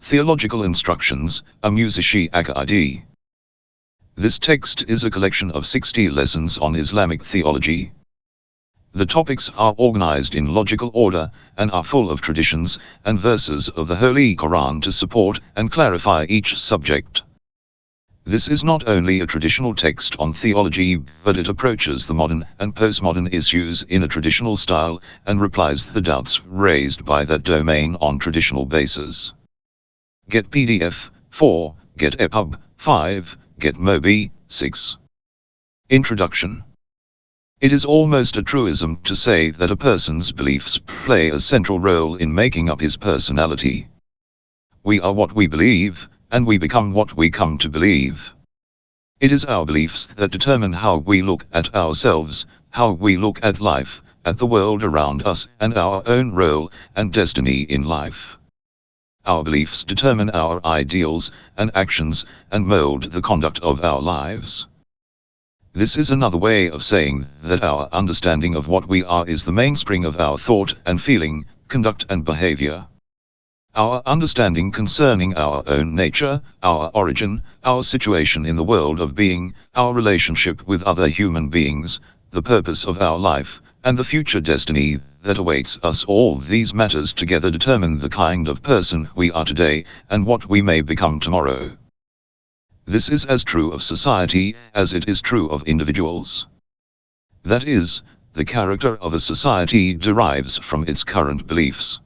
Theological Instructions, Amuzish-e Aqa'id. This text is a collection of 60 lessons on Islamic theology. The topics are organized in logical order, and are full of traditions and verses of the Holy Qur'an to support and clarify each subject. This is not only a traditional text on theology, but it approaches the modern and postmodern issues in a traditional style, and replies the doubts raised by that domain on traditional basis. Get PDF, 4, Get EPUB, 5, Get MOBI, 6. Introduction. It is almost a truism to say that a person's beliefs play a central role in making up his personality. We are what we believe, and we become what we come to believe. It is our beliefs that determine how we look at ourselves, how we look at life, at the world around us, and our own role and destiny in life. Our beliefs determine our ideals and actions, and mold the conduct of our lives. This is another way of saying that our understanding of what we are is the mainspring of our thought and feeling, conduct and behavior. Our understanding concerning our own nature, our origin, our situation in the world of being, our relationship with other human beings, the purpose of our life, and the future destiny that awaits us, all these matters together determine the kind of person we are today, and what we may become tomorrow. This is as true of society as it is true of individuals. That is, the character of a society derives from its current beliefs.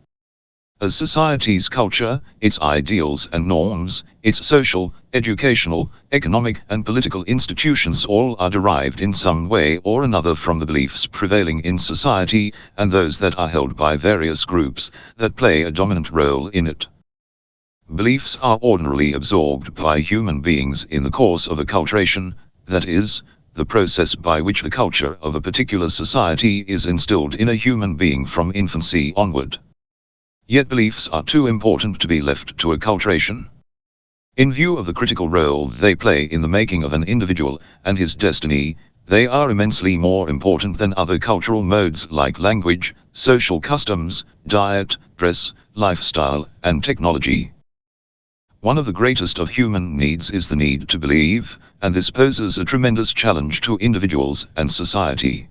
A society's culture, its ideals and norms, its social, educational, economic and political institutions all are derived in some way or another from the beliefs prevailing in society, and those that are held by various groups that play a dominant role in it. Beliefs are ordinarily absorbed by human beings in the course of acculturation, that is, the process by which the culture of a particular society is instilled in a human being from infancy onward. Yet beliefs are too important to be left to acculturation. In view of the critical role they play in the making of an individual and his destiny, they are immensely more important than other cultural modes like language, social customs, diet, dress, lifestyle, and technology. One of the greatest of human needs is the need to believe, and this poses a tremendous challenge to individuals and society.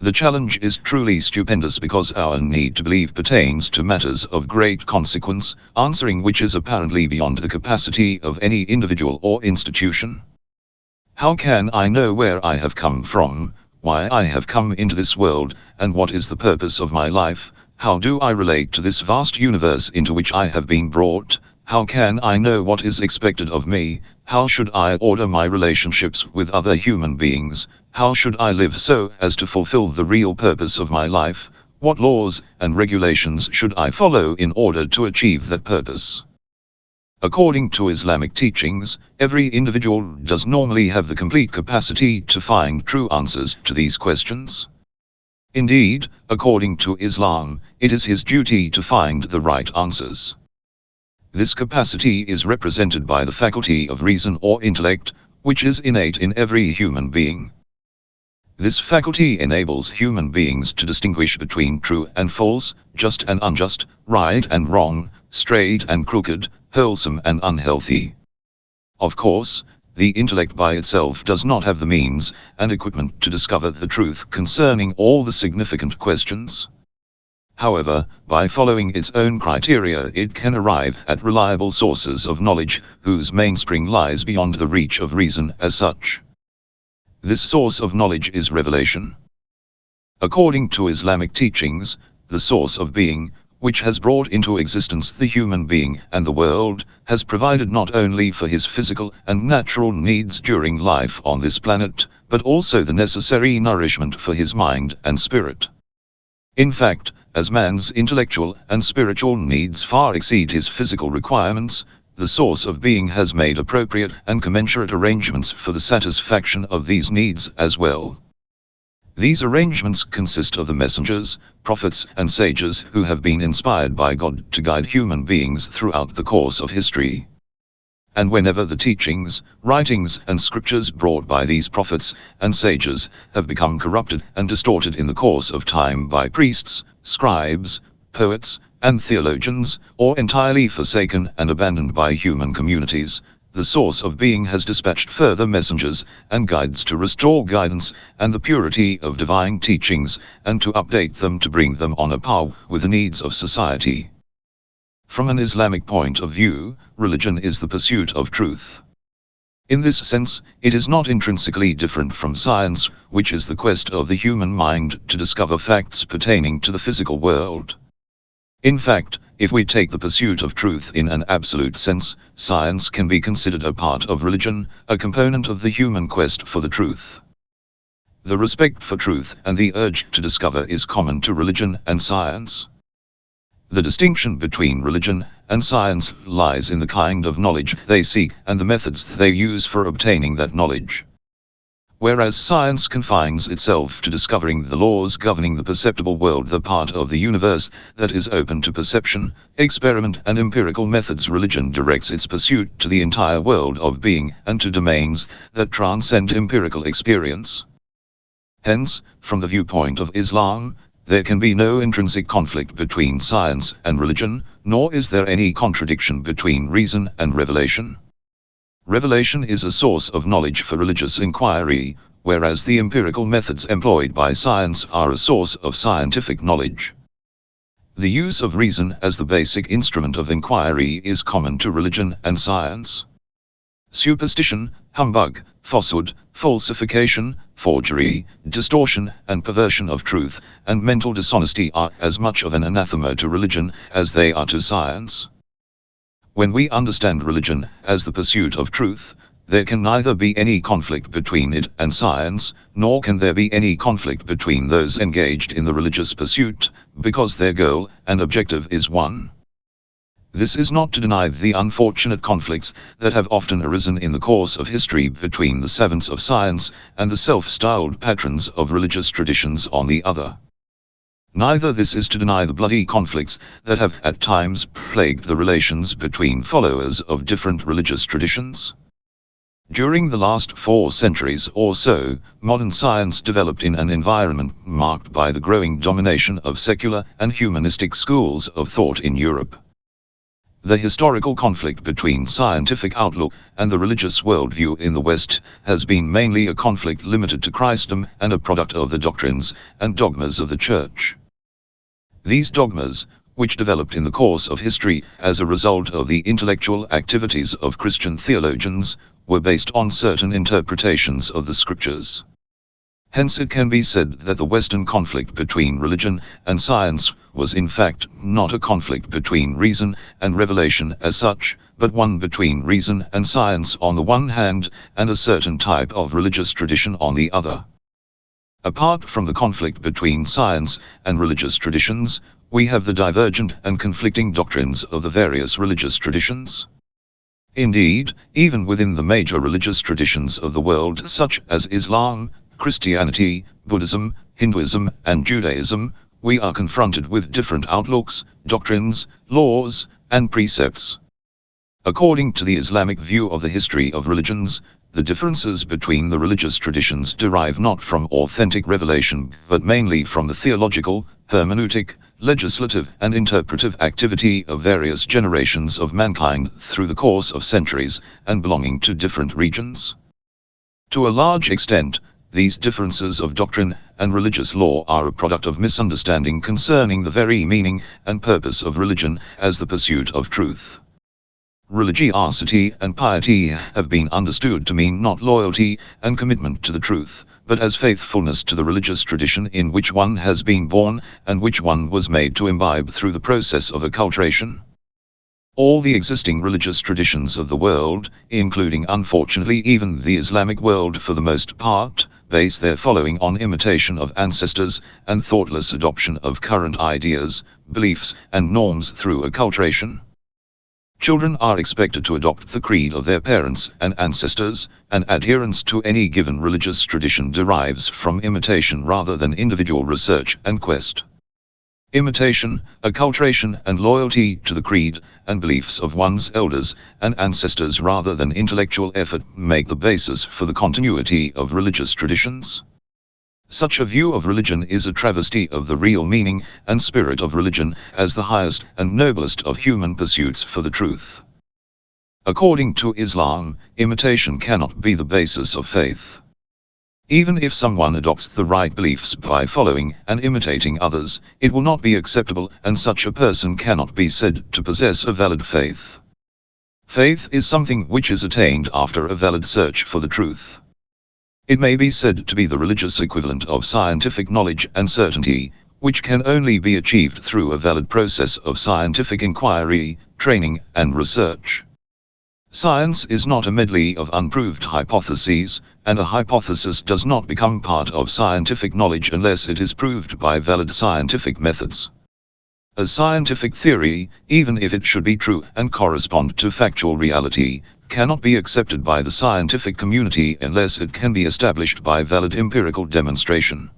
The challenge is truly stupendous because our need to believe pertains to matters of great consequence, answering which is apparently beyond the capacity of any individual or institution. How can I know where I have come from, why I have come into this world, and what is the purpose of my life? How do I relate to this vast universe into which I have been brought? How can I know what is expected of me? How should I order my relationships with other human beings? How should I live so as to fulfill the real purpose of my life? What laws and regulations should I follow in order to achieve that purpose? According to Islamic teachings, every individual does normally have the complete capacity to find true answers to these questions. Indeed, according to Islam, it is his duty to find the right answers. This capacity is represented by the faculty of reason or intellect, which is innate in every human being. This faculty enables human beings to distinguish between true and false, just and unjust, right and wrong, straight and crooked, wholesome and unhealthy. Of course, the intellect by itself does not have the means and equipment to discover the truth concerning all the significant questions. However, by following its own criteria it can arrive at reliable sources of knowledge, whose mainspring lies beyond the reach of reason as such. This source of knowledge is revelation. According to Islamic teachings, the source of being, which has brought into existence the human being and the world, has provided not only for his physical and natural needs during life on this planet, but also the necessary nourishment for his mind and spirit. In fact, as man's intellectual and spiritual needs far exceed his physical requirements, the source of being has made appropriate and commensurate arrangements for the satisfaction of these needs as well. These arrangements consist of the messengers, prophets and sages who have been inspired by God to guide human beings throughout the course of history. And whenever the teachings, writings and scriptures brought by these prophets and sages have become corrupted and distorted in the course of time by priests, scribes, poets, and theologians, or entirely forsaken and abandoned by human communities, the source of being has dispatched further messengers and guides to restore guidance and the purity of divine teachings, and to update them to bring them on a par with the needs of society. From an Islamic point of view, religion is the pursuit of truth. In this sense, it is not intrinsically different from science, which is the quest of the human mind to discover facts pertaining to the physical world. In fact, if we take the pursuit of truth in an absolute sense, science can be considered a part of religion, a component of the human quest for the truth. The respect for truth and the urge to discover is common to religion and science. The distinction between religion and science lies in the kind of knowledge they seek and the methods they use for obtaining that knowledge. Whereas science confines itself to discovering the laws governing the perceptible world, the part of the universe that is open to perception, experiment and empirical methods, religion directs its pursuit to the entire world of being and to domains that transcend empirical experience. Hence, from the viewpoint of Islam, there can be no intrinsic conflict between science and religion, nor is there any contradiction between reason and revelation. Revelation is a source of knowledge for religious inquiry, whereas the empirical methods employed by science are a source of scientific knowledge. The use of reason as the basic instrument of inquiry is common to religion and science. Superstition, humbug, falsehood, falsification, forgery, distortion and perversion of truth, and mental dishonesty are as much of an anathema to religion as they are to science. When we understand religion as the pursuit of truth, there can neither be any conflict between it and science, nor can there be any conflict between those engaged in the religious pursuit, because their goal and objective is one. This is not to deny the unfortunate conflicts that have often arisen in the course of history between the savants of science and the self-styled patrons of religious traditions on the other. Neither this is to deny the bloody conflicts that have at times plagued the relations between followers of different religious traditions. During the last 4 centuries or so, modern science developed in an environment marked by the growing domination of secular and humanistic schools of thought in Europe. The historical conflict between scientific outlook and the religious worldview in the West has been mainly a conflict limited to Christendom and a product of the doctrines and dogmas of the Church. These dogmas, which developed in the course of history as a result of the intellectual activities of Christian theologians, were based on certain interpretations of the Scriptures. Hence it can be said that the Western conflict between religion and science was in fact not a conflict between reason and revelation as such, but one between reason and science on the one hand, and a certain type of religious tradition on the other. Apart from the conflict between science and religious traditions, we have the divergent and conflicting doctrines of the various religious traditions. Indeed, even within the major religious traditions of the world such as Islam, Christianity, Buddhism, Hinduism, and Judaism, we are confronted with different outlooks, doctrines, laws, and precepts. According to the Islamic view of the history of religions, the differences between the religious traditions derive not from authentic revelation but mainly from the theological, hermeneutic, legislative and interpretive activity of various generations of mankind through the course of centuries, and belonging to different regions. To a large extent, these differences of doctrine and religious law are a product of misunderstanding concerning the very meaning and purpose of religion as the pursuit of truth. Religiosity and piety have been understood to mean not loyalty and commitment to the truth, but as faithfulness to the religious tradition in which one has been born, and which one was made to imbibe through the process of acculturation. All the existing religious traditions of the world, including unfortunately even the Islamic world for the most part, base their following on imitation of ancestors, and thoughtless adoption of current ideas, beliefs, and norms through acculturation. Children are expected to adopt the creed of their parents and ancestors, and adherence to any given religious tradition derives from imitation rather than individual research and quest. Imitation, acculturation and loyalty to the creed and beliefs of one's elders and ancestors rather than intellectual effort make the basis for the continuity of religious traditions. Such a view of religion is a travesty of the real meaning and spirit of religion as the highest and noblest of human pursuits for the truth. According to Islam, imitation cannot be the basis of faith. Even if someone adopts the right beliefs by following and imitating others, it will not be acceptable, and such a person cannot be said to possess a valid faith. Faith is something which is attained after a valid search for the truth. It may be said to be the religious equivalent of scientific knowledge and certainty, which can only be achieved through a valid process of scientific inquiry, training, and research. Science is not a medley of unproved hypotheses, and a hypothesis does not become part of scientific knowledge unless it is proved by valid scientific methods. A scientific theory, even if it should be true and correspond to factual reality, cannot be accepted by the scientific community unless it can be established by valid empirical demonstration.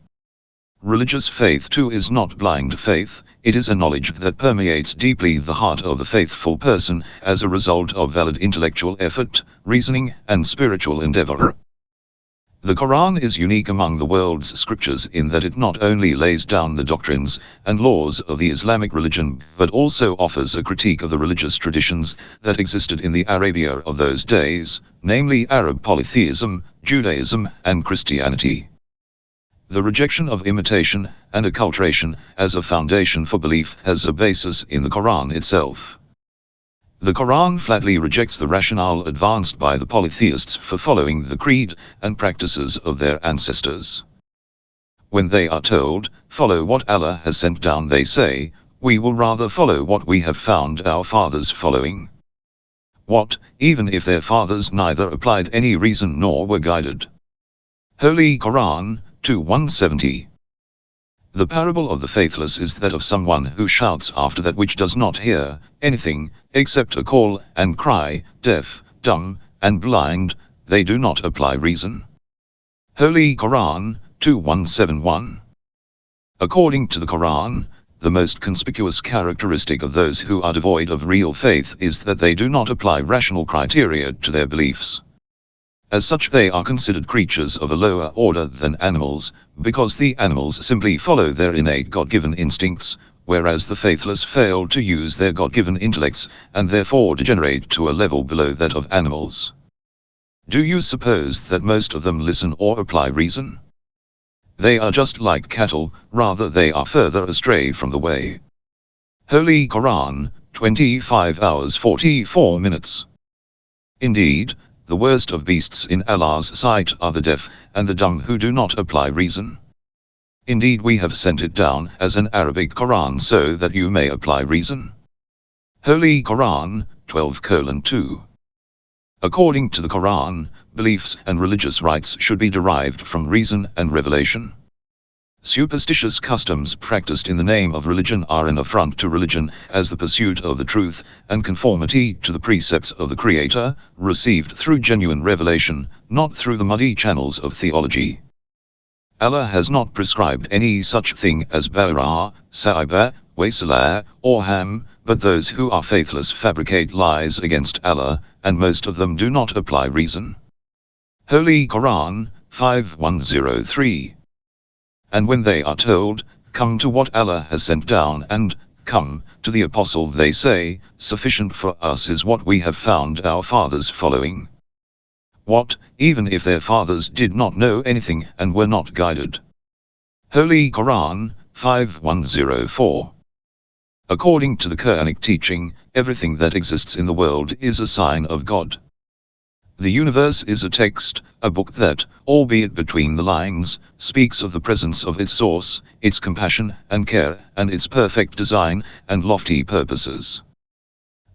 Religious faith too is not blind faith, it is a knowledge that permeates deeply the heart of the faithful person as a result of valid intellectual effort, reasoning, and spiritual endeavor. The Quran is unique among the world's scriptures in that it not only lays down the doctrines and laws of the Islamic religion but also offers a critique of the religious traditions that existed in the Arabia of those days, namely Arab polytheism, Judaism, and Christianity. The rejection of imitation and acculturation as a foundation for belief has a basis in the Quran itself. The Quran flatly rejects the rationale advanced by the polytheists for following the creed and practices of their ancestors. When they are told, "Follow what Allah has sent down," they say, "We will rather follow what we have found our fathers following." What, even if their fathers neither applied any reason nor were guided? Holy Qur'an, 2:170. The parable of the faithless is that of someone who shouts after that which does not hear anything, except a call and cry, deaf, dumb, and blind, they do not apply reason. Holy Qur'an, 2:171. According to the Quran, the most conspicuous characteristic of those who are devoid of real faith is that they do not apply rational criteria to their beliefs. As such, they are considered creatures of a lower order than animals, because the animals simply follow their innate God-given instincts, whereas the faithless fail to use their God-given intellects, and therefore degenerate to a level below that of animals. Do you suppose that most of them listen or apply reason? They are just like cattle, rather they are further astray from the way. Holy Qur'an, 25 hours 44 minutes. Indeed, the worst of beasts in Allah's sight are the deaf and the dumb who do not apply reason. Indeed, we have sent it down as an Arabic Quran so that you may apply reason. Holy Qur'an, 12:2. According to the Quran, beliefs and religious rites should be derived from reason and revelation. Superstitious customs practiced in the name of religion are an affront to religion, as the pursuit of the truth and conformity to the precepts of the Creator, received through genuine revelation, not through the muddy channels of theology. Allah has not prescribed any such thing as Ba'ara, Sa'ibah, Waysalah, or Ham, but those who are faithless fabricate lies against Allah, and most of them do not apply reason. Holy Qur'an, 5:103. And when they are told, "Come to what Allah has sent down," and "Come to the apostle," they say, "Sufficient for us is what we have found our fathers following." What, even if their fathers did not know anything and were not guided? Holy Qur'an, 5:104. According to the Quranic teaching, everything that exists in the world is a sign of God. The universe is a text, a book that, albeit between the lines, speaks of the presence of its source, its compassion and care, and its perfect design and lofty purposes.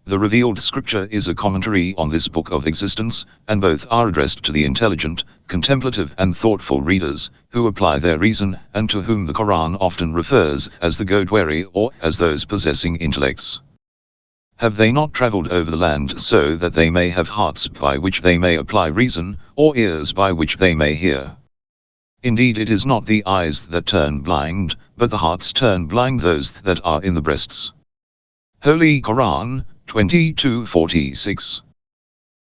The revealed scripture is a commentary on this book of existence, and both are addressed to the intelligent, contemplative and thoughtful readers, who apply their reason, and to whom the Quran often refers as the God-wary or as those possessing intellects. Have they not traveled over the land so that they may have hearts by which they may apply reason, or ears by which they may hear? Indeed, it is not the eyes that turn blind, but the hearts turn blind, those that are in the breasts. Holy Qur'an, 22:46.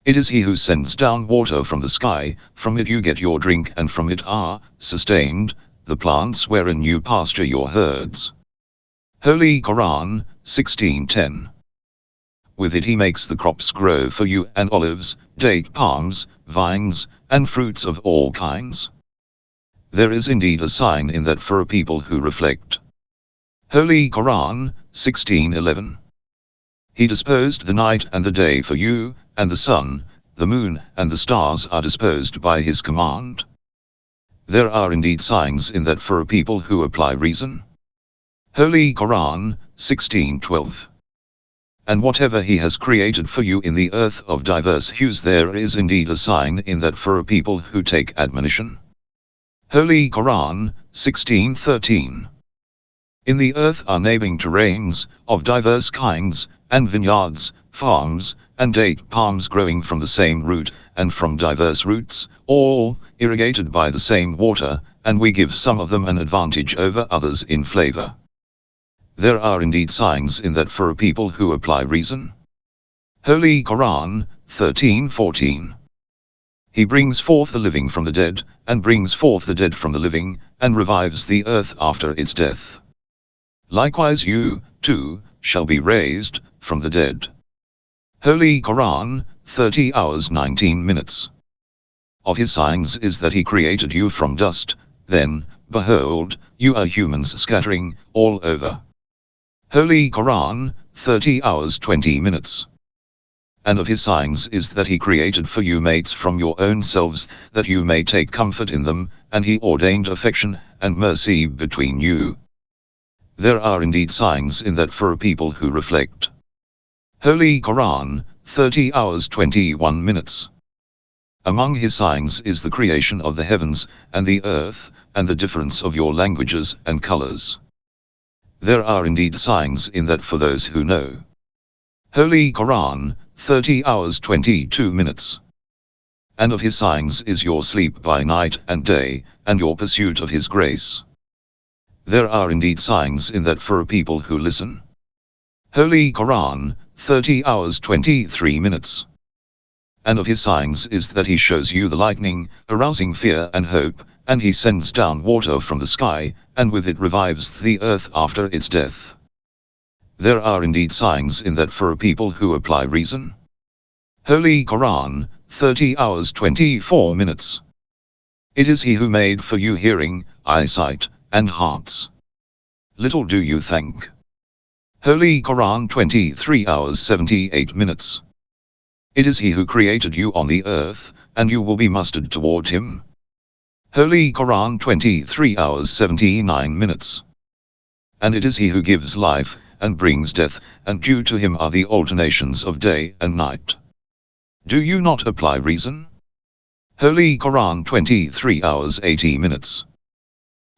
It is He who sends down water from the sky, from it you get your drink and from it are sustained. the plants wherein you pasture your herds. Holy Qur'an, 16:10. With it he makes the crops grow for you, and olives, date palms, vines, and fruits of all kinds. There is indeed a sign in that for a people who reflect. Holy Qur'an, 16:11. He disposed the night and the day for you, and the sun, the moon, and the stars are disposed by his command. There are indeed signs in that for a people who apply reason. Holy Qur'an, 16:12. And whatever he has created for you in the earth of diverse hues, there is indeed a sign in that for a people who take admonition. Holy Qur'an, 16:13. In the earth are neighboring terrains, of diverse kinds, and vineyards, farms, and date palms growing from the same root, and from diverse roots, all irrigated by the same water, and we give some of them an advantage over others in flavor. There are indeed signs in that for a people who apply reason. Holy Qur'an, 13:14. He brings forth the living from the dead, and brings forth the dead from the living, and revives the earth after its death. Likewise you, too, shall be raised from the dead. Holy Qur'an, 30:19. Of his signs is that he created you from dust, then, behold, you are humans scattering all over. Holy Qur'an, 30:20. And of his signs is that he created for you mates from your own selves, that you may take comfort in them, and he ordained affection and mercy between you. There are indeed signs in that for a people who reflect. Holy Qur'an, 30:21. Among his signs is the creation of the heavens and the earth, and the difference of your languages and colors. There are indeed signs in that for those who know. Holy Qur'an, 30:22. And of his signs is your sleep by night and day, and your pursuit of his grace. There are indeed signs in that for a people who listen. Holy Qur'an, 30:23. And of his signs is that he shows you the lightning, arousing fear and hope, and he sends down water from the sky, and with it revives the earth after its death. There are indeed signs in that for a people who apply reason. Holy Qur'an, 30:24. It is he who made for you hearing, eyesight, and hearts. Little do you think. Holy Qur'an, 23:78. It is he who created you on the earth, and you will be mustered toward him. Holy Qur'an, 23:79. And it is he who gives life, and brings death, and due to him are the alternations of day and night. Do you not apply reason? Holy Qur'an, 23:80.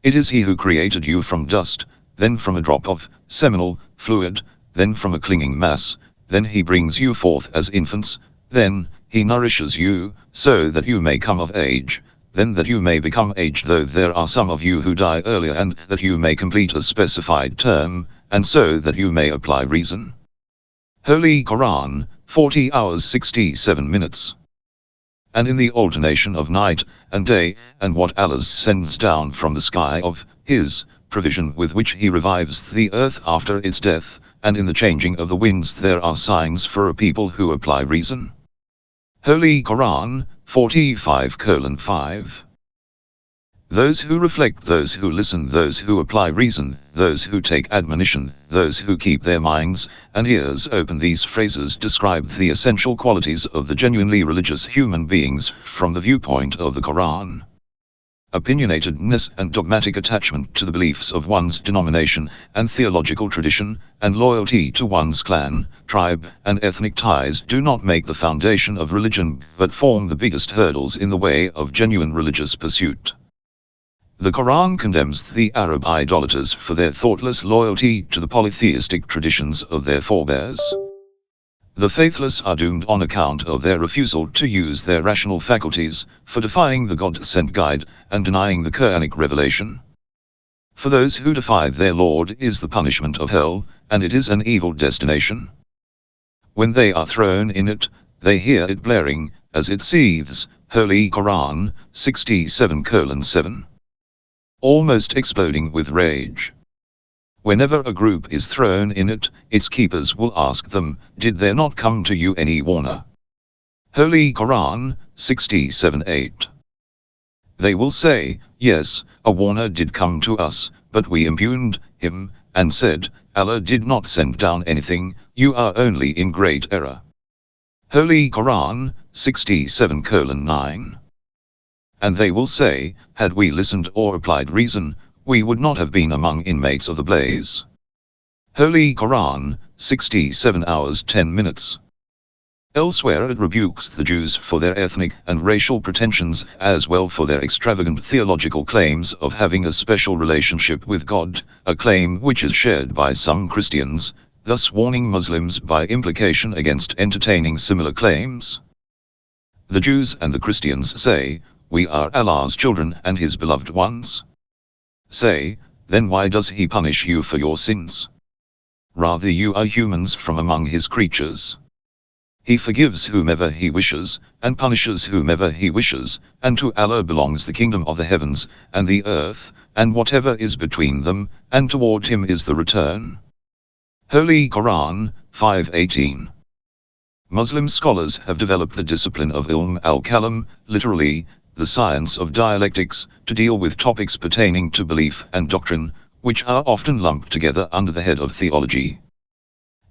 It is he who created you from dust, then from a drop of seminal fluid, then from a clinging mass, then he brings you forth as infants, then he nourishes you, so that you may come of age, then that you may become aged, though there are some of you who die earlier, and that you may complete a specified term, and so that you may apply reason. Holy Qur'an, 40:67. And in the alternation of night and day, and what Allah sends down from the sky of his provision with which he revives the earth after its death, and in the changing of the winds, there are signs for a people who apply reason. Holy Qur'an, 45:5. Those who reflect, those who listen, those who apply reason, those who take admonition, those who keep their minds and ears open. These phrases describe the essential qualities of the genuinely religious human beings from the viewpoint of the Quran. Opinionatedness and dogmatic attachment to the beliefs of one's denomination and theological tradition, and loyalty to one's clan, tribe, and ethnic ties do not make the foundation of religion, but form the biggest hurdles in the way of genuine religious pursuit. The Quran condemns the Arab idolaters for their thoughtless loyalty to the polytheistic traditions of their forebears. The faithless are doomed on account of their refusal to use their rational faculties, for defying the God-sent guide, and denying the Quranic revelation. For those who defy their Lord is the punishment of hell, and it is an evil destination. When they are thrown in it, they hear it blaring, as it seethes. Holy Qur'an, 67:7. almost exploding with rage. Whenever a group is thrown in it, its keepers will ask them, "Did there not come to you any warner?" Holy Qur'an, 67:8. They will say, "Yes, a warner did come to us, but we impugned him, and said, Allah did not send down anything, you are only in great error." Holy Qur'an, 67:9. And they will say, "Had we listened or applied reason, we would not have been among inmates of the blaze." Holy Qur'an, 67:10. Elsewhere it rebukes the Jews for their ethnic and racial pretensions, as well for their extravagant theological claims of having a special relationship with God, a claim which is shared by some Christians, thus warning Muslims by implication against entertaining similar claims. The Jews and the Christians say, "We are Allah's children and His beloved ones." Say, then why does He punish you for your sins? Rather you are humans from among His creatures. He forgives whomever He wishes, and punishes whomever He wishes, and to Allah belongs the kingdom of the heavens, and the earth, and whatever is between them, and toward Him is the return. Holy Qur'an, 5:18. Muslim scholars have developed the discipline of Ilm al-Kalam, literally, the science of dialectics, to deal with topics pertaining to belief and doctrine, which are often lumped together under the head of theology.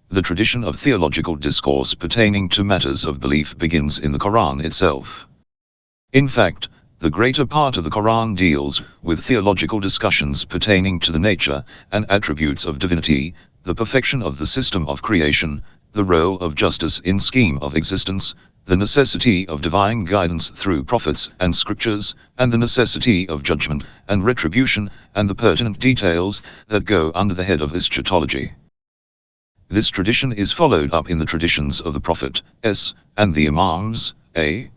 The tradition of theological discourse pertaining to matters of belief begins in the Quran itself. In fact, the greater part of the Quran deals with theological discussions pertaining to the nature and attributes of divinity, the perfection of the system of creation, the role of justice in scheme of existence, the necessity of divine guidance through prophets and scriptures, and the necessity of judgment and retribution, and the pertinent details that go under the head of eschatology. This tradition is followed up in the traditions of the Prophet, S, and the Imams, A.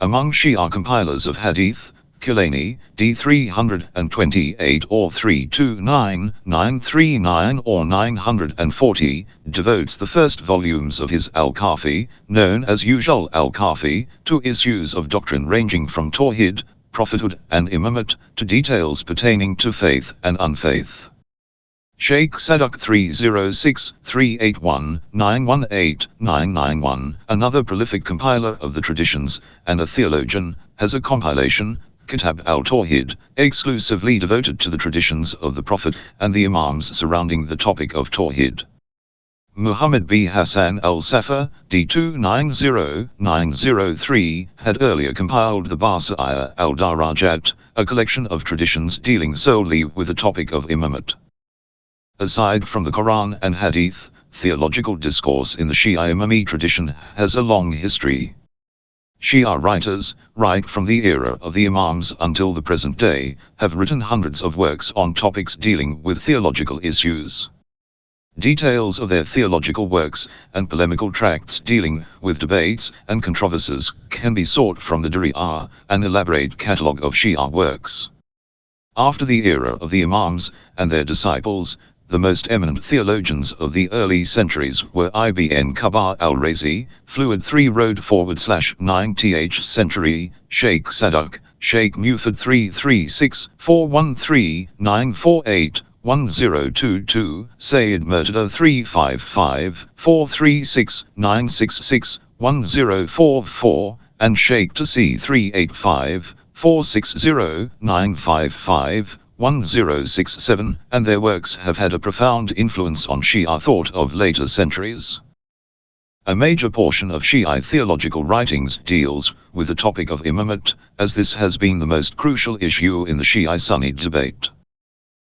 Among Shia compilers of Hadith, Khumayni, D 328 or 329, 939 or 940, devotes the first volumes of his Al-Kafi, known as usual Al-Kafi, to issues of doctrine ranging from Tawhid, prophethood and imamate, to details pertaining to faith and unfaith. Sheikh Sadaq 306-381-918-991, another prolific compiler of the traditions, and a theologian, has a compilation, Kitab al-Tawhid, exclusively devoted to the traditions of the Prophet and the Imams surrounding the topic of Tawhid. Muhammad B. Hassan al-Safar, D290903, had earlier compiled the Basa'ir al-Darajat, a collection of traditions dealing solely with the topic of imamate. Aside from the Quran and Hadith, theological discourse in the Shia Imami tradition has a long history. Shia writers, right from the era of the Imams until the present day, have written hundreds of works on topics dealing with theological issues. Details of their theological works and polemical tracts dealing with debates and controversies can be sought from the Duriyah, an elaborate catalogue of Shia works. After the era of the Imams and their disciples, the most eminent theologians of the early centuries were Ibn Kabar al-Razi, Fluid 3 Road /9th century, Sheikh Sadaq, Sheikh Mufid 336-413-948-1022, Sayyid Murtada 355-436-966-1044, and Sheikh Taqi 385-460-955. 1067, and their works have had a profound influence on Shia thought of later centuries. A major portion of Shia theological writings deals with the topic of imamate, as this has been the most crucial issue in the Shia-Sunni debate.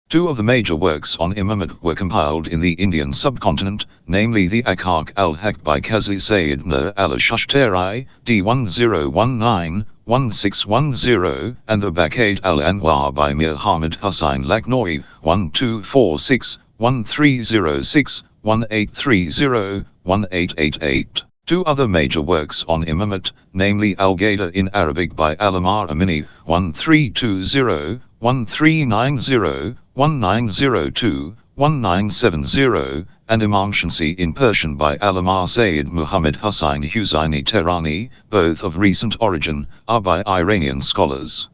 Two of the major works on imamate were compiled in the Indian subcontinent, namely the Akaq al-Haq by Qazi Sayyid Nur al-Shashtari, D1019-1610, and the Baqaid al-Anwar by Mir Hamid Hussain Lakhnoi, 1246-1306-1830-1888. Two other major works on imamate, namely Al-Ghada in Arabic by Al-Amar Amini, 1320-1390-1902, 1970, and Imam Shamsi in Persian by Al-Amar Sayyid Muhammad Hussain Husaini Tehrani, both of recent origin, are by Iranian scholars.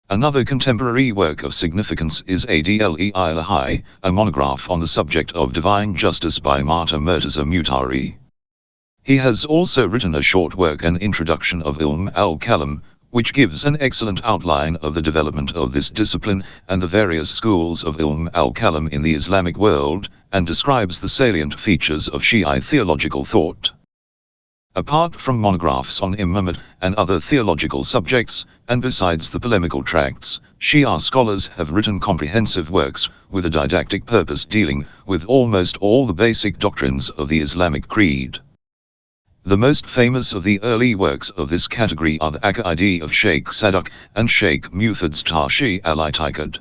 Another contemporary work of significance is Adl-e-Ilahi, a monograph on the subject of divine justice by Martyr Murtaza Mutahari. He has also written a short work, An Introduction of Ilm al-Kalam, which gives an excellent outline of the development of this discipline and the various schools of Ilm al-Kalam in the Islamic world, and describes the salient features of Shi'i theological thought. Apart from monographs on Imam and other theological subjects, and besides the polemical tracts, Shia scholars have written comprehensive works with a didactic purpose dealing with almost all the basic doctrines of the Islamic creed. The most famous of the early works of this category are the Aqa'id of Sheikh Sadak and Sheikh Mufid's Taqi al-Aqa'id.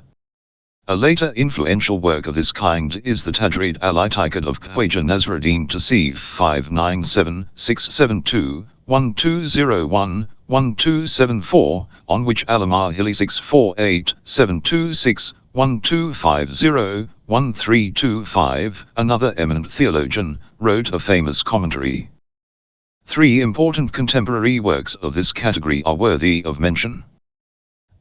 A later influential work of this kind is the Tajrid al-Aqa'id of Khwaja Nasruddin Tasif 597-672-1201-1274, on which Alamar Hilli 648-726-1250-1325, another eminent theologian, wrote a famous commentary. Three important contemporary works of this category are worthy of mention.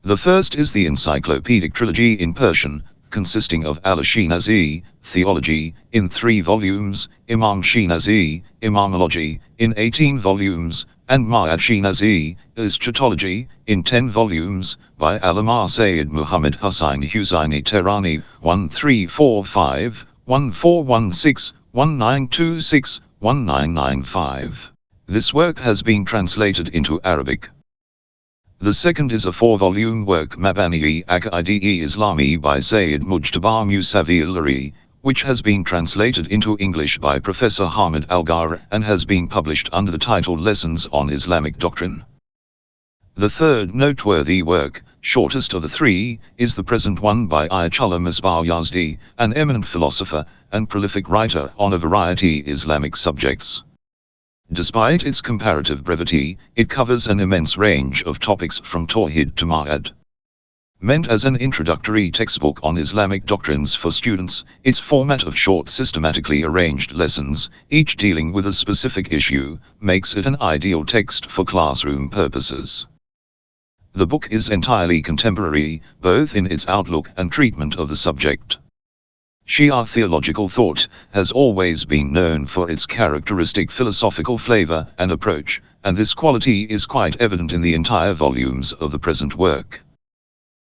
The first is the encyclopedic trilogy in Persian, consisting of al-Shinazi, Theology, in 3 volumes, Imam Shinazi, Imamology, in 18 volumes, and Ma'ad Shinazi, Eschatology, in 10 volumes, by Alamar Sayyid Muhammad Hussain Husaini Tehrani, 1345, 1416, 1926, 1995. This work has been translated into Arabic. The second is a 4-volume work, Mabani-e Aqa'id-e Islami by Sayyid Mujtaba Musavi al-Lari, which has been translated into English by Professor Hamid Al-Ghar and has been published under the title Lessons on Islamic Doctrine. The third noteworthy work, shortest of the three, is the present one by Ayatollah Misbah Yazdi, an eminent philosopher and prolific writer on a variety of Islamic subjects. Despite its comparative brevity, it covers an immense range of topics from Tawhid to Ma'ad. Meant as an introductory textbook on Islamic doctrines for students, its format of short systematically arranged lessons, each dealing with a specific issue, makes it an ideal text for classroom purposes. The book is entirely contemporary, both in its outlook and treatment of the subject. Shia theological thought has always been known for its characteristic philosophical flavor and approach, and this quality is quite evident in the entire volumes of the present work.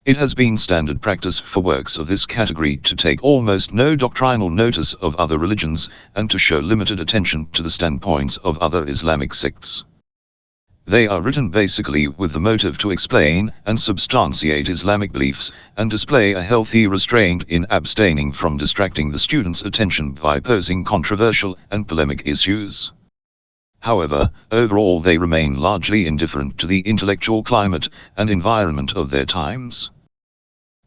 It has been standard practice for works of this category to take almost no doctrinal notice of other religions, and to show limited attention to the standpoints of other Islamic sects. They are written basically with the motive to explain and substantiate Islamic beliefs, and display a healthy restraint in abstaining from distracting the student's attention by posing controversial and polemic issues. However, overall they remain largely indifferent to the intellectual climate and environment of their times.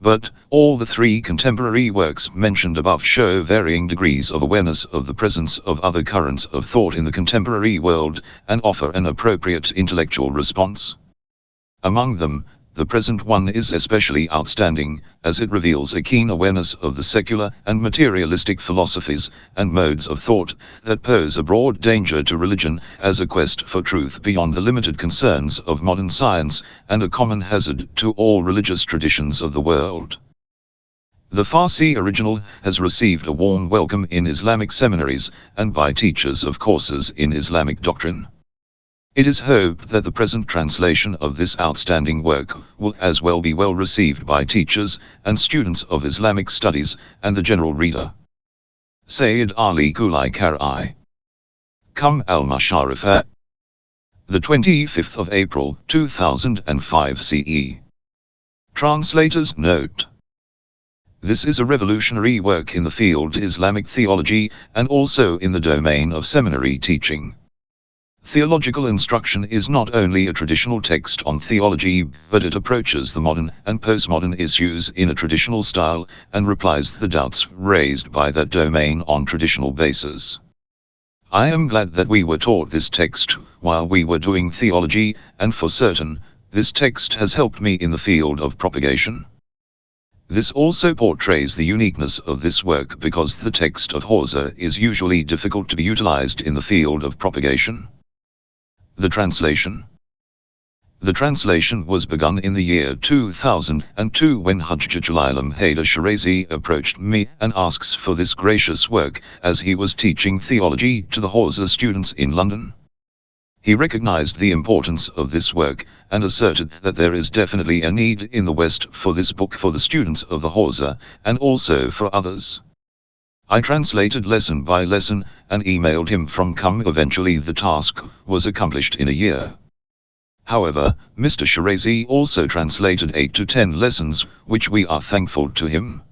But, all the three contemporary works mentioned above show varying degrees of awareness of the presence of other currents of thought in the contemporary world, and offer an appropriate intellectual response. Among them, the present one is especially outstanding, as it reveals a keen awareness of the secular and materialistic philosophies and modes of thought that pose a broad danger to religion as a quest for truth beyond the limited concerns of modern science, and a common hazard to all religious traditions of the world. The Farsi original has received a warm welcome in Islamic seminaries and by teachers of courses in Islamic doctrine. It is hoped that the present translation of this outstanding work will as well be well received by teachers and students of Islamic studies and the general reader. Sayyid Ali Kulai Karai. al-Musharrifah. The 25th of April, 2005 CE. Translator's note. This is a revolutionary work in the field Islamic theology and also in the domain of seminary teaching. Theological instruction is not only a traditional text on theology, but it approaches the modern and postmodern issues in a traditional style, and replies the doubts raised by that domain on traditional basis. I am glad that we were taught this text while we were doing theology, and for certain, this text has helped me in the field of propagation. This also portrays the uniqueness of this work because the text of Hawzah is usually difficult to be utilized in the field of propagation. The translation. The translation was begun in the year 2002 when Hujjat al-Alam Haider Shirazi approached me and asks for this gracious work as he was teaching theology to the Hawzah students in London. He recognized the importance of this work and asserted that there is definitely a need in the West for this book for the students of the Hawzah and also for others. I translated lesson by lesson and emailed him from Qum. Eventually the task was accomplished in a year. However, Mr. Shirazi also translated 8 to 10 lessons, which we are thankful to him.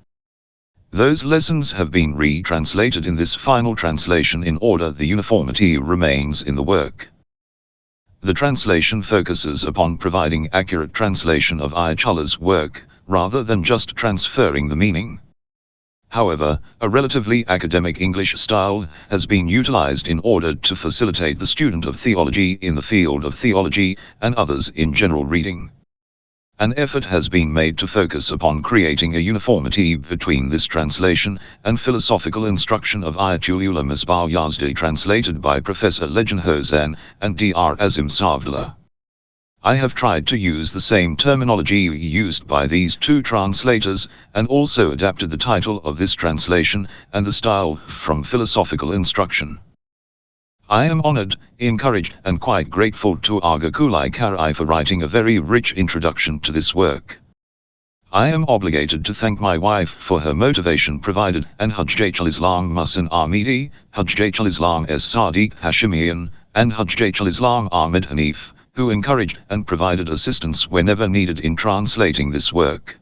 Those lessons have been retranslated in this final translation in order the uniformity remains in the work. The translation focuses upon providing accurate translation of Ayatollah's work, rather than just transferring the meaning. However, a relatively academic English style has been utilized in order to facilitate the student of theology in the field of theology and others in general reading. An effort has been made to focus upon creating a uniformity between this translation and philosophical instruction of Ayatollah Misbah Yazdi, translated by Professor Legend Hossein and Dr. Azim Savdallah. I have tried to use the same terminology used by these two translators, and also adapted the title of this translation and the style from philosophical instruction. I am honored, encouraged and quite grateful to Holy Qur'an for writing a very rich introduction to this work. I am obligated to thank my wife for her motivation provided, and Hujjat al-Islam Muhsin Ahmedi, Hujjat al-Islam S. Sadiq Hashimian, and Hujjat al-Islam Ahmed Hanif, who encouraged and provided assistance whenever needed in translating this work.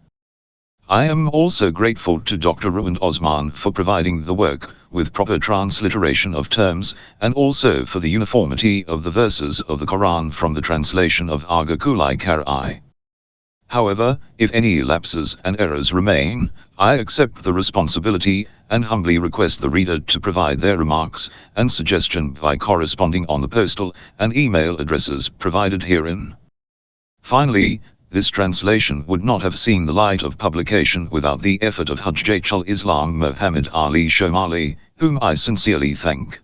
I am also grateful to Dr. Ruand Osman for providing the work with proper transliteration of terms, and also for the uniformity of the verses of the Quran from the translation of Holy Qur'an. However, if any lapses and errors remain, I accept the responsibility and humbly request the reader to provide their remarks and suggestion by corresponding on the postal and email addresses provided herein. Finally, this translation would not have seen the light of publication without the effort of Hujjat al-Islam Muhammad Ali Shomali, whom I sincerely thank.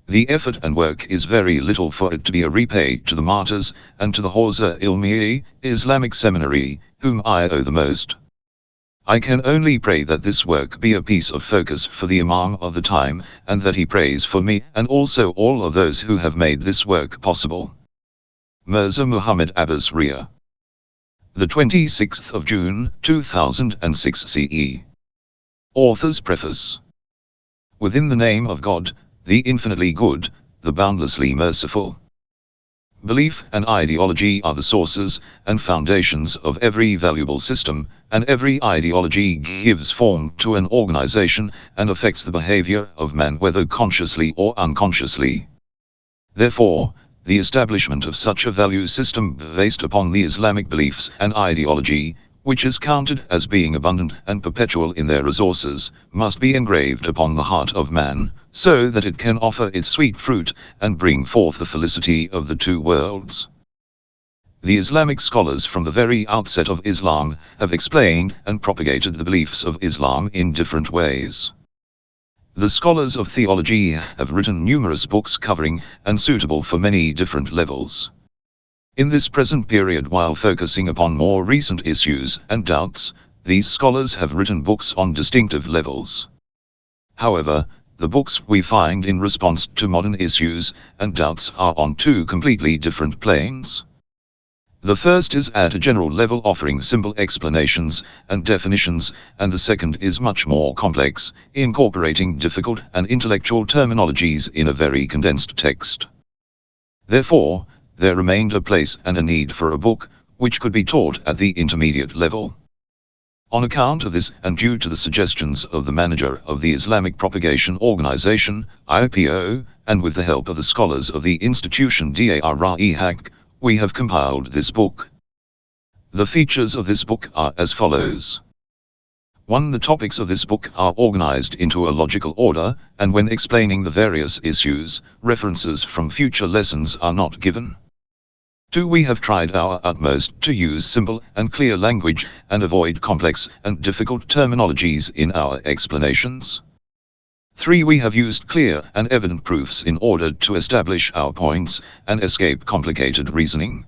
The effort and work is very little for it to be a repay to the martyrs and to the Hawzah Ilmiyyah Islamic Seminary, whom I owe the most. I can only pray that this work be a piece of focus for the Imam of the time, and that he prays for me and also all of those who have made this work possible. Mirza Muhammad Abbas Ria. The 26th of June, 2006 CE. Author's Preface. Within the name of God, the infinitely good, the boundlessly merciful. Belief and ideology are the sources and foundations of every valuable system, and every ideology gives form to an organization and affects the behavior of man whether consciously or unconsciously. Therefore, the establishment of such a value system based upon the Islamic beliefs and ideology, which is counted as being abundant and perpetual in their resources, must be engraved upon the heart of man, so that it can offer its sweet fruit and bring forth the felicity of the two worlds. The Islamic scholars from the very outset of Islam have explained and propagated the beliefs of Islam in different ways. The scholars of theology have written numerous books covering and suitable for many different levels. In this present period, while focusing upon more recent issues and doubts, these scholars have written books on distinctive levels. However, the books we find in response to modern issues and doubts are on two completely different planes. The first is at a general level offering simple explanations and definitions, and the second is much more complex, incorporating difficult and intellectual terminologies in a very condensed text. Therefore, there remained a place and a need for a book, which could be taught at the intermediate level. On account of this, and due to the suggestions of the manager of the Islamic Propagation Organization, IPO, and with the help of the scholars of the institution Dar-e-Haq, we have compiled this book. The features of this book are as follows. 1. The topics of this book are organized into a logical order, and when explaining the various issues, references from future lessons are not given. 2. We have tried our utmost to use simple and clear language, and avoid complex and difficult terminologies in our explanations. 3. We have used clear and evident proofs in order to establish our points, and escape complicated reasoning.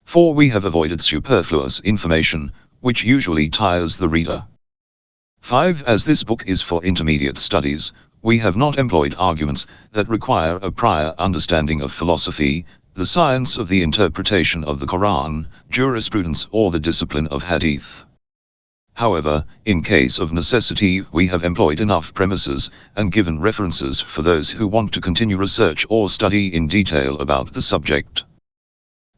4. We have avoided superfluous information, which usually tires the reader. 5. As this book is for intermediate studies, we have not employed arguments that require a prior understanding of philosophy, the science of the interpretation of the Quran, jurisprudence or the discipline of hadith. However, in case of necessity we have employed enough premises and given references for those who want to continue research or study in detail about the subject.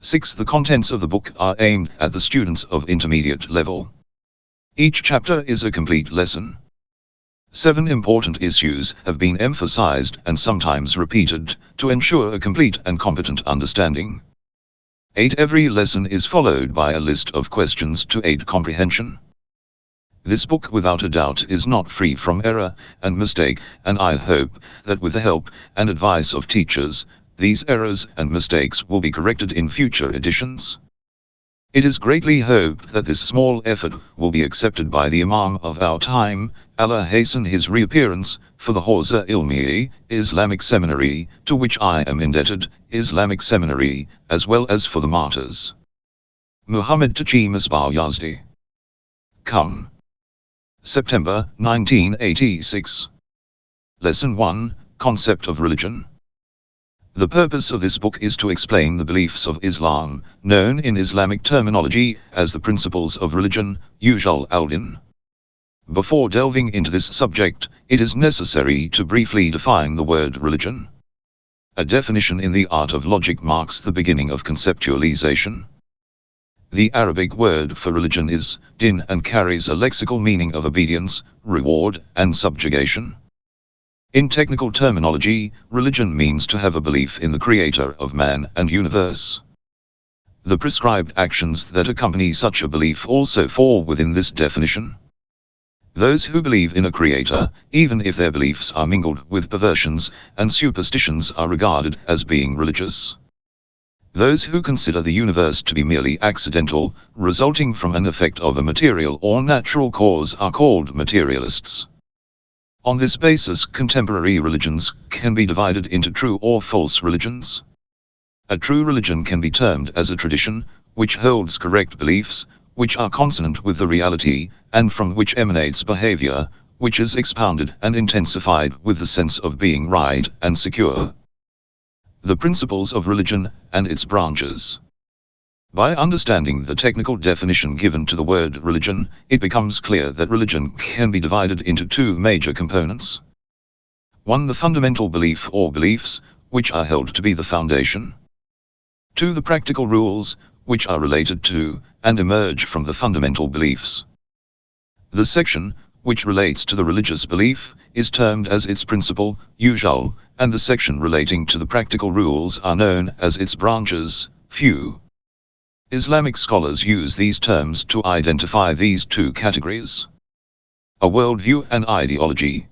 6. The contents of the book are aimed at the students of intermediate level. Each chapter is a complete lesson. 7 important issues have been emphasized and sometimes repeated, to ensure a complete and competent understanding. 8. Every lesson is followed by a list of questions to aid comprehension. This book without a doubt is not free from error and mistake, and I hope that with the help and advice of teachers, these errors and mistakes will be corrected in future editions. It is greatly hoped that this small effort will be accepted by the Imam of our time, Allah hasten his reappearance, for the Hawzah Ilmiyyah, Islamic Seminary, to which I am indebted, Islamic Seminary, as well as for the martyrs. Muhammad Taqi Misbah Yazdi. Come. September 1986. Lesson 1, Concept of Religion. The purpose of this book is to explain the beliefs of Islam, known in Islamic terminology as the principles of religion, usul al-din. Before delving into this subject, it is necessary to briefly define the word religion. A definition in the art of logic marks the beginning of conceptualization. The Arabic word for religion is din and carries a lexical meaning of obedience, reward, and subjugation. In technical terminology, religion means to have a belief in the creator of man and universe. The prescribed actions that accompany such a belief also fall within this definition. Those who believe in a creator, even if their beliefs are mingled with perversions and superstitions, are regarded as being religious. Those who consider the universe to be merely accidental, resulting from an effect of a material or natural cause, are called materialists. On this basis, contemporary religions can be divided into true or false religions. A true religion can be termed as a tradition, which holds correct beliefs, which are consonant with the reality, and from which emanates behavior, which is expounded and intensified with the sense of being right and secure. The principles of religion and its branches. By understanding the technical definition given to the word religion, it becomes clear that religion can be divided into two major components. 1. The fundamental belief or beliefs, which are held to be the foundation. 2. The practical rules, which are related to, and emerge from the fundamental beliefs. The section, which relates to the religious belief, is termed as its principle, usul, and the section relating to the practical rules are known as its branches, few. Islamic scholars use these terms to identify these two categories. A worldview and ideology.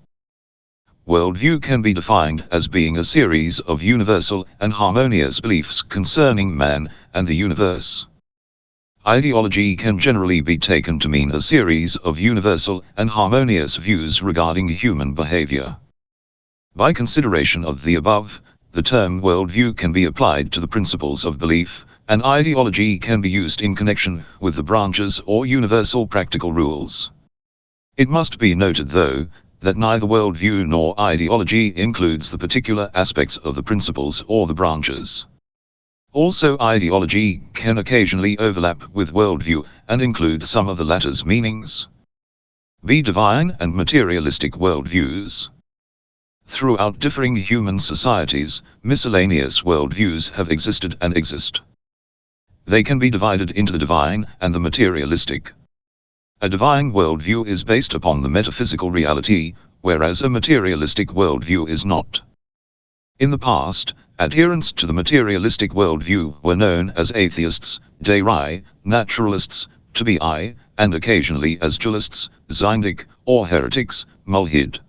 Worldview can be defined as being a series of universal and harmonious beliefs concerning man and the universe. Ideology can generally be taken to mean a series of universal and harmonious views regarding human behavior. By consideration of the above, the term worldview can be applied to the principles of belief, and ideology can be used in connection with the branches or universal practical rules. It must be noted, though, that neither worldview nor ideology includes the particular aspects of the principles or the branches. Also, ideology can occasionally overlap with worldview and include some of the latter's meanings. B. Divine and materialistic worldviews. Throughout differing human societies, miscellaneous worldviews have existed and exist. They can be divided into the divine and the materialistic. A divine worldview is based upon the metaphysical reality, whereas a materialistic worldview is not. In the past, adherents to the materialistic worldview were known as atheists, derai, naturalists, tabi'i, and occasionally as dualists, zindiq, or heretics, mulhid.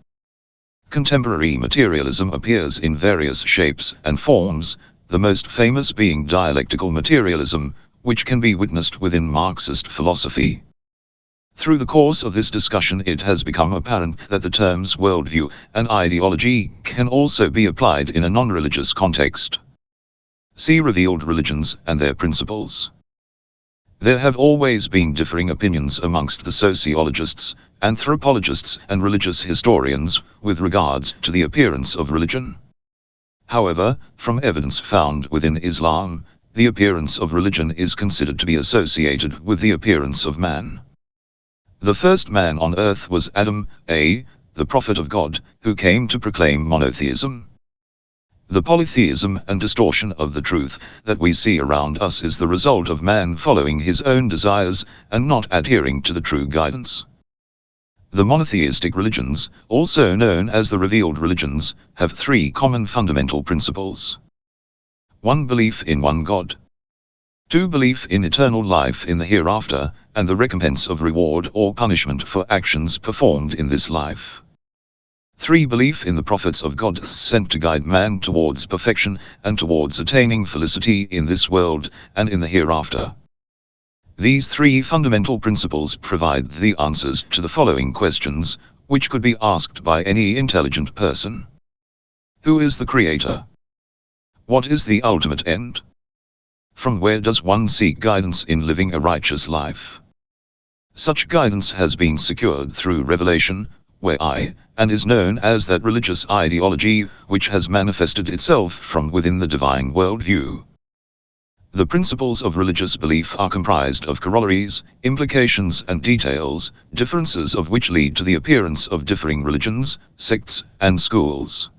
Contemporary materialism appears in various shapes and forms, the most famous being dialectical materialism, which can be witnessed within Marxist philosophy. Through the course of this discussion, it has become apparent that the terms worldview and ideology can also be applied in a non-religious context. See Revealed Religions and Their Principles. There have always been differing opinions amongst the sociologists, anthropologists and religious historians with regards to the appearance of religion. However, from evidence found within Islam, the appearance of religion is considered to be associated with the appearance of man. The first man on earth was Adam, the prophet of God, who came to proclaim monotheism. The polytheism and distortion of the truth that we see around us is the result of man following his own desires and not adhering to the true guidance. The monotheistic religions, also known as the revealed religions, have three common fundamental principles. 1. Belief in one God. 2. Belief in eternal life in the hereafter, and the recompense of reward or punishment for actions performed in this life. 3. Belief in the prophets of God sent to guide man towards perfection and towards attaining felicity in this world and in the hereafter. These three fundamental principles provide the answers to the following questions, which could be asked by any intelligent person. Who is the Creator? What is the ultimate end? From where does one seek guidance in living a righteous life? Such guidance has been secured through revelation, and is known as that religious ideology which has manifested itself from within the divine worldview. The principles of religious belief are comprised of corollaries, implications and details, differences of which lead to the appearance of differing religions, sects, and schools.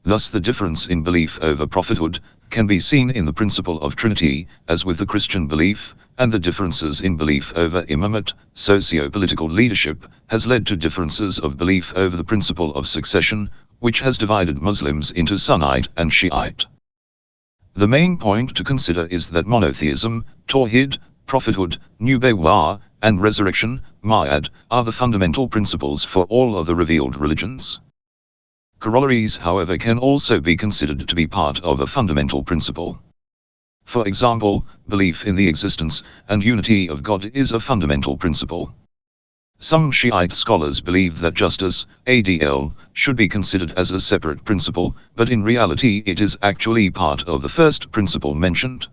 Thus the difference in belief over prophethood can be seen in the principle of Trinity, as with the Christian belief, and the differences in belief over imamate, socio-political leadership, has led to differences of belief over the principle of succession, which has divided Muslims into Sunnite and Shiite. The main point to consider is that monotheism, tawhid, prophethood, nubuwwah, and resurrection, ma'ad, are the fundamental principles for all of the revealed religions. Corollaries, however, can also be considered to be part of a fundamental principle. For example, belief in the existence and unity of God is a fundamental principle. Some Shiite scholars believe that justice, adl, should be considered as a separate principle, but in reality it is actually part of the first principle mentioned.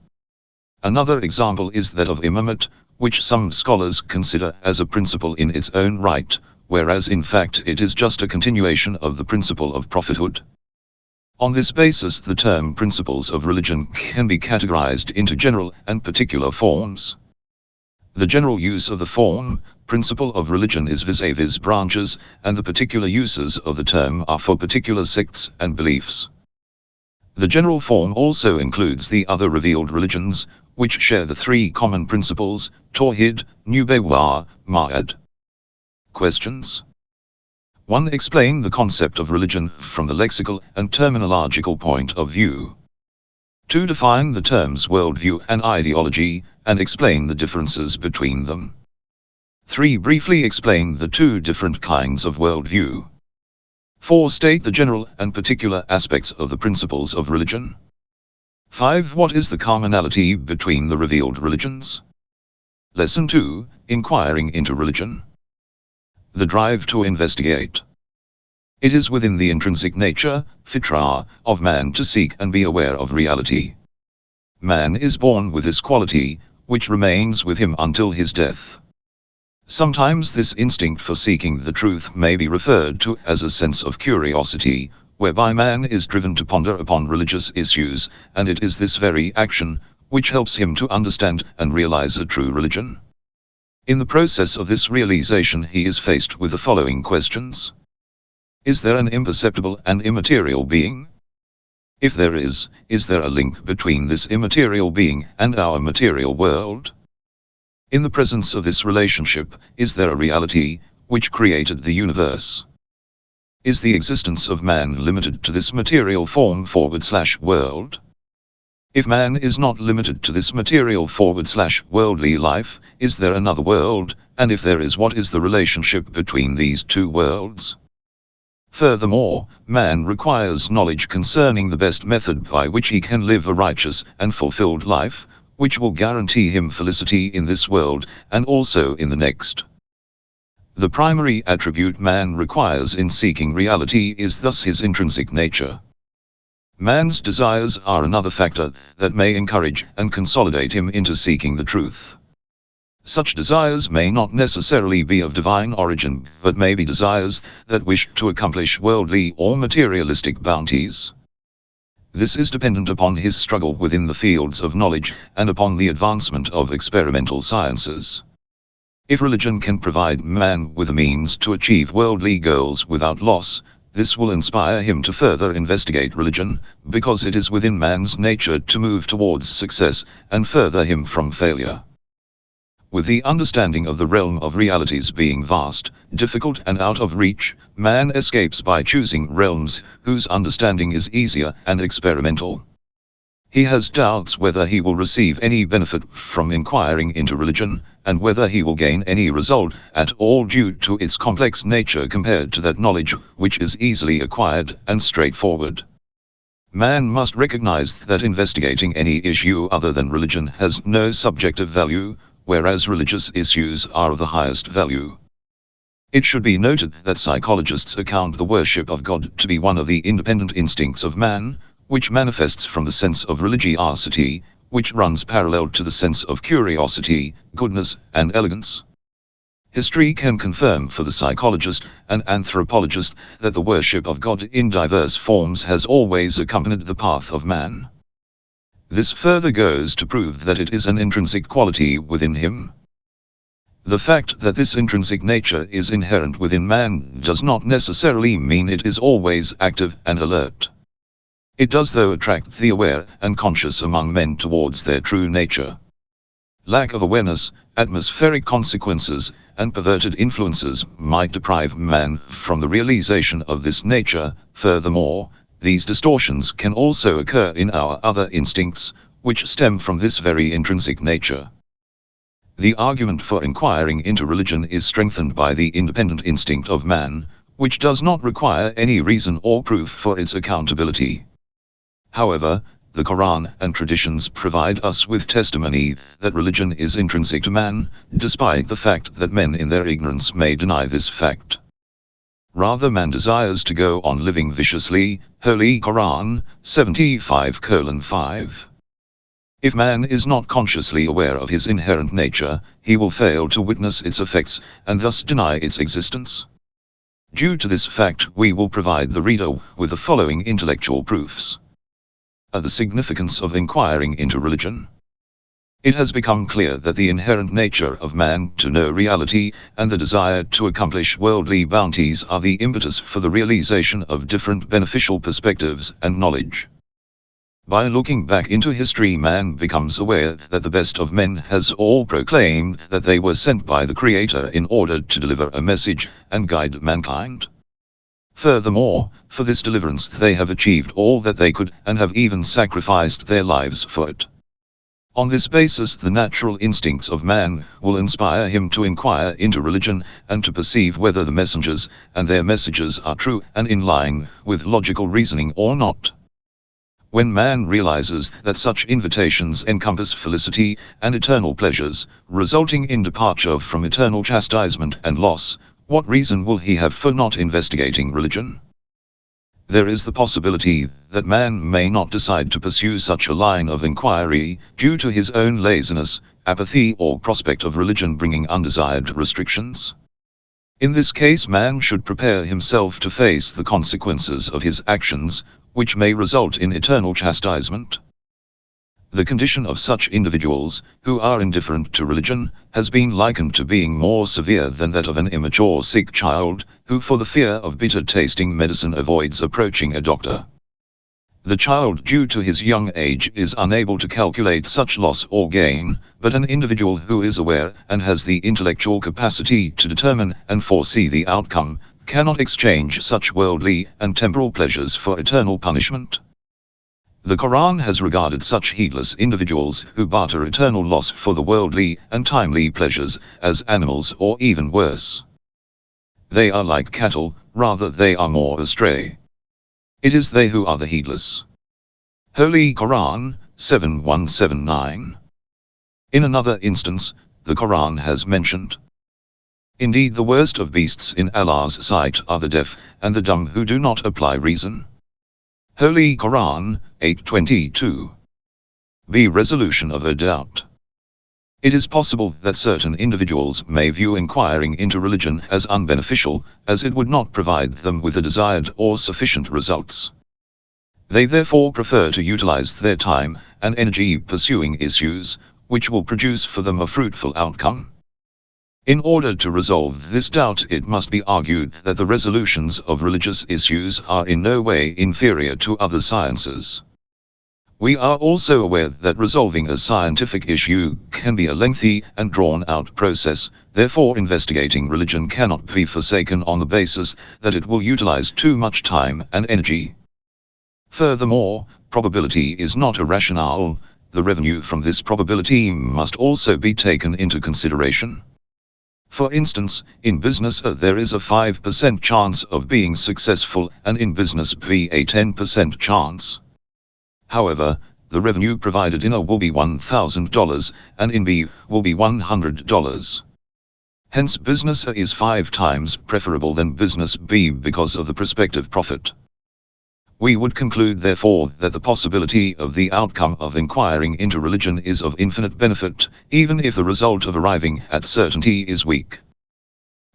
Another example is that of imamate, which some scholars consider as a principle in its own right, whereas in fact it is just a continuation of the principle of prophethood. On this basis the term principles of religion can be categorized into general and particular forms. The general use of the form, principle of religion, is vis-a-vis branches, and the particular uses of the term are for particular sects and beliefs. The general form also includes the other revealed religions, which share the three common principles, tawhid, nubuwwah, ma'ad. Questions. 1. Explain the concept of religion from the lexical and terminological point of view. 2. Define the terms worldview and ideology, and explain the differences between them. 3. Briefly explain the two different kinds of worldview. 4. State the general and particular aspects of the principles of religion. 5. What is the commonality between the revealed religions? Lesson 2, Inquiring into Religion. The drive to investigate. It is within the intrinsic nature, fitrah, of man to seek and be aware of reality. Man is born with this quality, which remains with him until his death. Sometimes this instinct for seeking the truth may be referred to as a sense of curiosity, whereby man is driven to ponder upon religious issues, and it is this very action which helps him to understand and realize a true religion. In the process of this realization he is faced with the following questions. Is there an imperceptible and immaterial being? If there is there a link between this immaterial being and our material world? In the presence of this relationship, is there a reality which created the universe? Is the existence of man limited to this material form / world? If man is not limited to this material / worldly life, is there another world, and if there is, what is the relationship between these two worlds? Furthermore, man requires knowledge concerning the best method by which he can live a righteous and fulfilled life, which will guarantee him felicity in this world and also in the next. The primary attribute man requires in seeking reality is thus his intrinsic nature. Man's desires are another factor that may encourage and consolidate him into seeking the truth. Such desires may not necessarily be of divine origin, but may be desires that wish to accomplish worldly or materialistic bounties. This is dependent upon his struggle within the fields of knowledge, and upon the advancement of experimental sciences. If religion can provide man with a means to achieve worldly goals without loss, this will inspire him to further investigate religion, because it is within man's nature to move towards success, and further him from failure. With the understanding of the realm of realities being vast, difficult and out of reach, man escapes by choosing realms whose understanding is easier and experimental. He has doubts whether he will receive any benefit from inquiring into religion, and whether he will gain any result at all due to its complex nature compared to that knowledge which is easily acquired and straightforward. Man must recognize that investigating any issue other than religion has no subjective value, whereas religious issues are of the highest value. It should be noted that psychologists account the worship of God to be one of the independent instincts of man, which manifests from the sense of religiosity, which runs parallel to the sense of curiosity, goodness, and elegance. History can confirm for the psychologist and anthropologist that the worship of God in diverse forms has always accompanied the path of man. This further goes to prove that it is an intrinsic quality within him. The fact that this intrinsic nature is inherent within man does not necessarily mean it is always active and alert. It does though attract the aware and conscious among men towards their true nature. Lack of awareness, atmospheric consequences, and perverted influences might deprive man from the realization of this nature. Furthermore, these distortions can also occur in our other instincts, which stem from this very intrinsic nature. The argument for inquiring into religion is strengthened by the independent instinct of man, which does not require any reason or proof for its accountability. However, the Quran and traditions provide us with testimony that religion is intrinsic to man, despite the fact that men in their ignorance may deny this fact. Rather, man desires to go on living viciously. Holy Qur'an 75:5. If man is not consciously aware of his inherent nature, he will fail to witness its effects, and thus deny its existence. Due to this fact, we will provide the reader with the following intellectual proofs. The significance of inquiring into religion. It has become clear that the inherent nature of man to know reality, and the desire to accomplish worldly bounties are the impetus for the realization of different beneficial perspectives and knowledge. By looking back into history, man becomes aware that the best of men has all proclaimed that they were sent by the Creator in order to deliver a message and guide mankind. Furthermore, for this deliverance they have achieved all that they could, and have even sacrificed their lives for it. On this basis, the natural instincts of man will inspire him to inquire into religion, and to perceive whether the messengers and their messages are true and in line with logical reasoning or not. When man realizes that such invitations encompass felicity and eternal pleasures, resulting in departure from eternal chastisement and loss, what reason will he have for not investigating religion? There is the possibility that man may not decide to pursue such a line of inquiry, due to his own laziness, apathy, or prospect of religion bringing undesired restrictions. In this case, man should prepare himself to face the consequences of his actions, which may result in eternal chastisement. The condition of such individuals, who are indifferent to religion, has been likened to being more severe than that of an immature sick child, who for the fear of bitter-tasting medicine avoids approaching a doctor. The child, due to his young age, is unable to calculate such loss or gain, but an individual who is aware and has the intellectual capacity to determine and foresee the outcome, cannot exchange such worldly and temporal pleasures for eternal punishment. The Quran has regarded such heedless individuals who barter eternal loss for the worldly and timely pleasures as animals, or even worse. They are like cattle, rather they are more astray. It is they who are the heedless. Holy Qur'an 7179. In another instance, the Quran has mentioned, "Indeed, the worst of beasts in Allah's sight are the deaf and the dumb who do not apply reason." Holy Qur'an 8:22. B. Resolution of a doubt. It is possible that certain individuals may view inquiring into religion as unbeneficial, as it would not provide them with the desired or sufficient results. They therefore prefer to utilize their time and energy pursuing issues which will produce for them a fruitful outcome. In order to resolve this doubt, it must be argued that the resolutions of religious issues are in no way inferior to other sciences. We are also aware that resolving a scientific issue can be a lengthy and drawn-out process, therefore investigating religion cannot be forsaken on the basis that it will utilize too much time and energy. Furthermore, probability is not a rationale. The revenue from this probability must also be taken into consideration. For instance, in business A there is a 5% chance of being successful, and in business B a 10% chance. However, the revenue provided in A will be $1,000, and in B will be $100. Hence business A is 5 times preferable than business B because of the prospective profit. We would conclude therefore that the possibility of the outcome of inquiring into religion is of infinite benefit, even if the result of arriving at certainty is weak.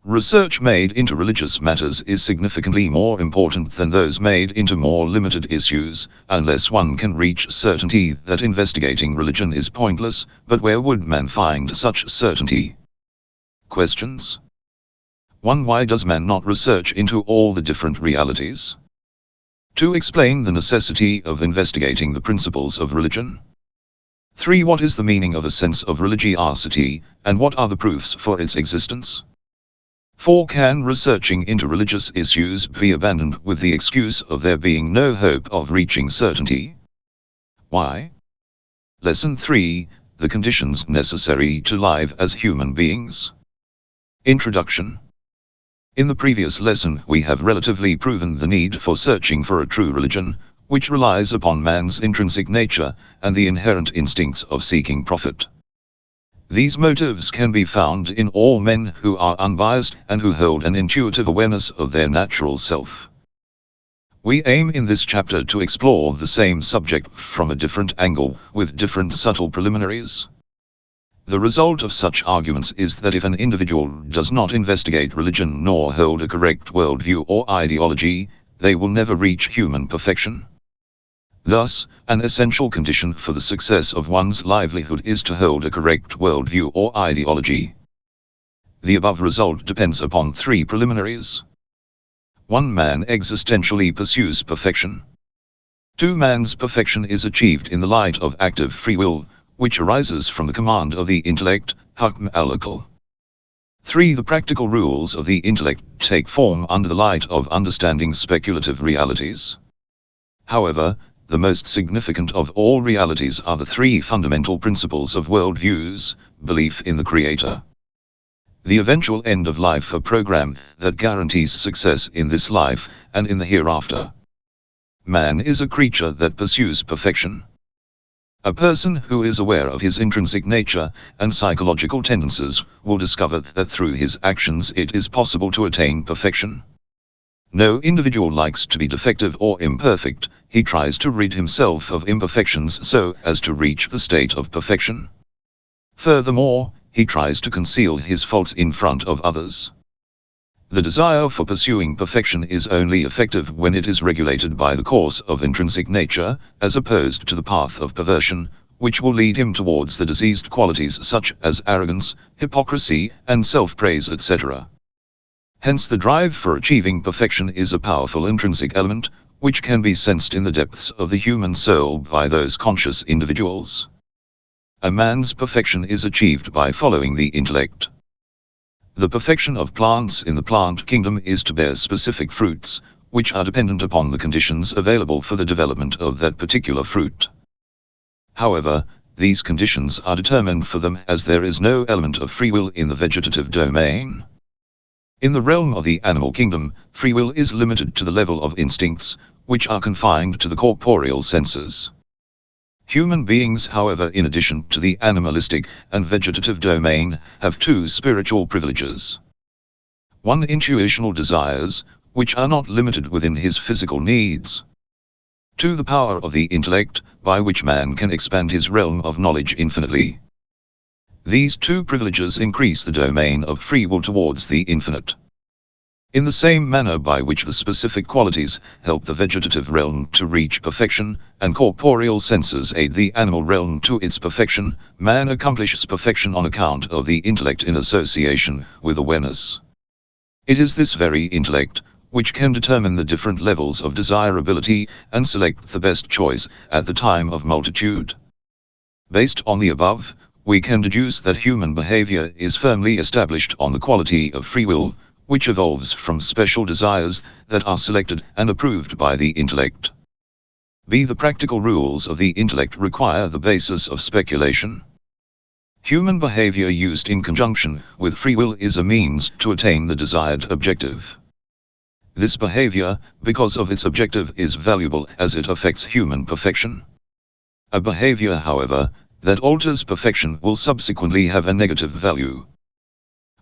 Research made into religious matters is significantly more important than those made into more limited issues, unless one can reach certainty that investigating religion is pointless. But where would man find such certainty? Questions. 1. Why does man not research into all the different realities? 2. Explain the necessity of investigating the principles of religion. 3. What is the meaning of a sense of religiosity, and what are the proofs for its existence? 4. Can researching into religious issues be abandoned with the excuse of there being no hope of reaching certainty? Why? Lesson 3. The conditions necessary to live as human beings. Introduction. In the previous lesson we have relatively proven the need for searching for a true religion, which relies upon man's intrinsic nature and the inherent instincts of seeking profit. These motives can be found in all men who are unbiased and who hold an intuitive awareness of their natural self. We aim in this chapter to explore the same subject from a different angle, with different subtle preliminaries. The result of such arguments is that if an individual does not investigate religion nor hold a correct worldview or ideology, they will never reach human perfection. Thus, an essential condition for the success of one's livelihood is to hold a correct worldview or ideology. The above result depends upon 3 preliminaries. 1. Man existentially pursues perfection. 2. Man's perfection is achieved in the light of active free will, which arises from the command of the intellect, hukm al-aql. 3. The practical rules of the intellect take form under the light of understanding speculative realities. However, the most significant of all realities are the 3 fundamental principles of worldviews: belief in the Creator, the eventual end of life, a program that guarantees success in this life and in the hereafter. Man is a creature that pursues perfection. A person who is aware of his intrinsic nature and psychological tendencies will discover that through his actions it is possible to attain perfection. No individual likes to be defective or imperfect. He tries to rid himself of imperfections so as to reach the state of perfection. Furthermore, he tries to conceal his faults in front of others. The desire for pursuing perfection is only effective when it is regulated by the course of intrinsic nature, as opposed to the path of perversion, which will lead him towards the diseased qualities such as arrogance, hypocrisy, and self-praise, etc. Hence the drive for achieving perfection is a powerful intrinsic element, which can be sensed in the depths of the human soul by those conscious individuals. A man's perfection is achieved by following the intellect. The perfection of plants in the plant kingdom is to bear specific fruits, which are dependent upon the conditions available for the development of that particular fruit. However, these conditions are determined for them as there is no element of free will in the vegetative domain. In the realm of the animal kingdom, free will is limited to the level of instincts, which are confined to the corporeal senses. Human beings, however, in addition to the animalistic and vegetative domain, have 2 spiritual privileges. 1. Intuitional desires, which are not limited within his physical needs. 2. The power of the intellect, by which man can expand his realm of knowledge infinitely. These two privileges increase the domain of free will towards the infinite. In the same manner by which the specific qualities help the vegetative realm to reach perfection, and corporeal senses aid the animal realm to its perfection, man accomplishes perfection on account of the intellect in association with awareness. It is this very intellect which can determine the different levels of desirability and select the best choice at the time of multitude. Based on the above, we can deduce that human behavior is firmly established on the quality of free will, which evolves from special desires that are selected and approved by the intellect. The practical rules of the intellect require the basis of speculation. Human behavior used in conjunction with free will is a means to attain the desired objective. This behavior, because of its objective, is valuable as it affects human perfection. A behavior, however, that alters perfection will subsequently have a negative value.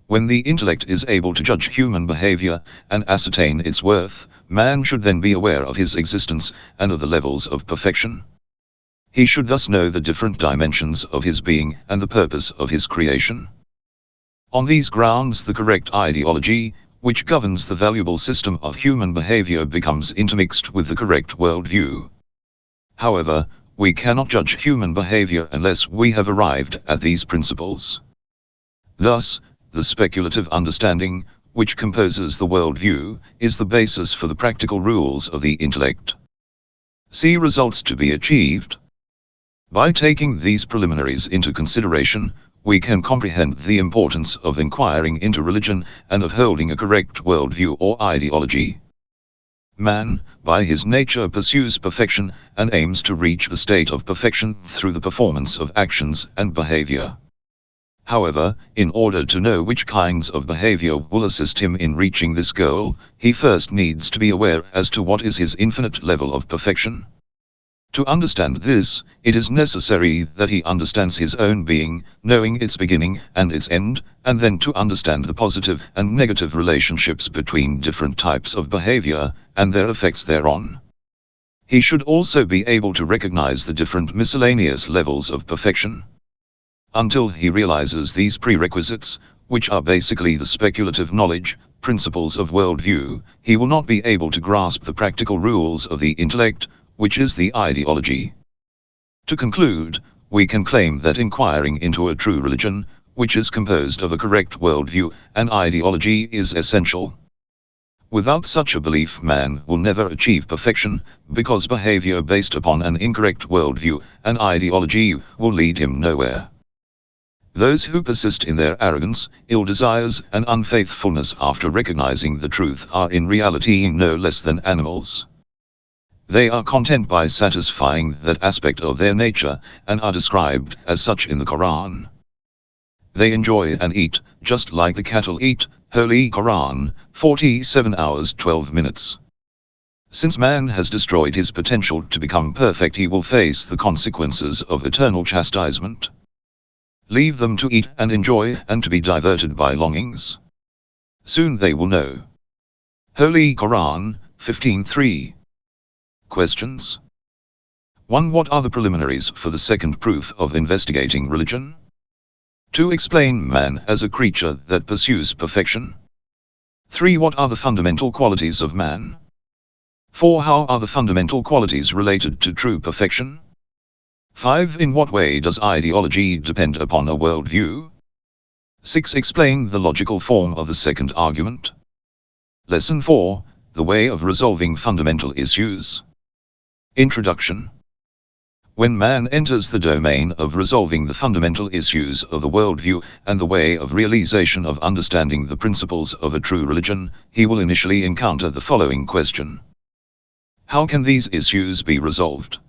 When the intellect is able to judge human behavior and ascertain its worth, man should then be aware of his existence and of the levels of perfection. He should thus know the different dimensions of his being and the purpose of his creation. On these grounds, the correct ideology, which governs the valuable system of human behavior, becomes intermixed with the correct worldview. However, we cannot judge human behavior unless we have arrived at these principles. Thus, the speculative understanding, which composes the worldview, is the basis for the practical rules of the intellect. See results to be achieved. By taking these preliminaries into consideration, we can comprehend the importance of inquiring into religion and of holding a correct worldview or ideology. Man, by his nature, pursues perfection and aims to reach the state of perfection through the performance of actions and behavior. However, in order to know which kinds of behavior will assist him in reaching this goal, he first needs to be aware as to what is his infinite level of perfection. To understand this, it is necessary that he understands his own being, knowing its beginning and its end, and then to understand the positive and negative relationships between different types of behavior, and their effects thereon. He should also be able to recognize the different miscellaneous levels of perfection. Until he realizes these prerequisites, which are basically the speculative knowledge, principles of worldview, he will not be able to grasp the practical rules of the intellect, which is the ideology. To conclude, we can claim that inquiring into a true religion, which is composed of a correct worldview and ideology, is essential. Without such a belief, man will never achieve perfection, because behavior based upon an incorrect worldview and ideology will lead him nowhere. Those who persist in their arrogance, ill desires, and unfaithfulness after recognizing the truth are in reality no less than animals. They are content by satisfying that aspect of their nature, and are described as such in the Quran. They enjoy and eat, just like the cattle eat, Holy Qur'an, 47 hours 12 minutes. Since man has destroyed his potential to become perfect, he will face the consequences of eternal chastisement. Leave them to eat and enjoy and to be diverted by longings. Soon they will know. Holy Qur'an, 15:3. Questions. 1. What are the preliminaries for the second proof of investigating religion? 2. Explain man as a creature that pursues perfection. 3. What are the fundamental qualities of man? 4. How are the fundamental qualities related to true perfection? 5. In what way does ideology depend upon a worldview? 6. Explain the logical form of the second argument. Lesson 4. The way of resolving fundamental issues. Introduction. When man enters the domain of resolving the fundamental issues of the worldview and the way of realization of understanding the principles of a true religion, he will initially encounter the following question. How can these issues be resolved?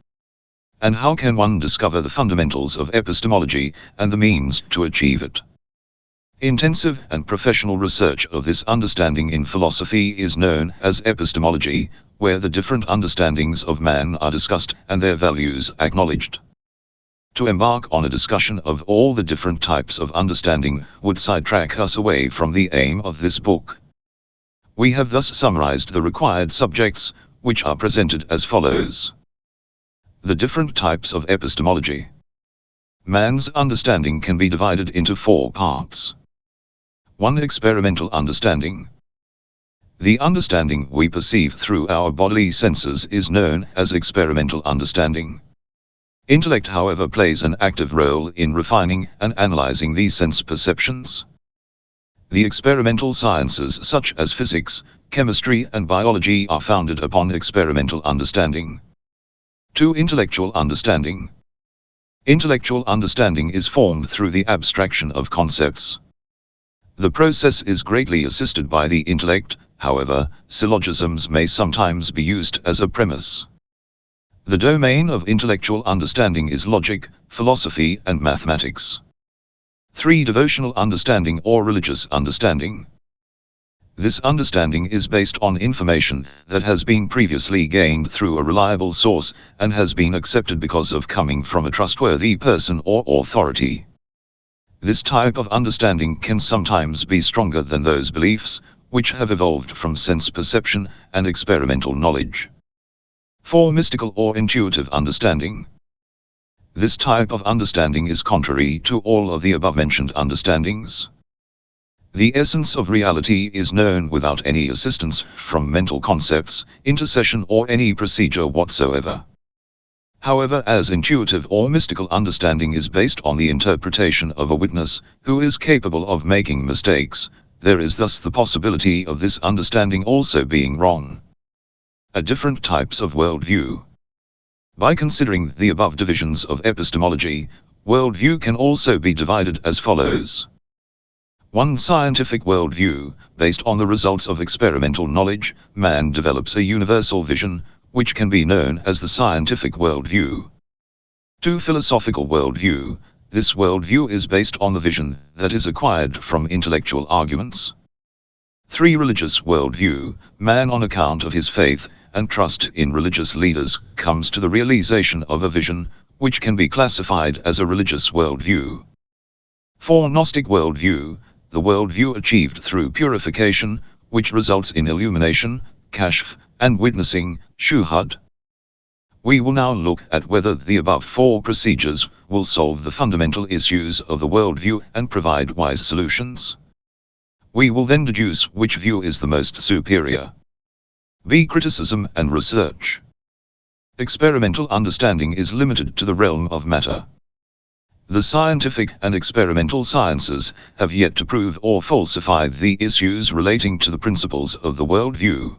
And how can one discover the fundamentals of epistemology and the means to achieve it? Intensive and professional research of this understanding in philosophy is known as epistemology, where the different understandings of man are discussed and their values acknowledged. To embark on a discussion of all the different types of understanding would sidetrack us away from the aim of this book. We have thus summarized the required subjects, which are presented as follows. The different types of epistemology. Man's understanding can be divided into 4 parts. 1. Experimental understanding. The understanding we perceive through our bodily senses is known as experimental understanding. Intellect, however, plays an active role in refining and analyzing these sense perceptions. The experimental sciences such as physics, chemistry and biology are founded upon experimental understanding. 2. Intellectual understanding. Intellectual understanding is formed through the abstraction of concepts. The process is greatly assisted by the intellect, however, syllogisms may sometimes be used as a premise. The domain of intellectual understanding is logic, philosophy and mathematics. 3. Devotional understanding or religious understanding. This understanding is based on information that has been previously gained through a reliable source and has been accepted because of coming from a trustworthy person or authority. This type of understanding can sometimes be stronger than those beliefs, which have evolved from sense perception and experimental knowledge. 4. Mystical or intuitive understanding. This type of understanding is contrary to all of the above-mentioned understandings. The essence of reality is known without any assistance from mental concepts, intercession or any procedure whatsoever. However, as intuitive or mystical understanding is based on the interpretation of a witness, who is capable of making mistakes, there is thus the possibility of this understanding also being wrong. Different types of worldview. By considering the above divisions of epistemology, worldview can also be divided as follows. 1. Scientific worldview. Based on the results of experimental knowledge, man develops a universal vision, which can be known as the scientific worldview. 2. Philosophical worldview. This worldview is based on the vision that is acquired from intellectual arguments. 3. Religious worldview. Man, on account of his faith and trust in religious leaders, comes to the realization of a vision, which can be classified as a religious worldview. 4. Gnostic worldview. The worldview achieved through purification, which results in illumination, kashf, and witnessing, shuhud. We will now look at whether the above 4 procedures will solve the fundamental issues of the worldview and provide wise solutions. We will then deduce which view is the most superior. B. Criticism and research. Experimental understanding is limited to the realm of matter. The scientific and experimental sciences have yet to prove or falsify the issues relating to the principles of the worldview.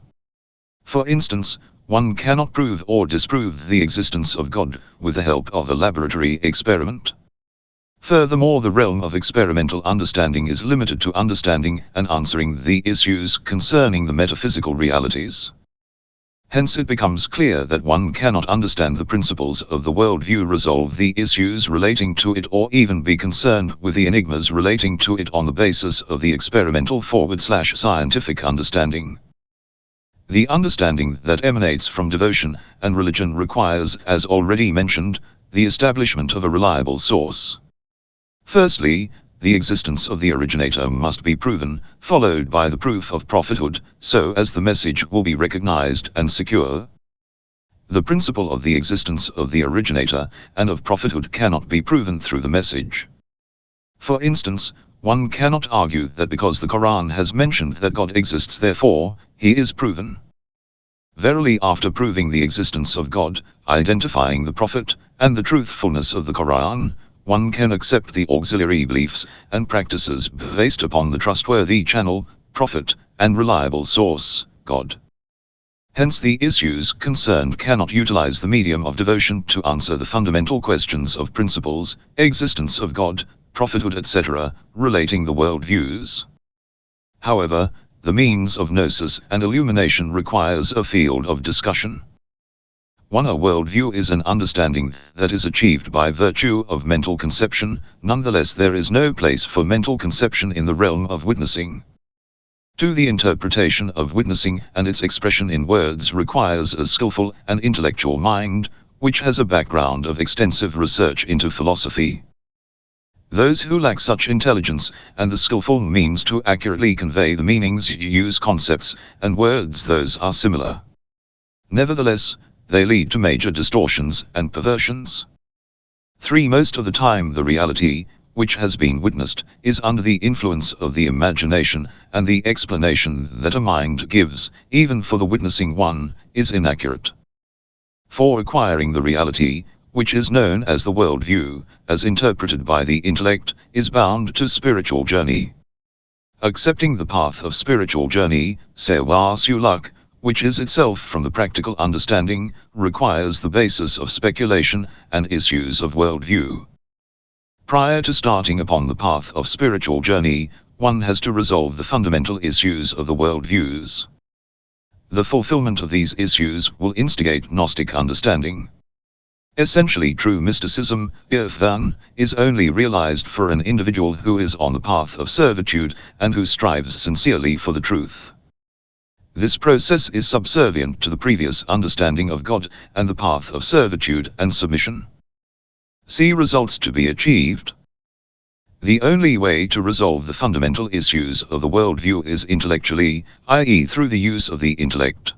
For instance, one cannot prove or disprove the existence of God with the help of a laboratory experiment. Furthermore, the realm of experimental understanding is limited to understanding and answering the issues concerning the metaphysical realities. Hence it becomes clear that one cannot understand the principles of the worldview, resolve the issues relating to it, or even be concerned with the enigmas relating to it on the basis of the experimental / scientific understanding. The understanding that emanates from devotion and religion requires, as already mentioned, the establishment of a reliable source. Firstly, the existence of the originator must be proven, followed by the proof of prophethood, so as the message will be recognized and secure. The principle of the existence of the originator and of prophethood cannot be proven through the message. For instance, one cannot argue that because the Quran has mentioned that God exists, therefore, he is proven. Verily, after proving the existence of God, identifying the prophet, and the truthfulness of the Quran, one can accept the auxiliary beliefs and practices based upon the trustworthy channel, prophet, and reliable source, God. Hence the issues concerned cannot utilize the medium of devotion to answer the fundamental questions of principles, existence of God, prophethood, etc., relating the worldviews. However, the means of gnosis and illumination requires a field of discussion. A worldview is an understanding that is achieved by virtue of mental conception. Nonetheless, there is no place for mental conception in the realm of witnessing. 2. The interpretation of witnessing and its expression in words requires a skillful and intellectual mind, which has a background of extensive research into philosophy. Those who lack such intelligence and the skillful means to accurately convey the meanings use concepts and words those are similar. Nevertheless, they lead to major distortions and perversions. 3. Most of the time the reality, which has been witnessed, is under the influence of the imagination, and the explanation that a mind gives, even for the witnessing one, is inaccurate. 4. Acquiring the reality, which is known as the worldview, as interpreted by the intellect, is bound to spiritual journey. Accepting the path of spiritual journey, sewasuluk, which is itself from the practical understanding, requires the basis of speculation and issues of worldview. Prior to starting upon the path of spiritual journey, one has to resolve the fundamental issues of the worldviews. The fulfillment of these issues will instigate Gnostic understanding. Essentially, true mysticism, irfan, is only realized for an individual who is on the path of servitude, and who strives sincerely for the truth. This process is subservient to the previous understanding of God, and the path of servitude and submission. See results to be achieved. The only way to resolve the fundamental issues of the worldview is intellectually, i.e. through the use of the intellect.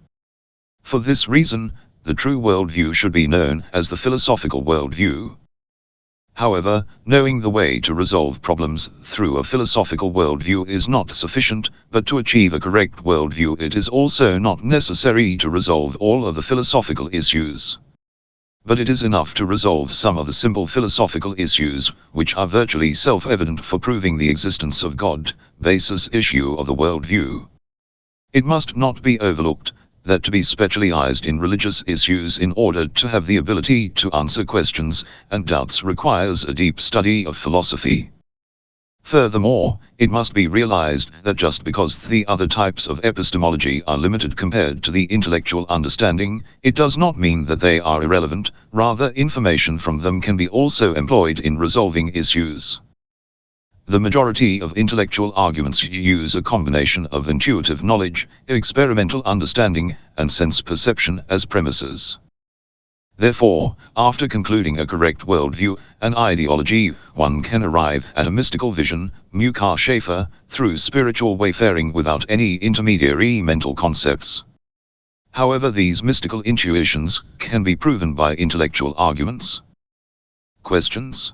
For this reason, the true worldview should be known as the philosophical worldview. However, knowing the way to resolve problems through a philosophical worldview is not sufficient, but to achieve a correct worldview it is also not necessary to resolve all of the philosophical issues. But it is enough to resolve some of the simple philosophical issues, which are virtually self-evident for proving the existence of God, basis issue of the worldview. It must not be overlooked that to be specialized in religious issues in order to have the ability to answer questions and doubts requires a deep study of philosophy. Furthermore, it must be realized that just because the other types of epistemology are limited compared to the intellectual understanding, it does not mean that they are irrelevant, rather information from them can be also employed in resolving issues. The majority of intellectual arguments use a combination of intuitive knowledge, experimental understanding, and sense perception as premises. Therefore, after concluding a correct worldview and ideology, one can arrive at a mystical vision, Musharrifah, through spiritual wayfaring without any intermediary mental concepts. However, these mystical intuitions can be proven by intellectual arguments. Questions.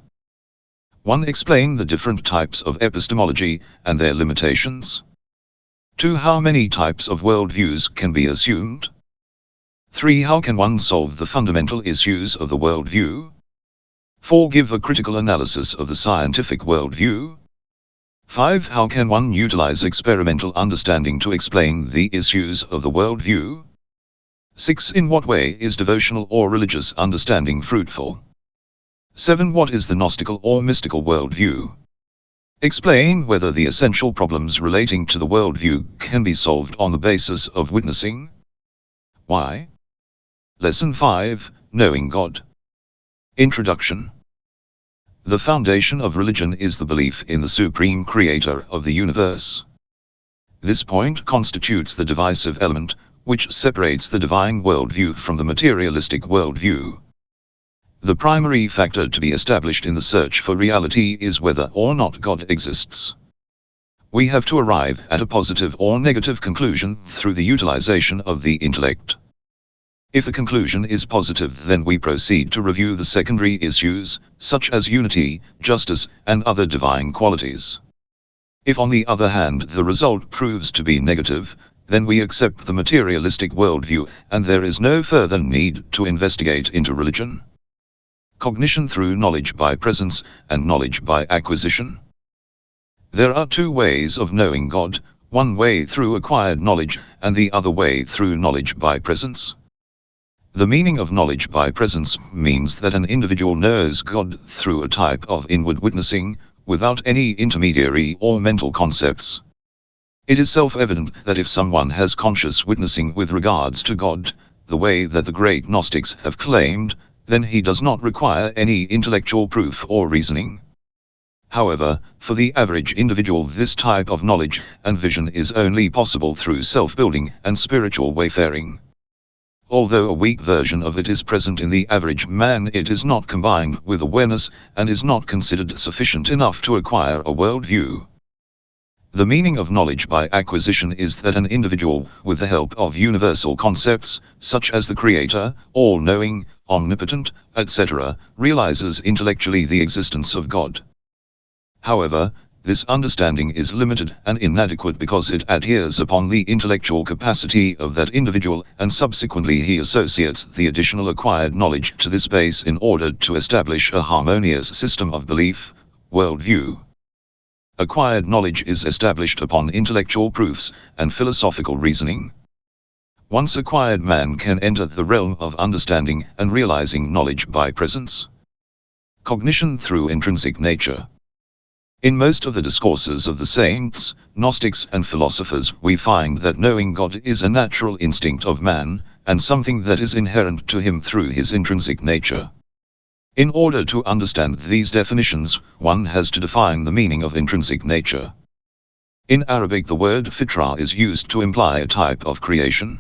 1. Explain the different types of epistemology and their limitations. 2. How many types of worldviews can be assumed? 3. How can one solve the fundamental issues of the worldview? 4. Give a critical analysis of the scientific worldview. 5. How can one utilize experimental understanding to explain the issues of the worldview? 6. In what way is devotional or religious understanding fruitful? 7. What is the Gnostical or mystical worldview? Explain whether the essential problems relating to the worldview can be solved on the basis of witnessing. Why? Lesson 5, Knowing God. Introduction. The foundation of religion is the belief in the Supreme Creator of the universe. This point constitutes the divisive element, which separates the divine worldview from the materialistic worldview. The primary factor to be established in the search for reality is whether or not God exists. We have to arrive at a positive or negative conclusion through the utilization of the intellect. If the conclusion is positive, then we proceed to review the secondary issues, such as unity, justice, and other divine qualities. If on the other hand the result proves to be negative, then we accept the materialistic worldview, and there is no further need to investigate into religion. Cognition through knowledge by presence, and knowledge by acquisition. There are two ways of knowing God, one way through acquired knowledge, and the other way through knowledge by presence. The meaning of knowledge by presence means that an individual knows God through a type of inward witnessing, without any intermediary or mental concepts. It is self-evident that if someone has conscious witnessing with regards to God, the way that the great Gnostics have claimed, then he does not require any intellectual proof or reasoning. However, for the average individual this type of knowledge and vision is only possible through self-building and spiritual wayfaring. Although a weak version of it is present in the average man, it is not combined with awareness, and is not considered sufficient enough to acquire a worldview. The meaning of knowledge by acquisition is that an individual, with the help of universal concepts, such as the Creator, all-knowing, omnipotent, etc., realizes intellectually the existence of God. However, this understanding is limited and inadequate because it adheres upon the intellectual capacity of that individual, and subsequently he associates the additional acquired knowledge to this base in order to establish a harmonious system of belief, worldview. Acquired knowledge is established upon intellectual proofs and philosophical reasoning. Once acquired, man can enter the realm of understanding and realizing knowledge by presence. Cognition through intrinsic nature. In most of the discourses of the saints, Gnostics and philosophers we find that knowing God is a natural instinct of man, and something that is inherent to him through his intrinsic nature. In order to understand these definitions, one has to define the meaning of intrinsic nature. In Arabic the word fitra is used to imply a type of creation.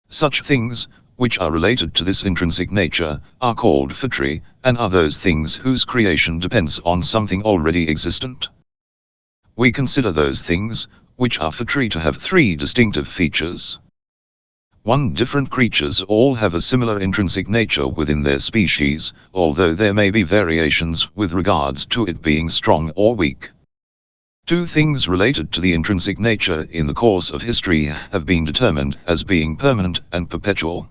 Such things, which are related to this intrinsic nature, are called fitri, and are those things whose creation depends on something already existent. We consider those things, which are fitri, to have three distinctive features. 1. Different creatures all have a similar intrinsic nature within their species, although there may be variations with regards to it being strong or weak. 2. Things related to the intrinsic nature in the course of history have been determined as being permanent and perpetual.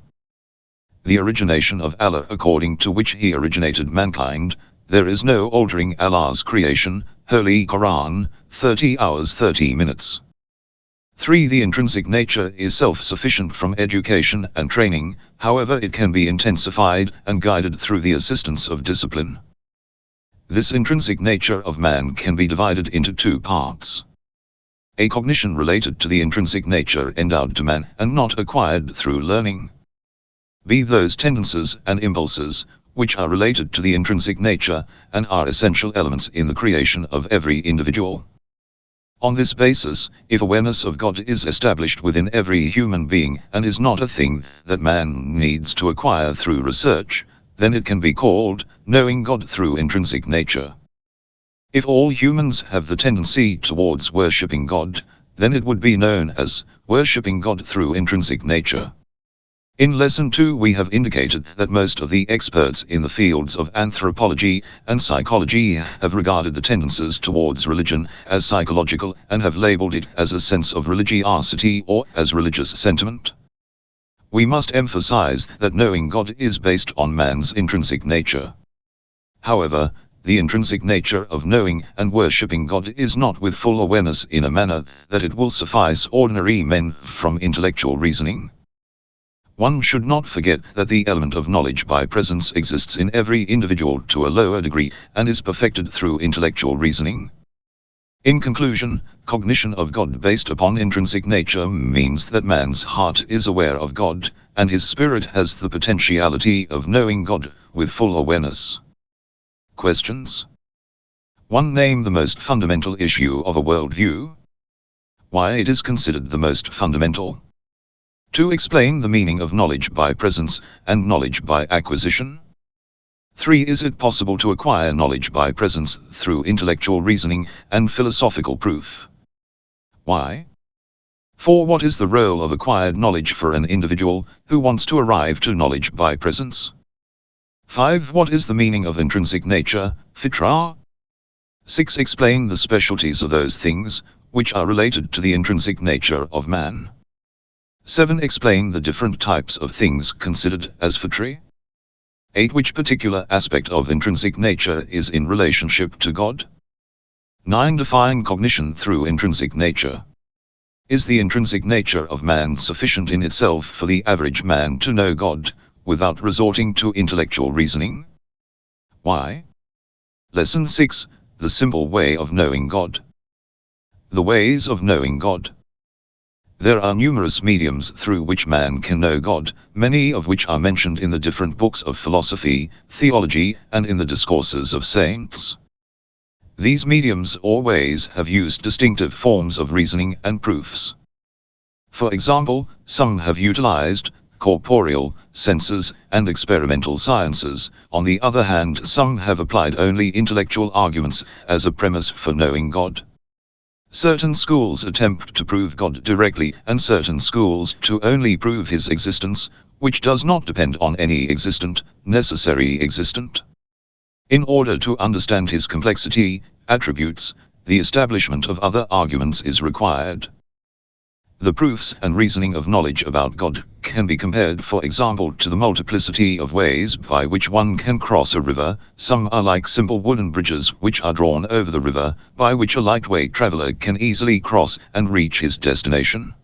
The origination of Allah, according to which He originated mankind, there is no altering Allah's creation, Holy Qur'an, 30 hours 30 minutes. 3. The intrinsic nature is self-sufficient from education and training, however it can be intensified and guided through the assistance of discipline. This intrinsic nature of man can be divided into two parts. A cognition related to the intrinsic nature endowed to man and not acquired through learning. B. Those tendencies and impulses, which are related to the intrinsic nature, and are essential elements in the creation of every individual. On this basis, if awareness of God is established within every human being, and is not a thing that man needs to acquire through research, then it can be called knowing God through intrinsic nature. If all humans have the tendency towards worshipping God, then it would be known as worshipping God through intrinsic nature. In Lesson 2 we have indicated that most of the experts in the fields of anthropology and psychology have regarded the tendencies towards religion as psychological and have labeled it as a sense of religiosity or as religious sentiment. We must emphasize that knowing God is based on man's intrinsic nature. However, the intrinsic nature of knowing and worshipping God is not with full awareness in a manner that it will suffice ordinary men from intellectual reasoning. One should not forget that the element of knowledge by presence exists in every individual to a lower degree, and is perfected through intellectual reasoning. In conclusion, cognition of God based upon intrinsic nature means that man's heart is aware of God, and his spirit has the potentiality of knowing God with full awareness. Questions. 1. Name the most fundamental issue of a worldview. Why it is considered the most fundamental. 2. Explain the meaning of knowledge by presence and knowledge by acquisition. 3. Is it possible to acquire knowledge by presence through intellectual reasoning and philosophical proof? Why? 4. What is the role of acquired knowledge for an individual who wants to arrive to knowledge by presence? 5. What is the meaning of intrinsic nature, fitra? 6. Explain the specialties of those things which are related to the intrinsic nature of man. 7. Explain the different types of things considered as fitri. 8. Which particular aspect of intrinsic nature is in relationship to God? 9. Define cognition through intrinsic nature. Is the intrinsic nature of man sufficient in itself for the average man to know God, without resorting to intellectual reasoning? Why? Lesson 6. The simple way of knowing God. The ways of knowing God. There are numerous mediums through which man can know God, many of which are mentioned in the different books of philosophy, theology, and in the discourses of saints. These mediums or ways have used distinctive forms of reasoning and proofs. For example, some have utilized corporeal, senses, and experimental sciences. On the other hand, some have applied only intellectual arguments as a premise for knowing God. Certain schools attempt to prove God directly, and certain schools to only prove his existence, which does not depend on any existent, necessary existent. In order to understand his complexity, attributes, the establishment of other arguments is required. The proofs and reasoning of knowledge about God can be compared, for example, to the multiplicity of ways by which one can cross a river. Some are like simple wooden bridges which are drawn over the river, by which a lightweight traveler can easily cross and reach his destination.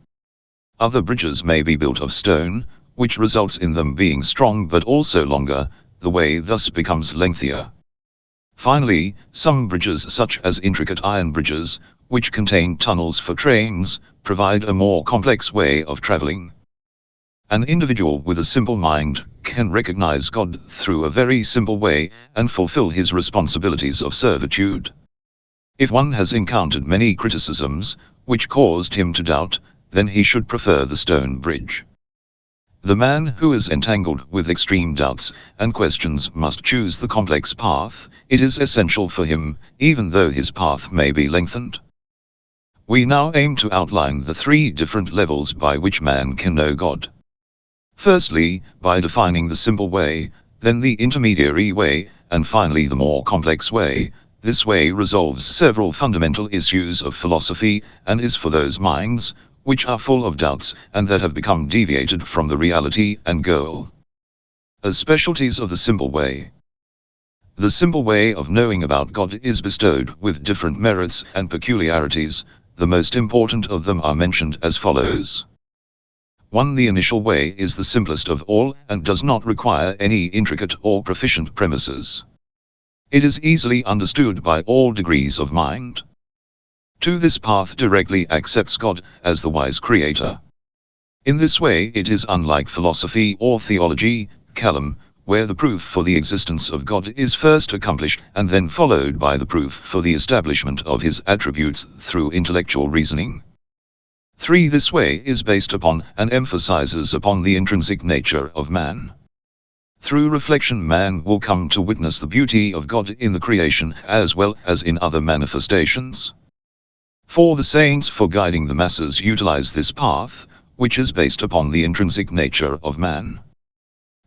Other bridges may be built of stone, which results in them being strong but also longer, the way thus becomes lengthier. Finally, some bridges, such as intricate iron bridges, which contain tunnels for trains, provide a more complex way of traveling. An individual with a simple mind can recognize God through a very simple way and fulfill his responsibilities of servitude. If one has encountered many criticisms, which caused him to doubt, then he should prefer the stone bridge. The man who is entangled with extreme doubts and questions must choose the complex path. It is essential for him, even though his path may be lengthened. We now aim to outline the three different levels by which man can know God. Firstly, by defining the simple way, then the intermediary way, and finally the more complex way. This way resolves several fundamental issues of philosophy, and is for those minds which are full of doubts and that have become deviated from the reality and goal. As specialties of the simple way. The simple way of knowing about God is bestowed with different merits and peculiarities. The most important of them are mentioned as follows. 1. The initial way is the simplest of all and does not require any intricate or proficient premises. It is easily understood by all degrees of mind. 2. This path directly accepts God as the wise creator. In this way it is unlike philosophy or theology, kalam, where the proof for the existence of God is first accomplished and then followed by the proof for the establishment of his attributes through intellectual reasoning. 3. This way is based upon and emphasizes upon the intrinsic nature of man. Through reflection man will come to witness the beauty of God in the creation as well as in other manifestations. 4. The saints for guiding the masses utilize this path, which is based upon the intrinsic nature of man.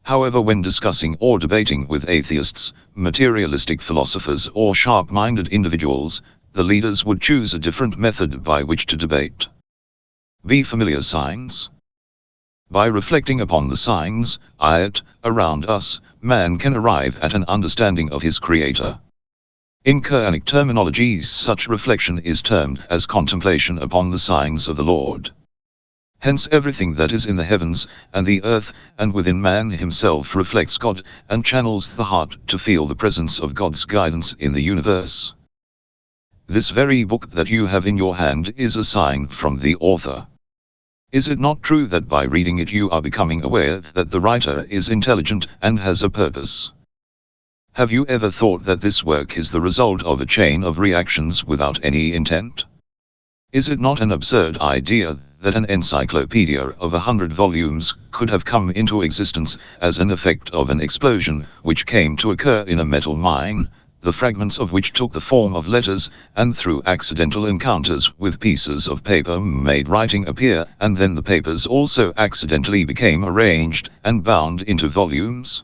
However, when discussing or debating with atheists, materialistic philosophers or sharp-minded individuals, the leaders would choose a different method by which to debate. B. Familiar signs. By reflecting upon the signs, ayat, around us, man can arrive at an understanding of his creator. In Quranic terminology, such reflection is termed as contemplation upon the signs of the Lord. Hence everything that is in the heavens and the earth and within man himself reflects God and channels the heart to feel the presence of God's guidance in the universe. This very book that you have in your hand is a sign from the author. Is it not true that by reading it you are becoming aware that the writer is intelligent and has a purpose? Have you ever thought that this work is the result of a chain of reactions without any intent? Is it not an absurd idea that an encyclopedia of 100 volumes could have come into existence as an effect of an explosion which came to occur in a metal mine, the fragments of which took the form of letters, and through accidental encounters with pieces of paper made writing appear, and then the papers also accidentally became arranged and bound into volumes?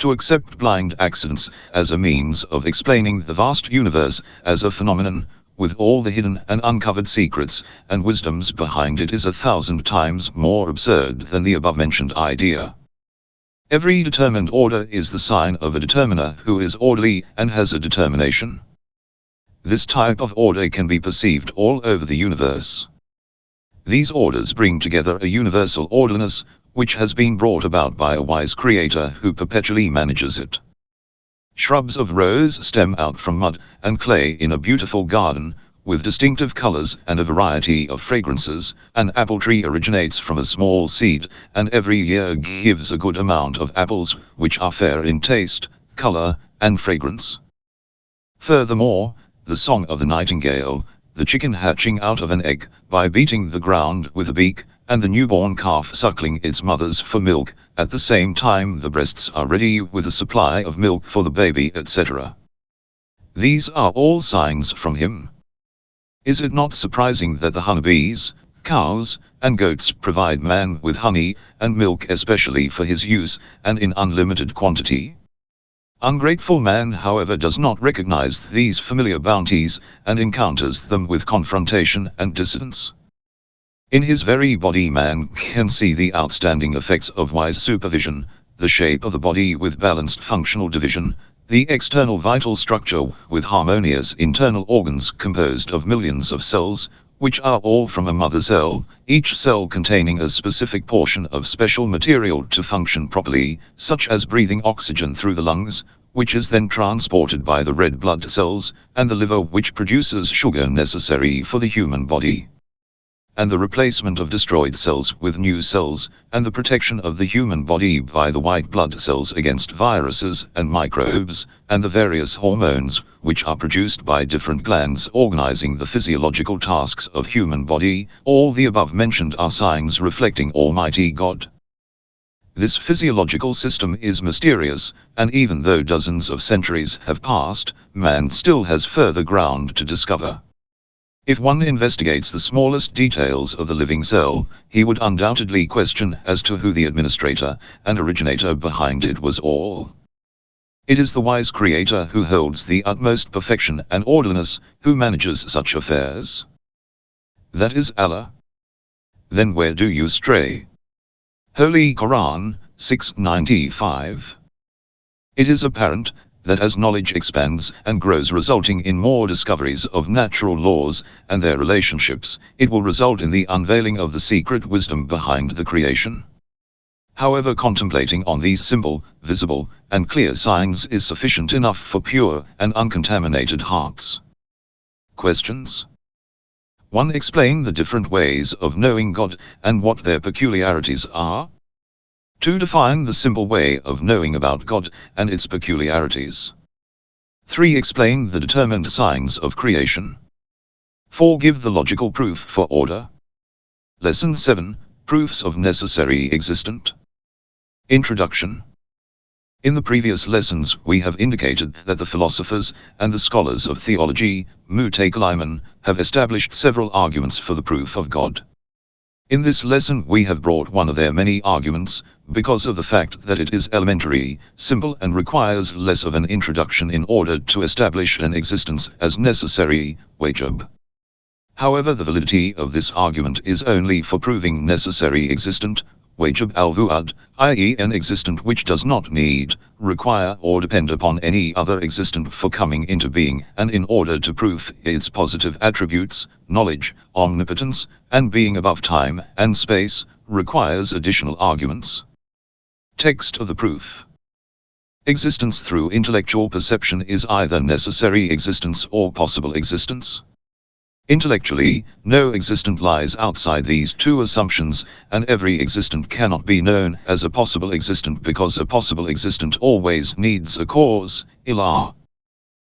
To accept blind accidents as a means of explaining the vast universe as a phenomenon, with all the hidden and uncovered secrets and wisdoms behind it, is 1,000 times more absurd than the above-mentioned idea. Every determined order is the sign of a determiner who is orderly and has a determination. This type of order can be perceived all over the universe. These orders bring together a universal orderliness, which has been brought about by a wise creator who perpetually manages it. Shrubs of rose stem out from mud and clay in a beautiful garden, with distinctive colors and a variety of fragrances. An apple tree originates from a small seed, and every year gives a good amount of apples, which are fair in taste, color, and fragrance. Furthermore, the song of the nightingale, the chicken hatching out of an egg by beating the ground with a beak, and the newborn calf suckling its mothers for milk, at the same time the breasts are ready with a supply of milk for the baby, etc. These are all signs from him. Is it not surprising that the honeybees, cows, and goats provide man with honey and milk especially for his use, and in unlimited quantity. Ungrateful man, however, does not recognize these familiar bounties, and encounters them with confrontation and dissidence. In his very body man can see the outstanding effects of wise supervision, the shape of the body with balanced functional division, the external vital structure with harmonious internal organs composed of millions of cells, which are all from a mother cell, each cell containing a specific portion of special material to function properly, such as breathing oxygen through the lungs, which is then transported by the red blood cells, and the liver which produces sugar necessary for the human body, and the replacement of destroyed cells with new cells, and the protection of the human body by the white blood cells against viruses and microbes, and the various hormones, which are produced by different glands organizing the physiological tasks of human body. All the above mentioned are signs reflecting Almighty God. This physiological system is mysterious, and even though dozens of centuries have passed, man still has further ground to discover. If one investigates the smallest details of the living cell, he would undoubtedly question as to who the administrator and originator behind it was all. It is the wise Creator who holds the utmost perfection and orderliness, who manages such affairs. That is Allah. Then where do you stray? Holy Qur'an, 695. It is apparent that as knowledge expands and grows, resulting in more discoveries of natural laws and their relationships, it will result in the unveiling of the secret wisdom behind the creation. However, contemplating on these simple, visible, and clear signs is sufficient enough for pure and uncontaminated hearts. Questions? 1. Explain the different ways of knowing God and what their peculiarities are. 2. Define the simple way of knowing about God and its peculiarities. 3. Explain the determined signs of creation. 4. Give the logical proof for order. Lesson 7, Proofs of Necessary Existent. Introduction. In the previous lessons we have indicated that the philosophers and the scholars of theology, Mutakallimun, have established several arguments for the proof of God. In this lesson we have brought one of their many arguments, because of the fact that it is elementary, simple and requires less of an introduction in order to establish an existence as necessary, wajib. However, the validity of this argument is only for proving necessary existent, wajib al-wu'ad, i.e. an existent which does not need, require or depend upon any other existent for coming into being, and in order to prove its positive attributes, knowledge, omnipotence, and being above time and space, requires additional arguments. Text of the proof. Existence through intellectual perception is either necessary existence or possible existence. Intellectually, no existent lies outside these two assumptions, and every existent cannot be known as a possible existent because a possible existent always needs a cause, ilah.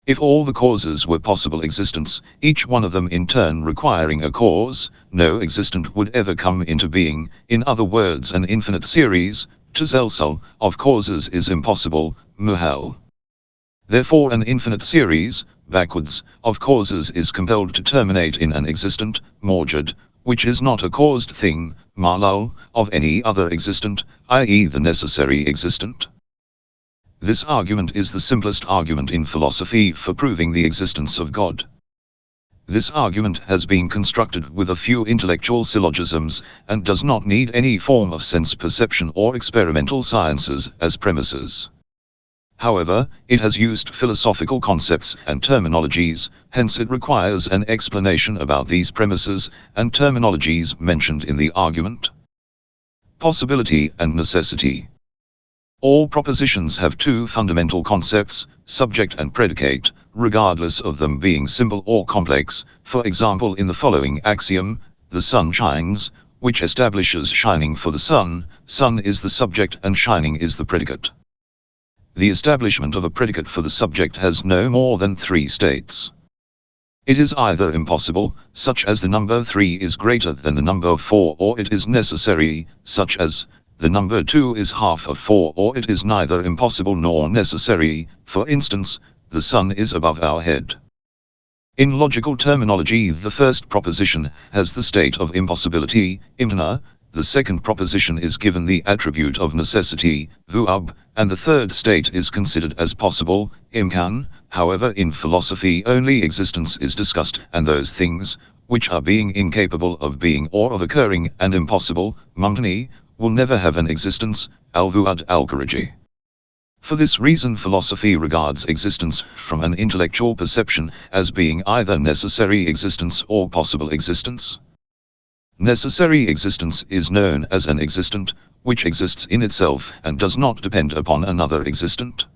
If all the causes were possible existents, each one of them in turn requiring a cause, no existent would ever come into being. In other words, an infinite series, tasalsul, of causes is impossible, muhal. Therefore an infinite series, backwards, of causes is compelled to terminate in an existent, mawjud, which is not a caused thing, malal, of any other existent, i.e. the necessary existent. This argument is the simplest argument in philosophy for proving the existence of God. This argument has been constructed with a few intellectual syllogisms, and does not need any form of sense perception or experimental sciences as premises. However, it has used philosophical concepts and terminologies, hence it requires an explanation about these premises and terminologies mentioned in the argument. Possibility and necessity. All propositions have two fundamental concepts, subject and predicate, regardless of them being simple or complex. For example, in the following axiom, the sun shines, which establishes shining for the sun, sun is the subject and shining is the predicate. The establishment of a predicate for the subject has no more than three states. It is either impossible, such as the number 3 is greater than the number 4, or it is necessary, such as the number 2 is half of 4, or it is neither impossible nor necessary, for instance, the sun is above our head. In logical terminology, the first proposition has the state of impossibility, imtina, the second proposition is given the attribute of necessity, vu'ab, and the third state is considered as possible, imkan. However, in philosophy only existence is discussed, and those things, which are being incapable of being or of occurring and impossible, mumtani, will never have an existence, al-vu'ad al-khariji. For this reason philosophy regards existence from an intellectual perception as being either necessary existence or possible existence. Necessary existence is known as an existent, which exists in itself and does not depend upon another existent.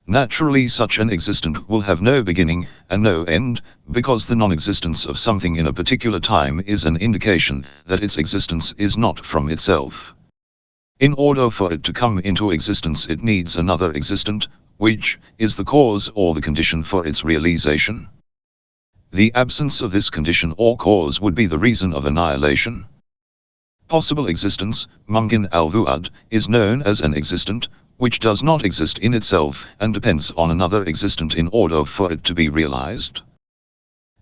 Naturally, such an existent will have no beginning and no end, because the non-existence of something in a particular time is an indication that its existence is not from itself. In order for it to come into existence, it needs another existent, which is the cause or the condition for its realization. The absence of this condition or cause would be the reason of annihilation. Possible existence, mumkin al-vu'ad, is known as an existent, which does not exist in itself and depends on another existent in order for it to be realized.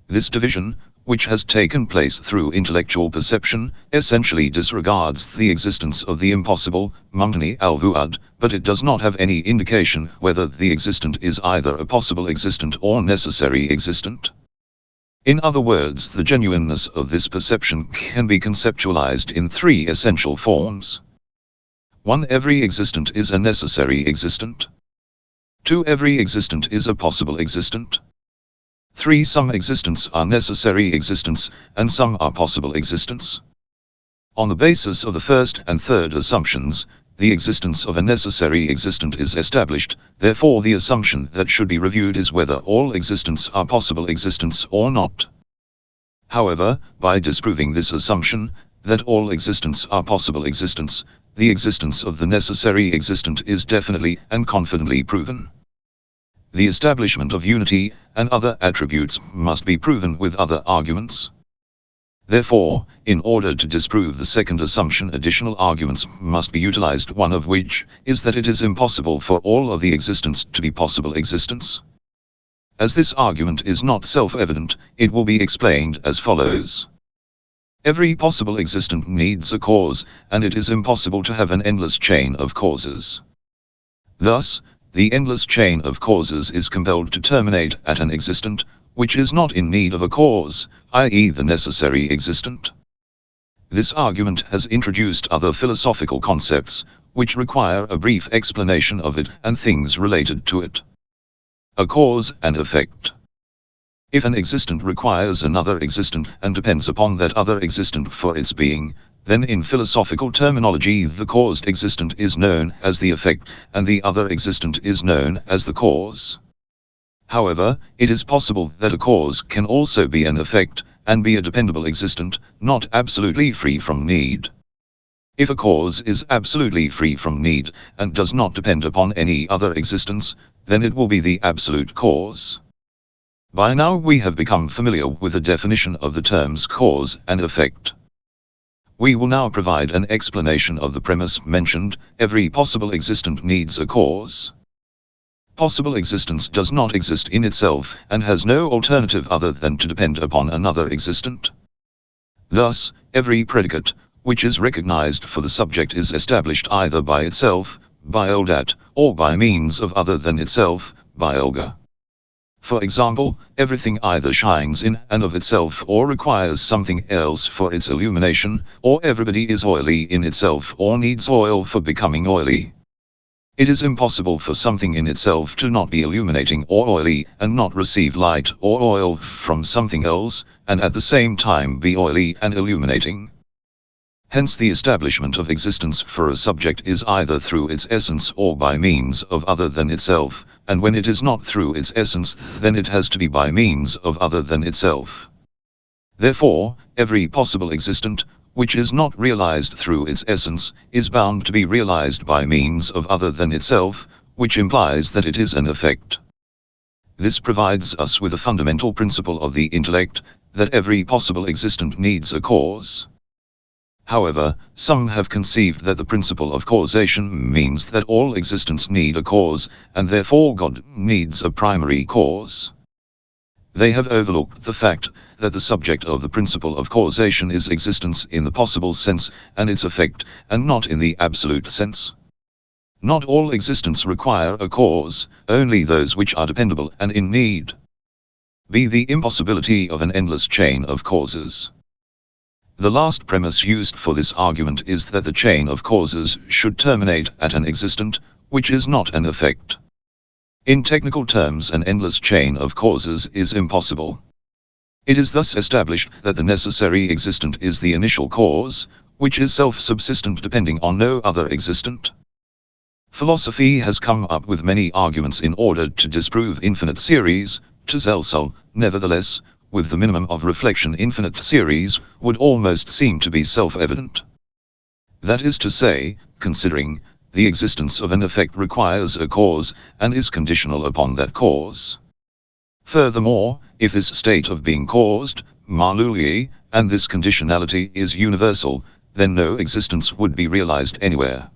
This division, which has taken place through intellectual perception, essentially disregards the existence of the impossible, mumtani al-vu'ad, but it does not have any indication whether the existent is either a possible existent or necessary existent. In other words, the genuineness of this perception can be conceptualized in three essential forms. 1. Every existent is a necessary existent. 2. Every existent is a possible existent. 3. Some existents are necessary existents, and some are possible existents. On the basis of the first and third assumptions, the existence of a necessary existent is established, therefore the assumption that should be reviewed is whether all existents are possible existents or not. However, by disproving this assumption, that all existents are possible existents, the existence of the necessary existent is definitely and confidently proven. The establishment of unity and other attributes must be proven with other arguments. Therefore, in order to disprove the second assumption, additional arguments must be utilized, one of which is that it is impossible for all of the existents to be possible existents. As this argument is not self-evident, it will be explained as follows. Every possible existent needs a cause, and it is impossible to have an endless chain of causes. Thus, the endless chain of causes is compelled to terminate at an existent, which is not in need of a cause, i.e. the necessary existent. This argument has introduced other philosophical concepts, which require a brief explanation of it and things related to it. A cause and effect. If an existent requires another existent and depends upon that other existent for its being, then in philosophical terminology the caused existent is known as the effect, and the other existent is known as the cause. However, it is possible that a cause can also be an effect, and be a dependable existent, not absolutely free from need. If a cause is absolutely free from need, and does not depend upon any other existence, then it will be the absolute cause. By now we have become familiar with the definition of the terms cause and effect. We will now provide an explanation of the premise mentioned: every possible existent needs a cause. Possible existence does not exist in itself and has no alternative other than to depend upon another existent. Thus, every predicate, which is recognized for the subject, is established either by itself, by oldat, or by means of other than itself, by olga. For example, everything either shines in and of itself or requires something else for its illumination, or everybody is oily in itself or needs oil for becoming oily. It is impossible for something in itself to not be illuminating or oily and not receive light or oil from something else, and at the same time be oily and illuminating. Hence the establishment of existence for a subject is either through its essence or by means of other than itself, and when it is not through its essence, then it has to be by means of other than itself. Therefore, every possible existent, which is not realized through its essence, is bound to be realized by means of other than itself, which implies that it is an effect. This provides us with a fundamental principle of the intellect, that every possible existent needs a cause. However, some have conceived that the principle of causation means that all existents need a cause, and therefore God needs a primary cause. They have overlooked the fact that the subject of the principle of causation is existence in the possible sense and its effect, and not in the absolute sense. Not all existence require a cause, only those which are dependable and in need. B. The impossibility of an endless chain of causes. The last premise used for this argument is that the chain of causes should terminate at an existent, which is not an effect. In technical terms, an endless chain of causes is impossible. It is thus established that the necessary existent is the initial cause, which is self-subsistent depending on no other existent. Philosophy has come up with many arguments in order to disprove infinite series, tasalsul. Nevertheless, with the minimum of reflection, infinite series would almost seem to be self-evident. That is to say, considering the existence of an effect requires a cause, and is conditional upon that cause. Furthermore, if this state of being caused, ma'luli, and this conditionality is universal, then no existence would be realized anywhere.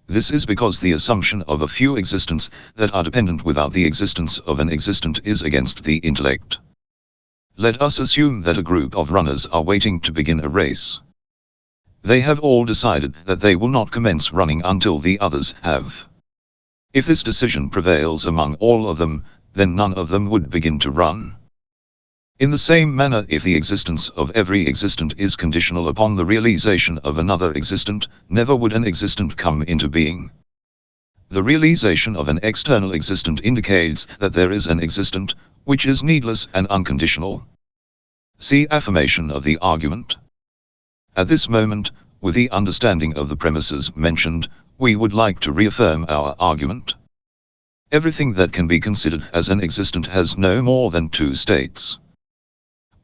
This is because the assumption of a few existents that are dependent without the existence of an existent is against the intellect. Let us assume that a group of runners are waiting to begin a race. They have all decided that they will not commence running until the others have. If this decision prevails among all of them, then none of them would begin to run. In the same manner, if the existence of every existent is conditional upon the realization of another existent, never would an existent come into being. The realization of an external existent indicates that there is an existent, which is needless and unconditional. See affirmation of the argument. At this moment, with the understanding of the premises mentioned, we would like to reaffirm our argument. Everything that can be considered as an existent has no more than two states.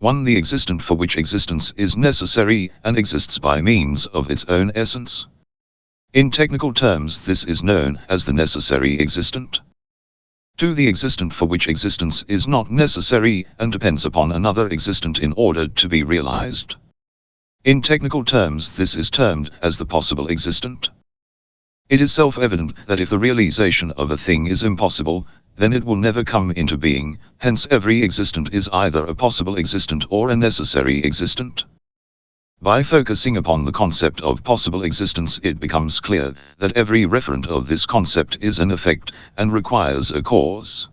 1. The existent for which existence is necessary and exists by means of its own essence. In technical terms, this is known as the necessary existent. 2. The existent for which existence is not necessary and depends upon another existent in order to be realized. In technical terms, this is termed as the possible existent. It is self-evident that if the realization of a thing is impossible, then it will never come into being, hence every existent is either a possible existent or a necessary existent. By focusing upon the concept of possible existence, it becomes clear that every referent of this concept is an effect, and requires a cause.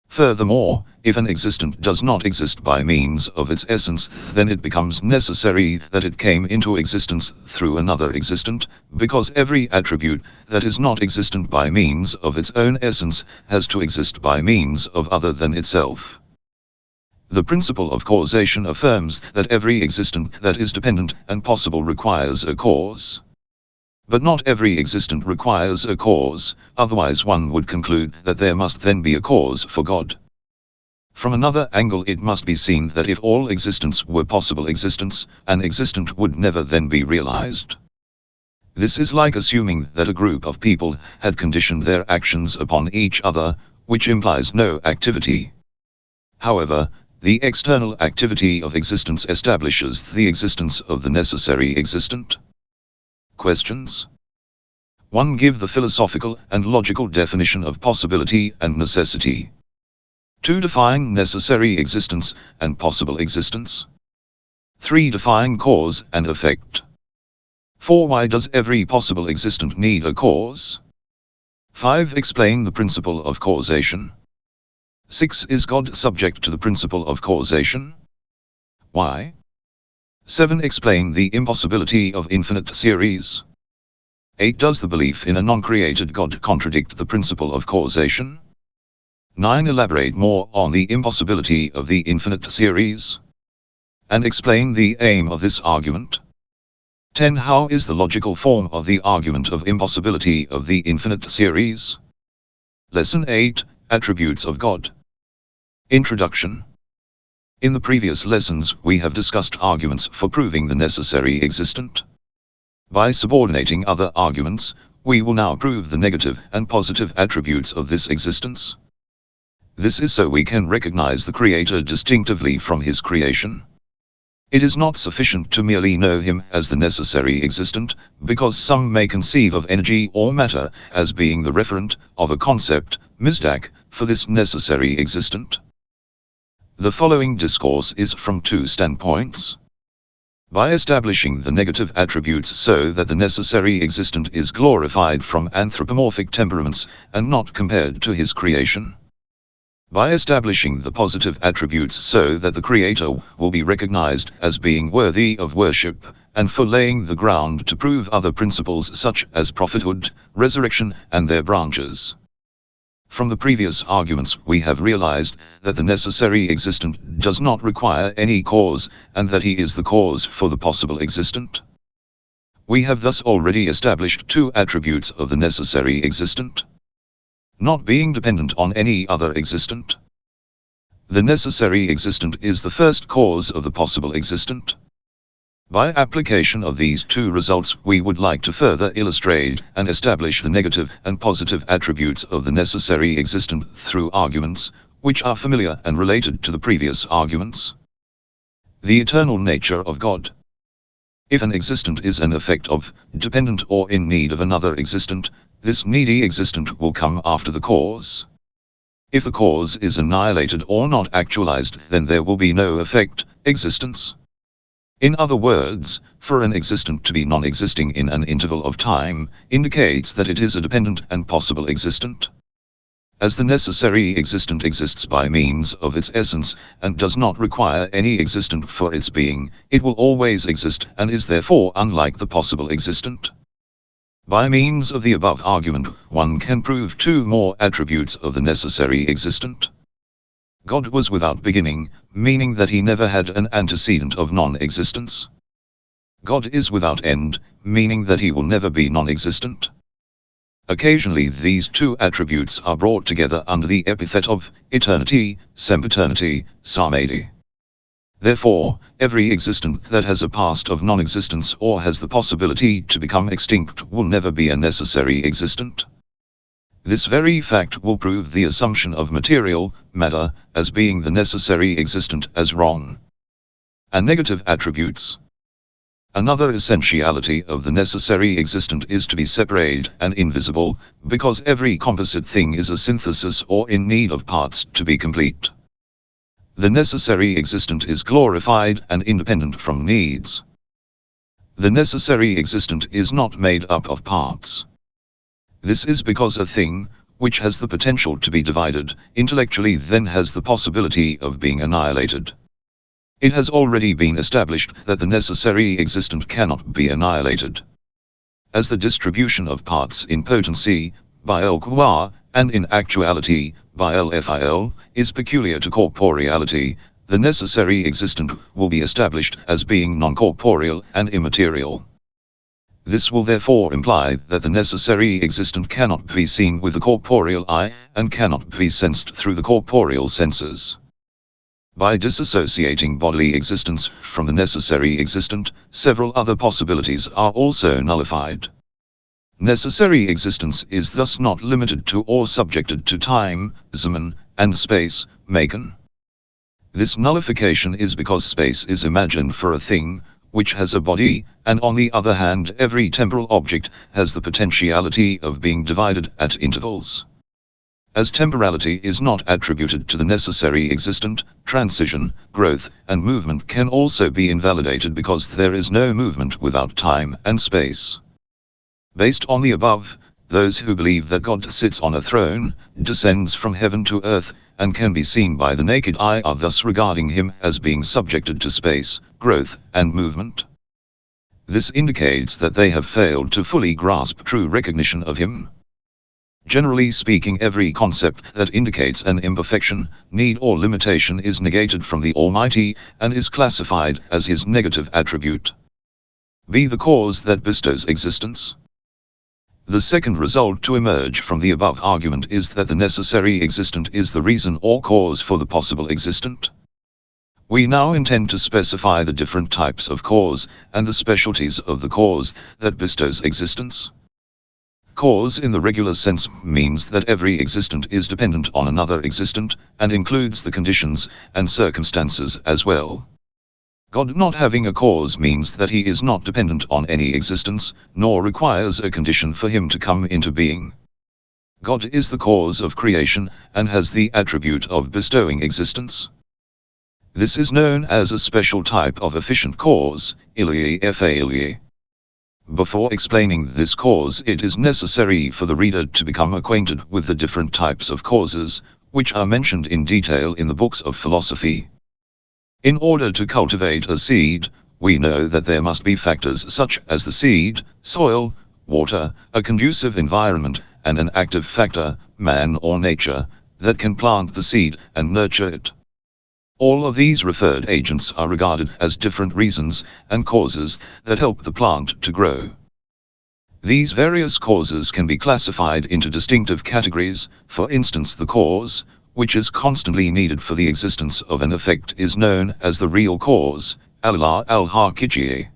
Furthermore, if an existent does not exist by means of its essence, then it becomes necessary that it came into existence through another existent, because every attribute that is not existent by means of its own essence has to exist by means of other than itself. The principle of causation affirms that every existent that is dependent and possible requires a cause. But not every existent requires a cause, otherwise one would conclude that there must then be a cause for God. From another angle, it must be seen that if all existence were possible existence, an existent would never then be realized. This is like assuming that a group of people had conditioned their actions upon each other, which implies no activity. However, the external activity of existence establishes the existence of the necessary existent. Questions. 1. Give the philosophical and logical definition of possibility and necessity. 2. Define necessary existence and possible existence. 3. Define cause and effect. 4. Why does every possible existent need a cause? 5. Explain the principle of causation. 6. Is God subject to the principle of causation? Why? 7. Explain the impossibility of infinite series. 8. Does the belief in a non-created God contradict the principle of causation? 9. Elaborate more on the impossibility of the infinite series, and explain the aim of this argument. 10. How is the logical form of the argument of impossibility of the infinite series? Lesson 8, Attributes of God. Introduction. In the previous lessons, we have discussed arguments for proving the necessary existent. By subordinating other arguments, we will now prove the negative and positive attributes of this existence. This is so we can recognize the Creator distinctively from his creation. It is not sufficient to merely know him as the necessary existent, because some may conceive of energy or matter as being the referent of a concept, Misbah, for this necessary existent. The following discourse is from two standpoints. By establishing the negative attributes so that the necessary existent is glorified from anthropomorphic temperaments and not compared to his creation. By establishing the positive attributes so that the Creator will be recognized as being worthy of worship, and for laying the ground to prove other principles such as prophethood, resurrection, and their branches. From the previous arguments we have realized that the necessary existent does not require any cause, and that he is the cause for the possible existent. We have thus already established two attributes of the necessary existent. Not being dependent on any other existent. The necessary existent is the first cause of the possible existent. By application of these two results we would like to further illustrate and establish the negative and positive attributes of the necessary existent through arguments, which are familiar and related to the previous arguments. The eternal nature of God. If an existent is an effect of, dependent or in need of another existent, this needy existent will come after the cause. If the cause is annihilated or not actualized, then there will be no effect, existence. In other words, for an existent to be non-existing in an interval of time, indicates that it is a dependent and possible existent. As the necessary existent exists by means of its essence, and does not require any existent for its being, it will always exist and is therefore unlike the possible existent. By means of the above argument, one can prove two more attributes of the necessary existent. God was without beginning, meaning that he never had an antecedent of non-existence. God is without end, meaning that he will never be non-existent. Occasionally these two attributes are brought together under the epithet of eternity, sempiternity, samedi. Therefore, every existent that has a past of non-existence or has the possibility to become extinct will never be a necessary existent. This very fact will prove the assumption of material, matter, as being the necessary existent as wrong. And negative attributes. Another essentiality of the necessary existent is to be separate and invisible, because every composite thing is a synthesis or in need of parts to be complete. The necessary existent is glorified and independent from needs. The necessary existent is not made up of parts. This is because a thing, which has the potential to be divided, intellectually then has the possibility of being annihilated. It has already been established that the necessary existent cannot be annihilated. As the distribution of parts in potency, by al-Quwa, and in actuality, by al-Fil, is peculiar to corporeality, the necessary existent will be established as being non-corporeal and immaterial. This will therefore imply that the necessary existent cannot be seen with the corporeal eye, and cannot be sensed through the corporeal senses. By disassociating bodily existence from the necessary existent, several other possibilities are also nullified. Necessary existence is thus not limited to or subjected to time, zaman, and space, makan. This nullification is because space is imagined for a thing, which has a body, and on the other hand every temporal object has the potentiality of being divided at intervals. As temporality is not attributed to the necessary existent, transition, growth, and movement can also be invalidated because there is no movement without time and space. Based on the above, those who believe that God sits on a throne, descends from heaven to earth, and can be seen by the naked eye are thus regarding him as being subjected to space, growth, and movement. This indicates that they have failed to fully grasp true recognition of him. Generally speaking, every concept that indicates an imperfection, need or limitation is negated from the Almighty, and is classified as his negative attribute. Be the cause that bestows existence. The second result to emerge from the above argument is that the necessary existent is the reason or cause for the possible existent. We now intend to specify the different types of cause, and the specialties of the cause that bestows existence. Cause in the regular sense means that every existent is dependent on another existent, and includes the conditions and circumstances as well. God not having a cause means that he is not dependent on any existence, nor requires a condition for him to come into being. God is the cause of creation, and has the attribute of bestowing existence. This is known as a special type of efficient cause, Ilmiyyah. Before explaining this cause, it is necessary for the reader to become acquainted with the different types of causes, which are mentioned in detail in the books of philosophy. In order to cultivate a seed, we know that there must be factors such as the seed, soil, water, a conducive environment, and an active factor, man or nature, that can plant the seed and nurture it. All of these referred agents are regarded as different reasons and causes that help the plant to grow. These various causes can be classified into distinctive categories. For instance, the cause, which is constantly needed for the existence of an effect, is known as the real cause, al-Haqiqiyya.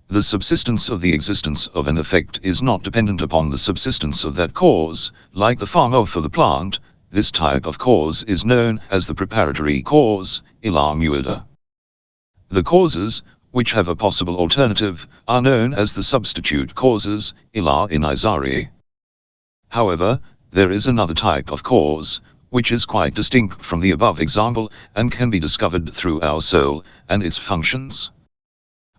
The subsistence of the existence of an effect is not dependent upon the subsistence of that cause, like the farmer for the plant. This type of cause is known as the preparatory cause, Ilmiyyah. The causes, which have a possible alternative, are known as the substitute causes, Ilmiyyah. However, there is another type of cause, which is quite distinct from the above example, and can be discovered through our soul and its functions.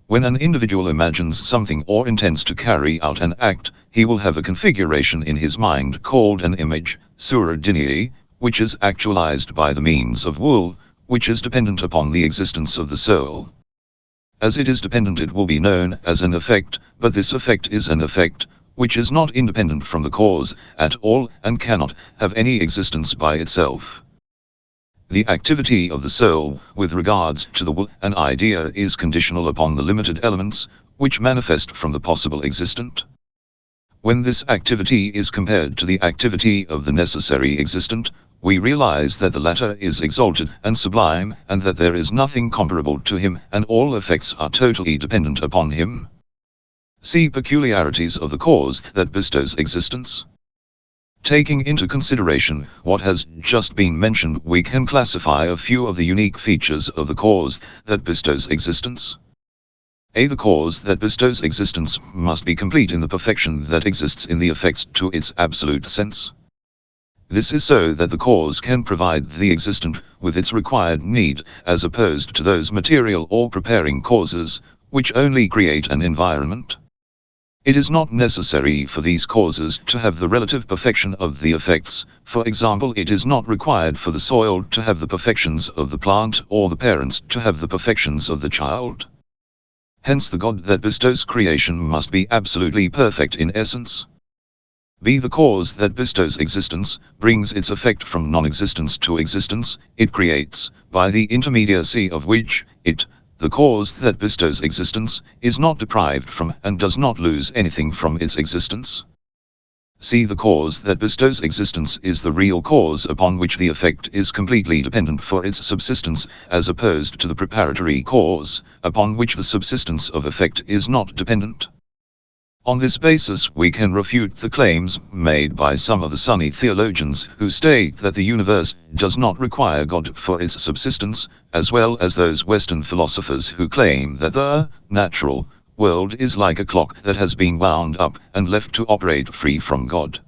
When an individual imagines something or intends to carry out an act, he will have a configuration in his mind called an image, surah diniyya, which is actualized by the means of will, which is dependent upon the existence of the soul. As it is dependent, it will be known as an effect, but this effect is an effect, which is not independent from the cause at all, and cannot have any existence by itself. The activity of the soul, with regards to the will and idea, is conditional upon the limited elements, which manifest from the possible existent. When this activity is compared to the activity of the necessary existent, we realize that the latter is exalted and sublime, and that there is nothing comparable to him, and all effects are totally dependent upon him. See peculiarities of the cause that bestows existence. Taking into consideration what has just been mentioned, we can classify a few of the unique features of the cause that bestows existence. A. The cause that bestows existence must be complete in the perfection that exists in the effects to its absolute sense. This is so that the cause can provide the existent with its required need, as opposed to those material or preparing causes, which only create an environment. It is not necessary for these causes to have the relative perfection of the effects. For example, it is not required for the soil to have the perfections of the plant, or the parents to have the perfections of the child. Hence the God that bestows creation must be absolutely perfect in essence. B. The cause that bestows existence brings its effect from non-existence to existence. It creates, by the intermediacy of which it, the cause that bestows existence, is not deprived from and does not lose anything from its existence. C. The cause that bestows existence is the real cause upon which the effect is completely dependent for its subsistence, as opposed to the preparatory cause, upon which the subsistence of effect is not dependent. On this basis we can refute the claims made by some of the Sunni theologians who state that the universe does not require God for its subsistence, as well as those Western philosophers who claim that the natural world is like a clock that has been wound up and left to operate free from God.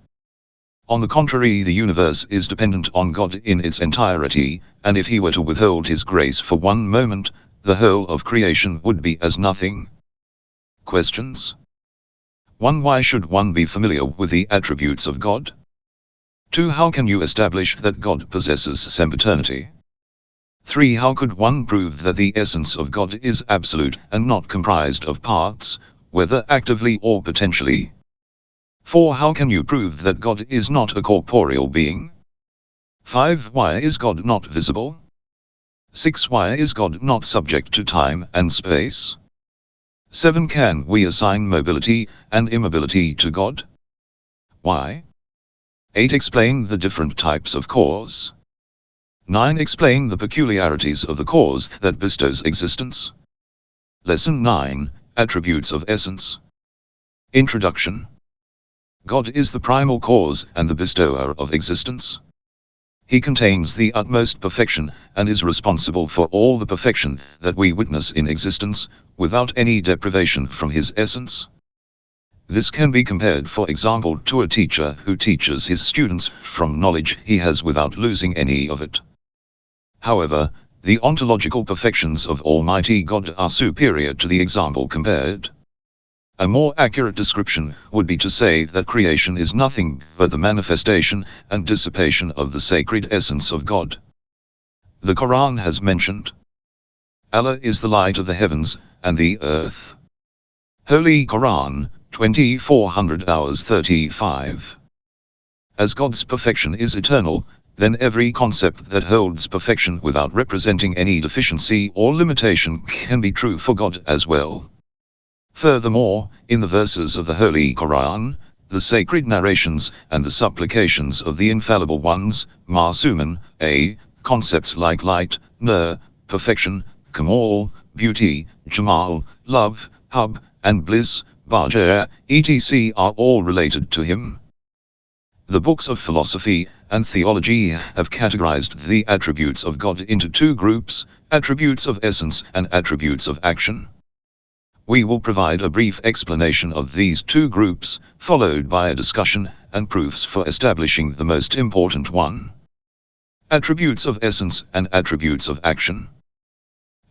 On the contrary, the universe is dependent on God in its entirety, and if he were to withhold his grace for one moment, the whole of creation would be as nothing. Questions. 1. Why should one be familiar with the attributes of God? 2. How can you establish that God possesses sempiternity? 3. How could one prove that the essence of God is absolute and not comprised of parts, whether actively or potentially? 4. How can you prove that God is not a corporeal being? 5. Why is God not visible? 6. Why is God not subject to time and space? 7. Can we assign mobility and immobility to God? Why? 8. Explain the different types of cause. 9. Explain the peculiarities of the cause that bestows existence. Lesson 9, Attributes of Essence. Introduction. God is the primal cause and the bestower of existence. He contains the utmost perfection, and is responsible for all the perfection that we witness in existence, without any deprivation from his essence. This can be compared, for example, to a teacher who teaches his students from knowledge he has without losing any of it. However, The ontological perfections of Almighty God are superior to the example compared. A more accurate description would be to say that creation is nothing but the manifestation and dissipation of the sacred essence of God. The Quran has mentioned, Allah is the light of the heavens and the earth. Holy Qur'an, 2400 hours 35. As God's perfection is eternal, then every concept that holds perfection without representing any deficiency or limitation can be true for God as well. Furthermore, in the verses of the Holy Qur'an, the sacred narrations and the supplications of the infallible ones, Ma'suman, concepts like light, nur, perfection, kamal, beauty, jamal, love, hub, and bliss, baja, etc. are all related to him. The books of philosophy and theology have categorized the attributes of God into two groups, attributes of essence and attributes of action. We will provide a brief explanation of these two groups, followed by a discussion and proofs for establishing the most important one. Attributes of essence and attributes of action.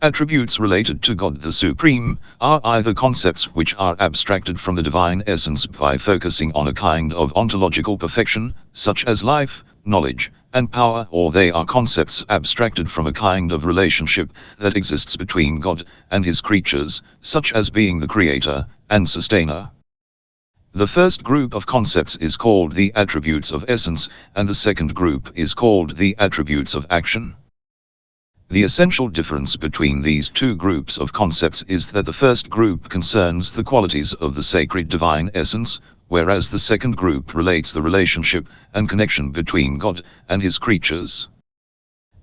Attributes related to God the Supreme are either concepts which are abstracted from the divine essence by focusing on a kind of ontological perfection, such as life, knowledge, and power, or they are concepts abstracted from a kind of relationship that exists between God and his creatures, such as being the creator and sustainer. The first group of concepts is called the attributes of essence, and the second group is called the attributes of action. The essential difference between these two groups of concepts is that the first group concerns the qualities of the sacred divine essence, whereas the second group relates the relationship and connection between God and his creatures.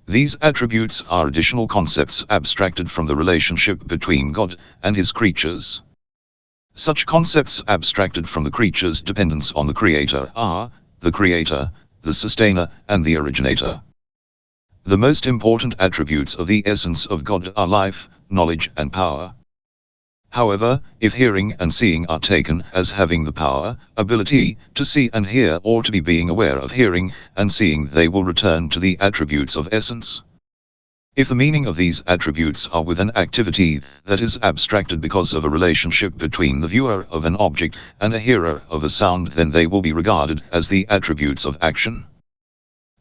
These attributes are additional concepts abstracted from the relationship between God and his creatures. Such concepts abstracted from the creature's dependence on the Creator are the Creator, the Sustainer, and the Originator. The most important attributes of the essence of God are life, knowledge, and power. However, if hearing and seeing are taken as having the power, ability, to see and hear, or to be being aware of hearing and seeing, they will return to the attributes of essence. If the meaning of these attributes are with an activity that is abstracted because of a relationship between the viewer of an object and a hearer of a sound, then they will be regarded as the attributes of action.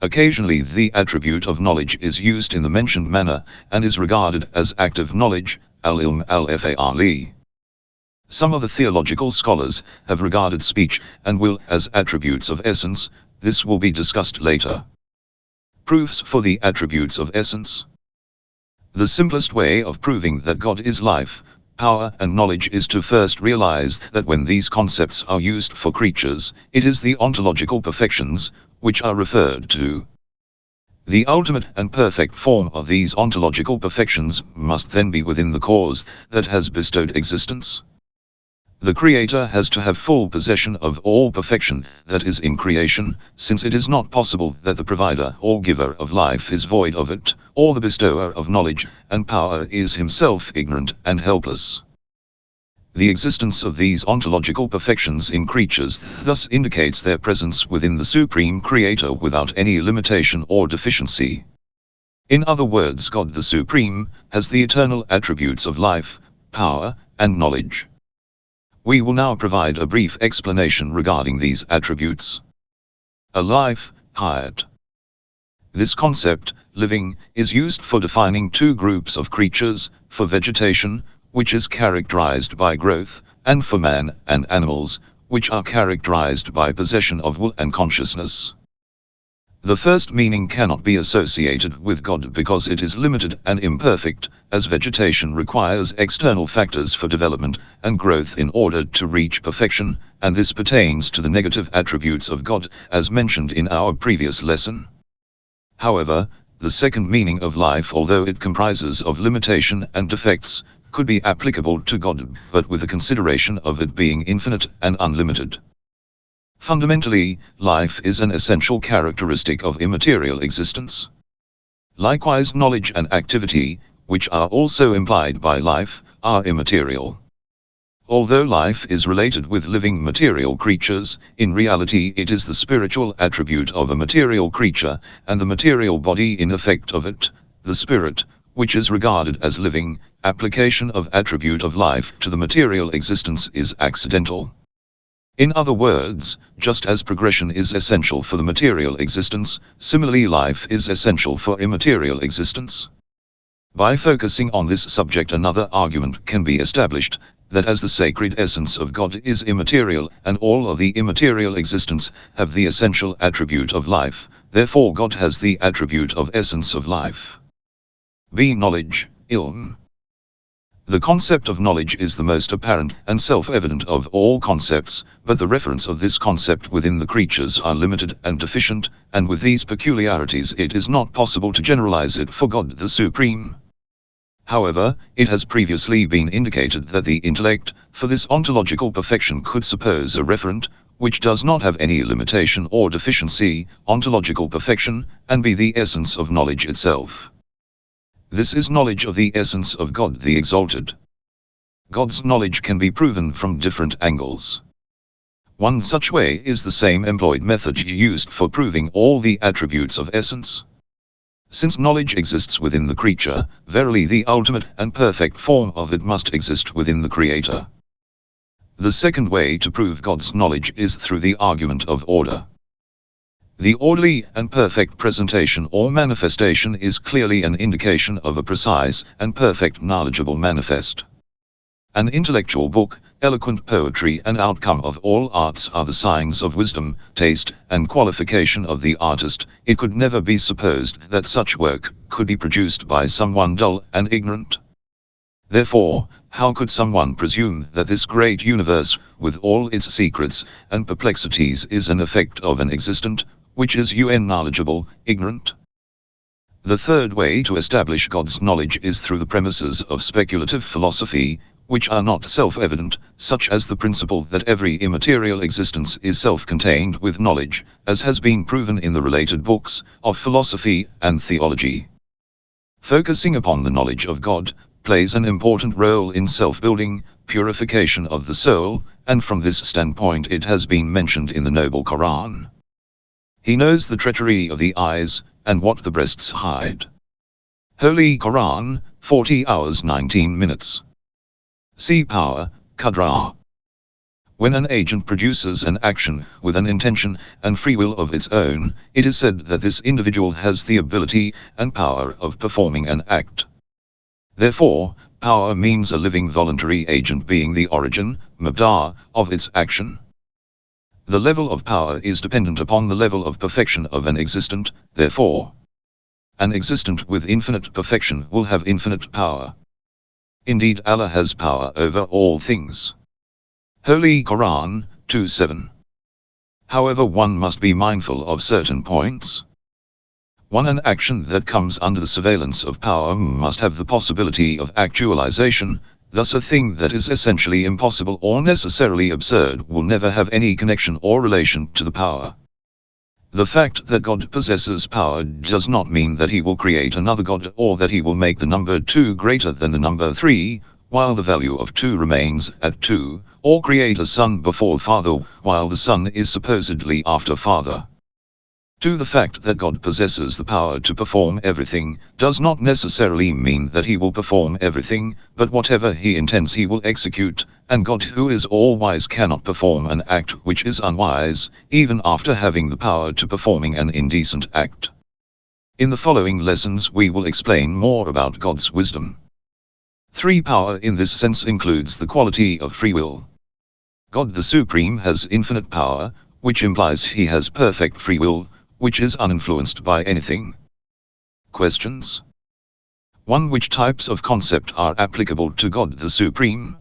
Occasionally the attribute of knowledge is used in the mentioned manner, and is regarded as active knowledge, al-ilm al-fa'ali. Some of the theological scholars have regarded speech and will as attributes of essence. This will be discussed later. Proofs for the attributes of essence. The simplest way of proving that God is life, power, and knowledge is to first realize that when these concepts are used for creatures, it is the ontological perfections which are referred to. The ultimate and perfect form of these ontological perfections must then be within the cause that has bestowed existence. The Creator has to have full possession of all perfection that is in creation, since it is not possible that the provider or giver of life is void of it, or the bestower of knowledge and power is himself ignorant and helpless. The existence of these ontological perfections in creatures thus indicates their presence within the Supreme Creator without any limitation or deficiency. In other words, God the Supreme has the eternal attributes of life, power, and knowledge. We will now provide a brief explanation regarding these attributes. A life, hayat. This concept, living, is used for defining two groups of creatures, for vegetation, which is characterized by growth, and for man and animals, which are characterized by possession of will and consciousness. The first meaning cannot be associated with God because it is limited and imperfect, as vegetation requires external factors for development and growth in order to reach perfection, and this pertains to the negative attributes of God, as mentioned in our previous lesson. However, the second meaning of life, although it comprises of limitation and defects, could be applicable to God, but with the consideration of it being infinite and unlimited. Fundamentally, life is an essential characteristic of immaterial existence. Likewise, knowledge and activity, which are also implied by life, are immaterial. Although life is related with living material creatures, in reality it is the spiritual attribute of a material creature, and the material body in effect of it, the spirit, which is regarded as living, application of attribute of life to the material existence is accidental. In other words, just as progression is essential for the material existence, similarly life is essential for immaterial existence. By focusing on this subject, another argument can be established, that as the sacred essence of God is immaterial and all of the immaterial existence have the essential attribute of life, therefore God has the attribute of essence of life. B. Knowledge, ilm. The concept of knowledge is the most apparent and self-evident of all concepts, but the reference of this concept within the creatures are limited and deficient, and with these peculiarities it is not possible to generalize it for God the Supreme. However, it has previously been indicated that the intellect, for this ontological perfection, could suppose a referent, which does not have any limitation or deficiency, ontological perfection, and be the essence of knowledge itself. This is knowledge of the essence of God the Exalted. God's knowledge can be proven from different angles. One such way is the same employed method used for proving all the attributes of essence. Since knowledge exists within the creature, verily the ultimate and perfect form of it must exist within the Creator. The second way to prove God's knowledge is through the argument of order. The orderly and perfect presentation or manifestation is clearly an indication of a precise and perfect knowledgeable manifest. An intellectual book, eloquent poetry and outcome of all arts are the signs of wisdom, taste, and qualification of the artist. It could never be supposed that such work could be produced by someone dull and ignorant. Therefore, how could someone presume that this great universe, with all its secrets and perplexities, is an effect of an existent, which is unknowledgeable, ignorant? The third way to establish God's knowledge is through the premises of speculative philosophy, which are not self-evident, such as the principle that every immaterial existence is self-contained with knowledge, as has been proven in the related books of philosophy and theology. Focusing upon the knowledge of God plays an important role in self-building, purification of the soul, and from this standpoint it has been mentioned in the Noble Qur'an. He knows the treachery of the eyes, and what the breasts hide. Holy Qur'an, 40 hours 19 minutes. See Power, Qudra. When an agent produces an action with an intention and free will of its own, it is said that this individual has the ability and power of performing an act. Therefore, power means a living voluntary agent being the origin, mabda, of its action. The level of power is dependent upon the level of perfection of an existent, therefore. An existent with infinite perfection will have infinite power. Indeed, Allah has power over all things. Holy Qur'an, 2:7. However, one must be mindful of certain points. 1. An action that comes under the surveillance of power must have the possibility of actualization. Thus a thing that is essentially impossible or necessarily absurd will never have any connection or relation to the power. The fact that God possesses power does not mean that he will create another God or that he will make the number 2 greater than the number 3, while the value of 2 remains at 2, or create a son before father while the son is supposedly after father. 2. The fact that God possesses the power to perform everything does not necessarily mean that he will perform everything, but whatever he intends he will execute, and God who is all-wise cannot perform an act which is unwise, even after having the power to performing an indecent act. In the following lessons we will explain more about God's wisdom. 3. Power in this sense includes the quality of free will. God the Supreme has infinite power, which implies he has perfect free will, which is uninfluenced by anything. Questions. 1. Which types of concept are applicable to God the Supreme?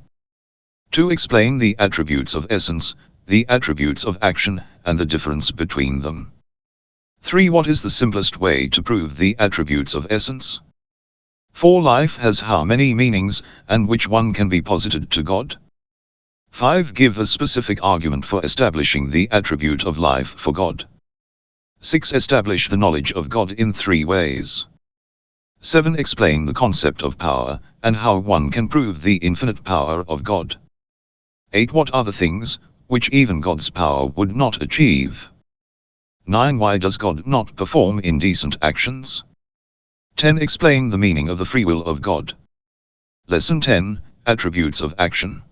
2. Explain the attributes of essence, the attributes of action, and the difference between them. 3. What is the simplest way to prove the attributes of essence? 4. Life has how many meanings, and which one can be posited to God? 5. Give a specific argument for establishing the attribute of life for God. 6. Establish the knowledge of God in 3 ways. 7. Explain the concept of power, and how one can prove the infinite power of God. 8. What are the things, which even God's power would not achieve? 9. Why does God not perform indecent actions? 10. Explain the meaning of the free will of God. Lesson 10, Attributes of Action.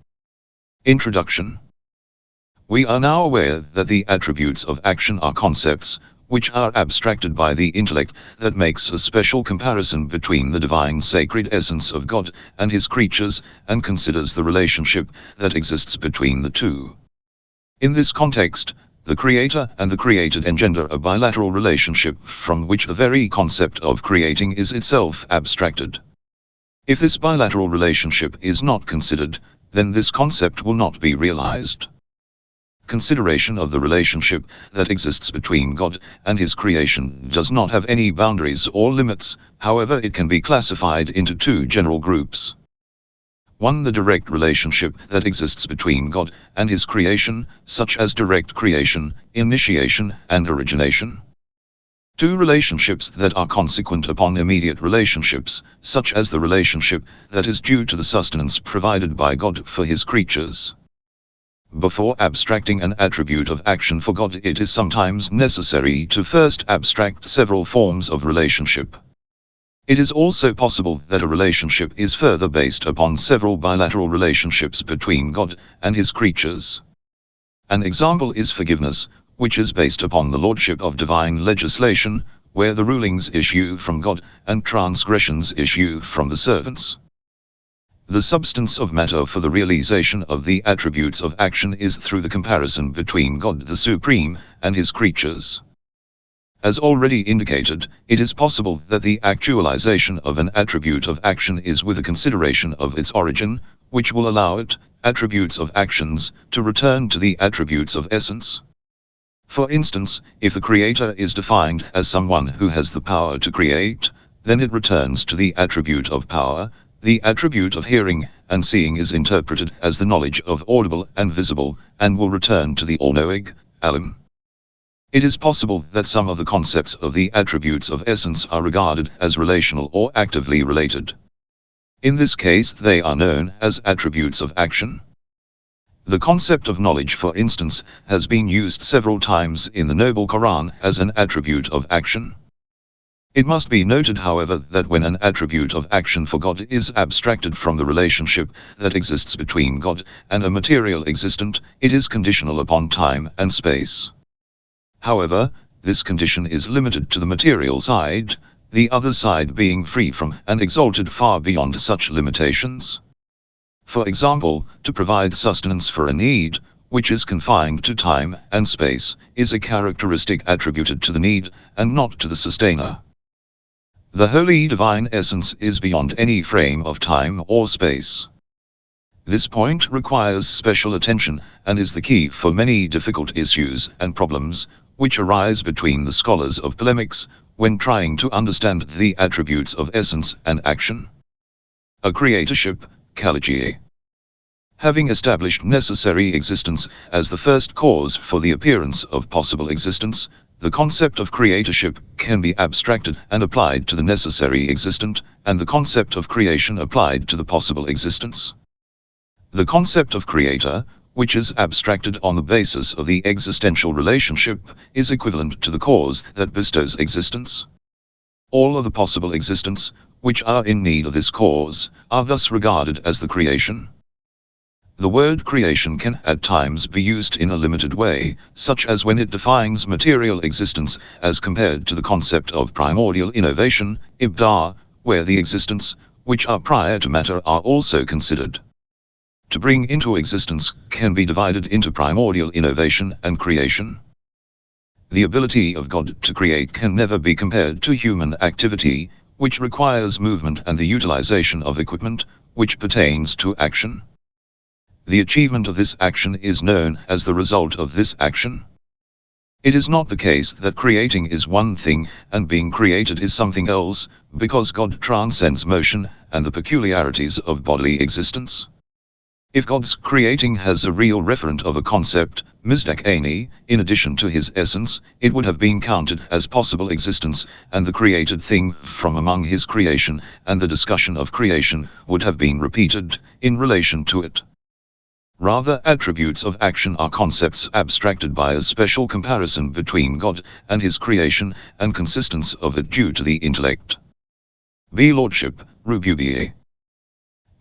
Introduction. We are now aware that the attributes of action are concepts, which are abstracted by the intellect, that makes a special comparison between the divine sacred essence of God and his creatures, and considers the relationship that exists between the two. In this context, the creator and the created engender a bilateral relationship from which the very concept of creating is itself abstracted. If this bilateral relationship is not considered, then this concept will not be realized. Consideration of the relationship that exists between God and his creation does not have any boundaries or limits, however it can be classified into two general groups. 1. The direct relationship that exists between God and his creation, such as direct creation, initiation, and origination. 2. Relationships that are consequent upon immediate relationships, such as the relationship that is due to the sustenance provided by God for his creatures. Before abstracting an attribute of action for God, it is sometimes necessary to first abstract several forms of relationship. It is also possible that a relationship is further based upon several bilateral relationships between God and his creatures. An example is forgiveness, which is based upon the lordship of divine legislation, where the rulings issue from God and transgressions issue from the servants. The substance of matter for the realization of the attributes of action is through the comparison between God the Supreme and his creatures. As already indicated, it is possible that the actualization of an attribute of action is with a consideration of its origin, which will allow it, attributes of actions, to return to the attributes of essence. For instance, if the creator is defined as someone who has the power to create, then it returns to the attribute of power. The attribute of hearing and seeing is interpreted as the knowledge of audible and visible, and will return to the all-knowing, alim. It is possible that some of the concepts of the attributes of essence are regarded as relational or actively related. In this case they are known as attributes of action. The concept of knowledge, for instance, has been used several times in the Noble Quran as an attribute of action. It must be noted, however, that when an attribute of action for God is abstracted from the relationship that exists between God and a material existent, it is conditional upon time and space. However, this condition is limited to the material side, the other side being free from and exalted far beyond such limitations. For example, to provide sustenance for a need, which is confined to time and space, is a characteristic attributed to the need, and not to the sustainer. The holy divine essence is beyond any frame of time or space. This point requires special attention, and is the key for many difficult issues and problems, which arise between the scholars of polemics, when trying to understand the attributes of essence and action. A creatorship, Kalaji. Having established necessary existence as the first cause for the appearance of possible existence, the concept of creatorship can be abstracted and applied to the necessary existent, and the concept of creation applied to the possible existence. The concept of creator, which is abstracted on the basis of the existential relationship, is equivalent to the cause that bestows existence. All of the possible existents, which are in need of this cause, are thus regarded as the creation. The word creation can at times be used in a limited way, such as when it defines material existence as compared to the concept of primordial innovation, ibda, where the existents, which are prior to matter, are also considered. To bring into existence can be divided into primordial innovation and creation. The ability of God to create can never be compared to human activity, which requires movement, and the utilization of equipment, which pertains to action. The achievement of this action is known as the result of this action. It is not the case that creating is one thing, and being created is something else, because God transcends motion and the peculiarities of bodily existence. If God's creating has a real referent of a concept, Misbah, in addition to his essence, it would have been counted as possible existence, and the created thing from among his creation, and the discussion of creation would have been repeated, in relation to it. Rather, attributes of action are concepts abstracted by a special comparison between God and his creation, and consistence of it due to the intellect. B. Lordship, Rububiyyah.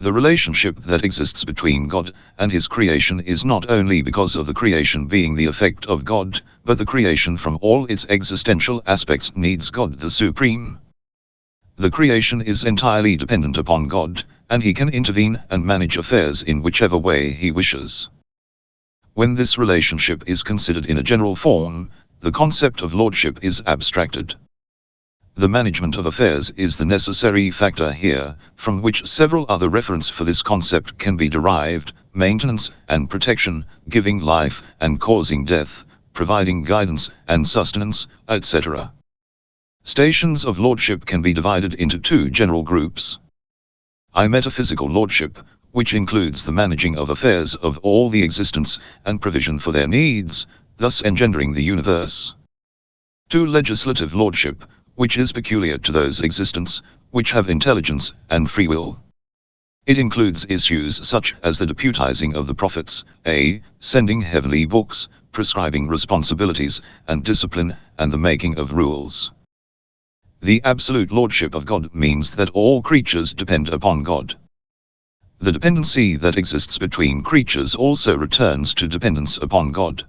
The relationship that exists between God and his creation is not only because of the creation being the effect of God, but the creation from all its existential aspects needs God the Supreme. The creation is entirely dependent upon God, and he can intervene and manage affairs in whichever way he wishes. When this relationship is considered in a general form, the concept of lordship is abstracted. The management of affairs is the necessary factor here, from which several other references for this concept can be derived: maintenance and protection, giving life and causing death, providing guidance and sustenance, etc. Stations of lordship can be divided into two general groups. I. Metaphysical lordship, which includes the managing of affairs of all the existence and provision for their needs, thus engendering the universe. 2. Legislative lordship, which is peculiar to those existence which have intelligence and free will. It includes issues such as the deputizing of the prophets, a. sending heavenly books, prescribing responsibilities and discipline, and the making of rules. The absolute lordship of God means that all creatures depend upon God. The dependency that exists between creatures also returns to dependence upon God.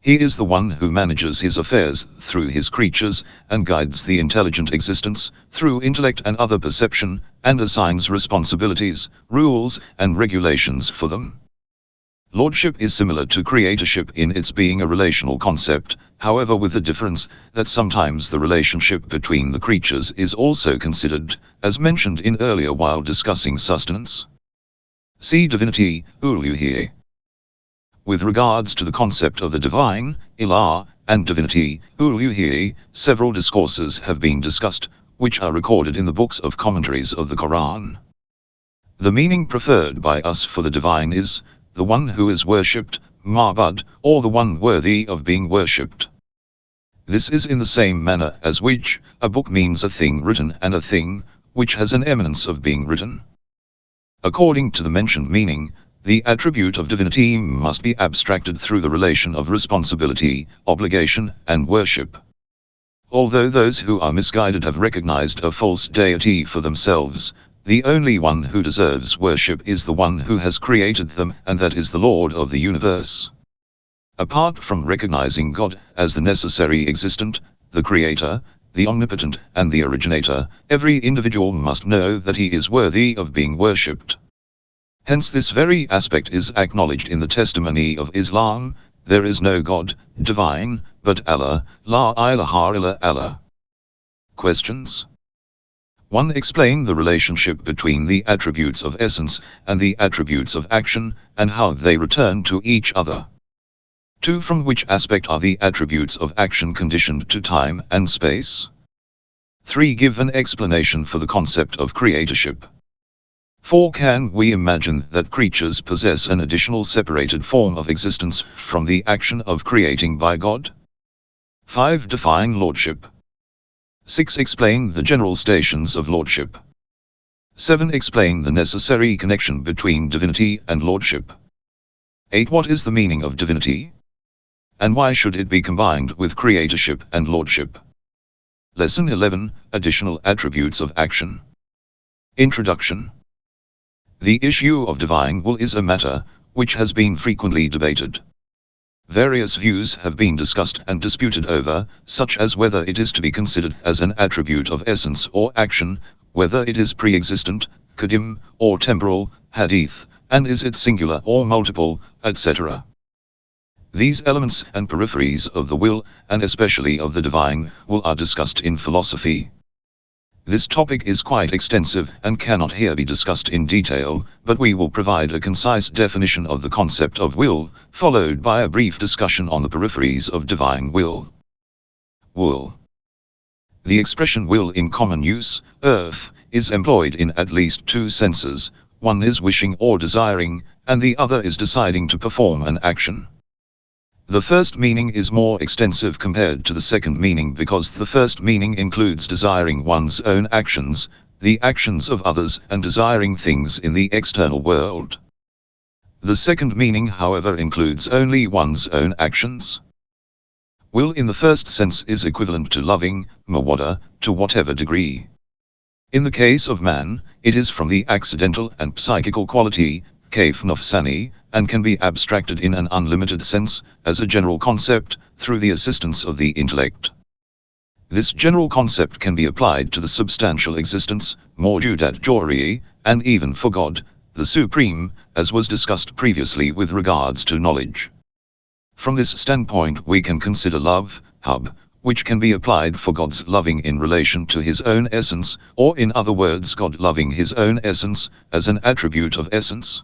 He is the one who manages his affairs through his creatures, and guides the intelligent existence through intellect and other perception, and assigns responsibilities, rules, and regulations for them. Lordship is similar to creatorship in its being a relational concept, however with the difference that sometimes the relationship between the creatures is also considered, as mentioned in earlier while discussing sustenance. See Divinity, Uluhiyya. With regards to the concept of the divine, Ilah, and divinity, Uluhiyya, several discourses have been discussed, which are recorded in the books of commentaries of the Quran. The meaning preferred by us for the divine is the one who is worshipped, Ma'bud, or the one worthy of being worshipped. This is in the same manner as which a book means a thing written and a thing which has an eminence of being written. According to the mentioned meaning, the attribute of divinity must be abstracted through the relation of responsibility, obligation, and worship. Although those who are misguided have recognized a false deity for themselves, the only one who deserves worship is the one who has created them, and that is the Lord of the universe. Apart from recognizing God as the necessary existent, the creator, the omnipotent, and the originator, every individual must know that he is worthy of being worshipped. Hence this very aspect is acknowledged in the testimony of Islam: there is no God, divine, but Allah, la ilaha illa Allah. Questions? 1. Explain the relationship between the attributes of essence and the attributes of action, and how they return to each other. 2. From which aspect are the attributes of action conditioned to time and space? 3. Give an explanation for the concept of creatorship. 4. Can we imagine that creatures possess an additional separated form of existence from the action of creating by God? 5. Define lordship. 6. Explain the general stations of lordship. 7. Explain the necessary connection between divinity and lordship. 8. What is the meaning of divinity? And why should it be combined with creatorship and lordship? Lesson 11, Additional Attributes of Action. Introduction. The issue of divine will is a matter which has been frequently debated. Various views have been discussed and disputed over, such as whether it is to be considered as an attribute of essence or action, whether it is pre-existent, qadim, or temporal, hadith, and is it singular or multiple, etc. These elements and peripheries of the will, and especially of the divine will, are discussed in philosophy. This topic is quite extensive and cannot here be discussed in detail, but we will provide a concise definition of the concept of will, followed by a brief discussion on the peripheries of divine will. Will. The expression will in common use, earth, is employed in at least two senses: one is wishing or desiring, and the other is deciding to perform an action. The first meaning is more extensive compared to the second meaning because the first meaning includes desiring one's own actions, the actions of others, and desiring things in the external world. The second meaning, however, includes only one's own actions. Will in the first sense is equivalent to loving, mawadda, to whatever degree. In the case of man, it is from the accidental and psychical quality, kayf nafsani, and can be abstracted in an unlimited sense, as a general concept, through the assistance of the intellect. This general concept can be applied to the substantial existence, mawjudat jawri, and even for God, the Supreme, as was discussed previously with regards to knowledge. From this standpoint we can consider love, hub, which can be applied for God's loving in relation to his own essence, or in other words God loving his own essence, as an attribute of essence.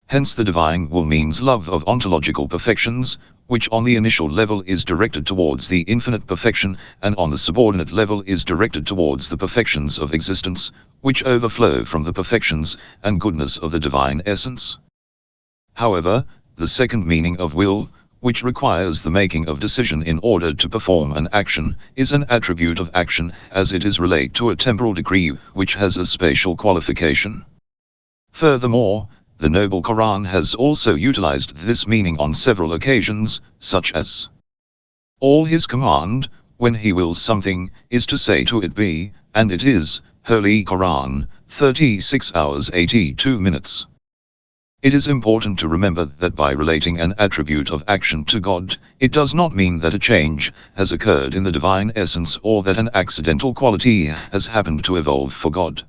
Hence the divine will means love of ontological perfections, which on the initial level is directed towards the infinite perfection, and on the subordinate level is directed towards the perfections of existence, which overflow from the perfections and goodness of the divine essence. However, the second meaning of will, which requires the making of decision in order to perform an action, is an attribute of action, as it is related to a temporal decree, which has a spatial qualification. Furthermore, the Noble Quran has also utilized this meaning on several occasions, such as all his command, when he wills something, is to say to it be, and it is, Holy Qur'an, 36 hours 82 minutes. It is important to remember that by relating an attribute of action to God, it does not mean that a change has occurred in the divine essence or that an accidental quality has happened to evolve for God.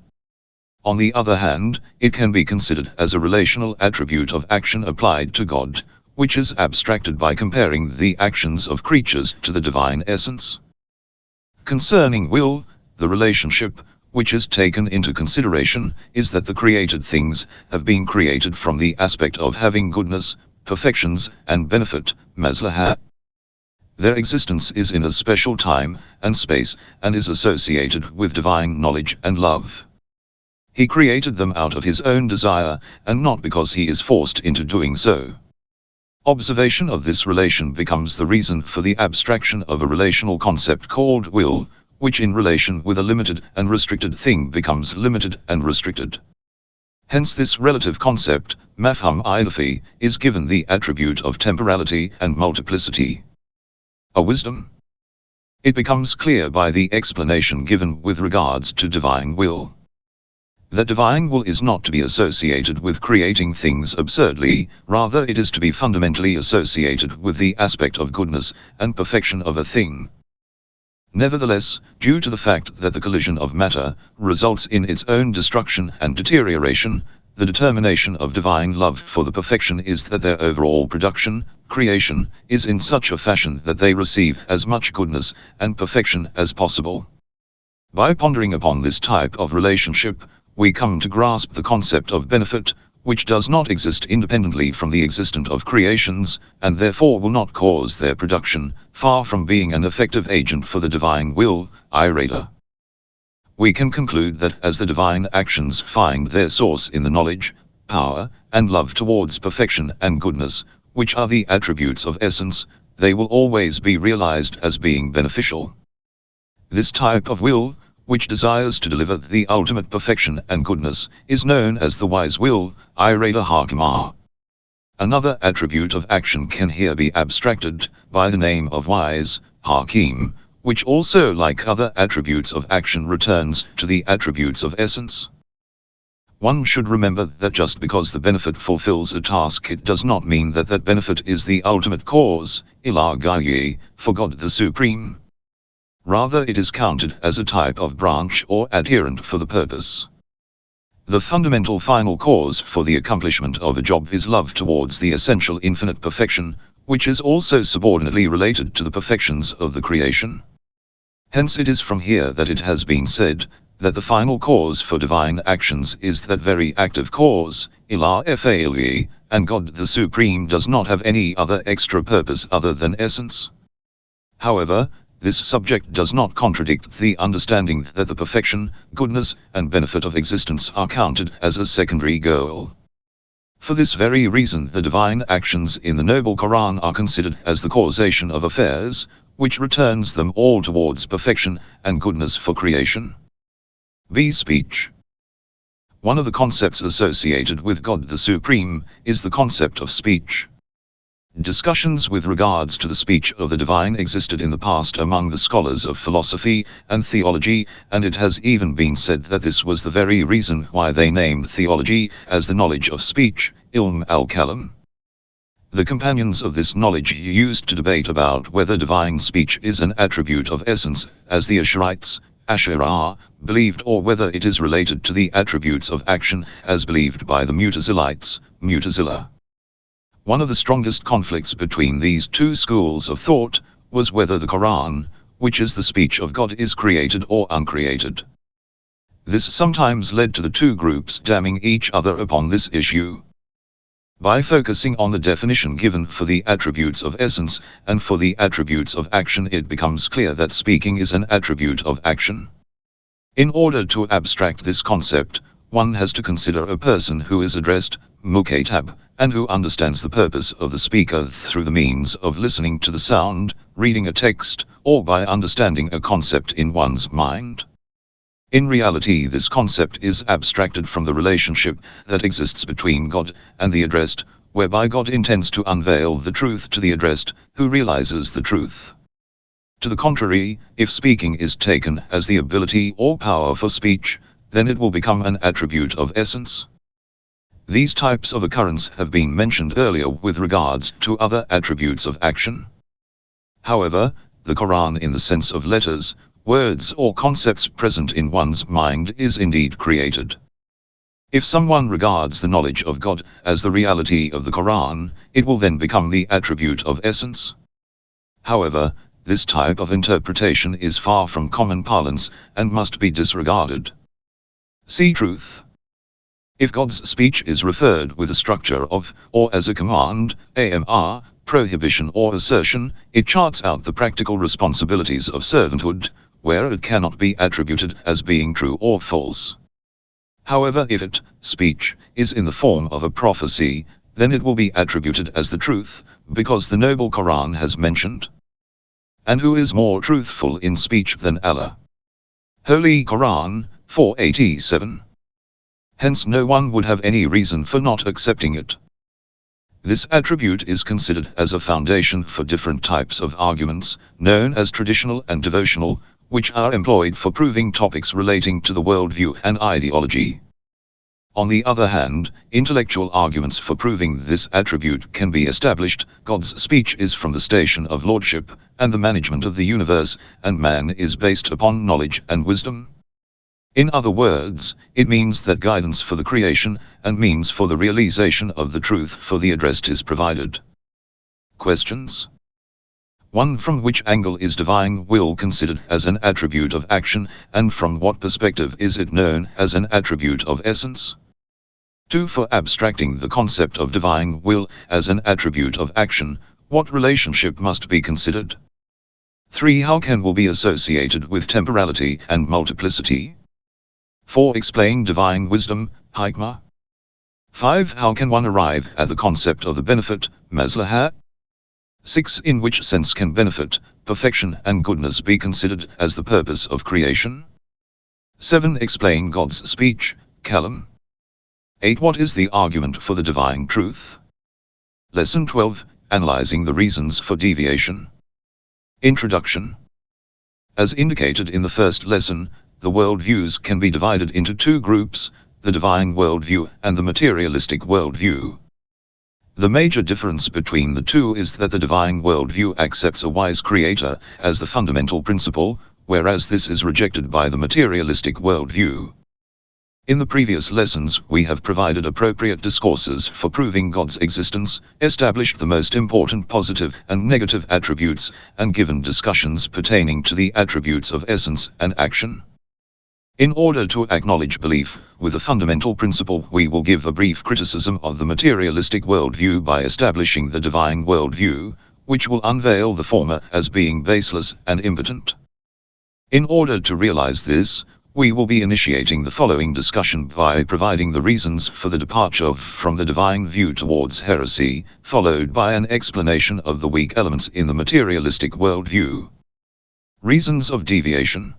On the other hand, it can be considered as a relational attribute of action applied to God, which is abstracted by comparing the actions of creatures to the divine essence. Concerning will, the relationship, which is taken into consideration, is that the created things have been created from the aspect of having goodness, perfections, and benefit, maslahah. Their existence is in a special time and space, and is associated with divine knowledge and love. He created them out of his own desire, and not because he is forced into doing so. Observation of this relation becomes the reason for the abstraction of a relational concept called will, which in relation with a limited and restricted thing becomes limited and restricted. Hence this relative concept, mafhum ilafi, is given the attribute of temporality and multiplicity. A wisdom. It becomes clear by the explanation given with regards to divine will. That divine will is not to be associated with creating things absurdly, rather it is to be fundamentally associated with the aspect of goodness and perfection of a thing. Nevertheless, due to the fact that the collision of matter results in its own destruction and deterioration, the determination of divine love for the perfection is that their overall production, creation, is in such a fashion that they receive as much goodness and perfection as possible. By pondering upon this type of relationship, we come to grasp the concept of benefit, which does not exist independently from the existence of creations, and therefore will not cause their production, far from being an effective agent for the divine will, Ridha. We can conclude that as the divine actions find their source in the knowledge, power, and love towards perfection and goodness, which are the attributes of essence, they will always be realized as being beneficial. This type of will, which desires to deliver the ultimate perfection and goodness, is known as the wise will, Ridha Hakimah. Another attribute of action can here be abstracted, by the name of wise, Hakim, which also like other attributes of action returns to the attributes of essence. One should remember that just because the benefit fulfills a task it does not mean that that benefit is the ultimate cause, Ilmiyyah, for God the Supreme. Rather it is counted as a type of branch or adherent for the purpose. The fundamental final cause for the accomplishment of a job is love towards the essential infinite perfection, which is also subordinately related to the perfections of the creation. Hence it is from here that it has been said, that the final cause for divine actions is that very active cause, Ilmiyyah, and God the Supreme does not have any other extra purpose other than essence. However, this subject does not contradict the understanding that the perfection, goodness, and benefit of existence are counted as a secondary goal. For this very reason the divine actions in the Noble Quran are considered as the causation of affairs, which returns them all towards perfection and goodness for creation. B. Speech. One of the concepts associated with God the Supreme is the concept of speech. Discussions with regards to the speech of the divine existed in the past among the scholars of philosophy and theology, and it has even been said that this was the very reason why they named theology as the knowledge of speech, ilm al-kalam. The companions of this knowledge used to debate about whether divine speech is an attribute of essence, as the Ash'arites, Ash'ariyah, believed, or whether it is related to the attributes of action, as believed by the Mu'tazilites, Mu'tazila. One of the strongest conflicts between these two schools of thought was whether the Qur'an, which is the speech of God, is created or uncreated. This sometimes led to the two groups damning each other upon this issue. By focusing on the definition given for the attributes of essence and for the attributes of action, it becomes clear that speaking is an attribute of action. In order to abstract this concept, one has to consider a person who is addressed, mukatab, and who understands the purpose of the speaker through the means of listening to the sound, reading a text, or by understanding a concept in one's mind. In reality, this concept is abstracted from the relationship that exists between God and the addressed, whereby God intends to unveil the truth to the addressed, who realizes the truth. To the contrary, if speaking is taken as the ability or power for speech, then it will become an attribute of essence. These types of occurrence have been mentioned earlier with regards to other attributes of action. However, the Quran in the sense of letters, words or concepts present in one's mind is indeed created. If someone regards the knowledge of God as the reality of the Quran, it will then become the attribute of essence. However, this type of interpretation is far from common parlance and must be disregarded. See truth. If God's speech is referred with a structure of, or as a command, amr, prohibition or assertion, it charts out the practical responsibilities of servanthood, where it cannot be attributed as being true or false. However, if it, speech, is in the form of a prophecy, then it will be attributed as the truth, because the noble Quran has mentioned. And who is more truthful in speech than Allah? Holy Qur'an, 487. Hence no one would have any reason for not accepting it. This attribute is considered as a foundation for different types of arguments, known as traditional and devotional, which are employed for proving topics relating to the worldview and ideology. On the other hand, intellectual arguments for proving this attribute can be established. God's speech is from the station of lordship and the management of the universe, and man is based upon knowledge and wisdom. In other words, it means that guidance for the creation and means for the realization of the truth for the addressed is provided. Questions? 1. From which angle is divine will considered as an attribute of action, and from what perspective is it known as an attribute of essence? 2. For abstracting the concept of divine will as an attribute of action, what relationship must be considered? 3. How can will be associated with temporality and multiplicity? 4. Explain divine wisdom, hikmah. 5. How can one arrive at the concept of the benefit, maslahah? 6. In which sense can benefit, perfection and goodness be considered as the purpose of creation? 7. Explain God's speech, kalam. 8. What is the argument for the divine truth? Lesson 12, Analyzing the reasons for deviation. Introduction. As indicated in the first lesson, the worldviews can be divided into two groups, the divine worldview and the materialistic worldview. The major difference between the two is that the divine worldview accepts a wise creator as the fundamental principle, whereas this is rejected by the materialistic worldview. In the previous lessons, we have provided appropriate discourses for proving God's existence, established the most important positive and negative attributes, and given discussions pertaining to the attributes of essence and action. In order to acknowledge belief with a fundamental principle, we will give a brief criticism of the materialistic worldview by establishing the divine worldview, which will unveil the former as being baseless and impotent. In order to realize this, we will be initiating the following discussion by providing the reasons for the departure from the divine view towards heresy, followed by an explanation of the weak elements in the materialistic worldview. Reasons of deviation.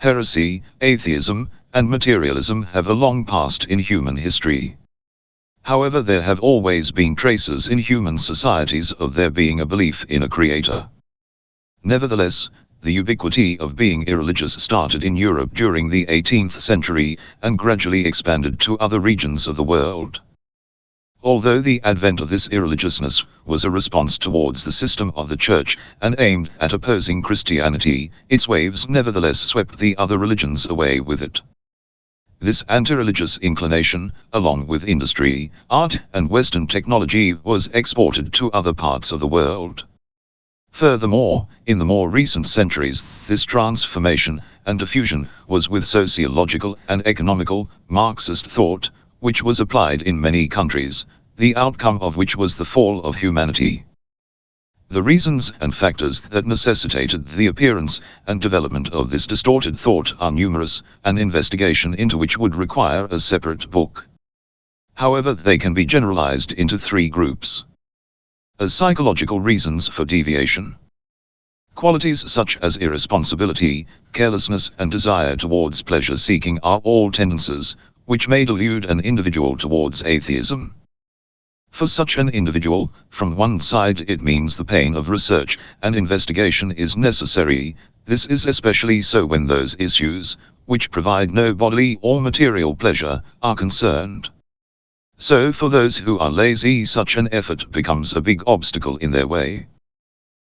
Heresy, atheism, and materialism have a long past in human history. However, there have always been traces in human societies of there being a belief in a creator. Nevertheless, the ubiquity of being irreligious started in Europe during the 18th century, and gradually expanded to other regions of the world. Although the advent of this irreligiousness was a response towards the system of the Church, and aimed at opposing Christianity, its waves nevertheless swept the other religions away with it. This anti-religious inclination, along with industry, art, and Western technology, was exported to other parts of the world. Furthermore, in the more recent centuries, this transformation and diffusion was with sociological and economical Marxist thought, which was applied in many countries, the outcome of which was the fall of humanity. The reasons and factors that necessitated the appearance and development of this distorted thought are numerous, an investigation into which would require a separate book. However, they can be generalized into three groups. As psychological reasons for deviation. Qualities such as irresponsibility, carelessness, and desire towards pleasure-seeking are all tendencies which may delude an individual towards atheism. For such an individual, from one side it means the pain of research and investigation is necessary. This is especially so when those issues, which provide no bodily or material pleasure, are concerned. So for those who are lazy, such an effort becomes a big obstacle in their way.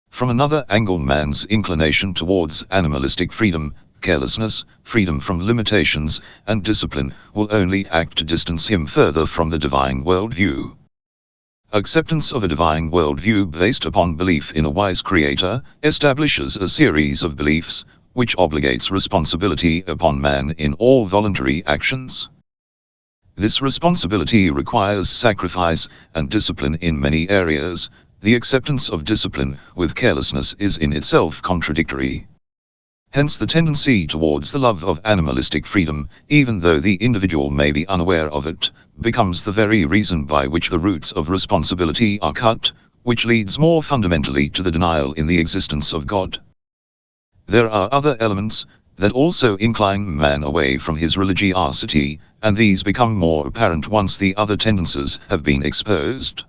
From another angle, man's inclination towards animalistic freedom, carelessness, freedom from limitations, and discipline will only act to distance him further from the divine worldview. Acceptance of a divine worldview based upon belief in a wise creator establishes a series of beliefs, which obligates responsibility upon man in all voluntary actions. This responsibility requires sacrifice and discipline in many areas. The acceptance of discipline with carelessness is in itself contradictory. Hence the tendency towards the love of animalistic freedom, even though the individual may be unaware of it, becomes the very reason by which the roots of responsibility are cut, which leads more fundamentally to the denial in the existence of God. There are other elements that also incline man away from his religiosity, and these become more apparent once the other tendencies have been exposed.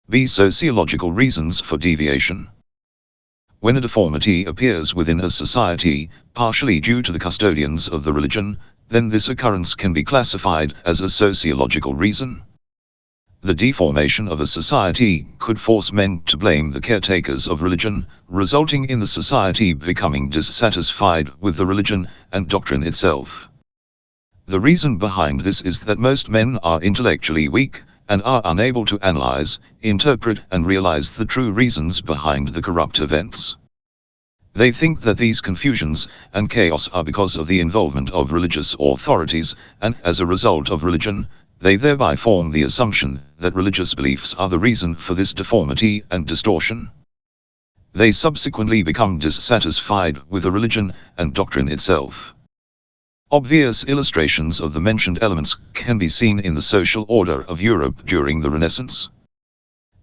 B. Sociological reasons for deviation. When a deformity appears within a society, partially due to the custodians of the religion, then this occurrence can be classified as a sociological reason. The deformation of a society could force men to blame the caretakers of religion, resulting in the society becoming dissatisfied with the religion and doctrine itself. The reason behind this is that most men are intellectually weak, and are unable to analyze, interpret, and realize the true reasons behind the corrupt events. They think that these confusions and chaos are because of the involvement of religious authorities, and as a result of religion, they thereby form the assumption that religious beliefs are the reason for this deformity and distortion. They subsequently become dissatisfied with the religion and doctrine itself. Obvious illustrations of the mentioned elements can be seen in the social order of Europe during the Renaissance.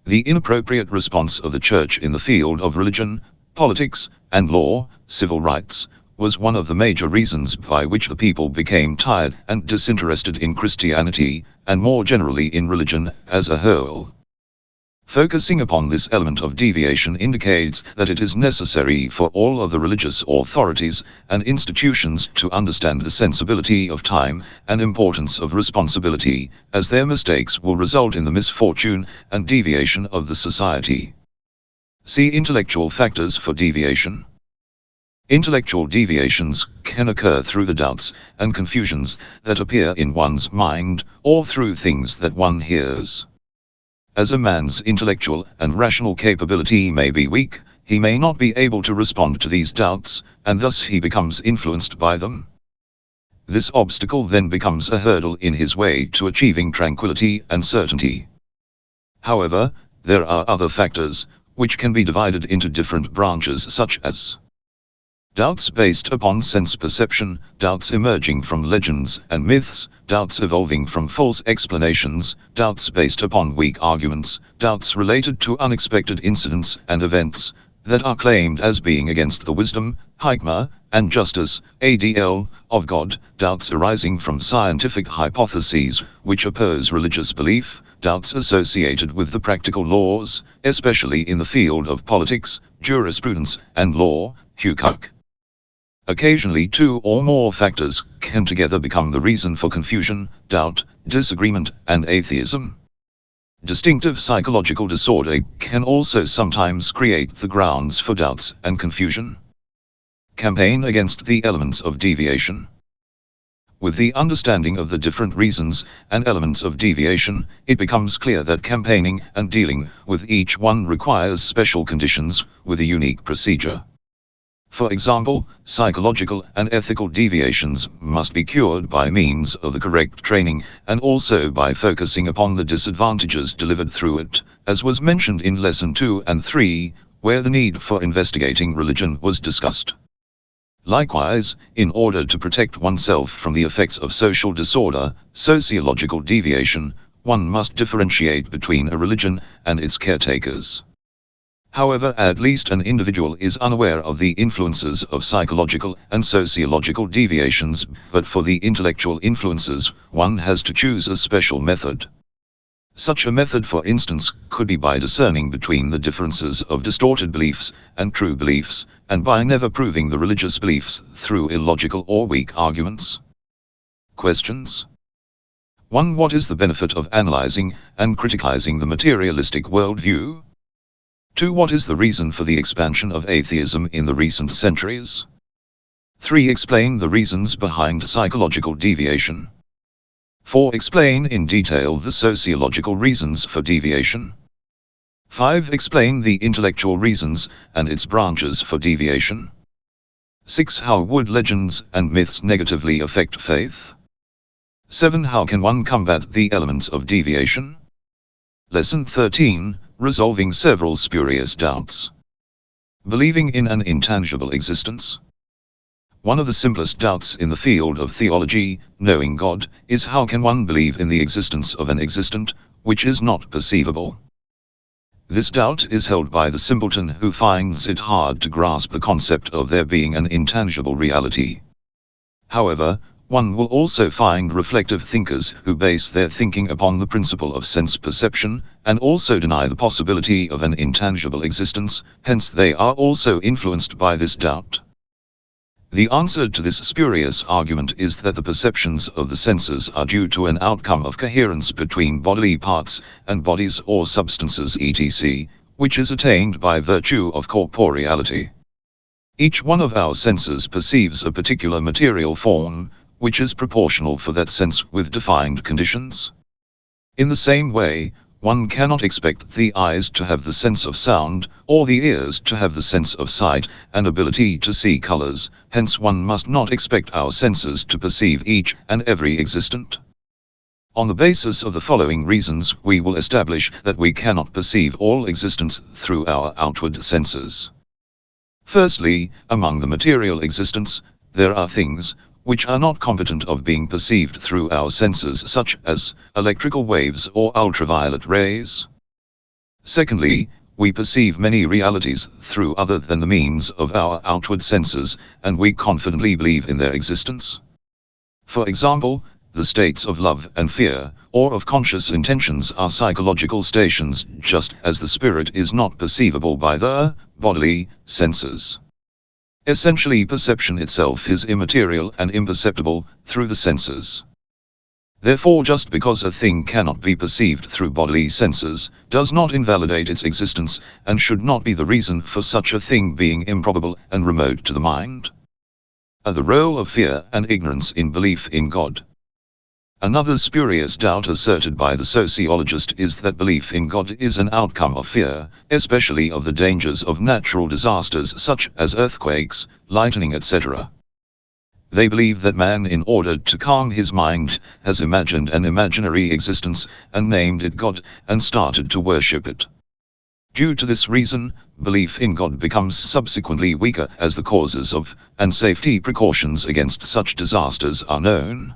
The inappropriate response of the Church in the field of religion, politics, and law, civil rights, was one of the major reasons by which the people became tired and disinterested in Christianity, and more generally in religion as a whole. Focusing upon this element of deviation indicates that it is necessary for all of the religious authorities and institutions to understand the sensibility of time and importance of responsibility, as their mistakes will result in the misfortune and deviation of the society. See intellectual factors for deviation. Intellectual deviations can occur through the doubts and confusions that appear in one's mind, or through things that one hears. As a man's intellectual and rational capability may be weak, he may not be able to respond to these doubts, and thus he becomes influenced by them. This obstacle then becomes a hurdle in his way to achieving tranquility and certainty. However, there are other factors, which can be divided into different branches, such as doubts based upon sense perception, doubts emerging from legends and myths, doubts evolving from false explanations, doubts based upon weak arguments, doubts related to unexpected incidents and events that are claimed as being against the wisdom, hikmah, and justice, adl, of God, doubts arising from scientific hypotheses which oppose religious belief, doubts associated with the practical laws, especially in the field of politics, jurisprudence, and law, hukuk. Occasionally two or more factors can together become the reason for confusion, doubt, disagreement, and atheism. Distinctive psychological disorder can also sometimes create the grounds for doubts and confusion. Campaign against the elements of deviation. With the understanding of the different reasons and elements of deviation, it becomes clear that campaigning and dealing with each one requires special conditions with a unique procedure. For example, psychological and ethical deviations must be cured by means of the correct training and also by focusing upon the disadvantages delivered through it, as was mentioned in Lesson 2 and 3, where the need for investigating religion was discussed. Likewise, in order to protect oneself from the effects of social disorder, sociological deviation, one must differentiate between a religion and its caretakers. However, at least an individual is unaware of the influences of psychological and sociological deviations, but for the intellectual influences, one has to choose a special method. Such a method, for instance, could be by discerning between the differences of distorted beliefs and true beliefs, and by never proving the religious beliefs through illogical or weak arguments. Questions. 1. What is the benefit of analyzing and criticizing the materialistic worldview? 2. What is the reason for the expansion of atheism in the recent centuries? 3. Explain the reasons behind psychological deviation. 4. Explain in detail the sociological reasons for deviation. 5. Explain the intellectual reasons and its branches for deviation. 6. How would legends and myths negatively affect faith? 7. How can one combat the elements of deviation? Lesson 13, Resolving several spurious doubts. Believing in an intangible existence. One of the simplest doubts in the field of theology, knowing God, is how can one believe in the existence of an existent, which is not perceivable? This doubt is held by the simpleton who finds it hard to grasp the concept of there being an intangible reality. However, one will also find reflective thinkers who base their thinking upon the principle of sense perception, and also deny the possibility of an intangible existence, hence they are also influenced by this doubt. The answer to this spurious argument is that the perceptions of the senses are due to an outcome of coherence between bodily parts and bodies or substances etc., which is attained by virtue of corporeality. Each one of our senses perceives a particular material form, which is proportional for that sense with defined conditions. In the same way, one cannot expect the eyes to have the sense of sound, or the ears to have the sense of sight and ability to see colors, hence one must not expect our senses to perceive each and every existent. On the basis of the following reasons, we will establish that we cannot perceive all existence through our outward senses. Firstly, among the material existence, there are things which are not competent of being perceived through our senses, such as electrical waves or ultraviolet rays. Secondly, we perceive many realities through other than the means of our outward senses, and we confidently believe in their existence. For example, the states of love and fear, or of conscious intentions, are psychological stations, just as the spirit is not perceivable by the bodily senses. Essentially, perception itself is immaterial and imperceptible through the senses. Therefore, just because a thing cannot be perceived through bodily senses, does not invalidate its existence, and should not be the reason for such a thing being improbable and remote to the mind. The role of fear and ignorance in belief in God. Another spurious doubt asserted by the sociologist is that belief in God is an outcome of fear, especially of the dangers of natural disasters such as earthquakes, lightning, etc. They believe that man, in order to calm his mind, has imagined an imaginary existence and named it God, and started to worship it. Due to this reason, belief in God becomes subsequently weaker as the causes of, and safety precautions against such disasters are known.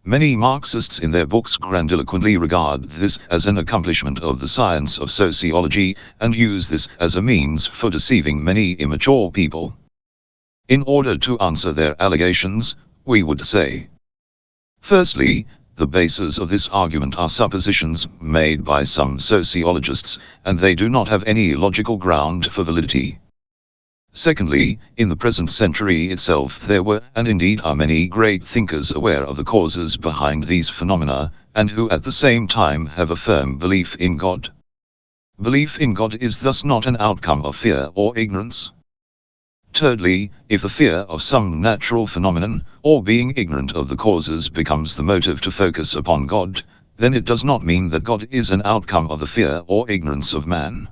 Many Marxists in their books grandiloquently regard this as an accomplishment of the science of sociology, and use this as a means for deceiving many immature people. In order to answer their allegations, we would say. Firstly, the basis of this argument are suppositions made by some sociologists, and they do not have any logical ground for validity. Secondly, in the present century itself there were, and indeed are, many great thinkers aware of the causes behind these phenomena, and who at the same time have a firm belief in God. Belief in God is thus not an outcome of fear or ignorance. Thirdly, if the fear of some natural phenomenon, or being ignorant of the causes, becomes the motive to focus upon God, then it does not mean that God is an outcome of the fear or ignorance of man.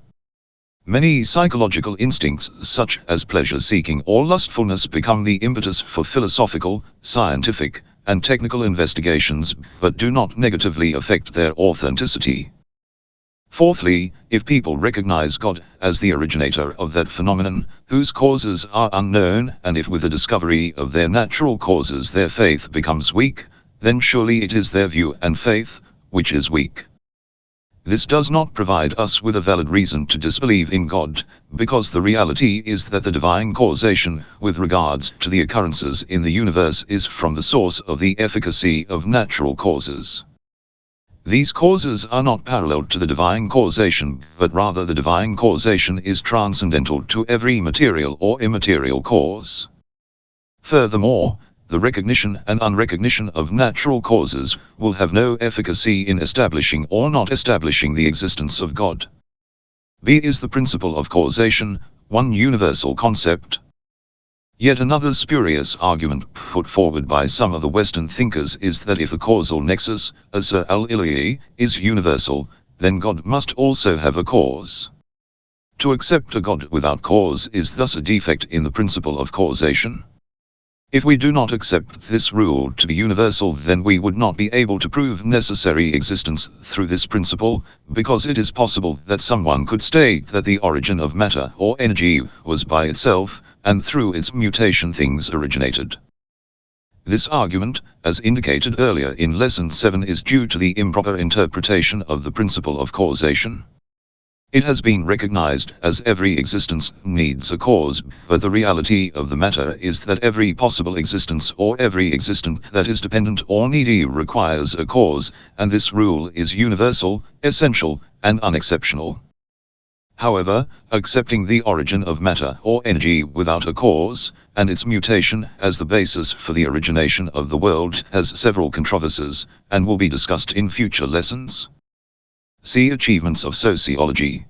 Many psychological instincts, such as pleasure-seeking or lustfulness, become the impetus for philosophical, scientific, and technical investigations, but do not negatively affect their authenticity. Fourthly, if people recognize God as the originator of that phenomenon, whose causes are unknown, and if with the discovery of their natural causes their faith becomes weak, then surely it is their view and faith which is weak. This does not provide us with a valid reason to disbelieve in God, because the reality is that the divine causation with regards to the occurrences in the universe is from the source of the efficacy of natural causes. These causes are not parallel to the divine causation, but rather the divine causation is transcendental to every material or immaterial cause. Furthermore, the recognition and unrecognition of natural causes will have no efficacy in establishing or not establishing the existence of God. B is the principle of causation, one universal concept. Yet another spurious argument put forward by some of the Western thinkers is that if the causal nexus, as al-Ilmiyyah, is universal, then God must also have a cause. To accept a God without cause is thus a defect in the principle of causation. If we do not accept this rule to be universal, then we would not be able to prove necessary existence through this principle, because it is possible that someone could state that the origin of matter or energy was by itself, and through its mutation things originated. This argument, as indicated earlier in Lesson 7, is due to the improper interpretation of the principle of causation. It has been recognized as every existence needs a cause, but the reality of the matter is that every possible existence or every existent that is dependent or needy requires a cause, and this rule is universal, essential, and unexceptional. However, accepting the origin of matter or energy without a cause, and its mutation as the basis for the origination of the world, has several controversies, and will be discussed in future lessons. See Achievements of Sociology.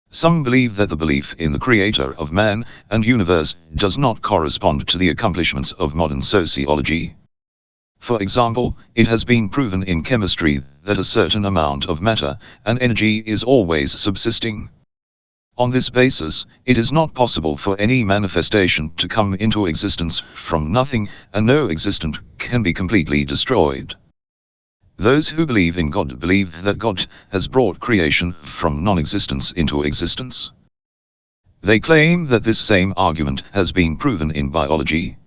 Some believe that the belief in the creator of man and universe does not correspond to the accomplishments of modern sociology. For example, it has been proven in chemistry that a certain amount of matter and energy is always subsisting. On this basis, it is not possible for any manifestation to come into existence from nothing, and no existent can be completely destroyed. Those who believe in God believe that God has brought creation from non-existence into existence. They claim that this same argument has been proven in biology.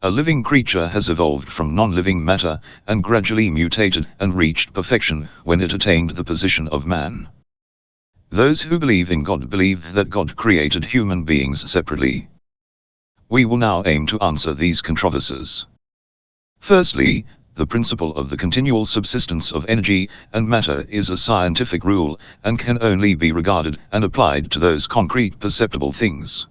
A living creature has evolved from non-living matter, and gradually mutated and reached perfection when it attained the position of man. Those who believe in God believe that God created human beings separately. We will now aim to answer these controversies. Firstly, the principle of the continual subsistence of energy and matter is a scientific rule, and can only be regarded and applied to those concrete perceptible things.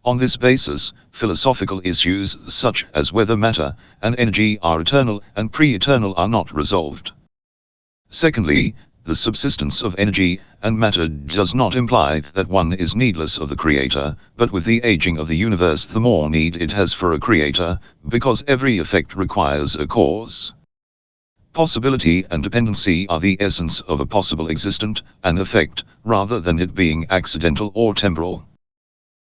On this basis, philosophical issues such as whether matter and energy are eternal and pre-eternal are not resolved. Secondly, the subsistence of energy and matter does not imply that one is needless of the creator, but with the aging of the universe the more need it has for a creator, because every effect requires a cause. Possibility and dependency are the essence of a possible existent and effect, rather than it being accidental or temporal.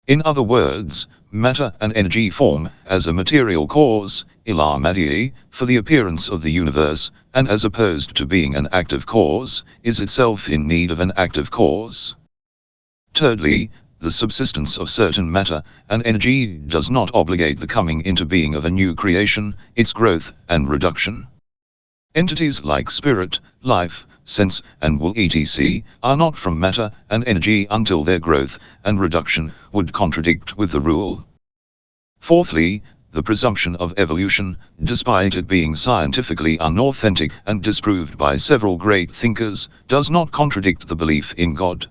In other words, matter and energy form as a material cause, ilmiyyah, for the appearance of the universe, and as opposed to being an active cause, is itself in need of an active cause. Thirdly, the subsistence of certain matter and energy does not obligate the coming into being of a new creation, its growth and reduction. Entities like spirit, life, sense, and will etc. are not from matter and energy until their growth and reduction would contradict with the rule. Fourthly, the presumption of evolution, despite it being scientifically unauthentic and disproved by several great thinkers, does not contradict the belief in God.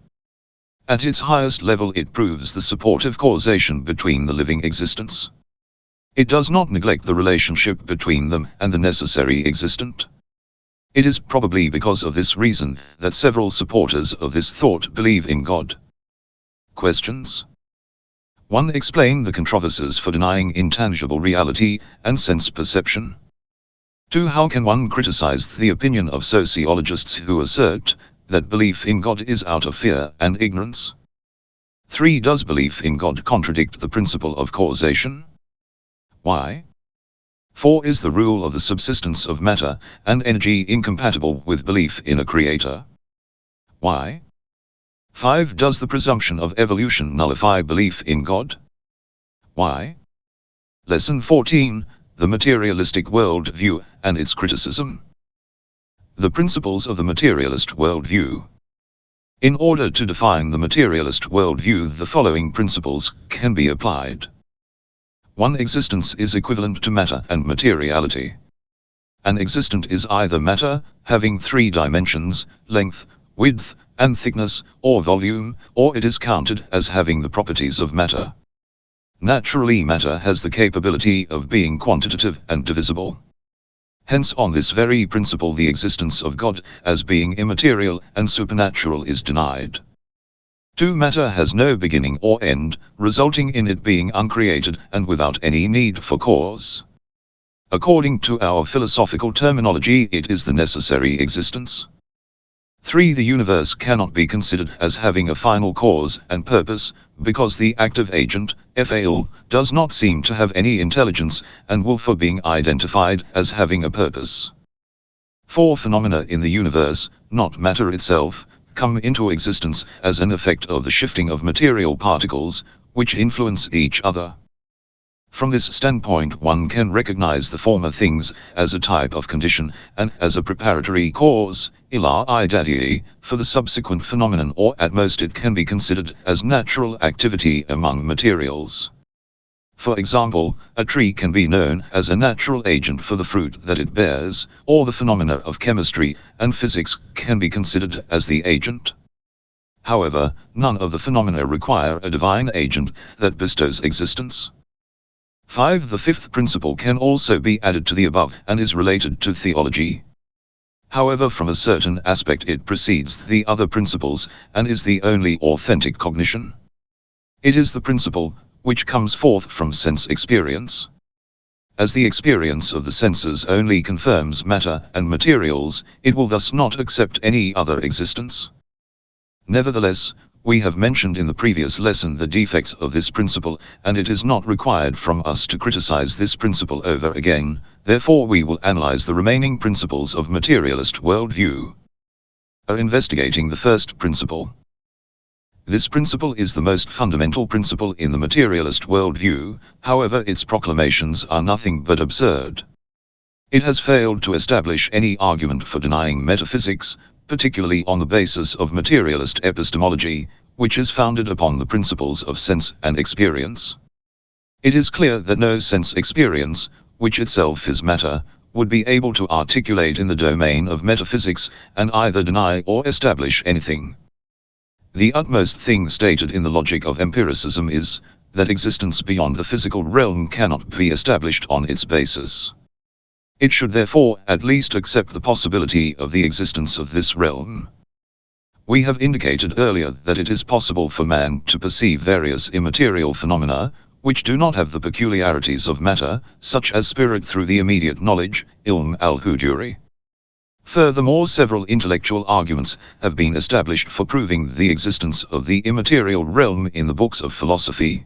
At its highest level it proves the supportive causation between the living existence. It does not neglect the relationship between them and the necessary existent. It is probably because of this reason that several supporters of this thought believe in God. Questions. 1. Explain the controversies for denying intangible reality and sense perception. 2. How can one criticize the opinion of sociologists who assert that belief in God is out of fear and ignorance? 3. Does belief in God contradict the principle of causation? Why? 4. Is the rule of the subsistence of matter and energy incompatible with belief in a creator? Why? 5. Does the presumption of evolution nullify belief in God? Why? Lesson 14, The Materialistic Worldview and its Criticism. The principles of the materialist worldview. In order to define the materialist worldview, the following principles can be applied. 1. Existence is equivalent to matter and materiality. An existent is either matter, having 3 dimensions, length, width, and thickness, or volume, or it is counted as having the properties of matter. Naturally, matter has the capability of being quantitative and divisible. Hence, on this very principle, the existence of God, as being immaterial and supernatural, is denied. 2. Matter has no beginning or end, resulting in it being uncreated and without any need for cause. According to our philosophical terminology, it is the necessary existence. 3. The universe cannot be considered as having a final cause and purpose, because the active agent, FAL, does not seem to have any intelligence and will for being identified as having a purpose. 4. Phenomena in the universe, not matter itself, come into existence as an effect of the shifting of material particles, which influence each other. From this standpoint, one can recognize the former things as a type of condition and as a preparatory cause, for the subsequent phenomenon, or at most it can be considered as natural activity among materials. For example, a tree can be known as a natural agent for the fruit that it bears, or the phenomena of chemistry and physics can be considered as the agent. However, none of the phenomena require a divine agent that bestows existence. 5. The fifth principle can also be added to the above and is related to theology. However, from a certain aspect it precedes the other principles and is the only authentic cognition. It is the principle which comes forth from sense experience. As the experience of the senses only confirms matter and materials, it will thus not accept any other existence. Nevertheless, we have mentioned in the previous lesson the defects of this principle, and it is not required from us to criticize this principle over again, therefore we will analyze the remaining principles of materialist worldview. Investigating the first principle. This principle is the most fundamental principle in the materialist worldview, however its proclamations are nothing but absurd. It has failed to establish any argument for denying metaphysics, particularly on the basis of materialist epistemology, which is founded upon the principles of sense and experience. It is clear that no sense experience, which itself is matter, would be able to articulate in the domain of metaphysics, and either deny or establish anything. The utmost thing stated in the logic of empiricism is, that existence beyond the physical realm cannot be established on its basis. It should therefore at least accept the possibility of the existence of this realm. We have indicated earlier that it is possible for man to perceive various immaterial phenomena, which do not have the peculiarities of matter, such as spirit, through the immediate knowledge, ilm al-huduri. Furthermore, several intellectual arguments have been established for proving the existence of the immaterial realm in the books of philosophy.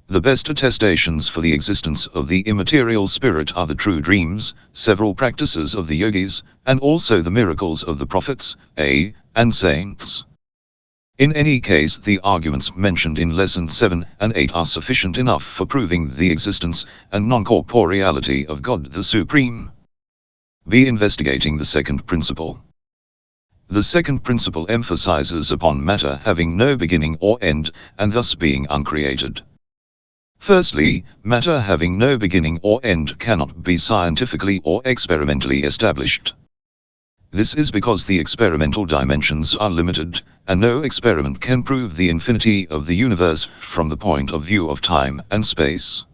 The best attestations for the existence of the immaterial spirit are the true dreams, several practices of the yogis, and also the miracles of the prophets, and saints. In any case, the arguments mentioned in Lesson 7 and 8 are sufficient enough for proving the existence and non-corporeality of God the Supreme. Investigating the second principle. The second principle emphasizes upon matter having no beginning or end, and thus being uncreated. Firstly, matter having no beginning or end cannot be scientifically or experimentally established. This is because the experimental dimensions are limited, and no experiment can prove the infinity of the universe from the point of view of time and space.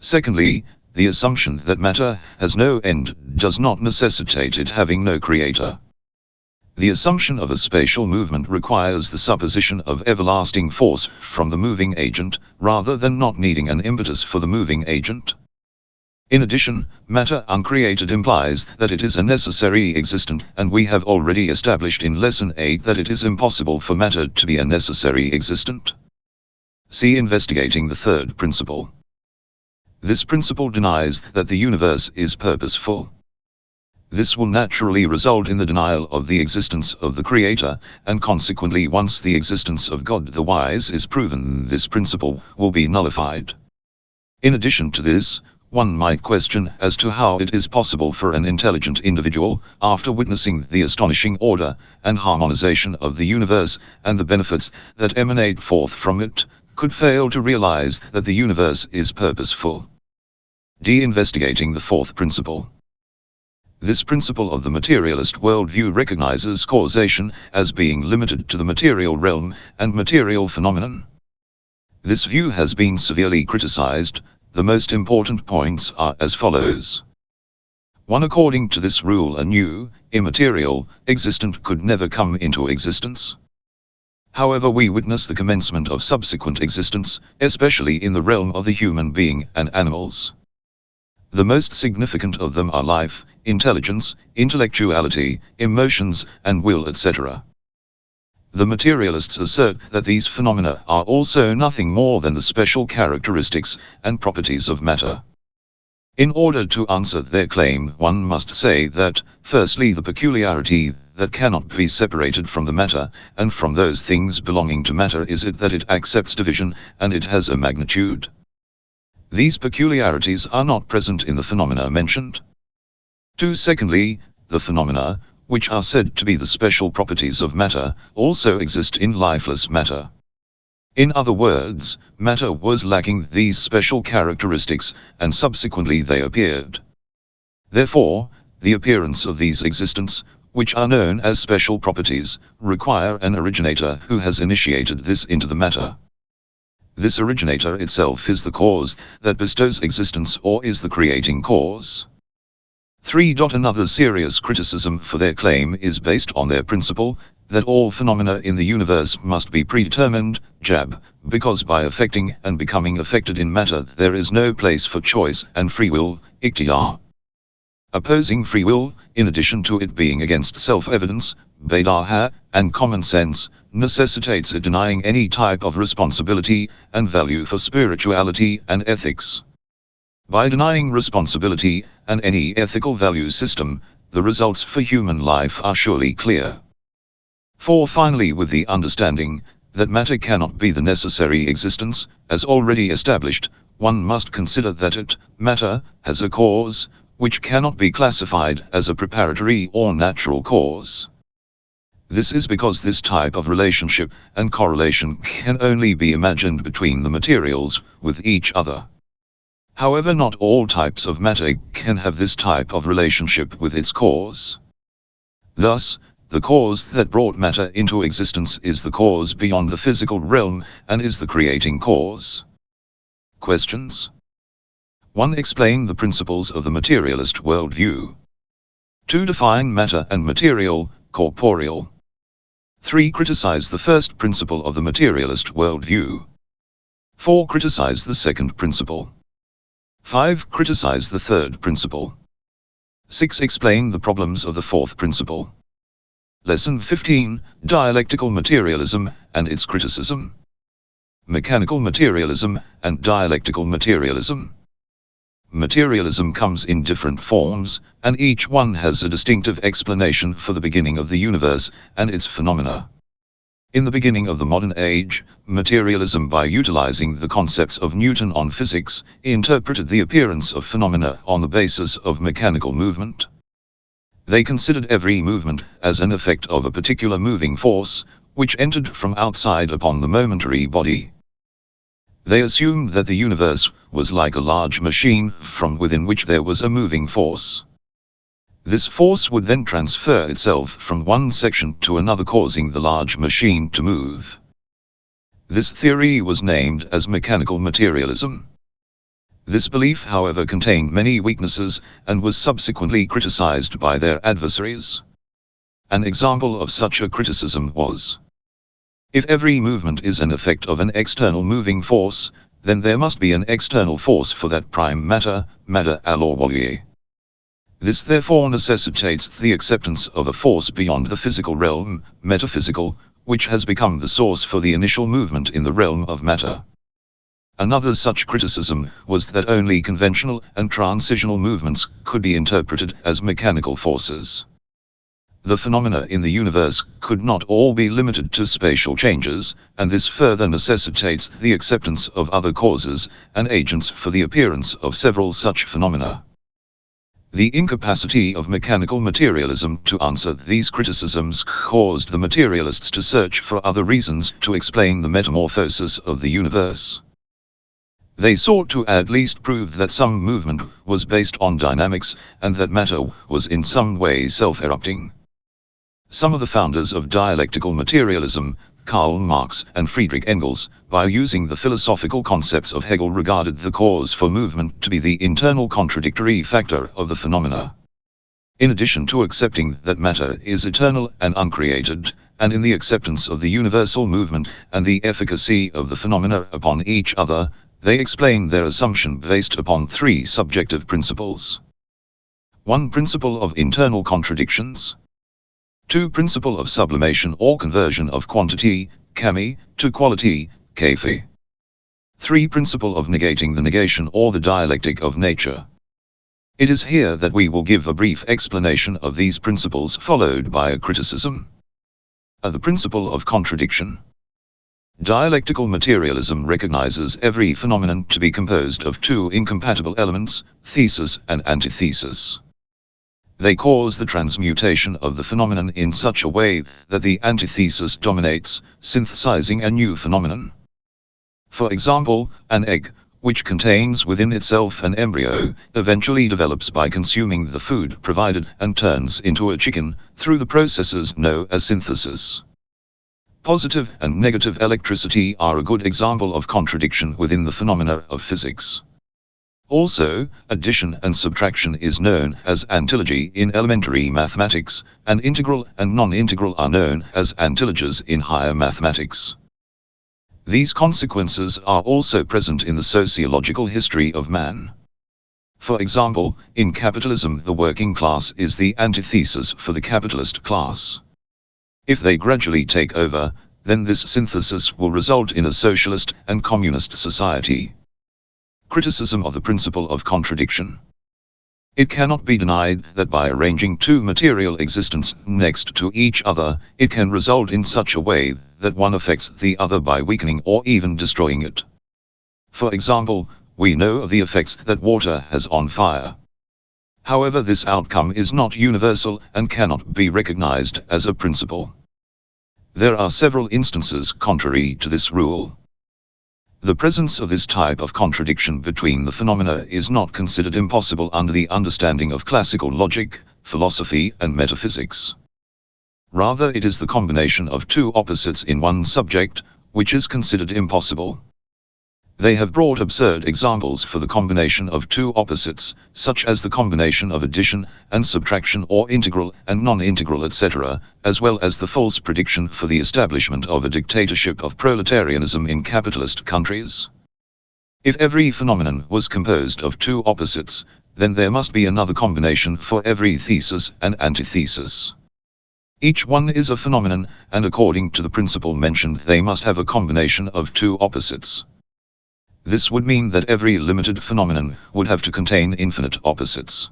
Secondly, the assumption that matter has no end does not necessitate it having no creator. The assumption of a spatial movement requires the supposition of everlasting force from the moving agent, rather than not needing an impetus for the moving agent. In addition, matter uncreated implies that it is a necessary existent, and we have already established in Lesson 8 that it is impossible for matter to be a necessary existent. See investigating the third principle. This principle denies that the universe is purposeful. This will naturally result in the denial of the existence of the Creator, and consequently once the existence of God the Wise is proven, this principle will be nullified. In addition to this, one might question as to how it is possible for an intelligent individual, after witnessing the astonishing order and harmonization of the universe and the benefits that emanate forth from it, could fail to realize that the universe is purposeful. De-investigating the fourth principle. This principle of the materialist worldview recognizes causation as being limited to the material realm and material phenomenon. This view has been severely criticized. The most important points are as follows. 1. According to this rule, a new, immaterial, existent could never come into existence. However, we witness the commencement of subsequent existence, especially in the realm of the human being and animals. The most significant of them are life, intelligence, intellectuality, emotions, and will, etc. The materialists assert that these phenomena are also nothing more than the special characteristics and properties of matter. In order to answer their claim, one must say that, firstly, the peculiarity that cannot be separated from the matter, and from those things belonging to matter, is it that it accepts division, and it has a magnitude. These peculiarities are not present in the phenomena mentioned. 2. Secondly, the phenomena, which are said to be the special properties of matter, also exist in lifeless matter. In other words, matter was lacking these special characteristics, and subsequently they appeared. Therefore, the appearance of these existents, which are known as special properties, require an originator who has initiated this into the matter. This originator itself is the cause that bestows existence, or is the creating cause. 3. Another serious criticism for their claim is based on their principle that all phenomena in the universe must be predetermined, jab, because by affecting and becoming affected in matter there is no place for choice and free will, ikhtiyar. Opposing free will, in addition to it being against self-evidence, badaha, and common sense, necessitates it denying any type of responsibility and value for spirituality and ethics. By denying responsibility and any ethical value system, the results for human life are surely clear. 4. Finally, with the understanding that matter cannot be the necessary existence, as already established, one must consider that it, matter, has a cause, which cannot be classified as a preparatory or natural cause. This is because this type of relationship and correlation can only be imagined between the materials with each other. However, not all types of matter can have this type of relationship with its cause. Thus, the cause that brought matter into existence is the cause beyond the physical realm, and is the creating cause. Questions? 1. Explain the principles of the materialist worldview. 2. Define matter and material, corporeal. 3. Criticize the first principle of the materialist worldview. 4. Criticize the second principle. 5. Criticize the third principle. 6. Explain the problems of the fourth principle. Lesson 15, Dialectical Materialism and its Criticism. Mechanical Materialism and Dialectical Materialism. Materialism comes in different forms, and each one has a distinctive explanation for the beginning of the universe and its phenomena. In the beginning of the modern age, materialism, by utilizing the concepts of Newton on physics, interpreted the appearance of phenomena on the basis of mechanical movement. They considered every movement as an effect of a particular moving force, which entered from outside upon the momentary body. They assumed that the universe was like a large machine from within which there was a moving force. This force would then transfer itself from one section to another, causing the large machine to move. This theory was named as mechanical materialism. This belief, however, contained many weaknesses and was subsequently criticized by their adversaries. An example of such a criticism was: if every movement is an effect of an external moving force, then there must be an external force for that prime matter, matter al-awwaliyah. This therefore necessitates the acceptance of a force beyond the physical realm, metaphysical, which has become the source for the initial movement in the realm of matter. Another such criticism was that only conventional and transitional movements could be interpreted as mechanical forces. The phenomena in the universe could not all be limited to spatial changes, and this further necessitates the acceptance of other causes and agents for the appearance of several such phenomena. The incapacity of mechanical materialism to answer these criticisms caused the materialists to search for other reasons to explain the metamorphosis of the universe. They sought to at least prove that some movement was based on dynamics, and that matter was in some way self-erupting. Some of the founders of dialectical materialism, Karl Marx and Friedrich Engels, by using the philosophical concepts of Hegel, regarded the cause for movement to be the internal contradictory factor of the phenomena. In addition to accepting that matter is eternal and uncreated, and in the acceptance of the universal movement and the efficacy of the phenomena upon each other, they explain their assumption based upon three subjective principles. 1. Principle of internal contradictions. 2. Principle of sublimation or conversion of quantity, kami, to quality, kayfi. 3. Principle of negating the negation or the dialectic of nature. It is here that we will give a brief explanation of these principles, followed by a criticism. The principle of contradiction. Dialectical materialism recognizes every phenomenon to be composed of two incompatible elements, thesis and antithesis. They cause the transmutation of the phenomenon in such a way that the antithesis dominates, synthesizing a new phenomenon. For example, an egg, which contains within itself an embryo, eventually develops by consuming the food provided and turns into a chicken, through the processes known as synthesis. Positive and negative electricity are a good example of contradiction within the phenomena of physics. Also, addition and subtraction is known as antilogy in elementary mathematics, and integral and non-integral are known as antilogies in higher mathematics. These consequences are also present in the sociological history of man. For example, in capitalism, the working class is the antithesis for the capitalist class. If they gradually take over, then this synthesis will result in a socialist and communist society. Criticism of the principle of contradiction. It cannot be denied that by arranging two material existents next to each other, it can result in such a way that one affects the other by weakening or even destroying it. For example, we know of the effects that water has on fire. However, this outcome is not universal and cannot be recognized as a principle. There are several instances contrary to this rule. The presence of this type of contradiction between the phenomena is not considered impossible under the understanding of classical logic, philosophy and metaphysics. Rather, it is the combination of two opposites in one subject, which is considered impossible. They have brought absurd examples for the combination of two opposites, such as the combination of addition and subtraction or integral and non-integral etc., as well as the false prediction for the establishment of a dictatorship of proletarianism in capitalist countries. If every phenomenon was composed of two opposites, then there must be another combination for every thesis and antithesis. Each one is a phenomenon, and according to the principle mentioned, they must have a combination of two opposites. This would mean that every limited phenomenon would have to contain infinite opposites.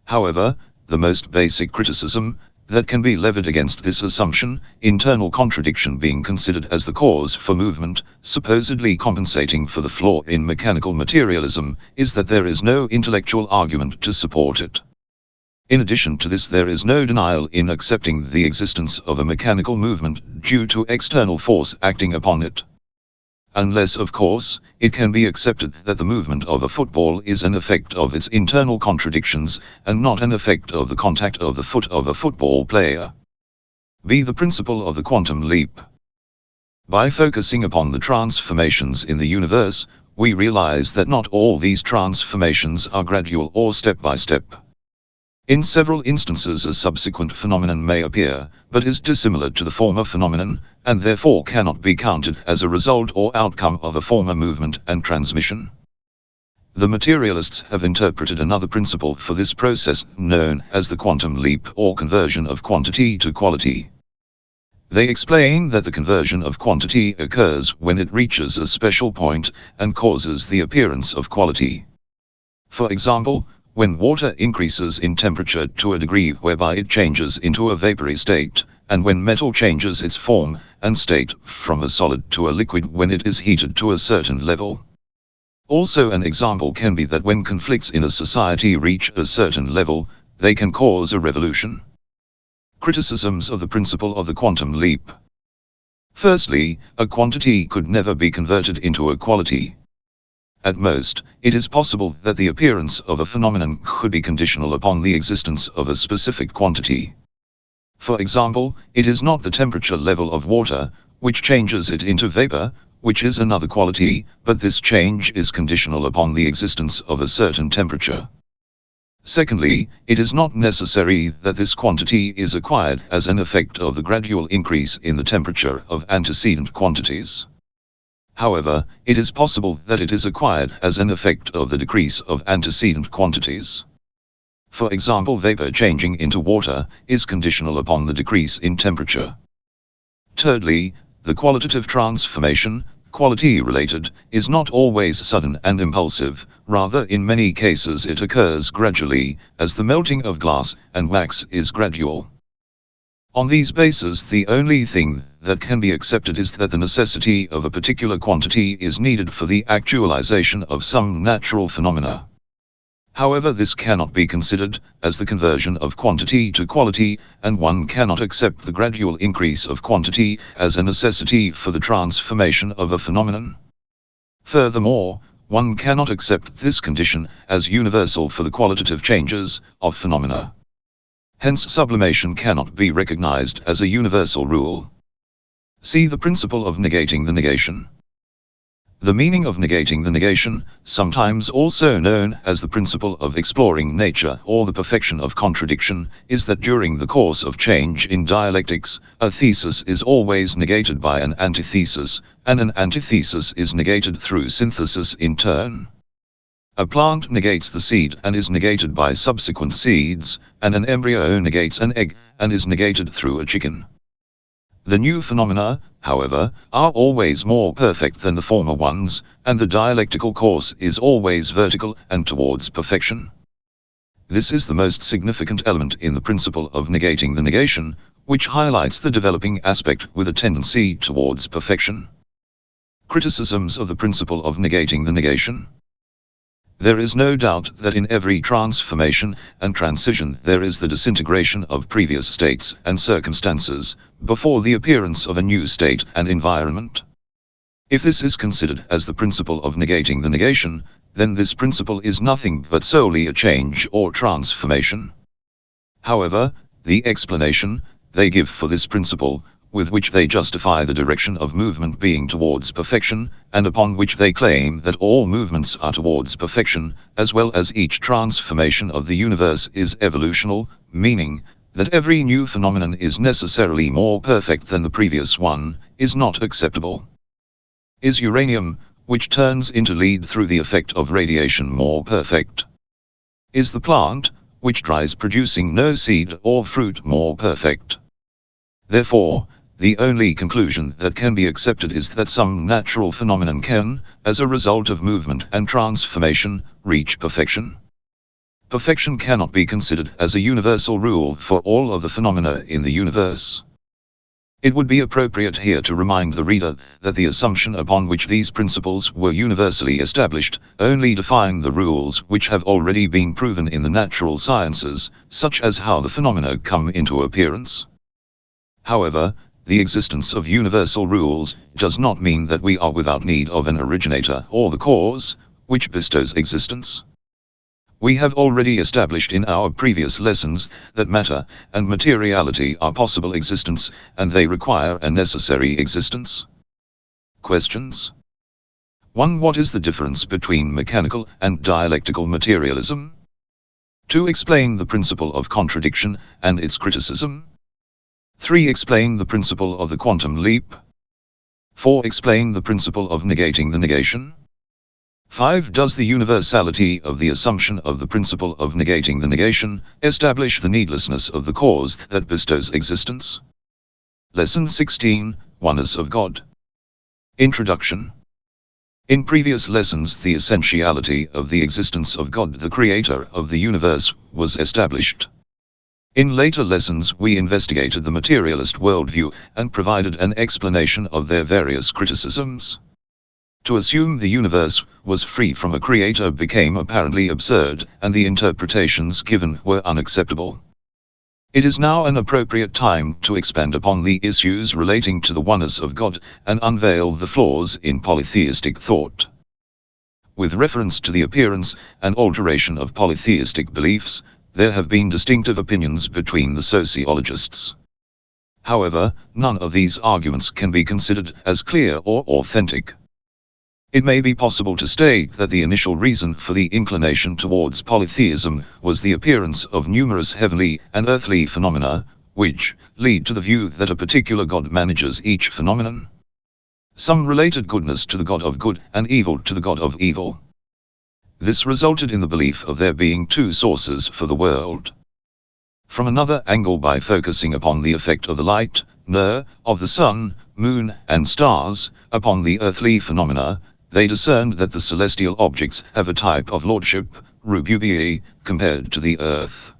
However, the most basic criticism that can be levied against this assumption, internal contradiction being considered as the cause for movement, supposedly compensating for the flaw in mechanical materialism, is that there is no intellectual argument to support it. In addition to this, there is no denial in accepting the existence of a mechanical movement due to external force acting upon it. unless of course, it can be accepted that the movement of a football is an effect of its internal contradictions, and not an effect of the contact of the foot of a football player. B. The principle of the quantum leap. By focusing upon the transformations in the universe, we realize that not all these transformations are gradual or step by step. In several instances a subsequent phenomenon may appear, but is dissimilar to the former phenomenon, and therefore cannot be counted as a result or outcome of a former movement and transmission. The materialists have interpreted another principle for this process known as the quantum leap or conversion of quantity to quality. They explain that the conversion of quantity occurs when it reaches a special point and causes the appearance of quality. For example, when water increases in temperature to a degree whereby it changes into a vapory state, and when metal changes its form and state from a solid to a liquid when it is heated to a certain level. Also, an example can be that when conflicts in a society reach a certain level, they can cause a revolution. Criticisms of the principle of the quantum leap. Firstly, a quantity could never be converted into a quality. At most, it is possible that the appearance of a phenomenon could be conditional upon the existence of a specific quantity. For example, it is not the temperature level of water, which changes it into vapor, which is another quality, but this change is conditional upon the existence of a certain temperature. Secondly, it is not necessary that this quantity is acquired as an effect of the gradual increase in the temperature of antecedent quantities. However, it is possible that it is acquired as an effect of the decrease of antecedent quantities. For example, vapor changing into water is conditional upon the decrease in temperature. Thirdly, the qualitative transformation, quality-related, is not always sudden and impulsive, rather in many cases it occurs gradually, as the melting of glass and wax is gradual. On these bases the only thing that can be accepted is that the necessity of a particular quantity is needed for the actualization of some natural phenomena. However, this cannot be considered as the conversion of quantity to quality, and one cannot accept the gradual increase of quantity as a necessity for the transformation of a phenomenon. Furthermore, one cannot accept this condition as universal for the qualitative changes of phenomena. Hence, sublimation cannot be recognized as a universal rule. See the principle of negating the negation. The meaning of negating the negation, sometimes also known as the principle of exploring nature or the perfection of contradiction, is that during the course of change in dialectics, a thesis is always negated by an antithesis, and an antithesis is negated through synthesis in turn. A plant negates the seed and is negated by subsequent seeds, and an embryo negates an egg and is negated through a chicken. The new phenomena, however, are always more perfect than the former ones, and the dialectical course is always vertical and towards perfection. This is the most significant element in the principle of negating the negation, which highlights the developing aspect with a tendency towards perfection. Criticisms of the principle of negating the negation. There is no doubt that in every transformation and transition there is the disintegration of previous states and circumstances, before the appearance of a new state and environment. If this is considered as the principle of negating the negation, then this principle is nothing but solely a change or transformation. However, the explanation they give for this principle, with which they justify the direction of movement being towards perfection, and upon which they claim that all movements are towards perfection, as well as each transformation of the universe is evolutional, meaning that every new phenomenon is necessarily more perfect than the previous one, is not acceptable. Is uranium, which turns into lead through the effect of radiation, more perfect? Is the plant, which dries producing no seed or fruit, more perfect? Therefore, the only conclusion that can be accepted is that some natural phenomenon can, as a result of movement and transformation, reach perfection. Perfection cannot be considered as a universal rule for all of the phenomena in the universe. It would be appropriate here to remind the reader that the assumption upon which these principles were universally established only define the rules which have already been proven in the natural sciences, such as how the phenomena come into appearance. However, The existence of universal rules does not mean that we are without need of an originator or the cause, which bestows existence. We have already established in our previous lessons that matter and materiality are possible existence, and they require a necessary existence. Questions? 1. What is the difference between mechanical and dialectical materialism? 2. Explain the principle of contradiction and its criticism. 3. Explain the principle of the quantum leap. 4. Explain the principle of negating the negation. 5. Does the universality of the assumption of the principle of negating the negation establish the needlessness of the cause that bestows existence? Lesson 16, Oneness of God. Introduction. In previous lessons, the essentiality of the existence of God, the creator of the universe, was established. In later lessons, we investigated the materialist worldview and provided an explanation of their various criticisms. To assume the universe was free from a creator became apparently absurd, and the interpretations given were unacceptable. It is now an appropriate time to expand upon the issues relating to the oneness of God and unveil the flaws in polytheistic thought. With reference to the appearance and alteration of polytheistic beliefs, there have been distinctive opinions between the sociologists. However, none of these arguments can be considered as clear or authentic. It may be possible to state that the initial reason for the inclination towards polytheism was the appearance of numerous heavenly and earthly phenomena, which lead to the view that a particular God manages each phenomenon. Some related goodness to the God of good and evil to the God of evil. This resulted in the belief of there being two sources for the world. From another angle, by focusing upon the effect of the light, of the sun, moon, and stars, upon the earthly phenomena, they discerned that the celestial objects have a type of lordship, rububiyyi, compared to the earth.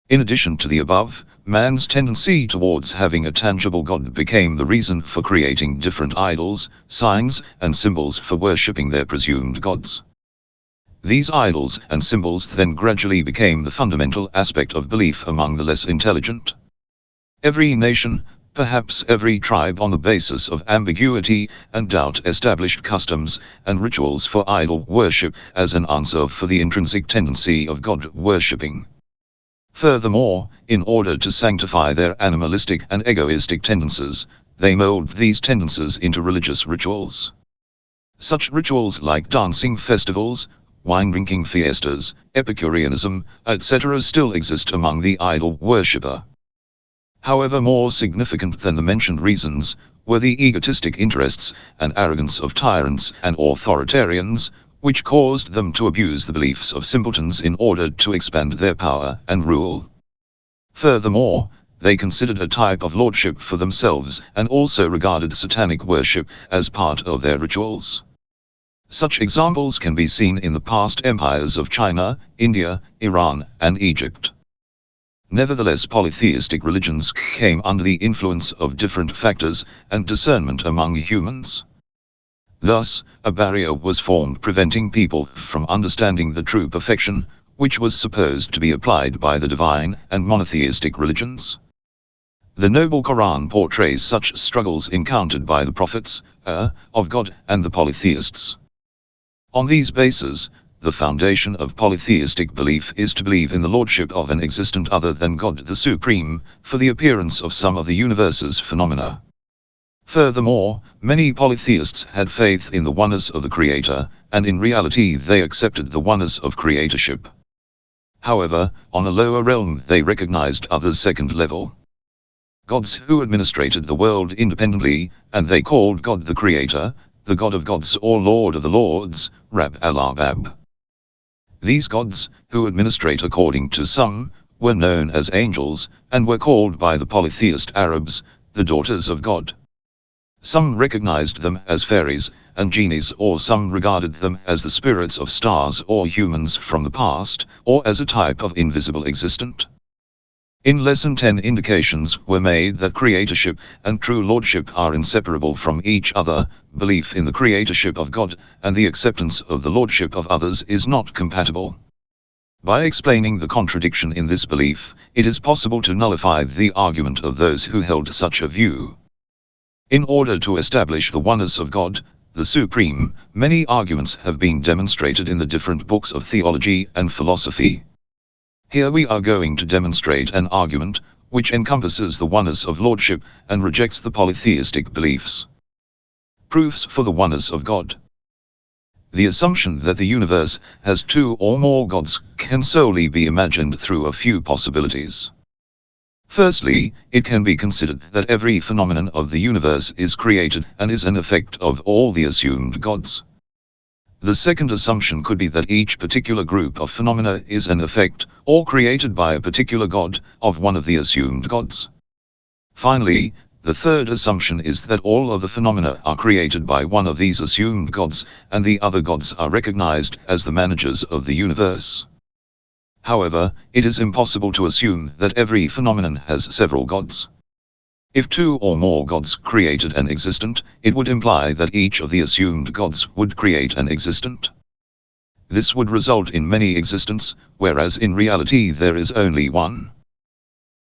In addition to the above, man's tendency towards having a tangible God became the reason for creating different idols, signs, and symbols for worshipping their presumed gods. These idols and symbols then gradually became the fundamental aspect of belief among the less intelligent. Every nation, perhaps every tribe, on the basis of ambiguity and doubt, established customs and rituals for idol worship as an answer for the intrinsic tendency of God worshipping. Furthermore, in order to sanctify their animalistic and egoistic tendencies, they mold these tendencies into religious rituals. Such rituals like dancing festivals, wine-drinking fiestas, Epicureanism, etc. still exist among the idol worshipper. However, more significant than the mentioned reasons were the egotistic interests and arrogance of tyrants and authoritarians, which caused them to abuse the beliefs of simpletons in order to expand their power and rule. Furthermore, they considered a type of lordship for themselves and also regarded satanic worship as part of their rituals. Such examples can be seen in the past empires of China, India, Iran, and Egypt. Nevertheless, polytheistic religions came under the influence of different factors and discernment among humans. Thus, a barrier was formed preventing people from understanding the true perfection, which was supposed to be applied by the divine and monotheistic religions. The Noble Qur'an portrays such struggles encountered by the prophets of God and the polytheists. On these bases, the foundation of polytheistic belief is to believe in the lordship of an existent other than God the Supreme, for the appearance of some of the universe's phenomena. Furthermore, many polytheists had faith in the oneness of the Creator, and in reality they accepted the oneness of creatorship. However, on a lower realm they recognized others' second level gods who administrated the world independently, and they called God the Creator, the God of gods or Lord of the Lords, Rab al-Arbab. These gods, who administrate according to some, were known as angels, and were called by the polytheist Arabs, the daughters of God. Some recognized them as fairies and genies, or some regarded them as the spirits of stars or humans from the past, or as a type of invisible existent. In Lesson 10, indications were made that creatorship and true lordship are inseparable from each other. Belief in the creatorship of God and the acceptance of the lordship of others is not compatible. By explaining the contradiction in this belief, it is possible to nullify the argument of those who held such a view. In order to establish the oneness of God, the Supreme, many arguments have been demonstrated in the different books of theology and philosophy. Here we are going to demonstrate an argument, which encompasses the oneness of Lordship, and rejects the polytheistic beliefs. Proofs for the oneness of God. The assumption that the universe has two or more gods can solely be imagined through a few possibilities. Firstly, it can be considered that every phenomenon of the universe is created and is an effect of all the assumed gods. The second assumption could be that each particular group of phenomena is an effect, or created by a particular god, of one of the assumed gods. Finally, the third assumption is that all of the phenomena are created by one of these assumed gods, and the other gods are recognized as the managers of the universe. However, it is impossible to assume that every phenomenon has several gods. If two or more gods created an existent, it would imply that each of the assumed gods would create an existent. This would result in many existents, whereas in reality there is only one.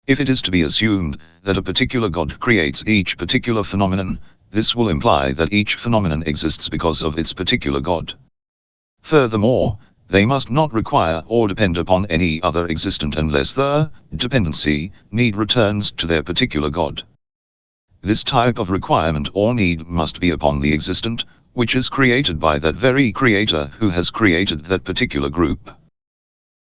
If it is to be assumed that a particular god creates each particular phenomenon, this will imply that each phenomenon exists because of its particular god. Furthermore, they must not require or depend upon any other existent unless the dependency need returns to their particular god. This type of requirement or need must be upon the existent, which is created by that very creator who has created that particular group.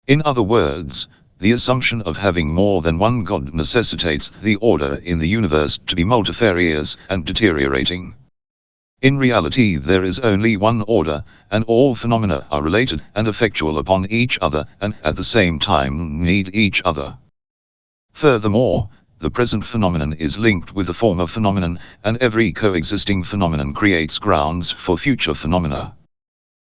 In other words, the assumption of having more than one god necessitates the order in the universe to be multifarious and deteriorating. In reality there is only one order, and all phenomena are related and effectual upon each other and at the same time need each other. Furthermore, the present phenomenon is linked with the former phenomenon, and every coexisting phenomenon creates grounds for future phenomena.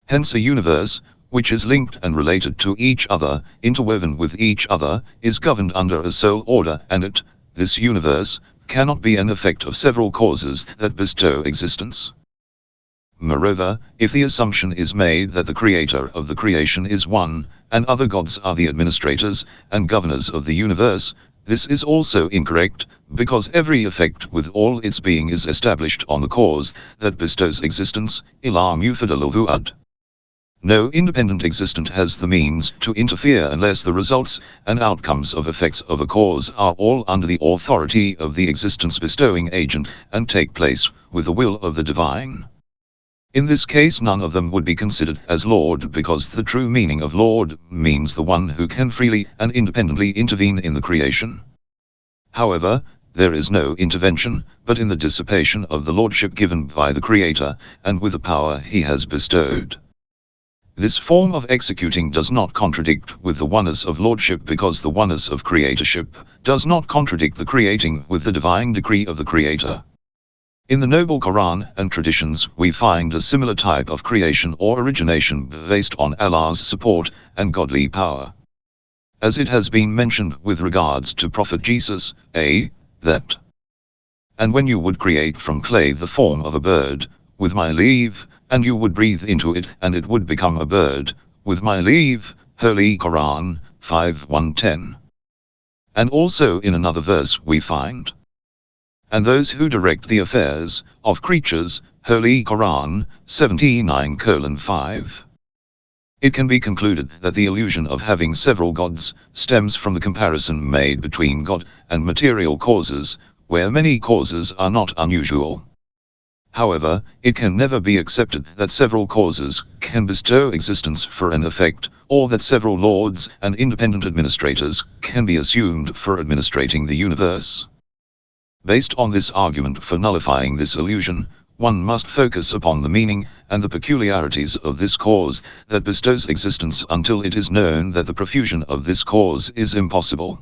Hence a universe, which is linked and related to each other, interwoven with each other, is governed under a sole order, and this universe, cannot be an effect of several causes that bestow existence. Moreover, if the assumption is made that the creator of the creation is one, and other gods are the administrators and governors of the universe, this is also incorrect, because every effect with all its being is established on the cause that bestows existence, ila mufadal. No independent existent has the means to interfere unless the results and outcomes of effects of a cause are all under the authority of the existence bestowing agent, and take place with the will of the divine. In this case none of them would be considered as Lord, because the true meaning of Lord means the one who can freely and independently intervene in the creation. However, there is no intervention, but in the dissipation of the lordship given by the Creator, and with the power he has bestowed. This form of executing does not contradict with the oneness of lordship, because the oneness of creatorship does not contradict the creating with the divine decree of the Creator. In the noble Quran and traditions we find a similar type of creation or origination based on Allah's support and godly power. As it has been mentioned with regards to Prophet Jesus, that, and when you would create from clay the form of a bird, with my leave, and you would breathe into it and it would become a bird, with my leave, Holy Qur'an, 5:1-10. And also in another verse we find, and those who direct the affairs of creatures, Holy Qur'an, 79:5. It can be concluded that the illusion of having several gods stems from the comparison made between God and material causes, where many causes are not unusual. However, it can never be accepted that several causes can bestow existence for an effect, or that several lords and independent administrators can be assumed for administrating the universe. Based on this argument for nullifying this illusion, one must focus upon the meaning and the peculiarities of this cause that bestows existence until it is known that the profusion of this cause is impossible.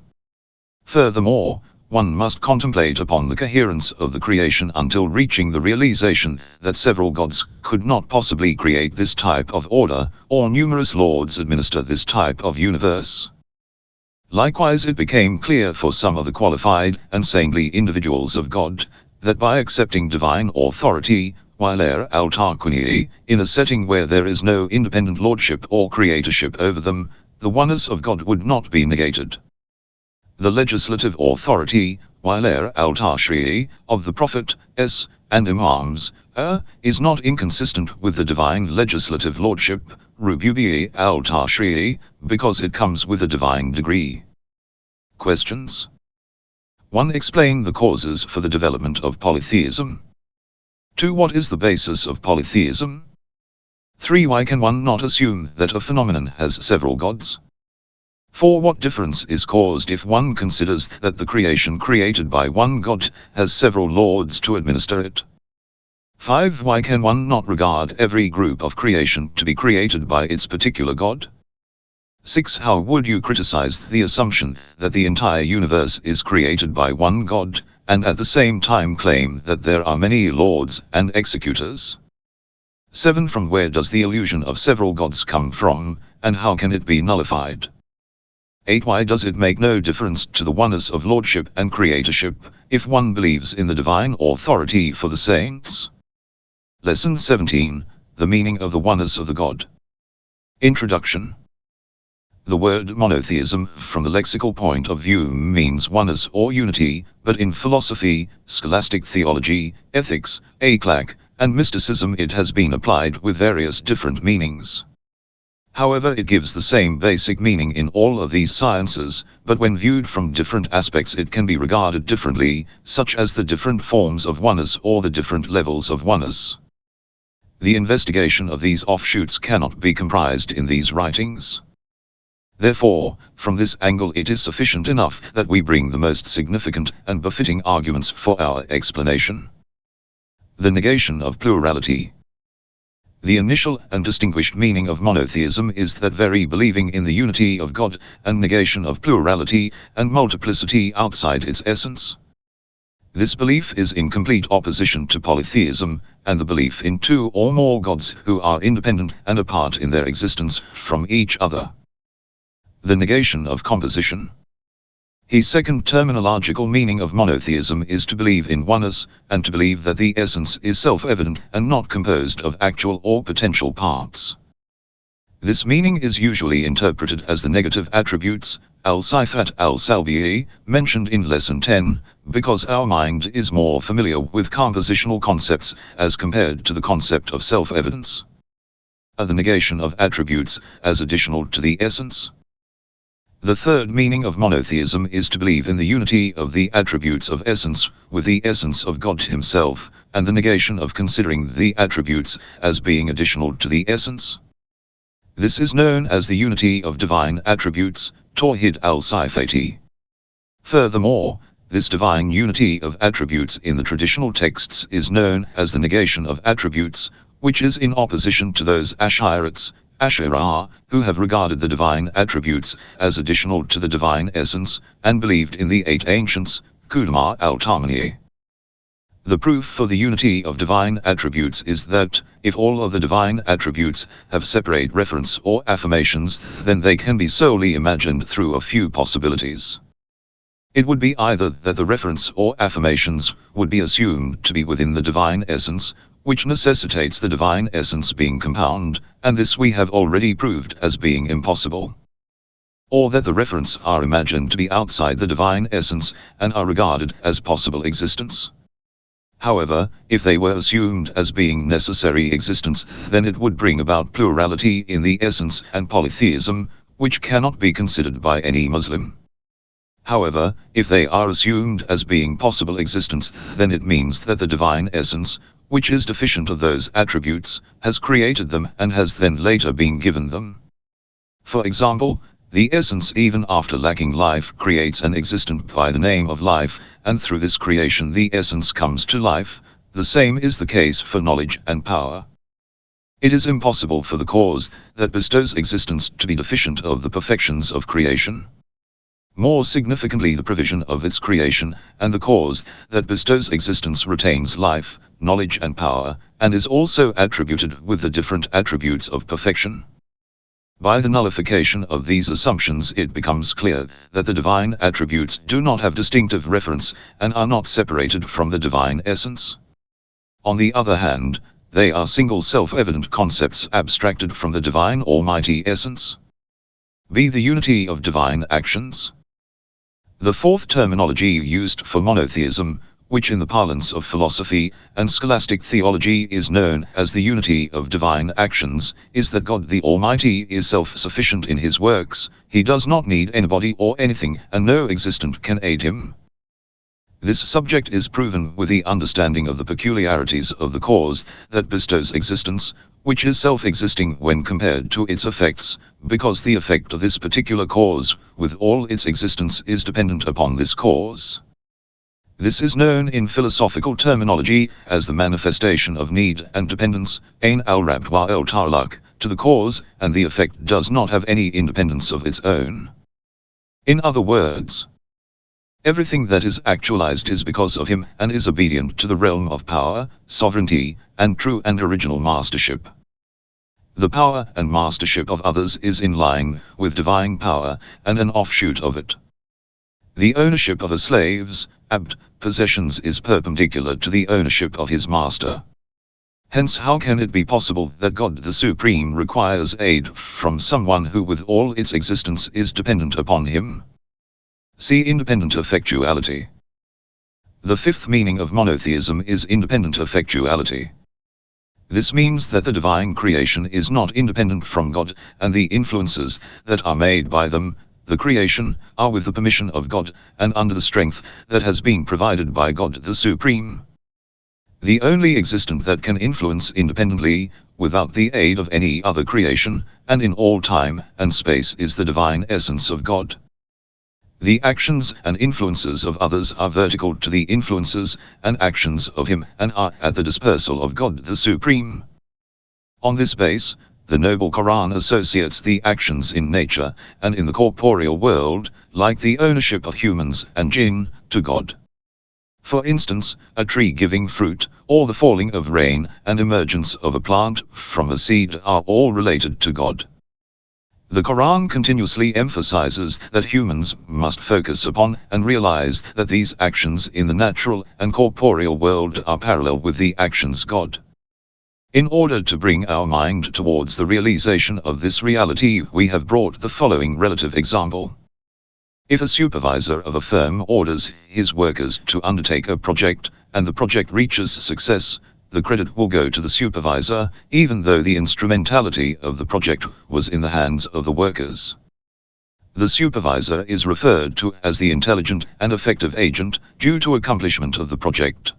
Furthermore, one must contemplate upon the coherence of the creation until reaching the realization that several gods could not possibly create this type of order, or numerous lords administer this type of universe. Likewise, it became clear for some of the qualified and saintly individuals of God, that by accepting divine authority, while al-Taqi, in a setting where there is no independent lordship or creatorship over them, the oneness of God would not be negated. The legislative authority, wala'a al-tashri'i, of the Prophet, and Imams, is not inconsistent with the divine legislative lordship, rububiyyah al-tashri'i, because it comes with a divine degree. Questions. 1. Explain the causes for the development of polytheism. 2. What is the basis of polytheism? 3. Why can one not assume that a phenomenon has several gods? 4. What difference is caused if one considers that the creation created by one God has several lords to administer it? 5. Why can one not regard every group of creation to be created by its particular God? 6. How would you criticize the assumption that the entire universe is created by one God, and at the same time claim that there are many lords and executors? 7. From where does the illusion of several gods come from, and how can it be nullified? 8. Why does it make no difference to the oneness of lordship and creatorship, if one believes in the divine authority for the saints? Lesson 17, The Meaning of the Oneness of the God. Introduction. The word monotheism, from the lexical point of view, means oneness or unity, but in philosophy, scholastic theology, ethics, akhlaq, and mysticism it has been applied with various different meanings. However, it gives the same basic meaning in all of these sciences, but when viewed from different aspects it can be regarded differently, such as the different forms of oneness or the different levels of oneness. The investigation of these offshoots cannot be comprised in these writings. Therefore, from this angle it is sufficient enough that we bring the most significant and befitting arguments for our explanation. The negation of plurality. The initial and distinguished meaning of monotheism is that very believing in the unity of God, and negation of plurality and multiplicity outside its essence. This belief is in complete opposition to polytheism, and the belief in two or more gods who are independent and apart in their existence from each other. The negation of composition. His second terminological meaning of monotheism is to believe in oneness, and to believe that the essence is self-evident and not composed of actual or potential parts. This meaning is usually interpreted as the negative attributes, al-sifat al-salbiyyah, mentioned in Lesson 10, because our mind is more familiar with compositional concepts as compared to the concept of self-evidence. The negation of attributes as additional to the essence. The third meaning of monotheism is to believe in the unity of the attributes of essence with the essence of God himself, and the negation of considering the attributes as being additional to the essence. This is known as the unity of divine attributes, Tawhid al-Sifati. Furthermore, this divine unity of attributes in the traditional texts is known as the negation of attributes, which is in opposition to those Ash'arites, Ash'ariyah, who have regarded the divine attributes as additional to the divine essence, and believed in the eight ancients, Qudama al-Tamani. The proof for the unity of divine attributes is that, if all of the divine attributes have separate reference or affirmations, then they can be solely imagined through a few possibilities. It would be either that the reference or affirmations would be assumed to be within the divine essence, which necessitates the divine essence being compound, and this we have already proved as being impossible. Or that the referents are imagined to be outside the divine essence, and are regarded as possible existence. However, if they were assumed as being necessary existence, then it would bring about plurality in the essence and polytheism, which cannot be considered by any Muslim. However, if they are assumed as being possible existence, then it means that the divine essence, which is deficient of those attributes, has created them and has then later been given them. For example, the essence even after lacking life creates an existent by the name of life, and through this creation the essence comes to life. The same is the case for knowledge and power. It is impossible for the cause that bestows existence to be deficient of the perfections of creation. More significantly, the provision of its creation, and the cause that bestows existence retains life, knowledge and power, and is also attributed with the different attributes of perfection. By the nullification of these assumptions it becomes clear that the divine attributes do not have distinctive reference, and are not separated from the divine essence. On the other hand, they are single self-evident concepts abstracted from the divine almighty essence. b. The unity of divine actions. The fourth terminology used for monotheism, which in the parlance of philosophy and scholastic theology is known as the unity of divine actions, is that God the Almighty is self-sufficient in his works, he does not need anybody or anything, and no existent can aid him. This subject is proven with the understanding of the peculiarities of the cause that bestows existence, which is self-existing when compared to its effects, because the effect of this particular cause, with all its existence, is dependent upon this cause. This is known in philosophical terminology as the manifestation of need and dependence, ain al-rabt wa al-ta'alluq, to the cause, and the effect does not have any independence of its own. In other words, everything that is actualized is because of him and is obedient to the realm of power, sovereignty, and true and original mastership. The power and mastership of others is in line with divine power and an offshoot of it. The ownership of a slave's abd possessions is perpendicular to the ownership of his master. Hence, how can it be possible that God the Supreme requires aid from someone who with all its existence is dependent upon him? See independent effectuality. The fifth meaning of monotheism is independent effectuality. This means that the divine creation is not independent from God, and the influences that are made by them, the creation, are with the permission of God, and under the strength that has been provided by God the Supreme. The only existent that can influence independently, without the aid of any other creation, and in all time and space, is the divine essence of God. The actions and influences of others are vertical to the influences and actions of him, and are at the dispersal of God the Supreme. On this base, the noble Quran associates the actions in nature and in the corporeal world, like the ownership of humans and jinn, to God. For instance, a tree giving fruit, or the falling of rain and emergence of a plant from a seed are all related to God. The Quran continuously emphasizes that humans must focus upon and realize that these actions in the natural and corporeal world are parallel with the actions God. In order to bring our mind towards the realization of this reality, we have brought the following relative example. If a supervisor of a firm orders his workers to undertake a project, and the project reaches success, the credit will go to the supervisor, even though the instrumentality of the project was in the hands of the workers. The supervisor is referred to as the intelligent and effective agent, due to accomplishment of the project.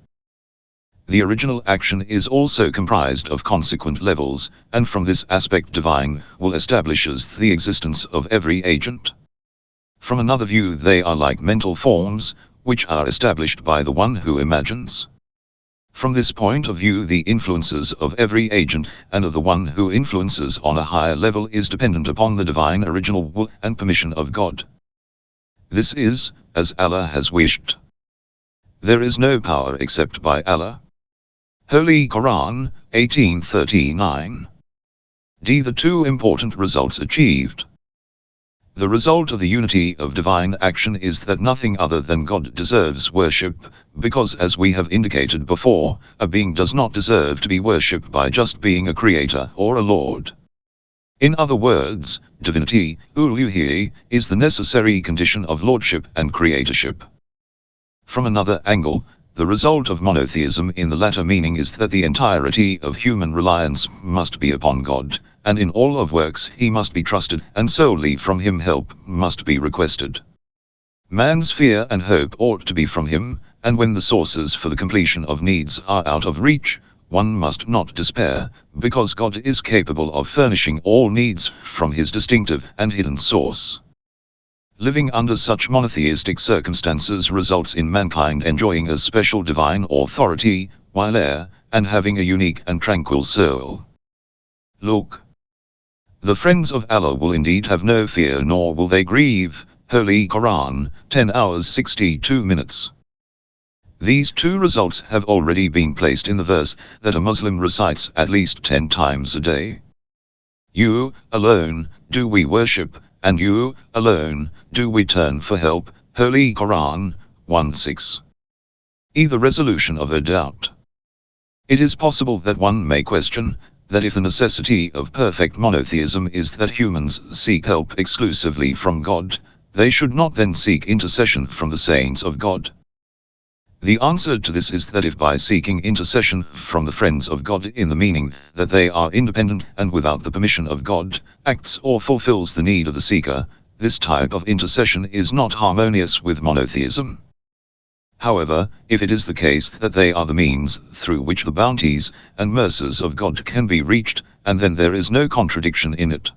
The original action is also comprised of consequent levels, and from this aspect divine will establishes the existence of every agent. From another view, they are like mental forms, which are established by the one who imagines. From this point of view, the influences of every agent and of the one who influences on a higher level is dependent upon the divine original will and permission of God. This is, as Allah has wished. There is no power except by Allah. Holy Qur'an, 1839. D. The two important results achieved. The result of the unity of divine action is that nothing other than God deserves worship, because as we have indicated before, a being does not deserve to be worshipped by just being a creator or a lord. In other words, divinity, uluhiyya, is the necessary condition of lordship and creatorship. From another angle, the result of monotheism in the latter meaning is that the entirety of human reliance must be upon God, and in all of works he must be trusted, and solely from him help must be requested. Man's fear and hope ought to be from him, and when the sources for the completion of needs are out of reach, one must not despair, because God is capable of furnishing all needs from his distinctive and hidden source. Living under such monotheistic circumstances results in mankind enjoying a special divine authority, while air, and having a unique and tranquil soul. Look. The friends of Allah will indeed have no fear nor will they grieve. Holy Qur'an, 10 hours 62 minutes. These two results have already been placed in the verse that a Muslim recites at least 10 times a day. You alone do we worship, and you alone do we turn for help. Holy Qur'an, 1:6. E. The resolution of a doubt. It is possible that one may question, that if the necessity of perfect monotheism is that humans seek help exclusively from God, they should not then seek intercession from the saints of God. The answer to this is that if by seeking intercession from the friends of God in the meaning that they are independent and without the permission of God, acts or fulfills the need of the seeker, this type of intercession is not harmonious with monotheism. However, if it is the case that they are the means through which the bounties and mercies of God can be reached, and then there is no contradiction in it.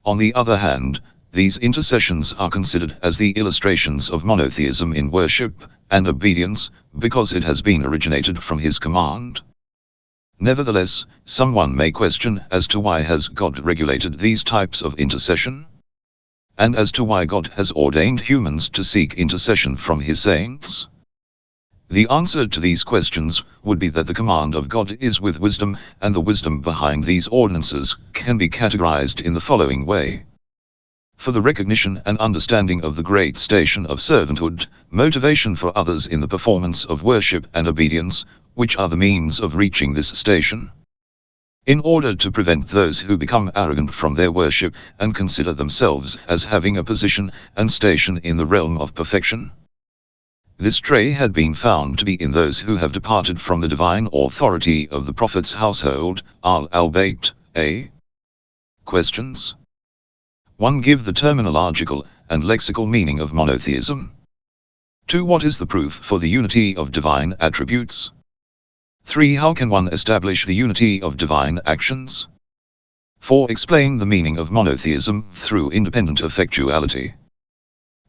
On the other hand, these intercessions are considered as the illustrations of monotheism in worship and obedience, because it has been originated from his command. Nevertheless, someone may question as to why has God regulated these types of intercession? And as to why God has ordained humans to seek intercession from his saints? The answer to these questions would be that the command of God is with wisdom, and the wisdom behind these ordinances can be categorized in the following way. For the recognition and understanding of the great station of servanthood, motivation for others in the performance of worship and obedience, which are the means of reaching this station. In order to prevent those who become arrogant from their worship and consider themselves as having a position and station in the realm of perfection. This trait had been found to be in those who have departed from the divine authority of the Prophet's household, al-Bayt. Questions. 1. Give the terminological and lexical meaning of monotheism. 2. What is the proof for the unity of divine attributes? 3. How can one establish the unity of divine actions? 4. Explain the meaning of monotheism through independent effectuality.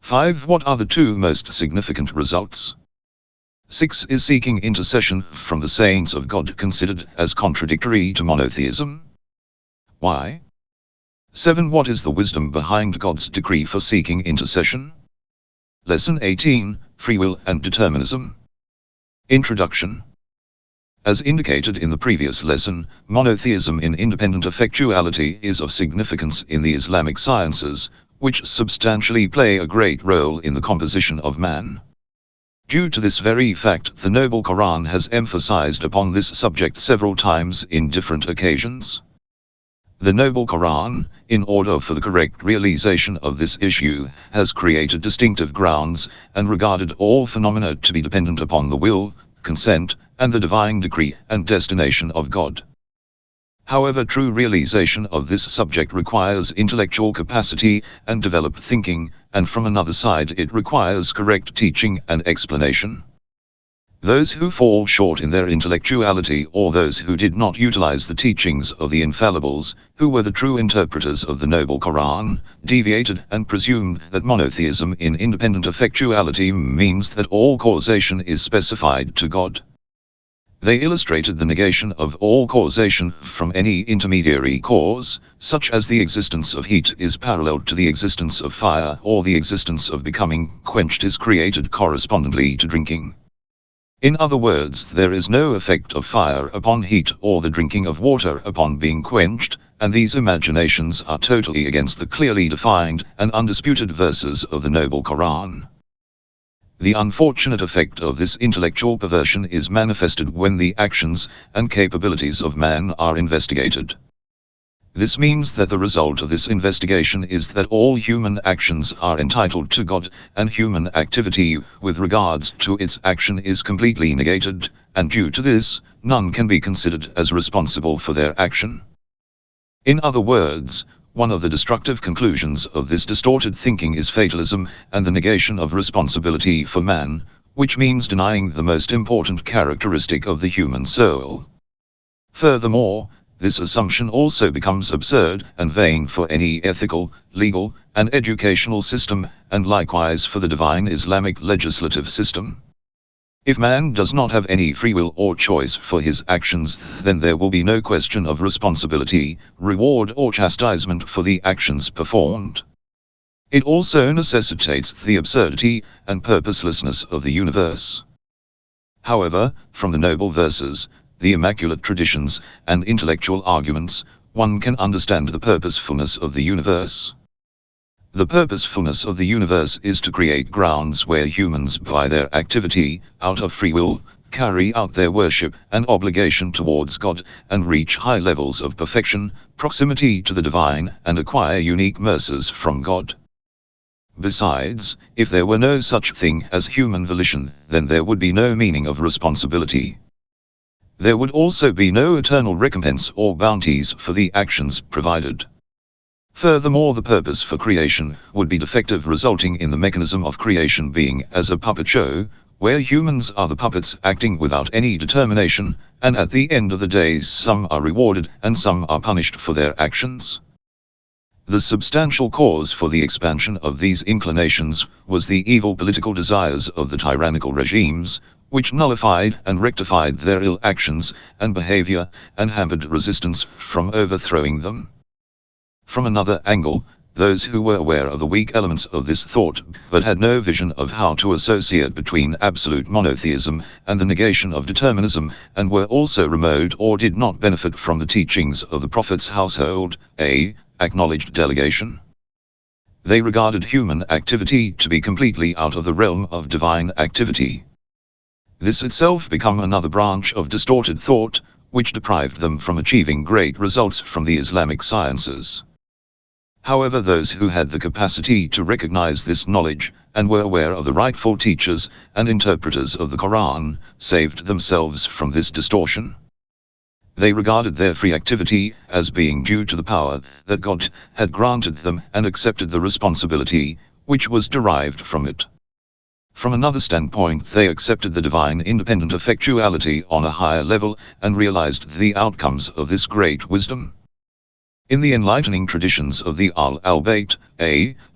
5. What are the two most significant results? 6. Is seeking intercession from the saints of God considered as contradictory to monotheism? Why? 7. What is the wisdom behind God's decree for seeking intercession? Lesson 18, Free Will and Determinism. Introduction. As indicated in the previous lesson, monotheism in independent effectuality is of significance in the Islamic sciences, which substantially play a great role in the composition of man. Due to this very fact, the Noble Qur'an has emphasized upon this subject several times in different occasions. The Noble Qur'an, in order for the correct realization of this issue, has created distinctive grounds, and regarded all phenomena to be dependent upon the will, consent, and the divine decree and destination of God. However, true realization of this subject requires intellectual capacity and developed thinking, and from another side it requires correct teaching and explanation. Those who fall short in their intellectuality, or those who did not utilize the teachings of the infallibles, who were the true interpreters of the Noble Qur'an, deviated and presumed that monotheism in independent effectuality means that all causation is specified to God. They illustrated the negation of all causation from any intermediary cause, such as the existence of heat is parallel to the existence of fire, or the existence of becoming quenched is created correspondingly to drinking. In other words, there is no effect of fire upon heat or the drinking of water upon being quenched, and these imaginations are totally against the clearly defined and undisputed verses of the Noble Qur'an. The unfortunate effect of this intellectual perversion is manifested when the actions and capabilities of man are investigated. This means that the result of this investigation is that all human actions are entitled to God, and human activity with regards to its action is completely negated, and due to this, none can be considered as responsible for their action. In other words, one of the destructive conclusions of this distorted thinking is fatalism and the negation of responsibility for man, which means denying the most important characteristic of the human soul. Furthermore, this assumption also becomes absurd and vain for any ethical, legal, and educational system, and likewise for the divine Islamic legislative system. If man does not have any free will or choice for his actions, then there will be no question of responsibility, reward or chastisement for the actions performed. It also necessitates the absurdity and purposelessness of the universe. However, from the noble verses, the immaculate traditions, and intellectual arguments, one can understand the purposefulness of the universe. The purposefulness of the universe is to create grounds where humans by their activity, out of free will, carry out their worship and obligation towards God, and reach high levels of perfection, proximity to the divine, and acquire unique mercies from God. Besides, if there were no such thing as human volition, then there would be no meaning of responsibility. There would also be no eternal recompense or bounties for the actions provided. Furthermore, the purpose for creation would be defective, resulting in the mechanism of creation being as a puppet show, where humans are the puppets acting without any determination, and at the end of the day some are rewarded and some are punished for their actions. The substantial cause for the expansion of these inclinations was the evil political desires of the tyrannical regimes, which nullified and rectified their ill actions and behavior, and hampered resistance from overthrowing them. From another angle, those who were aware of the weak elements of this thought, but had no vision of how to associate between absolute monotheism and the negation of determinism, and were also remote or did not benefit from the teachings of the Prophet's household, acknowledged delegation. They regarded human activity to be completely out of the realm of divine activity. This itself became another branch of distorted thought, which deprived them from achieving great results from the Islamic sciences. However, those who had the capacity to recognize this knowledge, and were aware of the rightful teachers and interpreters of the Qur'an, saved themselves from this distortion. They regarded their free activity as being due to the power that God had granted them, and accepted the responsibility which was derived from it. From another standpoint, they accepted the divine independent effectuality on a higher level, and realized the outcomes of this great wisdom. In the enlightening traditions of the al-Bayt,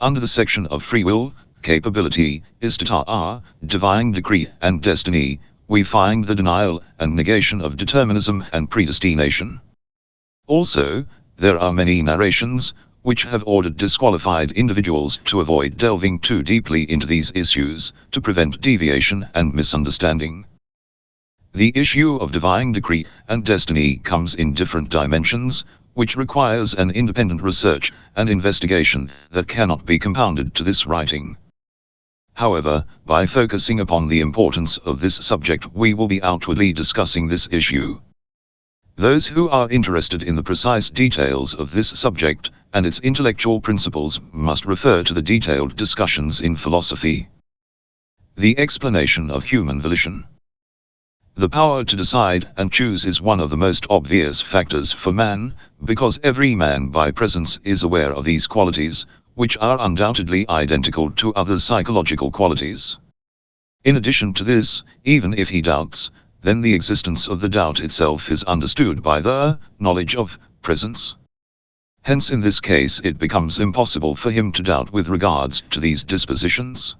under the section of free will, capability, istita'a, divine decree and destiny, we find the denial and negation of determinism and predestination. Also, there are many narrations which have ordered disqualified individuals to avoid delving too deeply into these issues, to prevent deviation and misunderstanding. The issue of divine decree and destiny comes in different dimensions, which requires an independent research and investigation that cannot be compounded to this writing. However, by focusing upon the importance of this subject, we will be outwardly discussing this issue. Those who are interested in the precise details of this subject and its intellectual principles must refer to the detailed discussions in philosophy. The explanation of human volition. The power to decide and choose is one of the most obvious factors for man, because every man by presence is aware of these qualities, which are undoubtedly identical to other psychological qualities. In addition to this, even if he doubts, then the existence of the doubt itself is understood by the knowledge of presence. Hence in this case it becomes impossible for him to doubt with regards to these dispositions.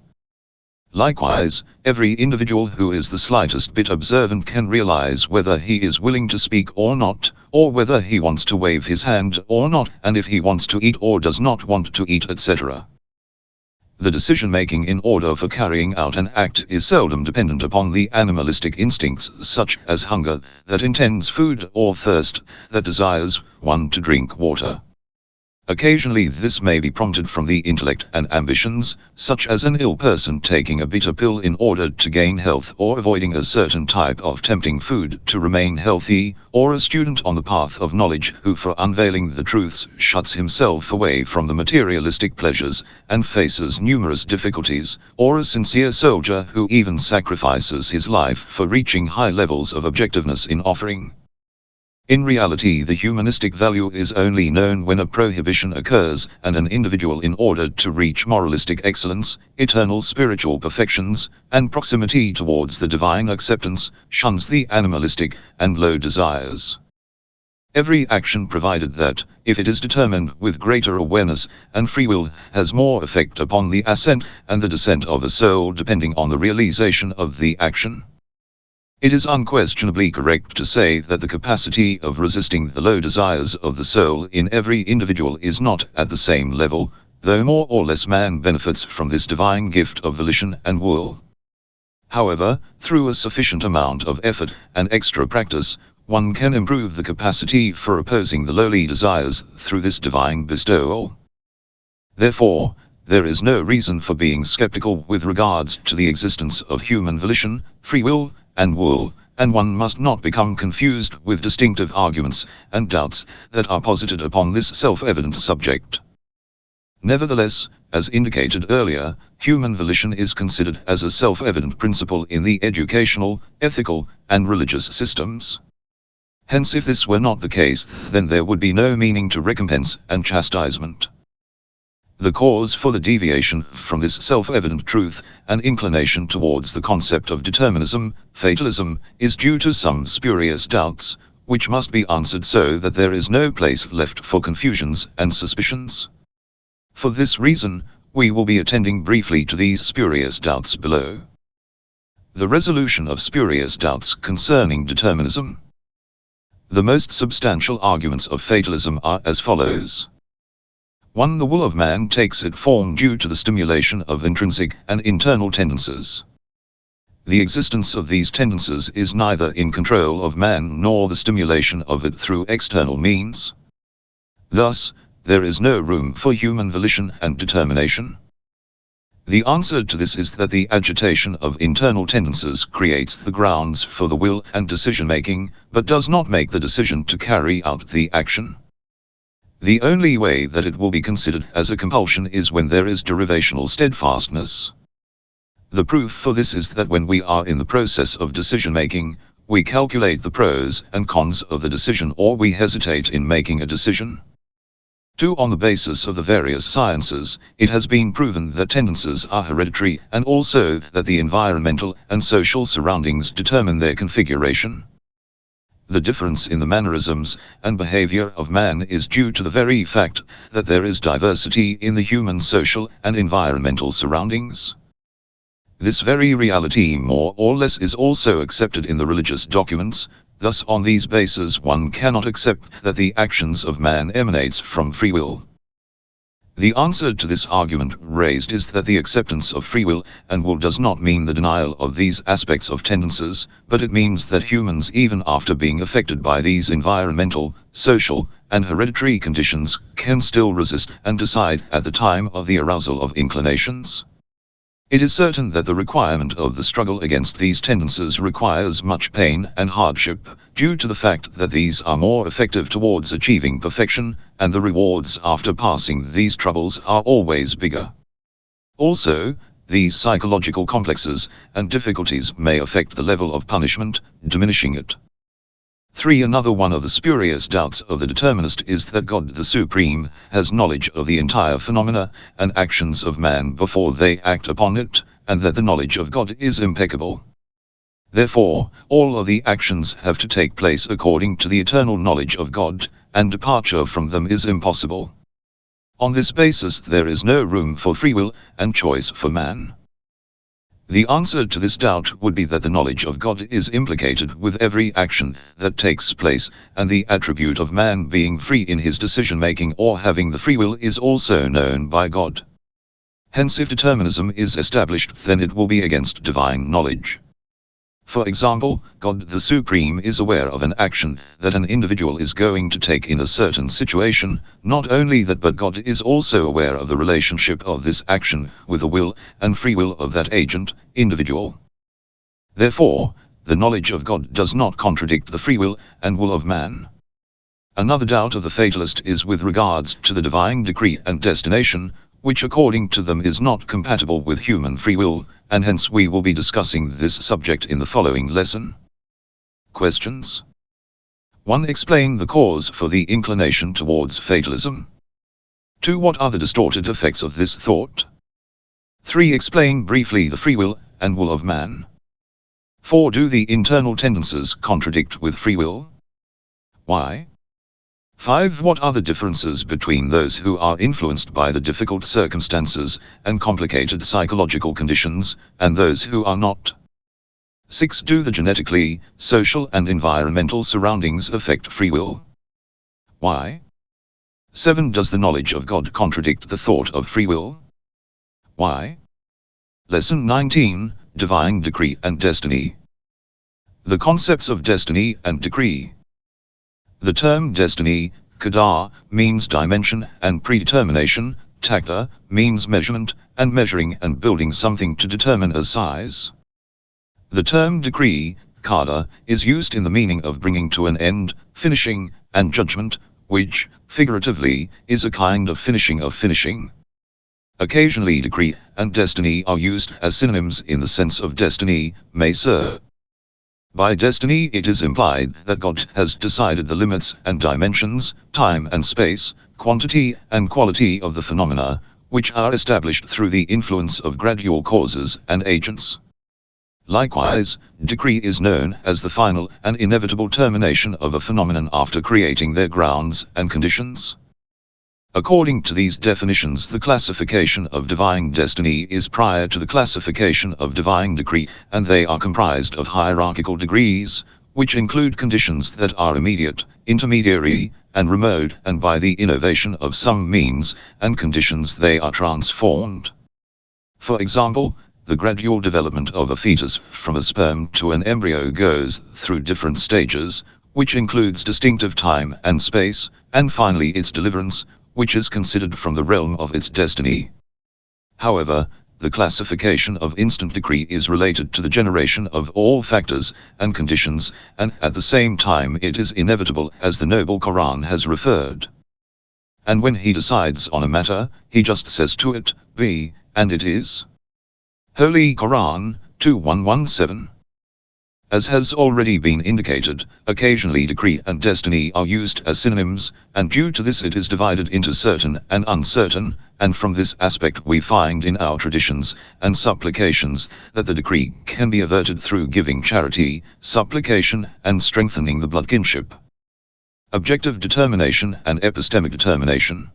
Likewise, every individual who is the slightest bit observant can realize whether he is willing to speak or not, or whether he wants to wave his hand or not, and if he wants to eat or does not want to eat, etc. The decision-making in order for carrying out an act is seldom dependent upon the animalistic instincts such as hunger, that intends food, or thirst, that desires one to drink water. Occasionally this may be prompted from the intellect and ambitions, such as an ill person taking a bitter pill in order to gain health, or avoiding a certain type of tempting food to remain healthy, or a student on the path of knowledge who for unveiling the truths shuts himself away from the materialistic pleasures and faces numerous difficulties, or a sincere soldier who even sacrifices his life for reaching high levels of objectiveness in offering. In reality, the humanistic value is only known when a prohibition occurs, and an individual, in order to reach moralistic excellence, eternal spiritual perfections, and proximity towards the divine acceptance, shuns the animalistic and low desires. Every action, provided that, if it is determined with greater awareness and free will, has more effect upon the ascent and the descent of a soul, depending on the realization of the action. It is unquestionably correct to say that the capacity of resisting the low desires of the soul in every individual is not at the same level, though more or less man benefits from this divine gift of volition and will. However, through a sufficient amount of effort and extra practice, one can improve the capacity for opposing the lowly desires through this divine bestowal. Therefore, there is no reason for being skeptical with regards to the existence of human volition, free will, and will, and one must not become confused with distinctive arguments and doubts that are posited upon this self-evident subject. Nevertheless, as indicated earlier, human volition is considered as a self-evident principle in the educational, ethical, and religious systems. Hence, if this were not the case, then there would be no meaning to recompense and chastisement. The cause for the deviation from this self-evident truth and inclination towards the concept of determinism, fatalism, is due to some spurious doubts, which must be answered so that there is no place left for confusions and suspicions. For this reason, we will be attending briefly to these spurious doubts below. The resolution of spurious doubts concerning determinism. The most substantial arguments of fatalism are as follows. 1. The will of man takes its form due to the stimulation of intrinsic and internal tendencies. The existence of these tendencies is neither in control of man nor the stimulation of it through external means. Thus, there is no room for human volition and determination. The answer to this is that the agitation of internal tendencies creates the grounds for the will and decision-making, but does not make the decision to carry out the action. The only way that it will be considered as a compulsion is when there is derivational steadfastness. The proof for this is that when we are in the process of decision-making, we calculate the pros and cons of the decision, or we hesitate in making a decision. 2. On the basis of the various sciences, it has been proven that tendencies are hereditary, and also that the environmental and social surroundings determine their configuration. The difference in the mannerisms and behavior of man is due to the very fact that there is diversity in the human social and environmental surroundings. This very reality more or less is also accepted in the religious documents. Thus, on these bases one cannot accept that the actions of man emanates from free will. The answer to this argument raised is that the acceptance of free will and will does not mean the denial of these aspects of tendencies, but it means that humans, even after being affected by these environmental, social, and hereditary conditions, can still resist and decide at the time of the arousal of inclinations. It is certain that the requirement of the struggle against these tendencies requires much pain and hardship, due to the fact that these are more effective towards achieving perfection, and the rewards after passing these troubles are always bigger. Also, these psychological complexes and difficulties may affect the level of punishment, diminishing it. 3. Another one of the spurious doubts of the determinist is that God the Supreme has knowledge of the entire phenomena and actions of man before they act upon it, and that the knowledge of God is impeccable. Therefore, all of the actions have to take place according to the eternal knowledge of God, and departure from them is impossible. On this basis there is no room for free will and choice for man. The answer to this doubt would be that the knowledge of God is implicated with every action that takes place, and the attribute of man being free in his decision-making or having the free will is also known by God. Hence, if determinism is established, then it will be against divine knowledge. For example, God the Supreme is aware of an action that an individual is going to take in a certain situation. Not only that, but God is also aware of the relationship of this action with the will and free will of that agent, individual. Therefore, the knowledge of God does not contradict the free will and will of man. Another doubt of the fatalist is with regards to the divine decree and destination, which according to them is not compatible with human free will, and hence we will be discussing this subject in the following lesson. Questions. 1. Explain the cause for the inclination towards fatalism. 2. What are the distorted effects of this thought? 3. Explain briefly the free will and will of man. 4. Do the internal tendencies contradict with free will? Why? 5. What are the differences between those who are influenced by the difficult circumstances and complicated psychological conditions, and those who are not? 6. Do the genetically, social and environmental surroundings affect free will? Why? 7. Does the knowledge of God contradict the thought of free will? Why? Lesson 19, Divine Decree and Destiny. The concepts of destiny and decree. The term destiny, qadar, means dimension and predetermination, taqi, means measurement, and measuring and building something to determine a size. The term decree, qada, is used in the meaning of bringing to an end, finishing, and judgment, which, figuratively, is a kind of finishing. Occasionally decree and destiny are used as synonyms in the sense of destiny, Misbah. By destiny it is implied that God has decided the limits and dimensions, time and space, quantity and quality of the phenomena, which are established through the influence of gradual causes and agents. Likewise, decree is known as the final and inevitable termination of a phenomenon after creating their grounds and conditions. According to these definitions, the classification of divine destiny is prior to the classification of divine decree, and they are comprised of hierarchical degrees, which include conditions that are immediate, intermediary, and remote, and by the innovation of some means and conditions they are transformed. For example, the gradual development of a fetus from a sperm to an embryo goes through different stages, which includes distinctive time and space, and finally its deliverance, which is considered from the realm of its destiny. However, the classification of instant decree is related to the generation of all factors and conditions, and at the same time it is inevitable, as the noble Qur'an has referred. And when he decides on a matter, he just says to it, be, and it is. Holy Qur'an, 2117. As has already been indicated, occasionally decree and destiny are used as synonyms, and due to this it is divided into certain and uncertain, and from this aspect we find in our traditions and supplications that the decree can be averted through giving charity, supplication, and strengthening the blood kinship. Objective determination and epistemic determination.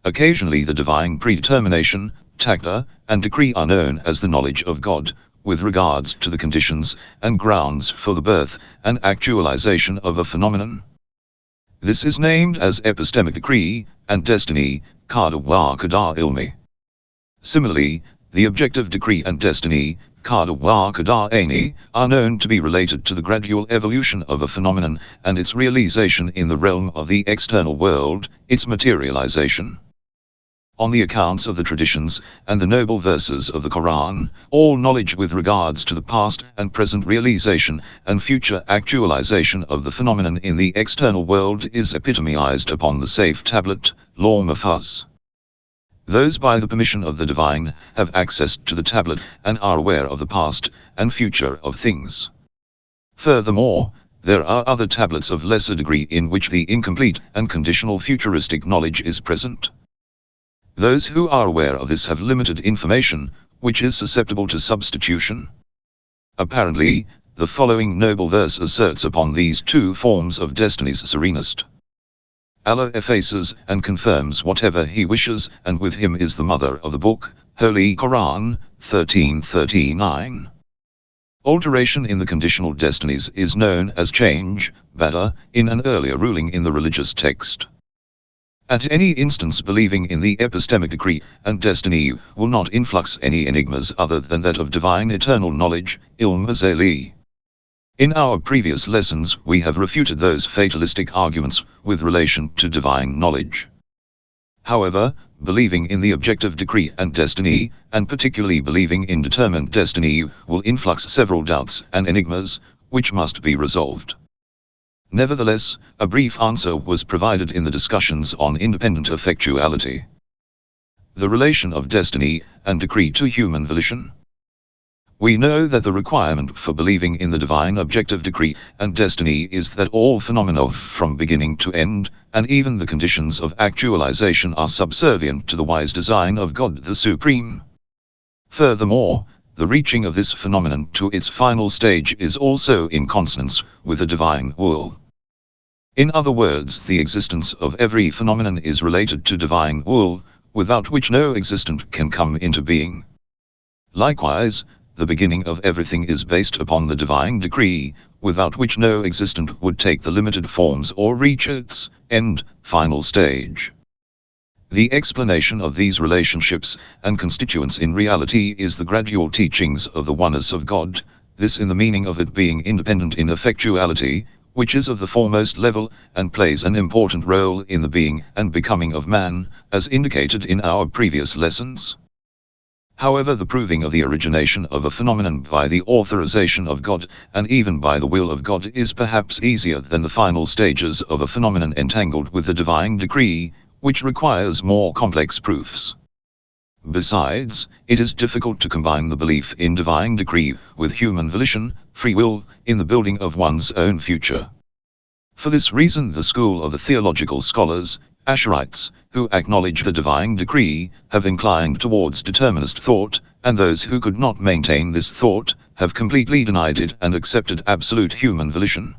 Occasionally the divine predetermination, Taqi, and decree are known as the knowledge of God, with regards to the conditions and grounds for the birth and actualization of a phenomenon. This is named as epistemic decree and destiny, qada wa qada ilmi. Similarly, the objective decree and destiny, qada wa qada aini, are known to be related to the gradual evolution of a phenomenon and its realization in the realm of the external world, its materialization. On the accounts of the traditions and the noble verses of the Quran, all knowledge with regards to the past and present realization and future actualization of the phenomenon in the external world is epitomized upon the safe tablet, Law Mahfuz. Those by the permission of the divine have access to the tablet and are aware of the past and future of things. Furthermore, there are other tablets of lesser degree in which the incomplete and conditional futuristic knowledge is present. Those who are aware of this have limited information, which is susceptible to substitution. Apparently, the following noble verse asserts upon these two forms of destiny's serenest. Allah effaces and confirms whatever He wishes, and with Him is the mother of the book, Holy Qur'an, 1339. Alteration in the conditional destinies is known as change, bada, in an earlier ruling in the religious text. At any instance, believing in the epistemic decree and destiny will not influx any enigmas other than that of divine eternal knowledge, ilm azali. In our previous lessons we have refuted those fatalistic arguments with relation to divine knowledge. However, believing in the objective decree and destiny, and particularly believing in determined destiny, will influx several doubts and enigmas, which must be resolved. Nevertheless, a brief answer was provided in the discussions on independent effectuality. The relation of destiny and decree to human volition. We know that the requirement for believing in the divine objective decree and destiny is that all phenomena from beginning to end, and even the conditions of actualization, are subservient to the wise design of God the Supreme. Furthermore, the reaching of this phenomenon to its final stage is also in consonance with the divine will. In other words, the existence of every phenomenon is related to divine will, without which no existent can come into being. Likewise, the beginning of everything is based upon the divine decree, without which no existent would take the limited forms or reach its end, final stage. The explanation of these relationships and constituents in reality is the gradual teachings of the oneness of God, this in the meaning of it being independent in effectuality, which is of the foremost level, and plays an important role in the being and becoming of man, as indicated in our previous lessons. However, the proving of the origination of a phenomenon by the authorization of God, and even by the will of God, is perhaps easier than the final stages of a phenomenon entangled with the divine decree, which requires more complex proofs. Besides, it is difficult to combine the belief in divine decree with human volition, free will, in the building of one's own future. For this reason, the school of the theological scholars, Ash'arites, who acknowledge the divine decree, have inclined towards determinist thought, and those who could not maintain this thought, have completely denied it and accepted absolute human volition.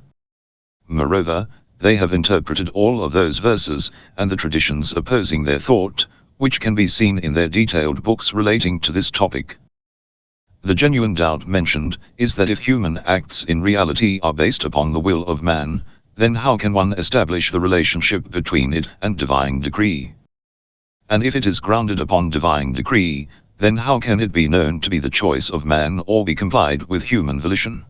Moreover, they have interpreted all of those verses, and the traditions opposing their thought, which can be seen in their detailed books relating to this topic. The genuine doubt mentioned is that if human acts in reality are based upon the will of man, then how can one establish the relationship between it and divine decree? And if it is grounded upon divine decree, then how can it be known to be the choice of man or be complied with human volition?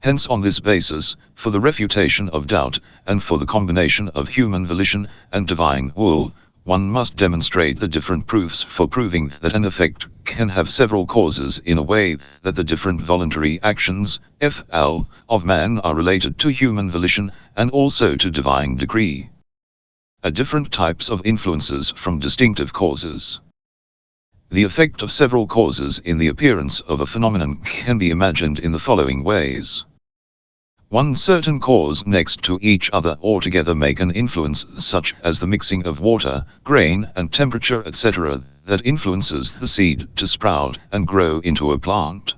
Hence, on this basis, for the refutation of doubt, and for the combination of human volition and divine will, one must demonstrate the different proofs for proving that an effect can have several causes in a way that the different voluntary actions, FL, of man are related to human volition, and also to divine decree. Different types of influences from distinctive causes. The effect of several causes in the appearance of a phenomenon can be imagined in the following ways. One certain cause next to each other altogether make an influence, such as the mixing of water, grain and temperature etc., that influences the seed to sprout and grow into a plant.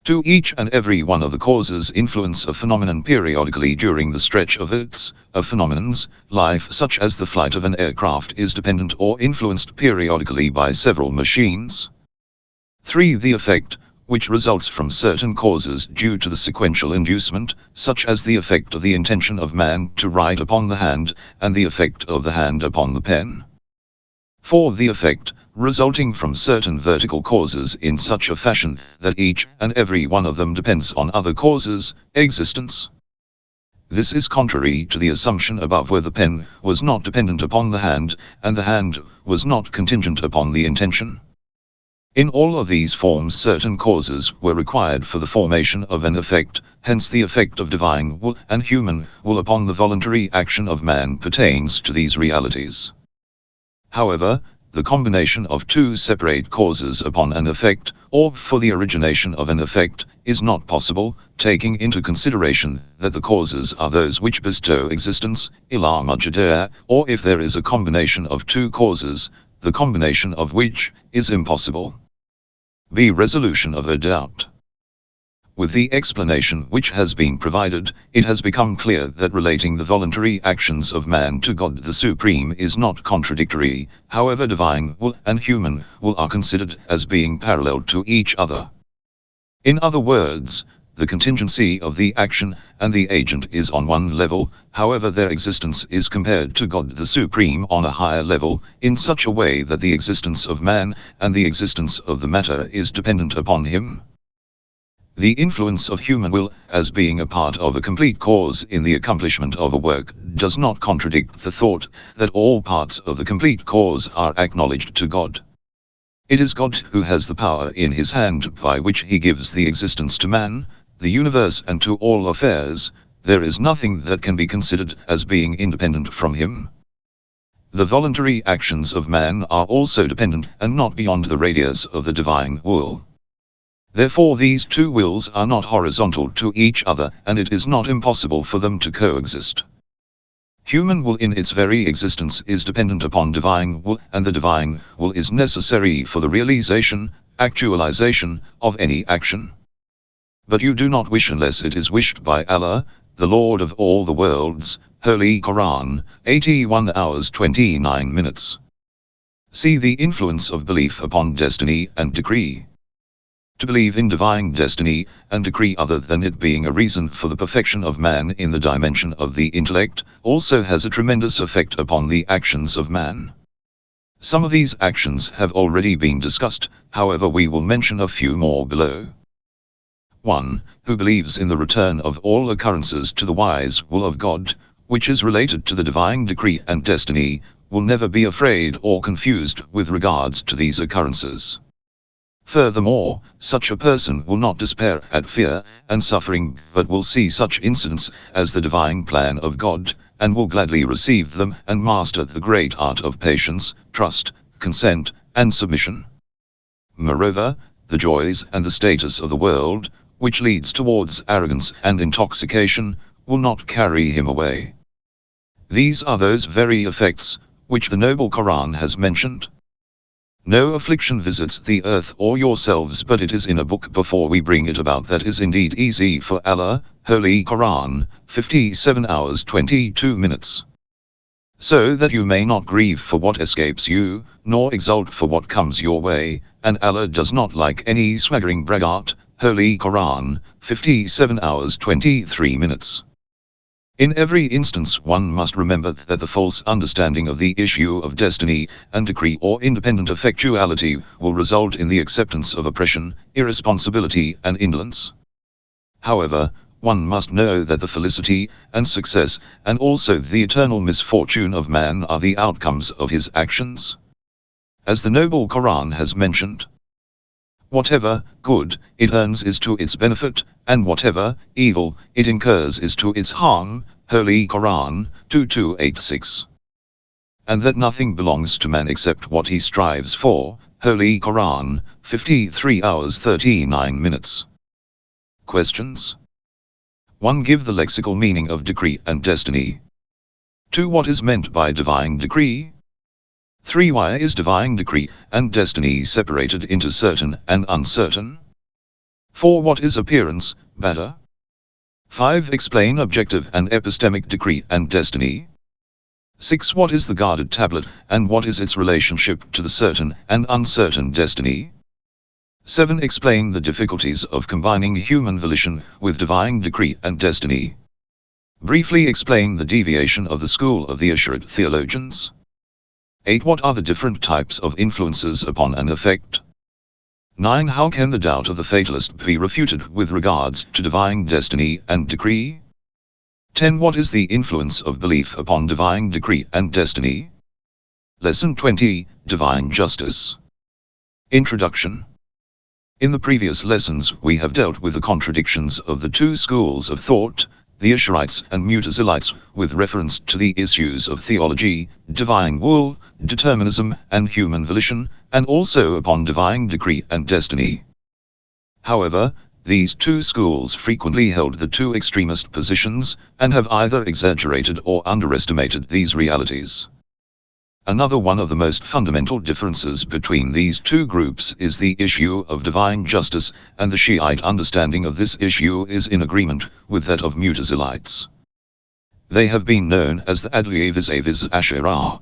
To each and every one of the causes influence a phenomenon periodically during the stretch of a phenomenon's life, such as the flight of an aircraft is dependent or influenced periodically by several machines. 3. The effect, which results from certain causes due to the sequential inducement, such as the effect of the intention of man to write upon the hand, and the effect of the hand upon the pen. 4. The effect, resulting from certain vertical causes in such a fashion that each and every one of them depends on other causes' existence. This is contrary to the assumption above, where the pen was not dependent upon the hand, and the hand was not contingent upon the intention. In all of these forms certain causes were required for the formation of an effect, hence the effect of divine will and human will upon the voluntary action of man pertains to these realities. However, the combination of two separate causes upon an effect, or for the origination of an effect, is not possible, taking into consideration that the causes are those which bestow existence, ila majda, or if there is a combination of two causes, the combination of which is impossible. B. Resolution of a doubt. With the explanation which has been provided, it has become clear that relating the voluntary actions of man to God the Supreme is not contradictory, however divine will and human will are considered as being parallel to each other. In other words, the contingency of the action and the agent is on one level, however their existence is compared to God the Supreme on a higher level, in such a way that the existence of man and the existence of the matter is dependent upon him. The influence of human will, as being a part of a complete cause in the accomplishment of a work, does not contradict the thought that all parts of the complete cause are acknowledged to God. It is God who has the power in his hand by which he gives the existence to man, the universe and to all affairs. There is nothing that can be considered as being independent from him. The voluntary actions of man are also dependent and not beyond the radius of the divine will. Therefore these two wills are not horizontal to each other, and it is not impossible for them to coexist. Human will in its very existence is dependent upon divine will, and the divine will is necessary for the realization, actualization, of any action. But you do not wish unless it is wished by Allah, the Lord of all the worlds. Holy Qur'an, 81 hours 29 minutes. See the influence of belief upon destiny and decree. To believe in divine destiny and decree other than it being a reason for the perfection of man in the dimension of the intellect, also has a tremendous effect upon the actions of man. Some of these actions have already been discussed, however we will mention a few more below. 1. Who believes in the return of all occurrences to the wise will of God, which is related to the divine decree and destiny, will never be afraid or confused with regards to these occurrences. Furthermore, such a person will not despair at fear and suffering, but will see such incidents as the divine plan of God, and will gladly receive them and master the great art of patience, trust, consent, and submission. Moreover, the joys and the status of the world, which leads towards arrogance and intoxication, will not carry him away. These are those very effects, which the noble Qur'an has mentioned. No affliction visits the earth or yourselves, but it is in a book before we bring it about. That is indeed easy for Allah. Holy Qur'an, 57 hours 22 minutes. So that you may not grieve for what escapes you, nor exult for what comes your way, and Allah does not like any swaggering braggart. Holy Qur'an, 57 hours 23 minutes. In every instance one must remember that the false understanding of the issue of destiny and decree or independent effectuality will result in the acceptance of oppression, irresponsibility and indolence. However, one must know that the felicity and success and also the eternal misfortune of man are the outcomes of his actions. As the noble Qur'an has mentioned, whatever good it earns is to its benefit, and whatever evil it incurs is to its harm. Holy Qur'an, 2286. And that nothing belongs to man except what he strives for. Holy Qur'an, 53 hours 39 minutes. Questions. 1. Give the lexical meaning of decree and destiny. 2. What is meant by divine decree? 3. Why is divine decree and destiny separated into certain and uncertain? 4. What is appearance, bada? 5. Explain objective and epistemic decree and destiny. 6. What is the guarded tablet, and what is its relationship to the certain and uncertain destiny? 7. Explain the difficulties of combining human volition with divine decree and destiny. Briefly explain the deviation of the school of the Ash'arite theologians. 8. What are the different types of influences upon an effect? 9. How can the doubt of the fatalist be refuted with regards to divine destiny and decree? 10. What is the influence of belief upon divine decree and destiny? Lesson 20, Divine Justice. Introduction. In the previous lessons we have dealt with the contradictions of the two schools of thought, the Ash'arites and Mu'tazilites, with reference to the issues of theology, divine will, determinism and human volition, and also upon divine decree and destiny. However, these two schools frequently held the two extremist positions, and have either exaggerated or underestimated these realities. Another one of the most fundamental differences between these two groups is the issue of divine justice, and the Shiite understanding of this issue is in agreement with that of Mu'tazilites. They have been known as the Adliya vis-a-vis Ash'ariyah.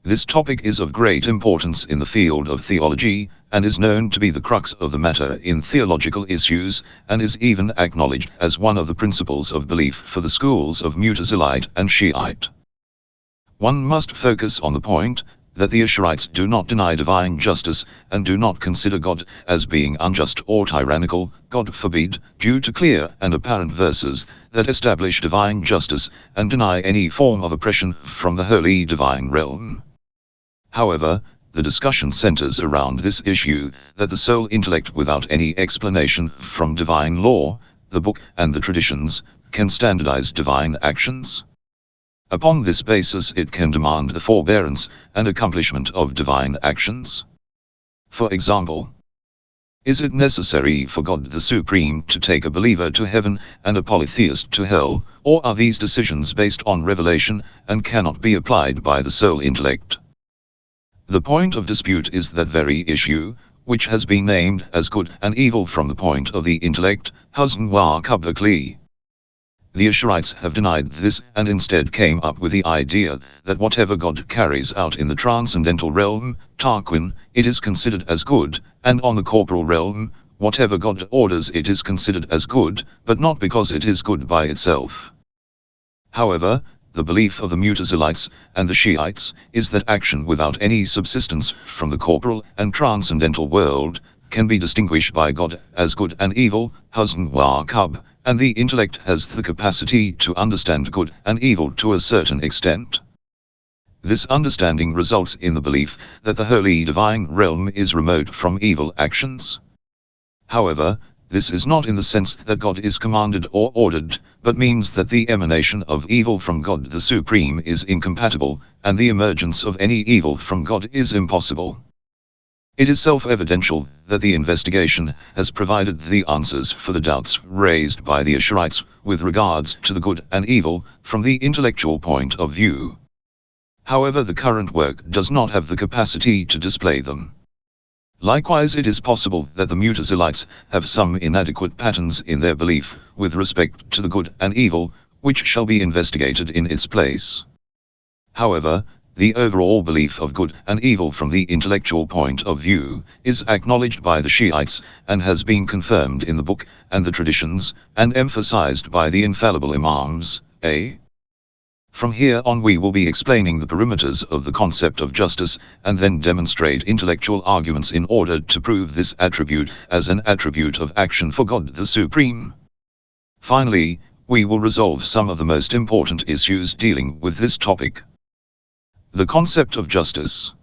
This topic is of great importance in the field of theology, and is known to be the crux of the matter in theological issues, and is even acknowledged as one of the principles of belief for the schools of Mu'tazilite and Shiite. One must focus on the point that the Ash'arites do not deny divine justice, and do not consider God as being unjust or tyrannical, God forbid, due to clear and apparent verses that establish divine justice, and deny any form of oppression from the holy divine realm. However, the discussion centers around this issue, that the sole intellect without any explanation from divine law, the book and the traditions, can standardize divine actions. Upon this basis it can demand the forbearance and accomplishment of divine actions. For example, is it necessary for God the Supreme to take a believer to heaven and a polytheist to hell, or are these decisions based on revelation and cannot be applied by the sole intellect? The point of dispute is that very issue, which has been named as good and evil from the point of the intellect, Hawzah wa Qabakli. The Ash'arites have denied this and instead came up with the idea that whatever God carries out in the transcendental realm, Taqi, it is considered as good, and on the corporal realm, whatever God orders it is considered as good, but not because it is good by itself. However, the belief of the Mu'tazilites and the Shiites is that action without any subsistence from the corporal and transcendental world can be distinguished by God as good and evil, Hawzah wa Qab, and the intellect has the capacity to understand good and evil to a certain extent. This understanding results in the belief that the holy divine realm is remote from evil actions. However, this is not in the sense that God is commanded or ordered, but means that the emanation of evil from God the Supreme is incompatible, and the emergence of any evil from God is impossible. It is self-evidential that the investigation has provided the answers for the doubts raised by the Ash'arites with regards to the good and evil from the intellectual point of view. However, the current work does not have the capacity to display them. Likewise, it is possible that the Mutazilites have some inadequate patterns in their belief with respect to the good and evil, which shall be investigated in its place. However, the overall belief of good and evil from the intellectual point of view is acknowledged by the Shiites and has been confirmed in the book and the traditions, and emphasized by the infallible Imams. From here on we will be explaining the perimeters of the concept of justice, and then demonstrate intellectual arguments in order to prove this attribute as an attribute of action for God the Supreme. Finally, we will resolve some of the most important issues dealing with this topic. The concept of justice.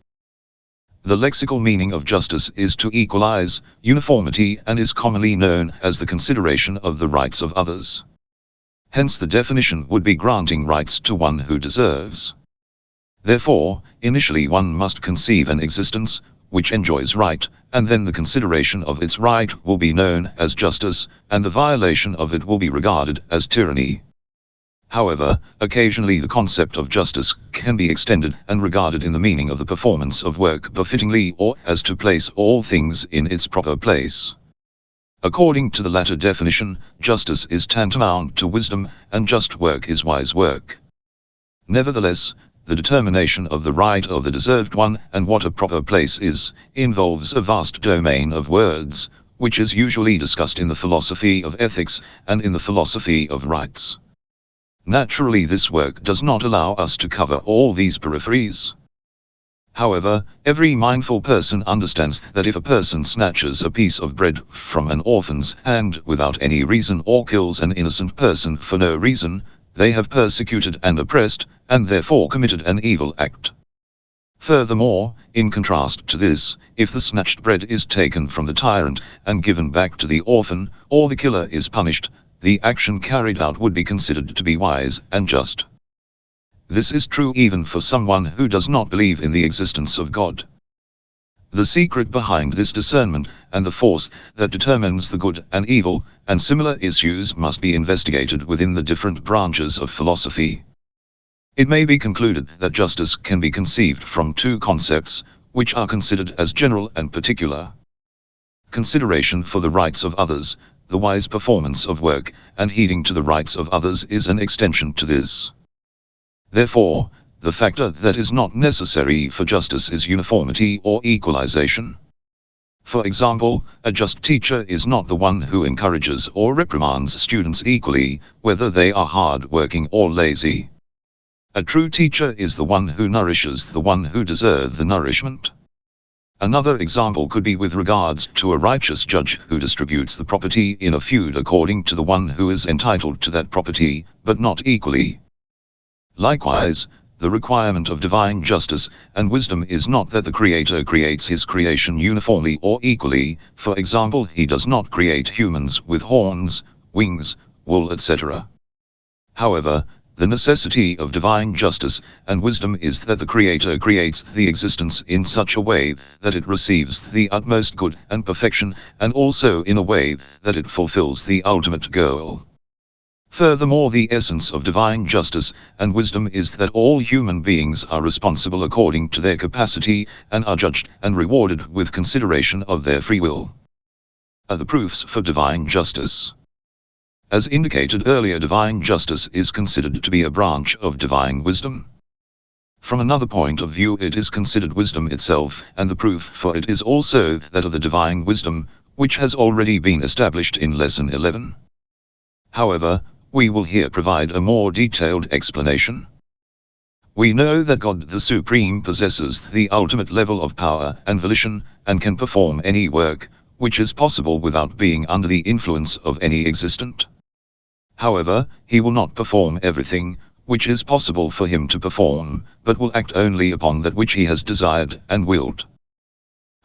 The lexical meaning of justice is to equalize, uniformity, and is commonly known as the consideration of the rights of others. Hence the definition would be granting rights to one who deserves. Therefore, initially one must conceive an existence, which enjoys right, and then the consideration of its right will be known as justice, and the violation of it will be regarded as tyranny. However, occasionally the concept of justice can be extended and regarded in the meaning of the performance of work befittingly, or as to place all things in its proper place. According to the latter definition, justice is tantamount to wisdom, and just work is wise work. Nevertheless, the determination of the right of the deserved one and what a proper place is, involves a vast domain of words, which is usually discussed in the philosophy of ethics and in the philosophy of rights. Naturally, this work does not allow us to cover all these peripheries. However, every mindful person understands that if a person snatches a piece of bread from an orphan's hand without any reason or kills an innocent person for no reason, they have persecuted and oppressed, and therefore committed an evil act. Furthermore, in contrast to this, if the snatched bread is taken from the tyrant and given back to the orphan, or the killer is punished, the action carried out would be considered to be wise and just. This is true even for someone who does not believe in the existence of God. The secret behind this discernment, and the force that determines the good and evil, and similar issues must be investigated within the different branches of philosophy. It may be concluded that justice can be conceived from two concepts, which are considered as general and particular. Consideration for the rights of others, the wise performance of work, and heeding to the rights of others is an extension to this. Therefore, the factor that is not necessary for justice is uniformity or equalization. For example, a just teacher is not the one who encourages or reprimands students equally, whether they are hard-working or lazy. A true teacher is the one who nourishes the one who deserves the nourishment. Another example could be with regards to a righteous judge who distributes the property in a feud according to the one who is entitled to that property, but not equally. Likewise, the requirement of divine justice and wisdom is not that the Creator creates his creation uniformly or equally. For example, he does not create humans with horns, wings, wool, etc. However, the necessity of divine justice and wisdom is that the Creator creates the existence in such a way that it receives the utmost good and perfection, and also in a way that it fulfills the ultimate goal. Furthermore, the essence of divine justice and wisdom is that all human beings are responsible according to their capacity, and are judged and rewarded with consideration of their free will. Are the proofs for divine justice. As indicated earlier, divine justice is considered to be a branch of divine wisdom. From another point of view, it is considered wisdom itself, and the proof for it is also that of the divine wisdom, which has already been established in Lesson 11. However, we will here provide a more detailed explanation. We know that God the Supreme possesses the ultimate level of power and volition, and can perform any work, which is possible without being under the influence of any existent. However, he will not perform everything, which is possible for him to perform, but will act only upon that which he has desired and willed.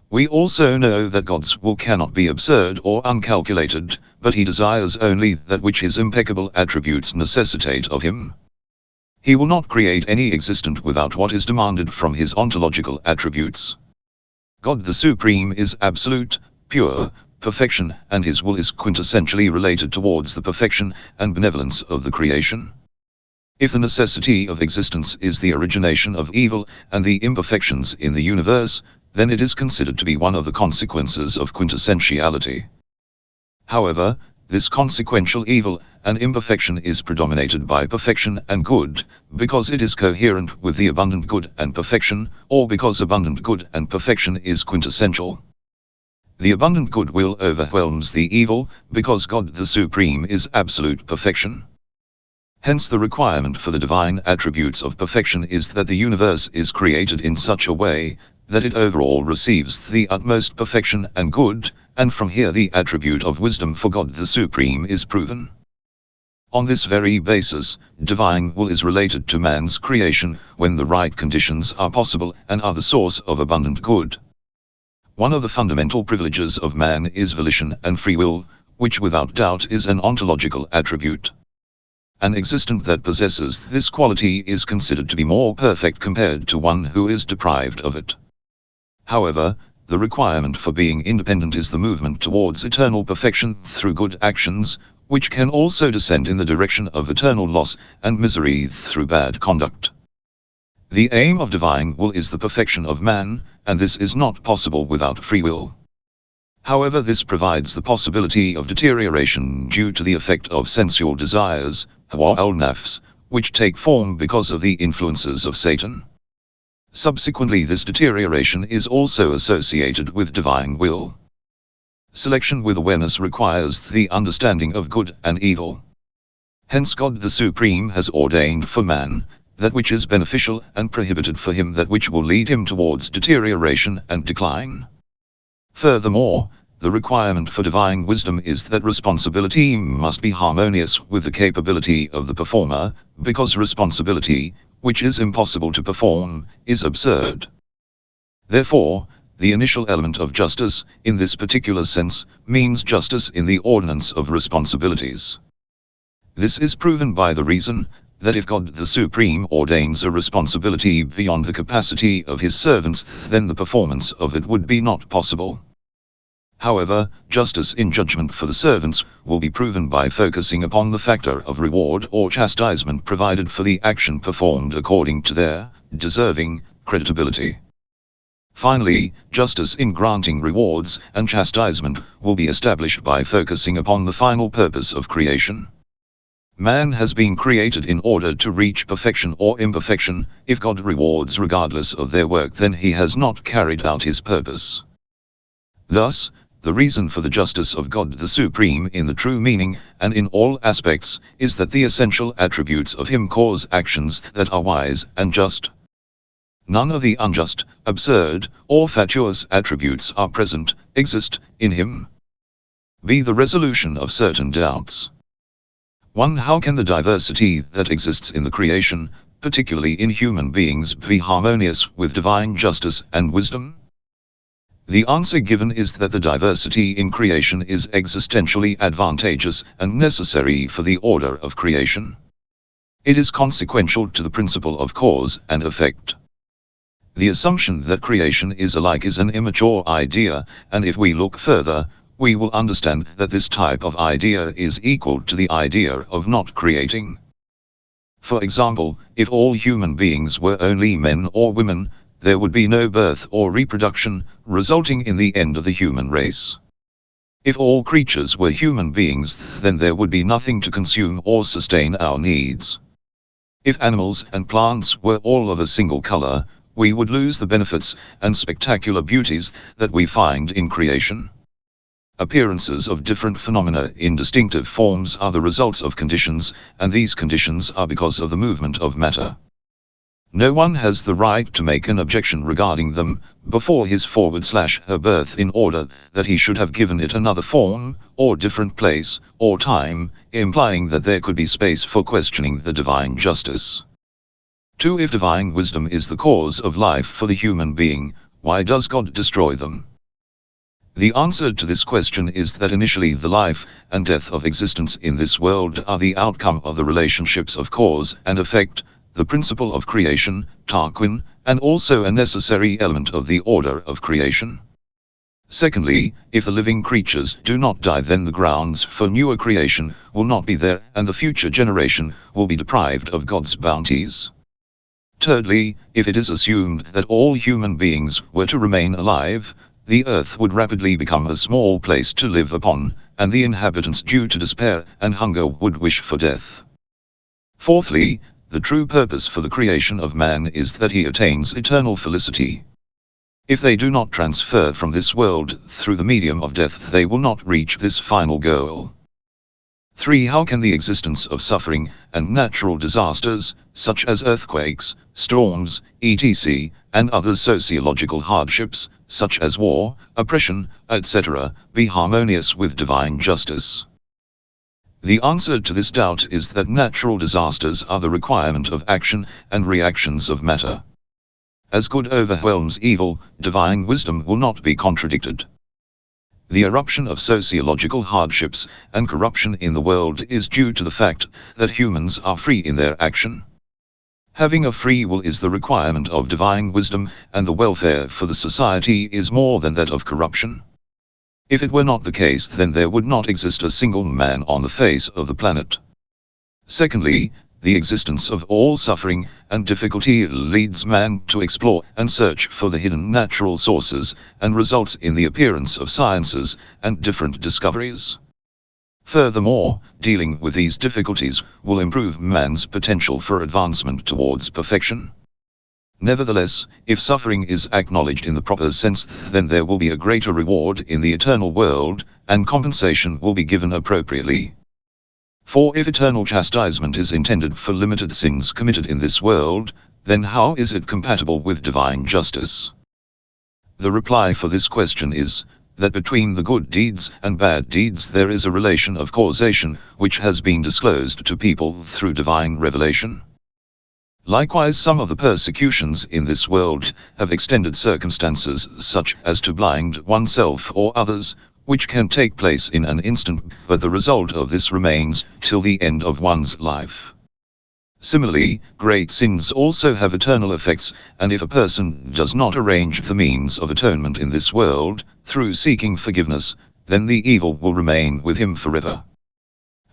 We also know that God's will cannot be absurd or uncalculated, but he desires only that which his impeccable attributes necessitate of him. He will not create any existent without what is demanded from his ontological attributes. God the Supreme is absolute, pure, perfection, and his will is quintessentially related towards the perfection and benevolence of the creation. If the necessity of existence is the origination of evil and the imperfections in the universe, then it is considered to be one of the consequences of quintessentiality. However, this consequential evil and imperfection is predominated by perfection and good, because it is coherent with the abundant good and perfection, or because abundant good and perfection is quintessential. The abundant good will overwhelms the evil, because God the Supreme is absolute perfection. Hence the requirement for the divine attributes of perfection is that the universe is created in such a way, that it overall receives the utmost perfection and good, and from here the attribute of wisdom for God the Supreme is proven. On this very basis, divine will is related to man's creation, when the right conditions are possible and are the source of abundant good. One of the fundamental privileges of man is volition and free will, which without doubt is an ontological attribute. An existent that possesses this quality is considered to be more perfect compared to one who is deprived of it. However, the requirement for being independent is the movement towards eternal perfection through good actions, which can also descend in the direction of eternal loss and misery through bad conduct. The aim of divine will is the perfection of man, and this is not possible without free will. However, this provides the possibility of deterioration due to the effect of sensual desires, hawa al-nafs, which take form because of the influences of Satan. Subsequently, this deterioration is also associated with divine will. Selection with awareness requires the understanding of good and evil. Hence God the Supreme has ordained for man that which is beneficial and prohibited for him that which will lead him towards deterioration and decline. Furthermore, the requirement for divine wisdom is that responsibility must be harmonious with the capability of the performer, because responsibility, which is impossible to perform, is absurd. Therefore, the initial element of justice, in this particular sense, means justice in the ordinance of responsibilities. This is proven by the reason that if God the Supreme ordains a responsibility beyond the capacity of his servants, then the performance of it would be not possible. However, justice in judgment for the servants will be proven by focusing upon the factor of reward or chastisement provided for the action performed according to their deserving creditability. Finally, justice in granting rewards and chastisement will be established by focusing upon the final purpose of creation. Man has been created in order to reach perfection or imperfection. If God rewards regardless of their work, then he has not carried out his purpose. Thus, the reason for the justice of God the Supreme in the true meaning, and in all aspects, is that the essential attributes of him cause actions that are wise and just. None of the unjust, absurd, or fatuous attributes are present, exist, in him. B. The resolution of certain doubts. 1. How can the diversity that exists in the creation, particularly in human beings, be harmonious with divine justice and wisdom? The answer given is that the diversity in creation is existentially advantageous and necessary for the order of creation. It is consequential to the principle of cause and effect. The assumption that creation is alike is an immature idea, and if we look further, we will understand that this type of idea is equal to the idea of not creating. For example, if all human beings were only men or women, there would be no birth or reproduction, resulting in the end of the human race. If all creatures were human beings, then there would be nothing to consume or sustain our needs. If animals and plants were all of a single color, we would lose the benefits and spectacular beauties that we find in creation. Appearances of different phenomena in distinctive forms are the results of conditions, and these conditions are because of the movement of matter. No one has the right to make an objection regarding them, before his/her birth, in order that he should have given it another form, or different place, or time, implying that there could be space for questioning the divine justice. 2. If divine wisdom is the cause of life for the human being, why does God destroy them? The answer to this question is that initially the life and death of existence in this world are the outcome of the relationships of cause and effect, the principle of creation, Taqi, and also a necessary element of the order of creation. Secondly, if the living creatures do not die, then the grounds for newer creation will not be there, and the future generation will be deprived of God's bounties. Thirdly, if it is assumed that all human beings were to remain alive, the earth would rapidly become a small place to live upon, and the inhabitants, due to despair and hunger, would wish for death. Fourthly, the true purpose for the creation of man is that he attains eternal felicity. If they do not transfer from this world through the medium of death, they will not reach this final goal. 3. How can the existence of suffering and natural disasters, such as earthquakes, storms, etc., and other sociological hardships, such as war, oppression, etc., be harmonious with divine justice? The answer to this doubt is that natural disasters are the requirement of action and reactions of matter. As good overwhelms evil, divine wisdom will not be contradicted. The eruption of sociological hardships and corruption in the world is due to the fact that humans are free in their action. Having a free will is the requirement of divine wisdom, and the welfare for the society is more than that of corruption. If it were not the case, then there would not exist a single man on the face of the planet. Secondly, the existence of all suffering and difficulty leads man to explore and search for the hidden natural sources, and results in the appearance of sciences and different discoveries. Furthermore, dealing with these difficulties will improve man's potential for advancement towards perfection. Nevertheless, if suffering is acknowledged in the proper sense, then there will be a greater reward in the eternal world, and compensation will be given appropriately. For if eternal chastisement is intended for limited sins committed in this world, then how is it compatible with divine justice? The reply for this question is that between the good deeds and bad deeds there is a relation of causation, which has been disclosed to people through divine revelation. Likewise, some of the persecutions in this world have extended circumstances such as to blind oneself or others, which can take place in an instant, but the result of this remains till the end of one's life. Similarly, great sins also have eternal effects, and if a person does not arrange the means of atonement in this world, through seeking forgiveness, then the evil will remain with him forever.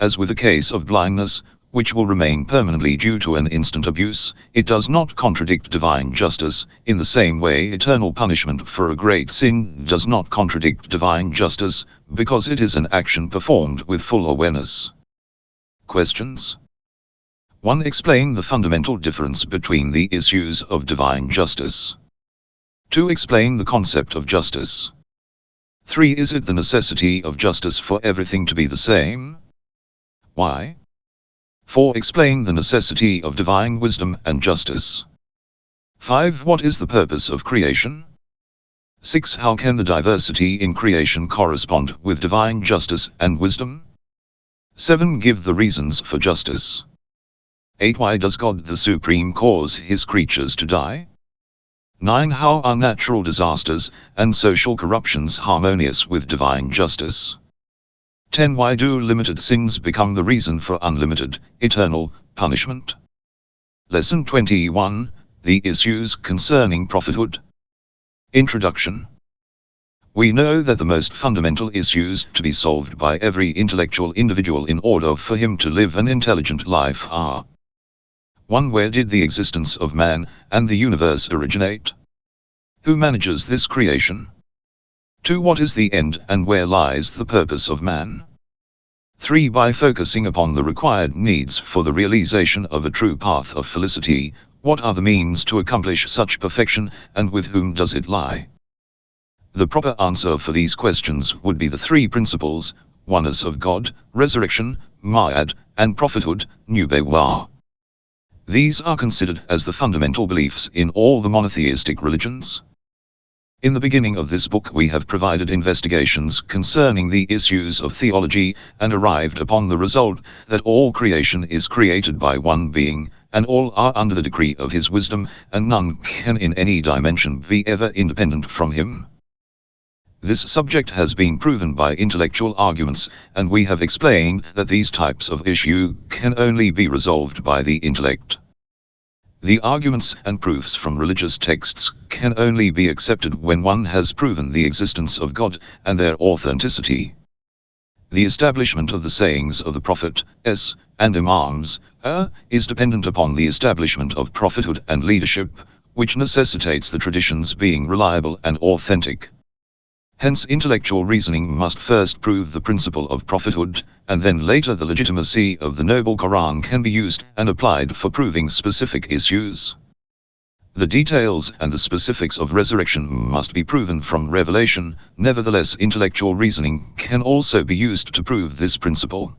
As with the case of blindness, which will remain permanently due to an instant abuse, it does not contradict divine justice. In the same way, eternal punishment for a great sin does not contradict divine justice, because it is an action performed with full awareness. Questions? 1. Explain the fundamental difference between the issues of divine justice. 2. Explain the concept of justice. 3. Is it the necessity of justice for everything to be the same? Why? 4. Explain the necessity of divine wisdom and justice. 5. What is the purpose of creation? 6. How can the diversity in creation correspond with divine justice and wisdom? 7. Give the reasons for justice. 8. Why does God the Supreme cause his creatures to die? 9. How are natural disasters and social corruptions harmonious with divine justice? 10. Why do limited sins become the reason for unlimited, eternal, punishment? Lesson 21, The Issues Concerning Prophethood. Introduction. We know that the most fundamental issues to be solved by every intellectual individual in order for him to live an intelligent life are: 1. Where did the existence of man and the universe originate? Who manages this creation? 2. What is the end and where lies the purpose of man? 3. By focusing upon the required needs for the realization of a true path of felicity, what are the means to accomplish such perfection, and with whom does it lie? The proper answer for these questions would be the three principles: oneness of God, resurrection, ma'ad, and prophethood, nubuwwah. These are considered as the fundamental beliefs in all the monotheistic religions. In the beginning of this book we have provided investigations concerning the issues of theology, and arrived upon the result that all creation is created by one being, and all are under the decree of his wisdom, and none can in any dimension be ever independent from him. This subject has been proven by intellectual arguments, and we have explained that these types of issue can only be resolved by the intellect. The arguments and proofs from religious texts can only be accepted when one has proven the existence of God and their authenticity. The establishment of the sayings of the Prophet and Imams is dependent upon the establishment of prophethood and leadership, which necessitates the traditions being reliable and authentic. Hence intellectual reasoning must first prove the principle of prophethood, and then later the legitimacy of the noble Quran can be used and applied for proving specific issues. The details and the specifics of resurrection must be proven from revelation, nevertheless intellectual reasoning can also be used to prove this principle.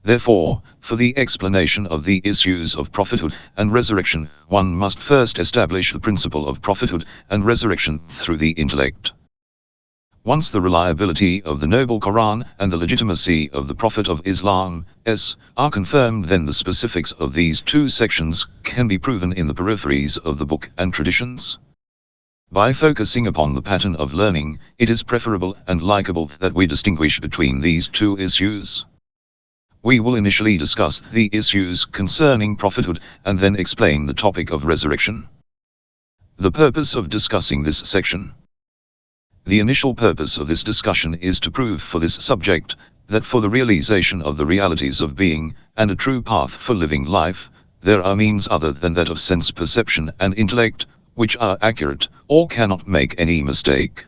Therefore, for the explanation of the issues of prophethood and resurrection, one must first establish the principle of prophethood and resurrection through the intellect. Once the reliability of the noble Quran and the legitimacy of the Prophet of Islam are confirmed, then the specifics of these two sections can be proven in the peripheries of the book and traditions. By focusing upon the pattern of learning, it is preferable and likable that we distinguish between these two issues. We will initially discuss the issues concerning prophethood and then explain the topic of resurrection. The purpose of discussing this section. The initial purpose of this discussion is to prove for this subject that for the realization of the realities of being, and a true path for living life, there are means other than that of sense perception and intellect, which are accurate, or cannot make any mistake.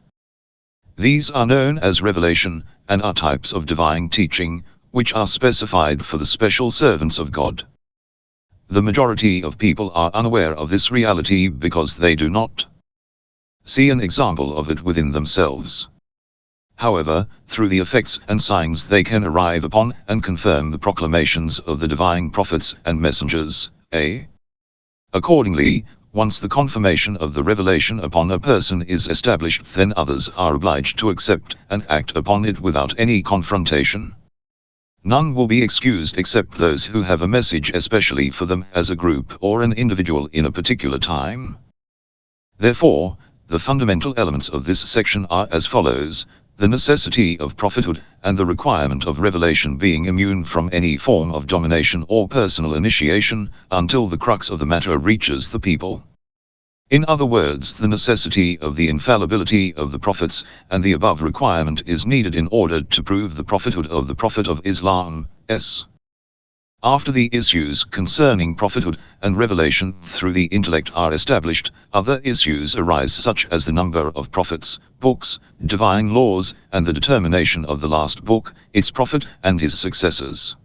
These are known as revelation, and are types of divine teaching, which are specified for the special servants of God. The majority of people are unaware of this reality because they do not see an example of it within themselves. However, through the effects and signs they can arrive upon and confirm the proclamations of the divine prophets and messengers. Accordingly, once the confirmation of the revelation upon a person is established, then others are obliged to accept and act upon it without any confrontation. None will be excused except those who have a message especially for them as a group or an individual in a particular time. Therefore, the fundamental elements of this section are as follows: the necessity of prophethood, and the requirement of revelation being immune from any form of domination or personal initiation, until the crux of the matter reaches the people. In other words, the necessity of the infallibility of the prophets, and the above requirement is needed in order to prove the prophethood of the Prophet of Islam. After the issues concerning prophethood and revelation through the intellect are established, other issues arise such as the number of prophets, books, divine laws, and the determination of the last book, its prophet and his successors.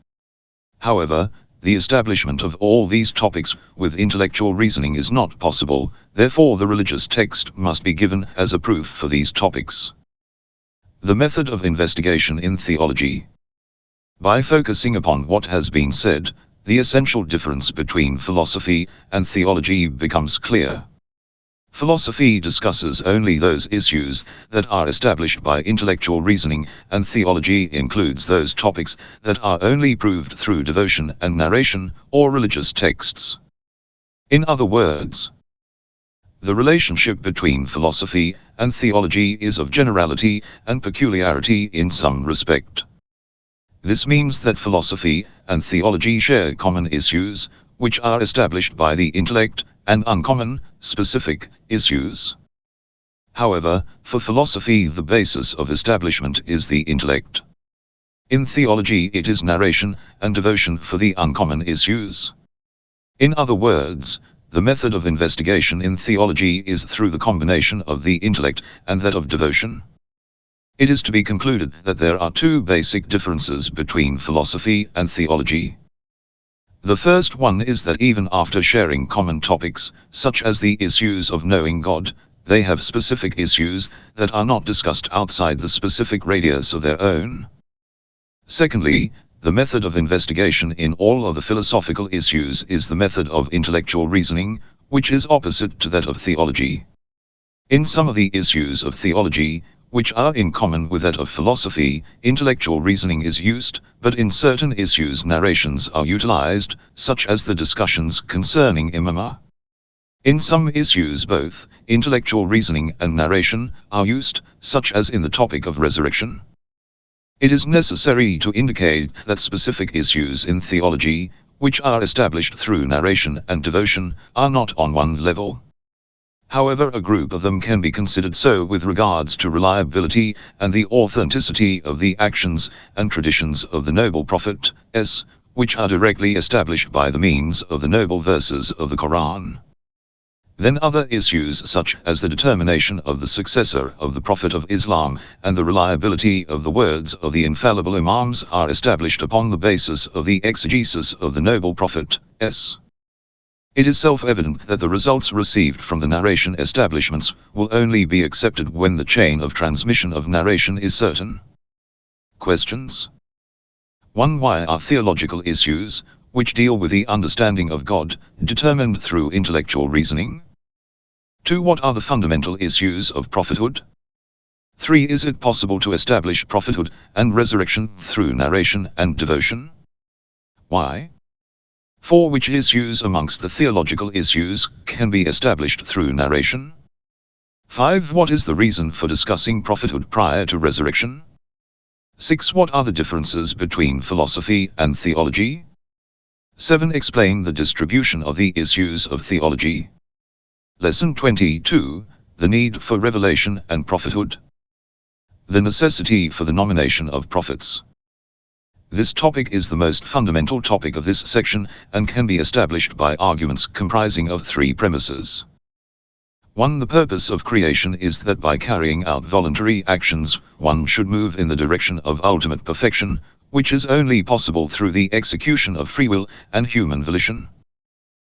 However, the establishment of all these topics with intellectual reasoning is not possible, therefore the religious text must be given as a proof for these topics. The method of investigation in theology. By focusing upon what has been said, the essential difference between philosophy and theology becomes clear. Philosophy discusses only those issues that are established by intellectual reasoning, and theology includes those topics that are only proved through devotion and narration, or religious texts. In other words, the relationship between philosophy and theology is of generality and peculiarity in some respect. This means that philosophy and theology share common issues, which are established by the intellect, and uncommon, specific issues. However, for philosophy the basis of establishment is the intellect. In theology it is narration and devotion for the uncommon issues. In other words, the method of investigation in theology is through the combination of the intellect and that of devotion. It is to be concluded that there are two basic differences between philosophy and theology. The first one is that even after sharing common topics, such as the issues of knowing God, they have specific issues that are not discussed outside the specific radius of their own. Secondly, The method of investigation in all of the philosophical issues is the method of intellectual reasoning, which is opposite to that of theology. In some of the issues of theology, which are in common with that of philosophy, intellectual reasoning is used, but in certain issues narrations are utilized, such as the discussions concerning Imam. In some issues both intellectual reasoning and narration are used, such as in the topic of resurrection. It is necessary to indicate that specific issues in theology, which are established through narration and devotion, are not on one level. However, a group of them can be considered so with regards to reliability and the authenticity of the actions and traditions of the noble Prophet, which are directly established by the means of the noble verses of the Qur'an. Then other issues such as the determination of the successor of the Prophet of Islam and the reliability of the words of the infallible Imams are established upon the basis of the exegesis of the noble Prophet. It is self-evident that the results received from the narration establishments will only be accepted when the chain of transmission of narration is certain. Questions. 1. Why are theological issues, which deal with the understanding of God, determined through intellectual reasoning? 2. What are the fundamental issues of prophethood? 3. Is it possible to establish prophethood and resurrection through narration and devotion? Why? 4. Which issues amongst the theological issues can be established through narration? 5. What is the reason for discussing prophethood prior to resurrection? 6. What are the differences between philosophy and theology? 7. Explain the distribution of the issues of theology. Lesson 22, The Need for Revelation and Prophethood. The necessity for the nomination of prophets. This topic is the most fundamental topic of this section, and can be established by arguments comprising of 3 premises. 1. The purpose of creation is that by carrying out voluntary actions, one should move in the direction of ultimate perfection, which is only possible through the execution of free will and human volition.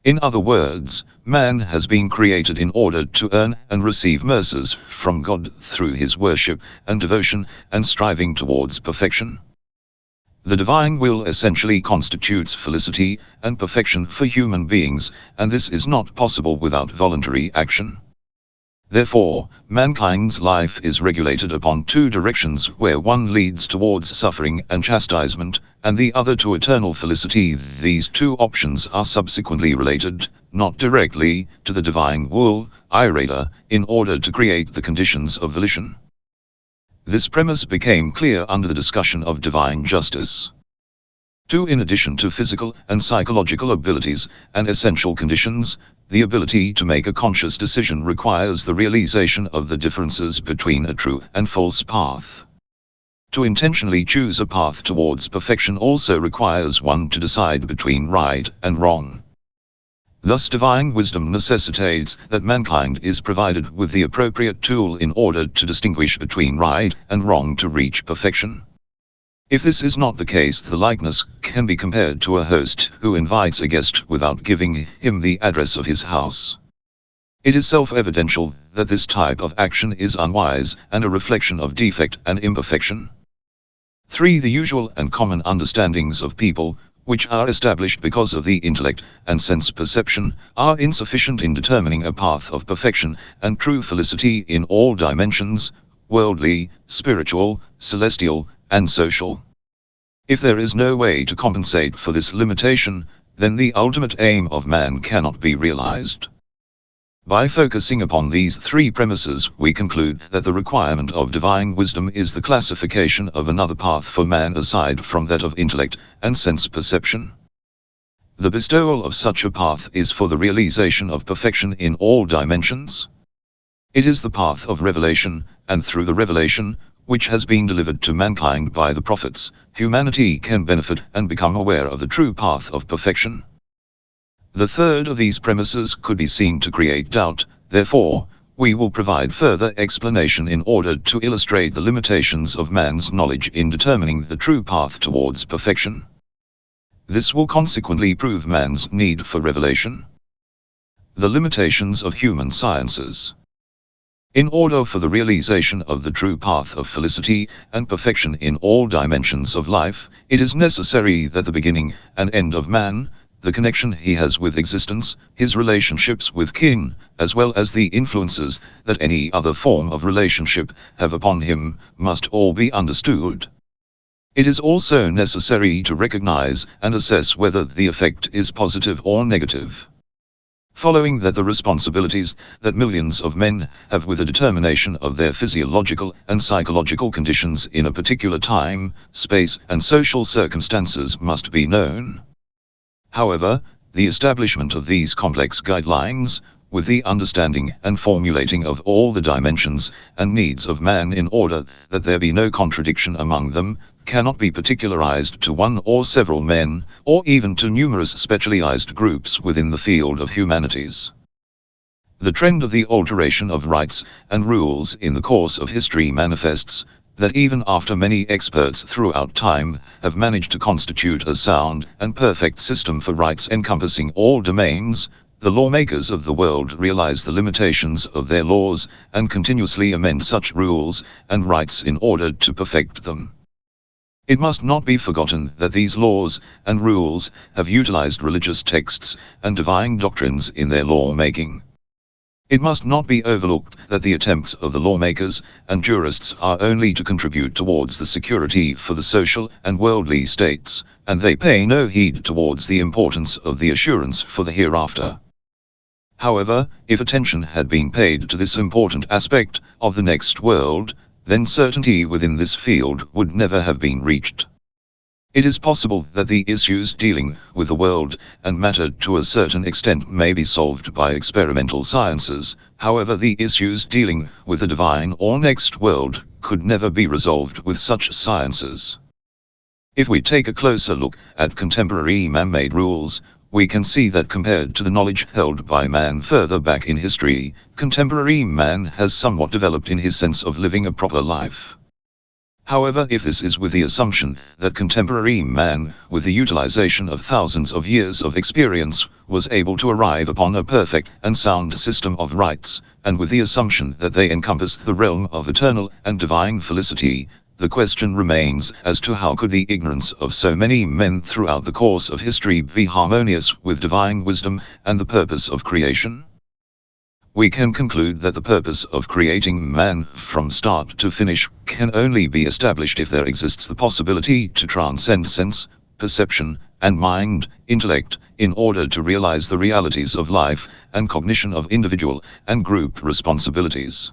In other words, man has been created in order to earn and receive mercies from God through his worship and devotion and striving towards perfection. The divine will essentially constitutes felicity and perfection for human beings, and this is not possible without voluntary action. Therefore, mankind's life is regulated upon 2 directions, where one leads towards suffering and chastisement, and the other to eternal felicity. These 2 options are subsequently related, not directly, to the divine will, Ridha, in order to create the conditions of volition. This premise became clear under the discussion of divine justice. 2. In addition to physical and psychological abilities and essential conditions, the ability to make a conscious decision requires the realization of the differences between a true and false path. To intentionally choose a path towards perfection also requires one to decide between right and wrong. Thus divine wisdom necessitates that mankind is provided with the appropriate tool in order to distinguish between right and wrong to reach perfection. If this is not the case, the likeness can be compared to a host who invites a guest without giving him the address of his house. It is self-evidential that this type of action is unwise and a reflection of defect and imperfection. 3. The usual and common understandings of people, which are established because of the intellect and sense perception, are insufficient in determining a path of perfection and true felicity in all dimensions, worldly, spiritual, celestial, and social. If there is no way to compensate for this limitation, then the ultimate aim of man cannot be realized. By focusing upon these 3 premises, we conclude that the requirement of divine wisdom is the classification of another path for man aside from that of intellect and sense perception. The bestowal of such a path is for the realization of perfection in all dimensions. It is the path of revelation, and through the revelation, which has been delivered to mankind by the prophets, humanity can benefit and become aware of the true path of perfection. The third of these premises could be seen to create doubt, therefore, we will provide further explanation in order to illustrate the limitations of man's knowledge in determining the true path towards perfection. This will consequently prove man's need for revelation. The limitations of human sciences. In order for the realization of the true path of felicity and perfection in all dimensions of life, it is necessary that the beginning and end of man, the connection he has with existence, his relationships with kin, as well as the influences that any other form of relationship have upon him, must all be understood. It is also necessary to recognize and assess whether the effect is positive or negative. Following that the responsibilities that millions of men have with the determination of their physiological and psychological conditions in a particular time, space, and social circumstances must be known. However, the establishment of these complex guidelines, with the understanding and formulating of all the dimensions and needs of man in order that there be no contradiction among them, cannot be particularized to one or several men, or even to numerous specialized groups within the field of humanities. The trend of the alteration of rights and rules in the course of history manifests that even after many experts throughout time have managed to constitute a sound and perfect system for rights encompassing all domains, the lawmakers of the world realize the limitations of their laws and continuously amend such rules and rights in order to perfect them. It must not be forgotten that these laws and rules have utilized religious texts and divine doctrines in their lawmaking. It must not be overlooked that the attempts of the lawmakers and jurists are only to contribute towards the security for the social and worldly states, and they pay no heed towards the importance of the assurance for the hereafter. However, if attention had been paid to this important aspect of the next world, then certainty within this field would never have been reached. It is possible that the issues dealing with the world and matter to a certain extent may be solved by experimental sciences, however the issues dealing with the divine or next world could never be resolved with such sciences. If we take a closer look at contemporary man-made rules, we can see that compared to the knowledge held by man further back in history, contemporary man has somewhat developed in his sense of living a proper life. However, if this is with the assumption that contemporary man, with the utilization of thousands of years of experience, was able to arrive upon a perfect and sound system of rights, and with the assumption that they encompass the realm of eternal and divine felicity, the question remains as to how could the ignorance of so many men throughout the course of history be harmonious with divine wisdom and the purpose of creation? We can conclude that the purpose of creating man from start to finish can only be established if there exists the possibility to transcend sense, perception, and mind, intellect, in order to realize the realities of life and cognition of individual and group responsibilities.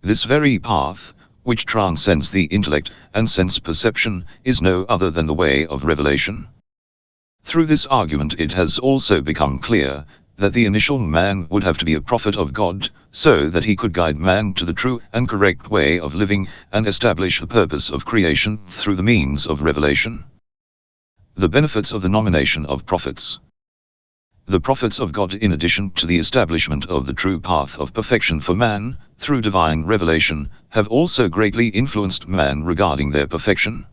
This very path, which transcends the intellect and sense perception, is no other than the way of revelation. Through this argument it has also become clear that the initial man would have to be a prophet of God, so that he could guide man to the true and correct way of living and establish the purpose of creation through the means of revelation. The benefits of the nomination of prophets. The prophets of God, in addition to the establishment of the true path of perfection for man, through divine revelation, have also greatly influenced man regarding their perfection.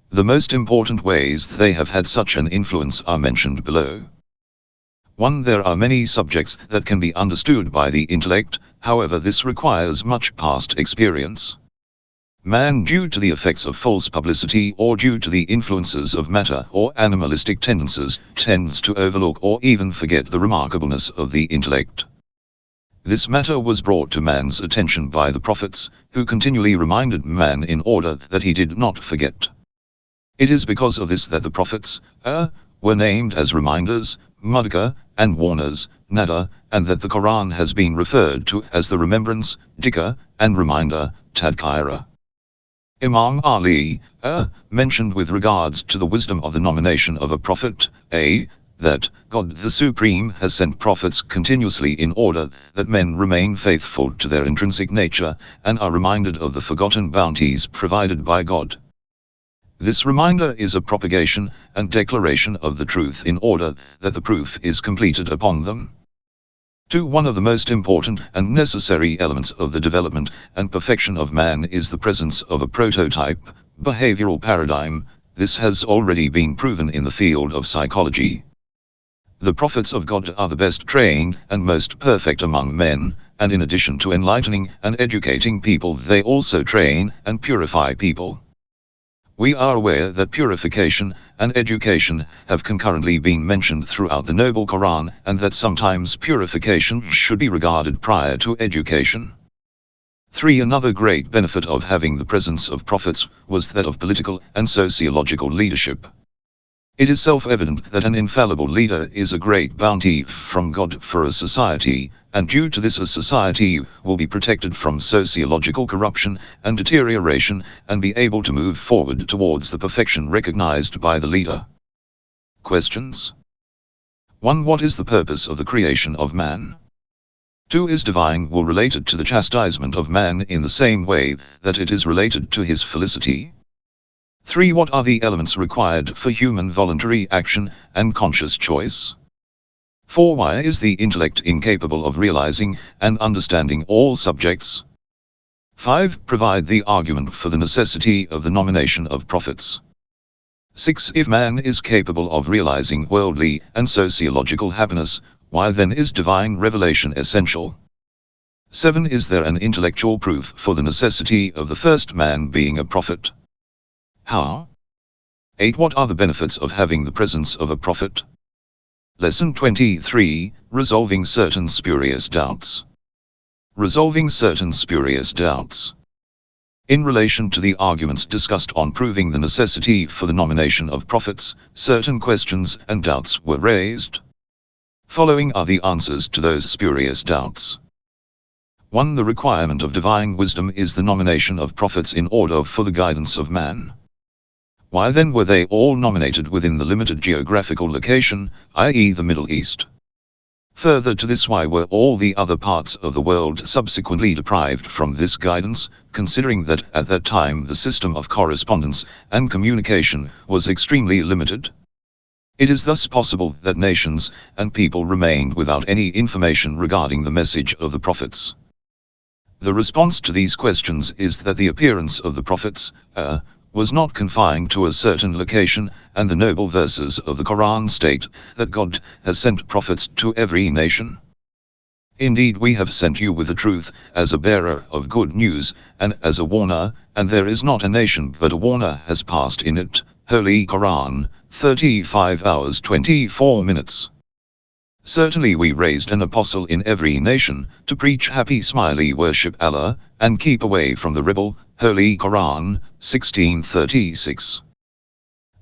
The most important ways they have had such an influence are mentioned below. 1. There are many subjects that can be understood by the intellect, however this requires much past experience. Man, due to the effects of false publicity or due to the influences of matter or animalistic tendencies, tends to overlook or even forget the remarkableness of the intellect. This matter was brought to man's attention by the prophets, who continually reminded man in order that he did not forget. It is because of this that the prophets were named as reminders, mudkar, and warners, nadar, and that the Quran has been referred to as the remembrance, dhikr, and reminder, tadhkira. Imam Ali mentioned with regards to the wisdom of the nomination of a prophet, that God the Supreme has sent prophets continuously in order that men remain faithful to their intrinsic nature, and are reminded of the forgotten bounties provided by God. This reminder is a propagation and declaration of the truth in order that the proof is completed upon them. 2. One of the most important and necessary elements of the development and perfection of man is the presence of a prototype, behavioral paradigm. This has already been proven in the field of psychology. The prophets of God are the best trained and most perfect among men, and in addition to enlightening and educating people, they also train and purify people. We are aware that purification and education have concurrently been mentioned throughout the Noble Quran, and that sometimes purification should be regarded prior to education. 3. Another great benefit of having the presence of prophets was that of political and sociological leadership. It is self-evident that an infallible leader is a great bounty from God for a society, and due to this a society will be protected from sociological corruption and deterioration, and be able to move forward towards the perfection recognized by the leader. Questions. 1. What is the purpose of the creation of man? 2. Is divine will related to the chastisement of man in the same way that it is related to his felicity? 3. What are the elements required for human voluntary action and conscious choice? 4. Why is the intellect incapable of realizing and understanding all subjects? 5. Provide the argument for the necessity of the nomination of prophets. 6. If man is capable of realizing worldly and sociological happiness, why then is divine revelation essential? 7. Is there an intellectual proof for the necessity of the first man being a prophet? How? 8. What are the benefits of having the presence of a prophet? Lesson 23, Resolving Certain Spurious Doubts. Resolving certain spurious doubts. In relation to the arguments discussed on proving the necessity for the nomination of prophets, certain questions and doubts were raised. Following are the answers to those spurious doubts. 1. The requirement of divine wisdom is the nomination of prophets in order for the guidance of man. Why then were they all nominated within the limited geographical location, i.e. the Middle East? Further to this, why were all the other parts of the world subsequently deprived from this guidance, considering that at that time the system of correspondence and communication was extremely limited? It is thus possible that nations and people remained without any information regarding the message of the prophets. The response to these questions is that the appearance of the prophets was not confined to a certain location, and the noble verses of the Quran state that God has sent prophets to every nation. Indeed, we have sent you with the truth, as a bearer of good news, and as a warner, and there is not a nation but a warner has passed in it. Holy Qur'an, 35 hours 24 minutes. Certainly we raised an apostle in every nation, to preach happy smiley worship Allah, and keep away from the rebel. Holy Qur'an, 1636.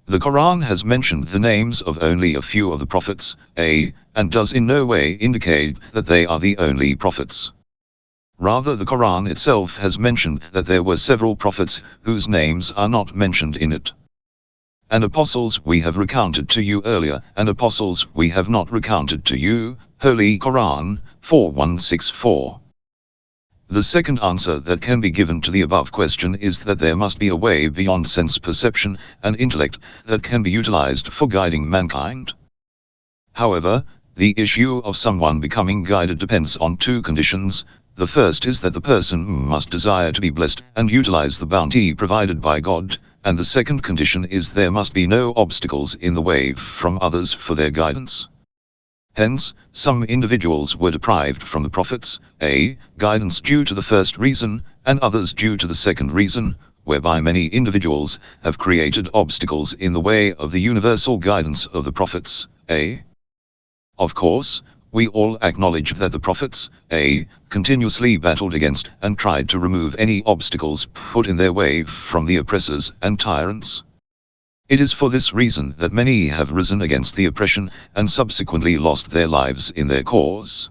The Quran has mentioned the names of only a few of the prophets, and does in no way indicate that they are the only prophets. Rather, the Quran itself has mentioned that there were several prophets whose names are not mentioned in it. And apostles we have recounted to you earlier, and apostles we have not recounted to you. Holy Qur'an, 4164. The second answer that can be given to the above question is that there must be a way beyond sense perception and intellect that can be utilized for guiding mankind. However, the issue of someone becoming guided depends on two conditions. The first is that the person must desire to be blessed and utilize the bounty provided by God, and the second condition is there must be no obstacles in the way from others for their guidance. Hence, some individuals were deprived from the prophets' guidance due to the first reason, and others due to the second reason, whereby many individuals have created obstacles in the way of the universal guidance of the prophets. Of course, we all acknowledge that the prophets continuously battled against and tried to remove any obstacles put in their way from the oppressors and tyrants. It is for this reason that many have risen against the oppression and subsequently lost their lives in their cause.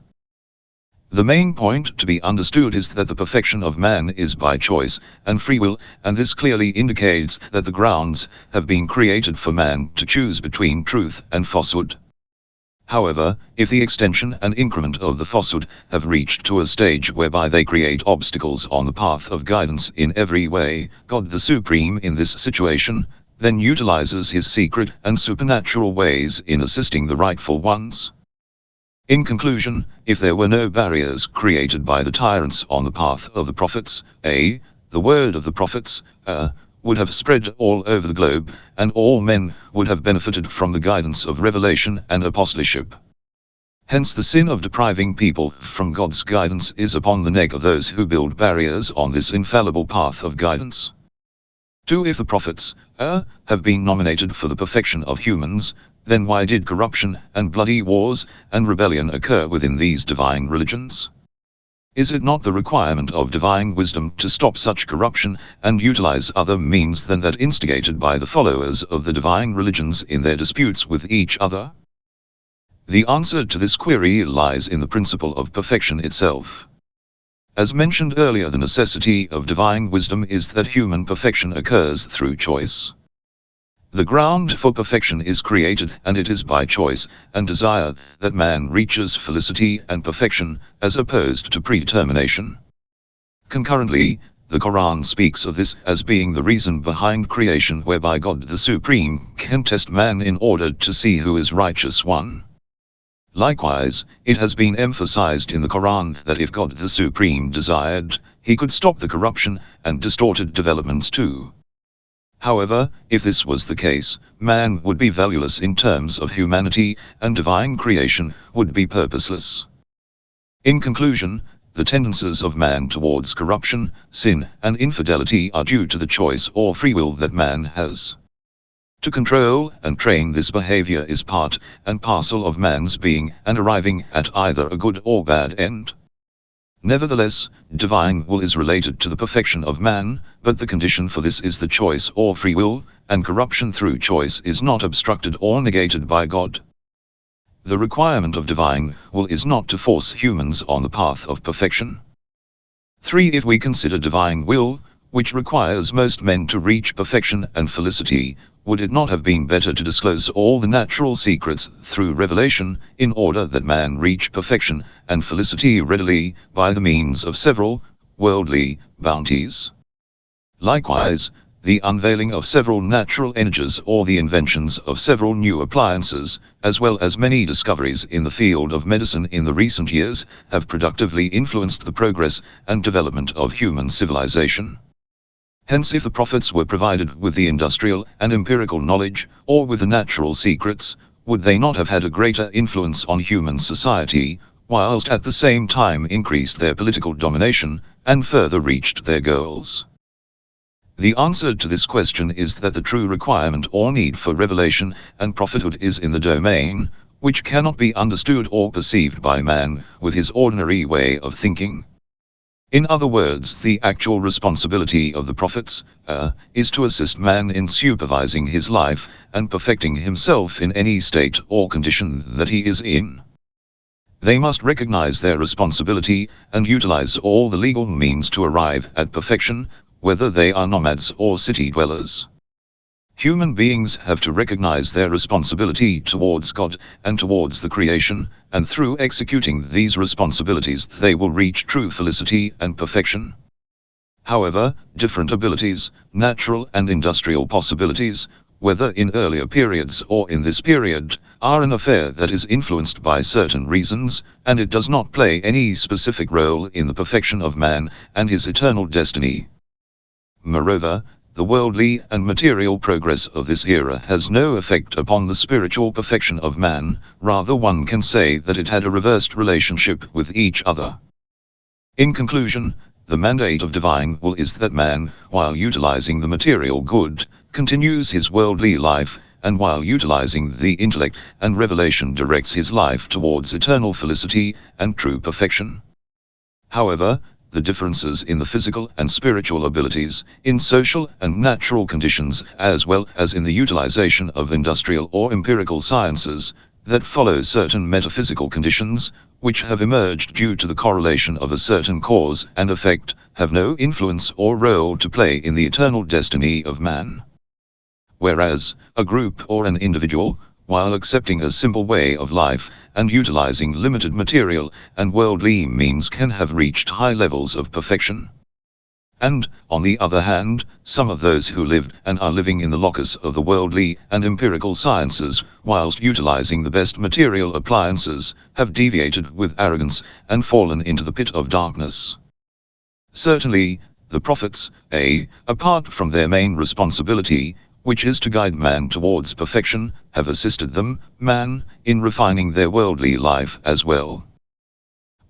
The main point to be understood is that the perfection of man is by choice and free will, and this clearly indicates that the grounds have been created for man to choose between truth and falsehood. However, if the extension and increment of the falsehood have reached to a stage whereby they create obstacles on the path of guidance in every way, God the Supreme in this situation then utilizes his secret and supernatural ways in assisting the rightful ones. In conclusion, if there were no barriers created by the tyrants on the path of the prophets, the word of the prophets, would have spread all over the globe, and all men would have benefited from the guidance of revelation and apostleship. Hence the sin of depriving people from God's guidance is upon the neck of those who build barriers on this infallible path of guidance. 2. If the prophets have been nominated for the perfection of humans, then why did corruption and bloody wars and rebellion occur within these divine religions? Is it not the requirement of divine wisdom to stop such corruption and utilize other means than that instigated by the followers of the divine religions in their disputes with each other? The answer to this query lies in the principle of perfection itself. As mentioned earlier, the necessity of divine wisdom is that human perfection occurs through choice. The ground for perfection is created, and it is by choice and desire that man reaches felicity and perfection, as opposed to predetermination. Concurrently, the Quran speaks of this as being the reason behind creation, whereby God the Supreme can test man in order to see who is righteous one. Likewise, it has been emphasized in the Quran that if God the Supreme desired, he could stop the corruption and distorted developments too. However, if this was the case, man would be valueless in terms of humanity, and divine creation would be purposeless. In conclusion, the tendencies of man towards corruption, sin, and infidelity are due to the choice or free will that man has. To control and train this behavior is part and parcel of man's being and arriving at either a good or bad end. Nevertheless, divine will is related to the perfection of man, but the condition for this is the choice or free will, and corruption through choice is not obstructed or negated by God. The requirement of divine will is not to force humans on the path of perfection. 3. If we consider divine will, which requires most men to reach perfection and felicity, would it not have been better to disclose all the natural secrets through revelation, in order that man reach perfection and felicity readily, by the means of several worldly bounties? Likewise, the unveiling of several natural energies or the inventions of several new appliances, as well as many discoveries in the field of medicine in the recent years, have productively influenced the progress and development of human civilization. Hence, if the prophets were provided with the industrial and empirical knowledge, or with the natural secrets, would they not have had a greater influence on human society, whilst at the same time increased their political domination, and further reached their goals? The answer to this question is that the true requirement or need for revelation and prophethood is in the domain, which cannot be understood or perceived by man with his ordinary way of thinking. In other words, the actual responsibility of the prophets is to assist man in supervising his life and perfecting himself in any state or condition that he is in. They must recognize their responsibility and utilize all the legal means to arrive at perfection, whether they are nomads or city dwellers. Human beings have to recognize their responsibility towards God and towards the creation, and through executing these responsibilities they will reach true felicity and perfection. However, different abilities, natural and industrial possibilities, whether in earlier periods or in this period, are an affair that is influenced by certain reasons, and it does not play any specific role in the perfection of man and his eternal destiny. Moreover, the worldly and material progress of this era has no effect upon the spiritual perfection of man, rather one can say that it had a reversed relationship with each other. In conclusion, the mandate of divine will is that man, while utilizing the material good, continues his worldly life, and while utilizing the intellect and revelation directs his life towards eternal felicity and true perfection. However, the differences in the physical and spiritual abilities, in social and natural conditions, as well as in the utilization of industrial or empirical sciences, that follow certain metaphysical conditions, which have emerged due to the correlation of a certain cause and effect, have no influence or role to play in the eternal destiny of man. Whereas, a group or an individual, while accepting a simple way of life, and utilizing limited material and worldly means, can have reached high levels of perfection. And, on the other hand, some of those who lived and are living in the locus of the worldly and empirical sciences, whilst utilizing the best material appliances, have deviated with arrogance and fallen into the pit of darkness. Certainly, the prophets, apart from their main responsibility, which is to guide man towards perfection, have assisted them, man, in refining their worldly life as well.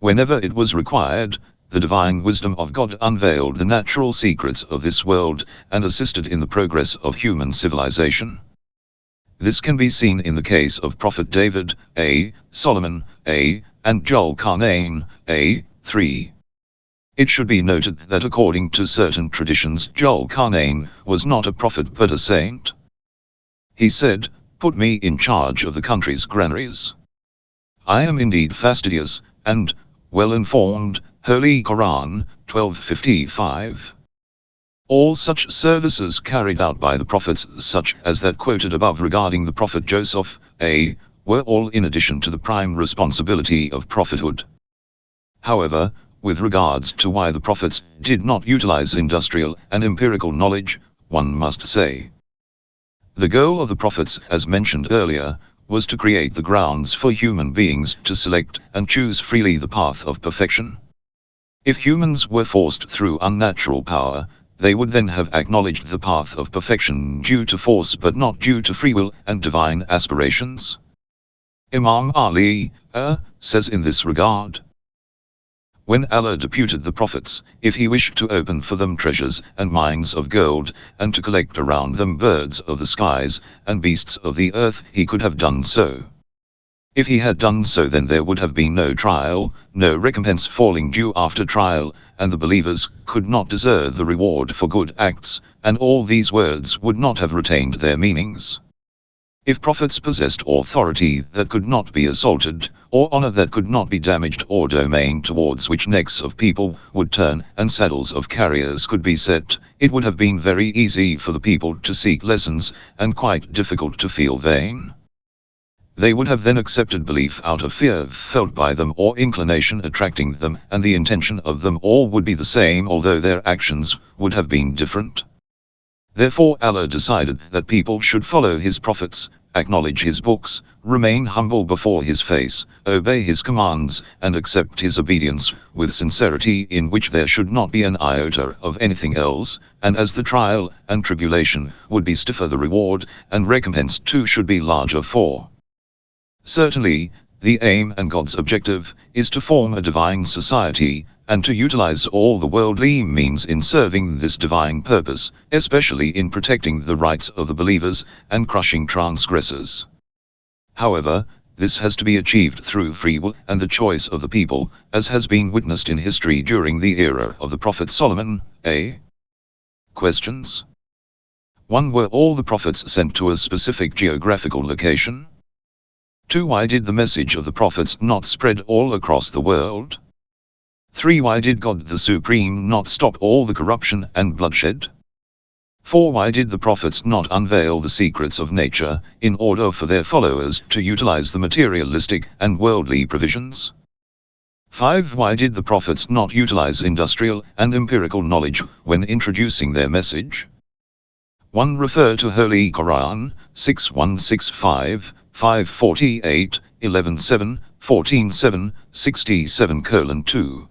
Whenever it was required, the divine wisdom of God unveiled the natural secrets of this world, and assisted in the progress of human civilization. This can be seen in the case of Prophet David, A, Solomon, A, and Zulkarnain, A, 3. It should be noted that according to certain traditions Zulkarnain was not a prophet but a saint. He said, "Put me in charge of the country's granaries. I am indeed fastidious, and well-informed." Holy Qur'an, 1255. All such services carried out by the prophets, such as that quoted above regarding the prophet Joseph, A, were all in addition to the prime responsibility of prophethood. However, with regards to why the prophets did not utilize industrial and empirical knowledge, one must say, the goal of the prophets, as mentioned earlier, was to create the grounds for human beings to select and choose freely the path of perfection. If humans were forced through unnatural power, they would then have acknowledged the path of perfection due to force but not due to free will and divine aspirations. Imam Ali, says in this regard, when Allah deputed the prophets, if he wished to open for them treasures and mines of gold, and to collect around them birds of the skies, and beasts of the earth, he could have done so. If he had done so, then there would have been no trial, no recompense falling due after trial, and the believers could not deserve the reward for good acts, and all these words would not have retained their meanings. If prophets possessed authority that could not be assaulted, or honor that could not be damaged, or domain towards which necks of people would turn and saddles of carriers could be set, it would have been very easy for the people to seek lessons, and quite difficult to feel vain. They would have then accepted belief out of fear felt by them or inclination attracting them, and the intention of them all would be the same, although their actions would have been different. Therefore Allah decided that people should follow his prophets, acknowledge his books, remain humble before his face, obey his commands, and accept his obedience with sincerity in which there should not be an iota of anything else, and as the trial and tribulation would be stiffer, the reward and recompense too should be larger for. Certainly, the aim and God's objective is to form a divine society, and to utilize all the worldly means in serving this divine purpose, especially in protecting the rights of the believers and crushing transgressors. However, this has to be achieved through free will and the choice of the people, as has been witnessed in history during the era of the Prophet Solomon. Questions. 1. Were all the prophets sent to a specific geographical location? 2. Why did the message of the prophets not spread all across the world? 3. Why did God the Supreme not stop all the corruption and bloodshed? 4. Why did the prophets not unveil the secrets of nature, in order for their followers to utilize the materialistic and worldly provisions? 5. Why did the prophets not utilize industrial and empirical knowledge when introducing their message? 1. Refer to Holy Qur'an, 6165, 548, 11:7, 14:7, 67:2.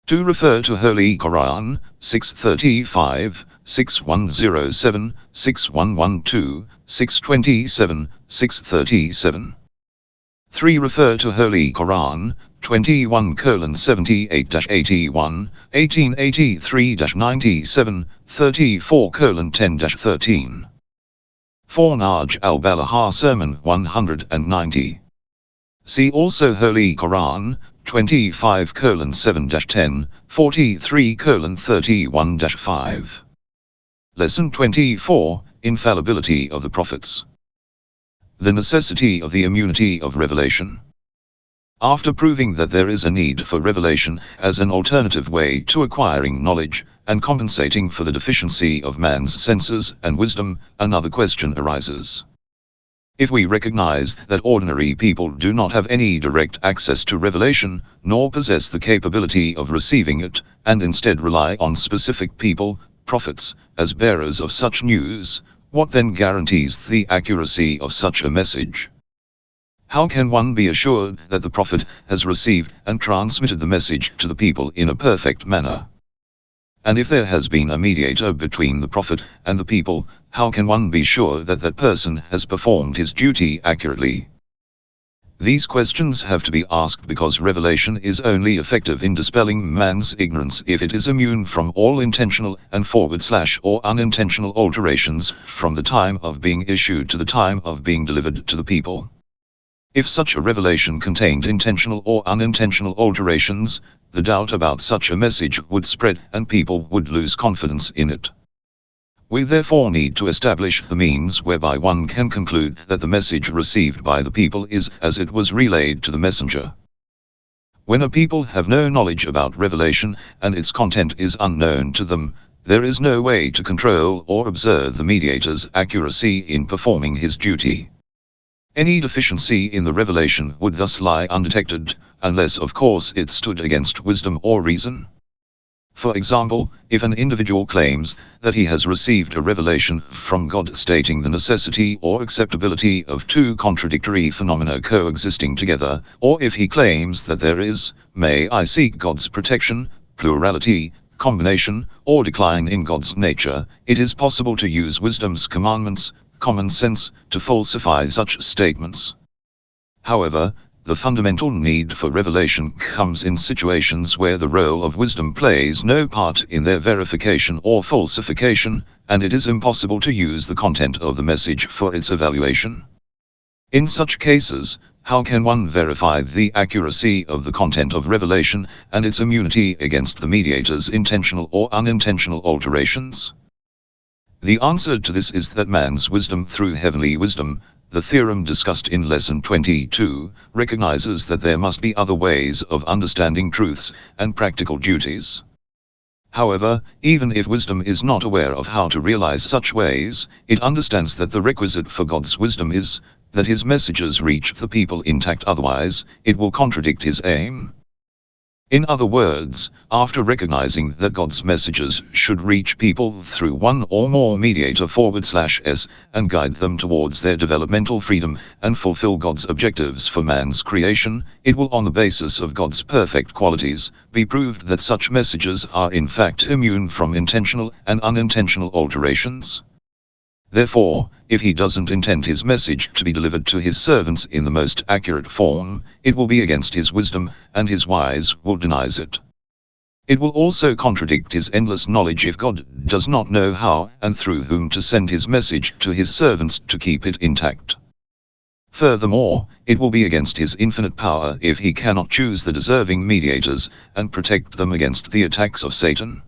2. Refer to Holy Qur'an, 635, 6107, 6112, 627, 637. 3. Refer to Holy Qur'an, 21:78-81, 1883-97, 34:10-13. 4. Naj al-Balagha Sermon 190. See also Holy Qur'an, 25:7-10, 43:31-5. Lesson 24, Infallibility of the Prophets. The necessity of the immunity of revelation. After proving that there is a need for revelation as an alternative way to acquiring knowledge, and compensating for the deficiency of man's senses and wisdom, another question arises. If we recognize that ordinary people do not have any direct access to revelation, nor possess the capability of receiving it, and instead rely on specific people, prophets, as bearers of such news, what then guarantees the accuracy of such a message? How can one be assured that the prophet has received and transmitted the message to the people in a perfect manner? And if there has been a mediator between the prophet and the people, how can one be sure that that person has performed his duty accurately? These questions have to be asked because revelation is only effective in dispelling man's ignorance if it is immune from all intentional and / or unintentional alterations from the time of being issued to the time of being delivered to the people. If such a revelation contained intentional or unintentional alterations, the doubt about such a message would spread and people would lose confidence in it. We therefore need to establish the means whereby one can conclude that the message received by the people is as it was relayed to the messenger. When a people have no knowledge about revelation and its content is unknown to them, there is no way to control or observe the mediator's accuracy in performing his duty. Any deficiency in the revelation would thus lie undetected, unless of course it stood against wisdom or reason. For example, if an individual claims that he has received a revelation from God stating the necessity or acceptability of two contradictory phenomena coexisting together, or if he claims that there is, may I seek God's protection, plurality, combination, or decline in God's nature, it is possible to use wisdom's commandments, common sense, to falsify such statements. However, the fundamental need for revelation comes in situations where the role of wisdom plays no part in their verification or falsification, and it is impossible to use the content of the message for its evaluation. In such cases, how can one verify the accuracy of the content of revelation and its immunity against the mediator's intentional or unintentional alterations? The answer to this is that man's wisdom through heavenly wisdom, the theorem discussed in Lesson 22, recognizes that there must be other ways of understanding truths and practical duties. However, even if wisdom is not aware of how to realize such ways, it understands that the requisite for God's wisdom is that his messages reach the people intact, otherwise, it will contradict his aim. In other words, after recognizing that God's messages should reach people through one or more mediator / and guide them towards their developmental freedom and fulfill God's objectives for man's creation, it will on the basis of God's perfect qualities, be proved that such messages are in fact immune from intentional and unintentional alterations. Therefore, if he doesn't intend his message to be delivered to his servants in the most accurate form, it will be against his wisdom, and his wise will deny it. It will also contradict his endless knowledge if God does not know how and through whom to send his message to his servants to keep it intact. Furthermore, it will be against his infinite power if he cannot choose the deserving mediators and protect them against the attacks of Satan.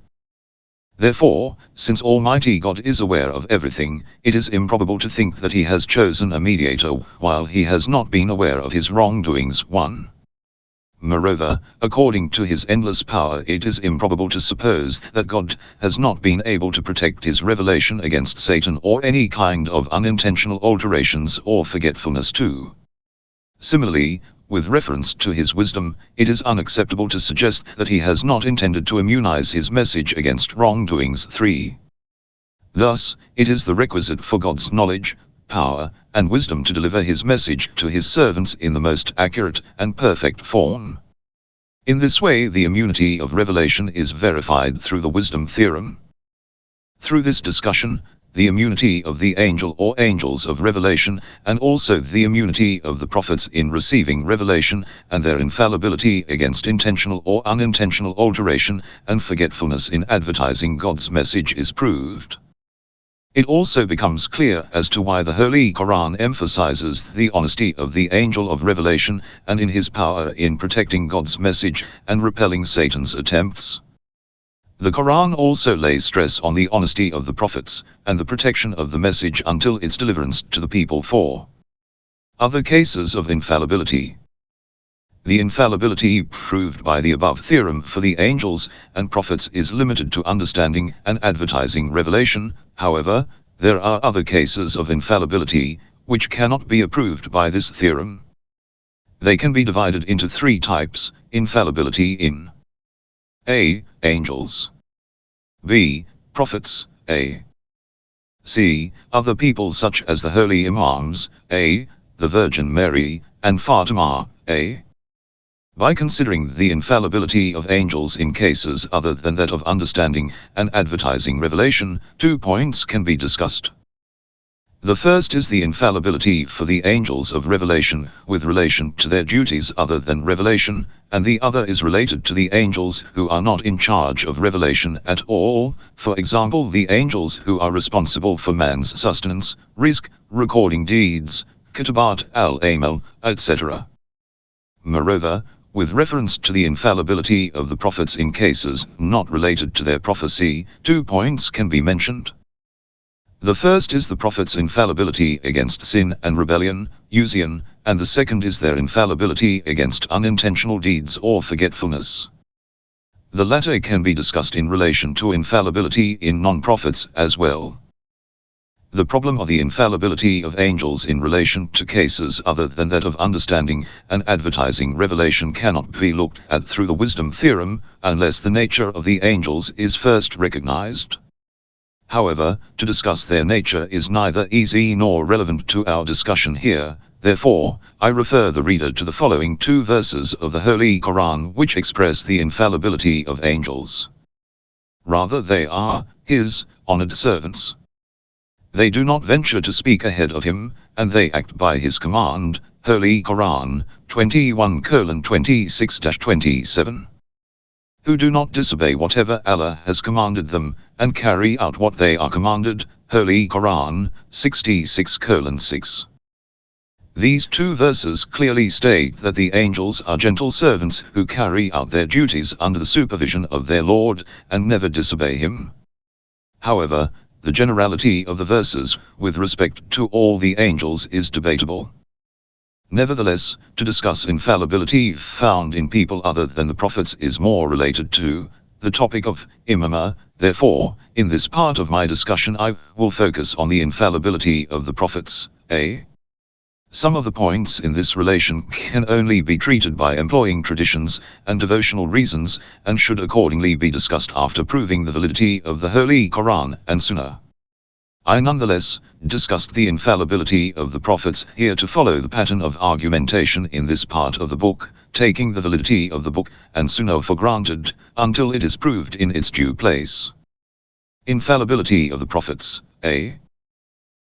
Therefore, since Almighty God is aware of everything, it is improbable to think that he has chosen a mediator while he has not been aware of his wrongdoings. 1. Moreover, according to his endless power, it is improbable to suppose that God has not been able to protect his revelation against Satan or any kind of unintentional alterations or forgetfulness too. Similarly, with reference to his wisdom, it is unacceptable to suggest that he has not intended to immunize his message against wrongdoings. 3. Thus, it is the requisite for God's knowledge, power, and wisdom to deliver his message to his servants in the most accurate and perfect form. In this way, the immunity of revelation is verified through the wisdom theorem. Through this discussion, the immunity of the angel or angels of revelation, and also the immunity of the prophets in receiving revelation, and their infallibility against intentional or unintentional alteration and forgetfulness in advertising God's message is proved. It also becomes clear as to why the Holy Qur'an emphasizes the honesty of the angel of revelation and in his power in protecting God's message and repelling Satan's attempts. The Quran also lays stress on the honesty of the prophets, and the protection of the message until its deliverance to the people. 4. Other cases of infallibility. The infallibility proved by the above theorem for the angels and prophets is limited to understanding and advertising revelation. However, there are other cases of infallibility, which cannot be approved by this theorem. They can be divided into 3 types: infallibility in A. Angels. B. Prophets. A. C. Other people such as the holy Imams. A. The Virgin Mary, and Fatima. A. By considering the infallibility of angels in cases other than that of understanding and advertising revelation, 2 points can be discussed. The first is the infallibility for the angels of revelation with relation to their duties other than revelation, and the other is related to the angels who are not in charge of revelation at all, for example the angels who are responsible for man's sustenance, rizq, recording deeds, kitabat al-amal, etc. Moreover, with reference to the infallibility of the prophets in cases not related to their prophecy, 2 points can be mentioned. The first is the prophet's infallibility against sin and rebellion, usyan, and the second is their infallibility against unintentional deeds or forgetfulness. The latter can be discussed in relation to infallibility in non-prophets as well. The problem of the infallibility of angels in relation to cases other than that of understanding and advertising revelation cannot be looked at through the wisdom theorem, unless the nature of the angels is first recognized. However, to discuss their nature is neither easy nor relevant to our discussion here, therefore, I refer the reader to the following 2 verses of the Holy Qur'an which express the infallibility of angels. Rather they are his honored servants. They do not venture to speak ahead of him, and they act by his command. Holy Qur'an, 21:26-27. Who do not disobey whatever Allah has commanded them, and carry out what they are commanded. Holy Qur'an, 66:6. These 2 verses clearly state that the angels are gentle servants who carry out their duties under the supervision of their Lord, and never disobey him. However, the generality of the verses, with respect to all the angels, is debatable. Nevertheless, to discuss infallibility found in people other than the prophets is more related to the topic of imamah. Therefore, in this part of my discussion I will focus on the infallibility of the prophets. Some of the points in this relation can only be treated by employing traditions and devotional reasons, and should accordingly be discussed after proving the validity of the Holy Qur'an and Sunnah. I nonetheless discussed the infallibility of the prophets here to follow the pattern of argumentation in this part of the book, taking the validity of the book and Sunnah for granted, until it is proved in its due place. Infallibility of the prophets.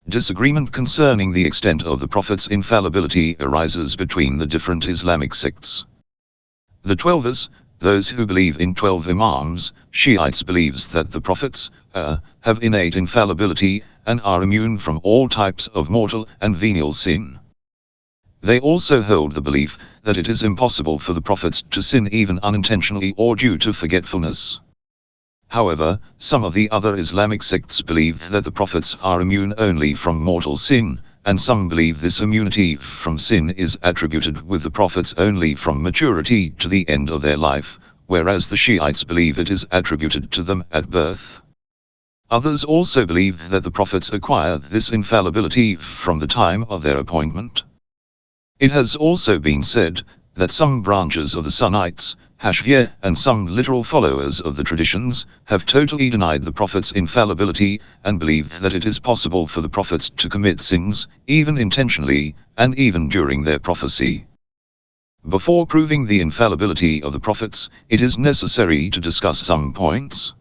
Disagreement concerning the extent of the prophets' infallibility arises between the different Islamic sects. The Twelvers, those who believe in 12 Imams, Shiites believes that the prophets have innate infallibility, and are immune from all types of mortal and venial sin. They also hold the belief that it is impossible for the prophets to sin even unintentionally or due to forgetfulness. However, some of the other Islamic sects believe that the prophets are immune only from mortal sin, and some believe this immunity from sin is attributed with the prophets only from maturity to the end of their life, whereas the Shiites believe it is attributed to them at birth. Others also believe that the prophets acquire this infallibility from the time of their appointment. It has also been said that some branches of the Sunnites, Hashviyah, and some literal followers of the traditions, have totally denied the prophets' infallibility, and believe that it is possible for the prophets to commit sins, even intentionally, and even during their prophecy. Before proving the infallibility of the prophets, it is necessary to discuss some points.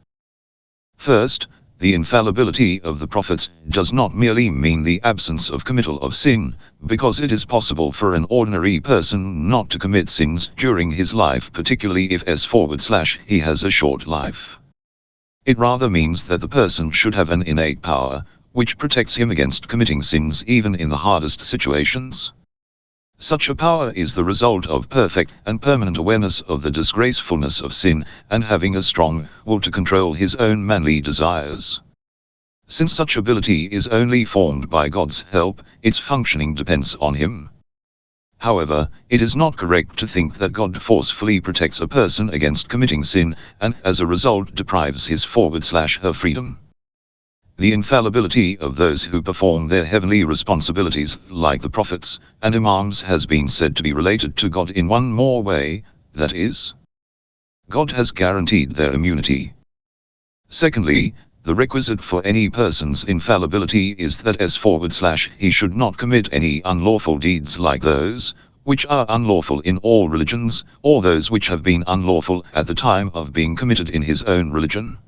First, the infallibility of the prophets does not merely mean the absence of committal of sin, because it is possible for an ordinary person not to commit sins during his life, particularly if he has a short life. It rather means that the person should have an innate power, which protects him against committing sins even in the hardest situations. Such a power is the result of perfect and permanent awareness of the disgracefulness of sin, and having a strong will to control his own manly desires. Since such ability is only formed by God's help, its functioning depends on him. However, it is not correct to think that God forcefully protects a person against committing sin, and as a result deprives his /her freedom. The infallibility of those who perform their heavenly responsibilities, like the prophets and imams, has been said to be related to God in one more way, that is, God has guaranteed their immunity. Secondly, the requisite for any person's infallibility is that he should not commit any unlawful deeds like those which are unlawful in all religions, or those which have been unlawful at the time of being committed in his own religion.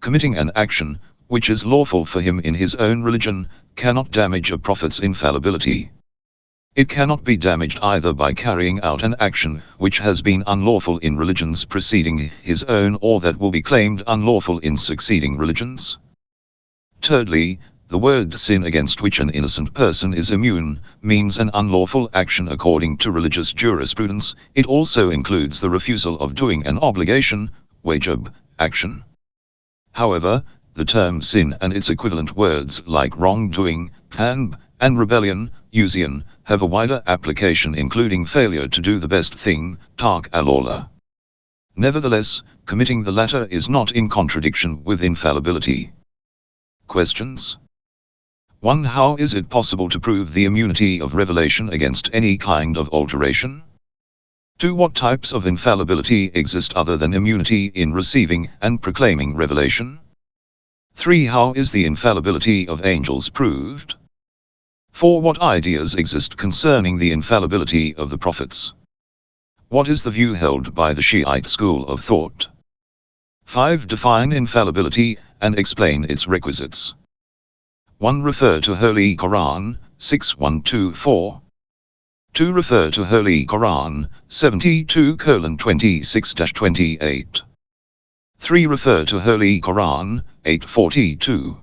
Committing an action which is lawful for him in his own religion, cannot damage a prophet's infallibility. It cannot be damaged either by carrying out an action which has been unlawful in religions preceding his own or that will be claimed unlawful in succeeding religions. Thirdly, the word sin against which an innocent person is immune means an unlawful action according to religious jurisprudence. It also includes the refusal of doing an obligation, wajib, action. However, the term sin and its equivalent words like wrongdoing, dhanb, and rebellion, usyan, have a wider application including failure to do the best thing, tark al-awla. Nevertheless, committing the latter is not in contradiction with infallibility. Questions? 1. How is it possible to prove the immunity of revelation against any kind of alteration? 2. What types of infallibility exist other than immunity in receiving and proclaiming revelation? 3. How is the infallibility of angels proved? 4. What ideas exist concerning the infallibility of the prophets? What is the view held by the Shiite school of thought? 5. Define infallibility and explain its requisites. 1. Refer to Holy Qur'an, 6.124. 2. Refer to Holy Qur'an, 72:26-28. 3. Refer to Holy Qur'an, 8:42.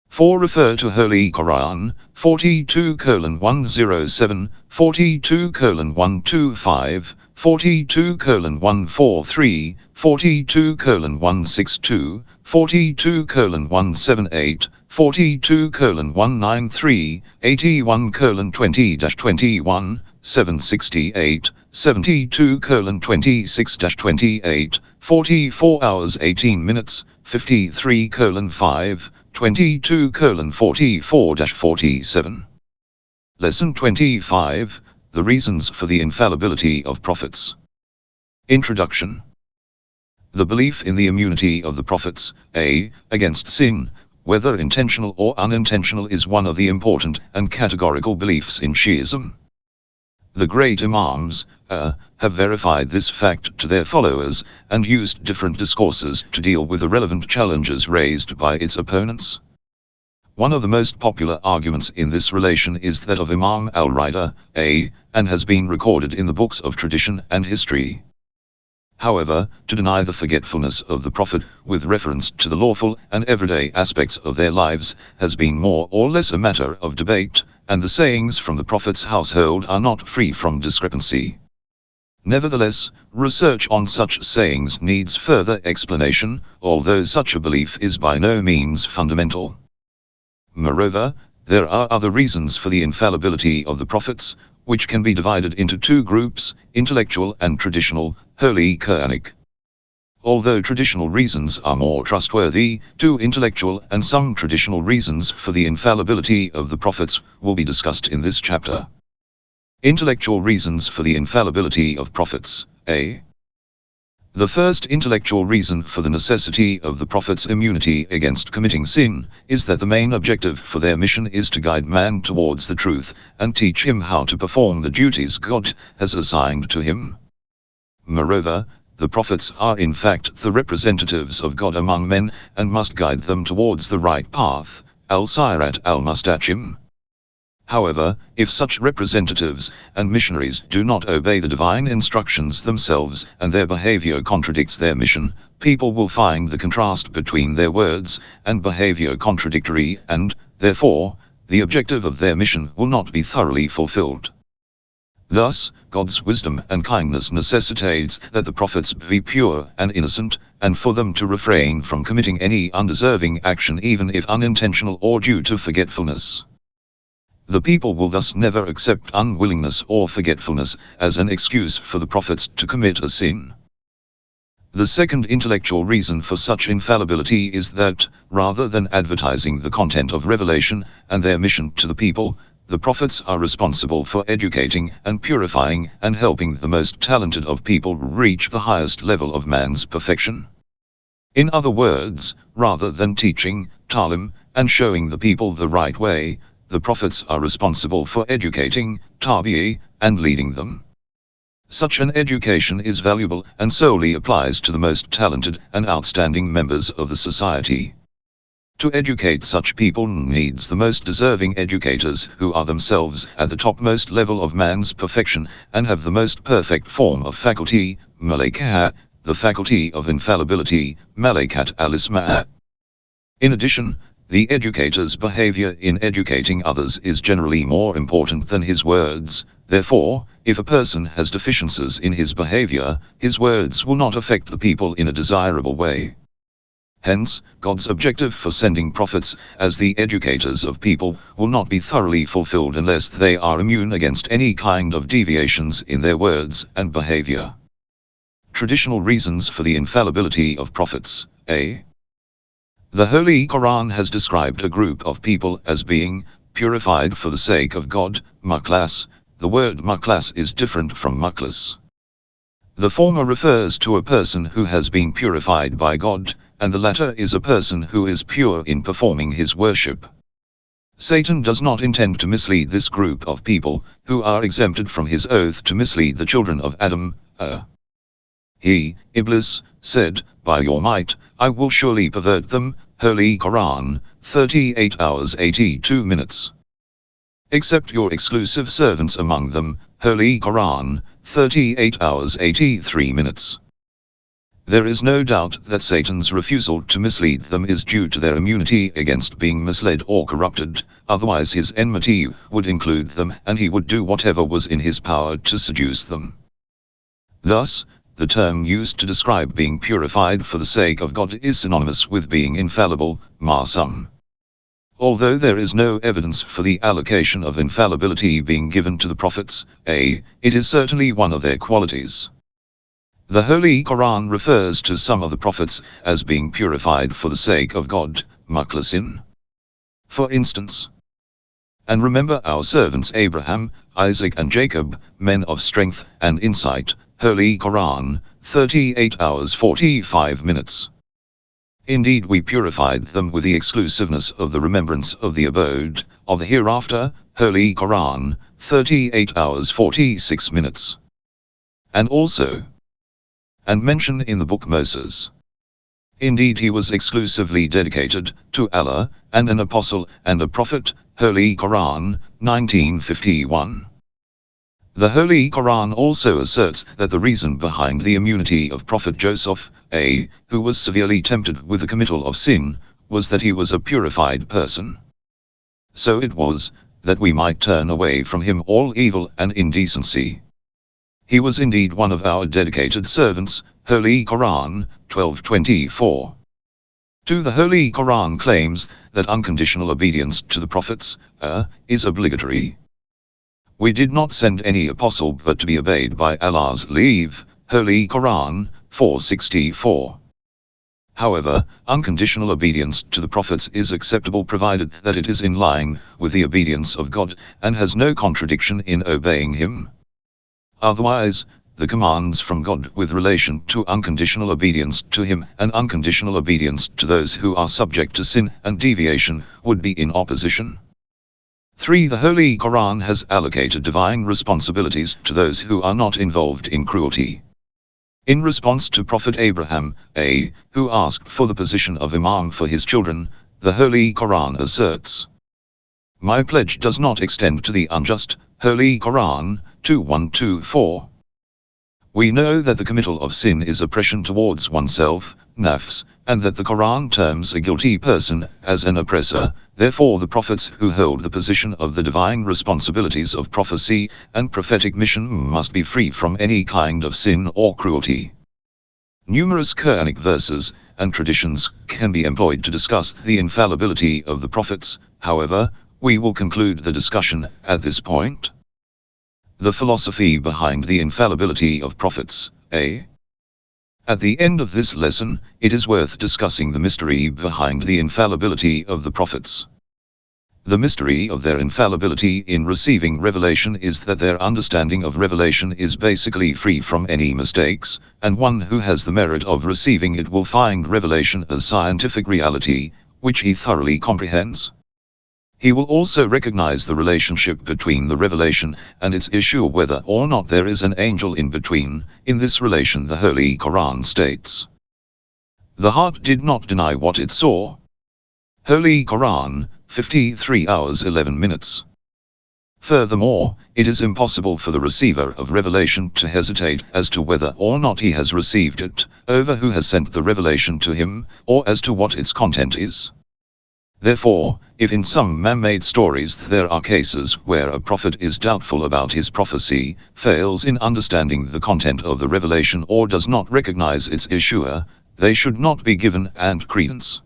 4. Refer to Holy Qur'an, 42:107, 42:125, 42:143, 42:162, 42:178, 42:193, 81:20-21, 768, 72:26-28, 44 hours 18 minutes, 53:5, 22:44-47. Lesson 25, The Reasons for the Infallibility of Prophets. Introduction. The belief in the immunity of the prophets, against sin, whether intentional or unintentional, is one of the important and categorical beliefs in Shiism. The great Imams, have verified this fact to their followers, and used different discourses to deal with the relevant challenges raised by its opponents. One of the most popular arguments in this relation is that of Imam al-Ridha, and has been recorded in the books of tradition and history. However, to deny the forgetfulness of the Prophet with reference to the lawful and everyday aspects of their lives has been more or less a matter of debate, and the sayings from the Prophet's household are not free from discrepancy. Nevertheless, research on such sayings needs further explanation, although such a belief is by no means fundamental. Moreover, there are other reasons for the infallibility of the prophets, which can be divided into two groups, intellectual and traditional, Holy Qur'anic. Although traditional reasons are more trustworthy, two intellectual and some traditional reasons for the infallibility of the prophets will be discussed in this chapter. Intellectual reasons for the infallibility of prophets, The first intellectual reason for the necessity of the prophets' immunity against committing sin is that the main objective for their mission is to guide man towards the truth and teach him how to perform the duties God has assigned to him. Moreover, the prophets are in fact the representatives of God among men and must guide them towards the right path, al-Sirat al-Mustaqim. However, if such representatives and missionaries do not obey the divine instructions themselves and their behavior contradicts their mission, people will find the contrast between their words and behavior contradictory and, therefore, the objective of their mission will not be thoroughly fulfilled. Thus, God's wisdom and kindness necessitates that the prophets be pure and innocent, and for them to refrain from committing any undeserving action even if unintentional or due to forgetfulness. The people will thus never accept unwillingness or forgetfulness as an excuse for the prophets to commit a sin. The second intellectual reason for such infallibility is that, rather than advertising the content of revelation and their mission to the people, the prophets are responsible for educating and purifying and helping the most talented of people reach the highest level of man's perfection. In other words, rather than teaching, talim, and showing the people the right way, the prophets are responsible for educating, tabi'i, and leading them. Such an education is valuable and solely applies to the most talented and outstanding members of the society. To educate such people needs the most deserving educators who are themselves at the topmost level of man's perfection and have the most perfect form of faculty, malaikah, the faculty of infallibility, malaikat al-isma'. In addition, the educator's behavior in educating others is generally more important than his words. Therefore, if a person has deficiencies in his behavior, his words will not affect the people in a desirable way. Hence, God's objective for sending prophets as the educators of people will not be thoroughly fulfilled unless they are immune against any kind of deviations in their words and behavior. Traditional reasons for the infallibility of prophets. A. The Holy Qur'an has described a group of people as being purified for the sake of God, mukhlas. The word mukhlas is different from mukhlas. The former refers to a person who has been purified by God, and the latter is a person who is pure in performing his worship. Satan does not intend to mislead this group of people, who are exempted from his oath to mislead the children of Adam. He, Iblis, said, "By your might, I will surely pervert them." Holy Qur'an, 38 hours 82 minutes. Except your exclusive servants among them. Holy Qur'an, 38 hours 83 minutes. There is no doubt that Satan's refusal to mislead them is due to their immunity against being misled or corrupted, otherwise his enmity would include them and he would do whatever was in his power to seduce them. Thus, the term used to describe being purified for the sake of God is synonymous with being infallible, ma'sum. Although there is no evidence for the allocation of infallibility being given to the prophets, it is certainly one of their qualities. The Holy Qur'an refers to some of the prophets as being purified for the sake of God, mukhlasin. For instance, and remember our servants Abraham, Isaac and Jacob, men of strength and insight. Holy Qur'an, 38 hours 45 minutes. Indeed we purified them with the exclusiveness of the remembrance of the abode, of the hereafter. Holy Qur'an, 38 hours 46 minutes. And also, and mention in the book Moses. Indeed he was exclusively dedicated to Allah, and an apostle and a prophet. Holy Qur'an, 1951. The Holy Qur'an also asserts that the reason behind the immunity of Prophet Joseph, who was severely tempted with the committal of sin, was that he was a purified person. So it was, that we might turn away from him all evil and indecency. He was indeed one of our dedicated servants. Holy Qur'an, 1224. 2. The Holy Qur'an claims that unconditional obedience to the prophets is obligatory. We did not send any apostle but to be obeyed by Allah's leave. Holy Qur'an, 464. However, unconditional obedience to the prophets is acceptable provided that it is in line with the obedience of God, and has no contradiction in obeying him. Otherwise, the commands from God with relation to unconditional obedience to him and unconditional obedience to those who are subject to sin and deviation would be in opposition. 3. The Holy Qur'an has allocated divine responsibilities to those who are not involved in cruelty. In response to Prophet Abraham, who asked for the position of Imam for his children, the Holy Qur'an asserts, "My pledge does not extend to the unjust." Holy Qur'an, 2124. We know that the committal of sin is oppression towards oneself, nafs, and that the Qur'an terms a guilty person as an oppressor. Therefore the prophets who hold the position of the divine responsibilities of prophecy and prophetic mission must be free from any kind of sin or cruelty. Numerous Quranic verses and traditions can be employed to discuss the infallibility of the prophets. However, we will conclude the discussion at this point. The philosophy behind the infallibility of prophets. At the end of this lesson, it is worth discussing the mystery behind the infallibility of the prophets. The mystery of their infallibility in receiving revelation is that their understanding of revelation is basically free from any mistakes, and one who has the merit of receiving it will find revelation as scientific reality, which he thoroughly comprehends. He will also recognize the relationship between the revelation and its issue, whether or not there is an angel in between. In this relation the Holy Qur'an states, "The heart did not deny what it saw." Holy Qur'an, 53 hours 11 minutes. Furthermore, it is impossible for the receiver of revelation to hesitate as to whether or not he has received it, over who has sent the revelation to him, or as to what its content is. Therefore, if in some man-made stories there are cases where a prophet is doubtful about his prophecy, fails in understanding the content of the revelation or does not recognize its issuer, they should not be given and credence.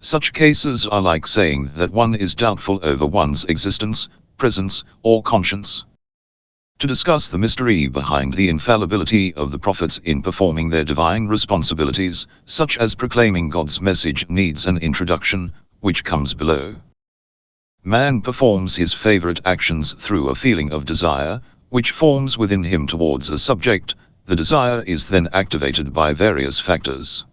Such cases are like saying that one is doubtful over one's existence, presence, or conscience. To discuss the mystery behind the infallibility of the prophets in performing their divine responsibilities, such as proclaiming God's message, needs an introduction, which comes below. Man performs his favorite actions through a feeling of desire, which forms within him towards a subject. The desire is then activated by various factors.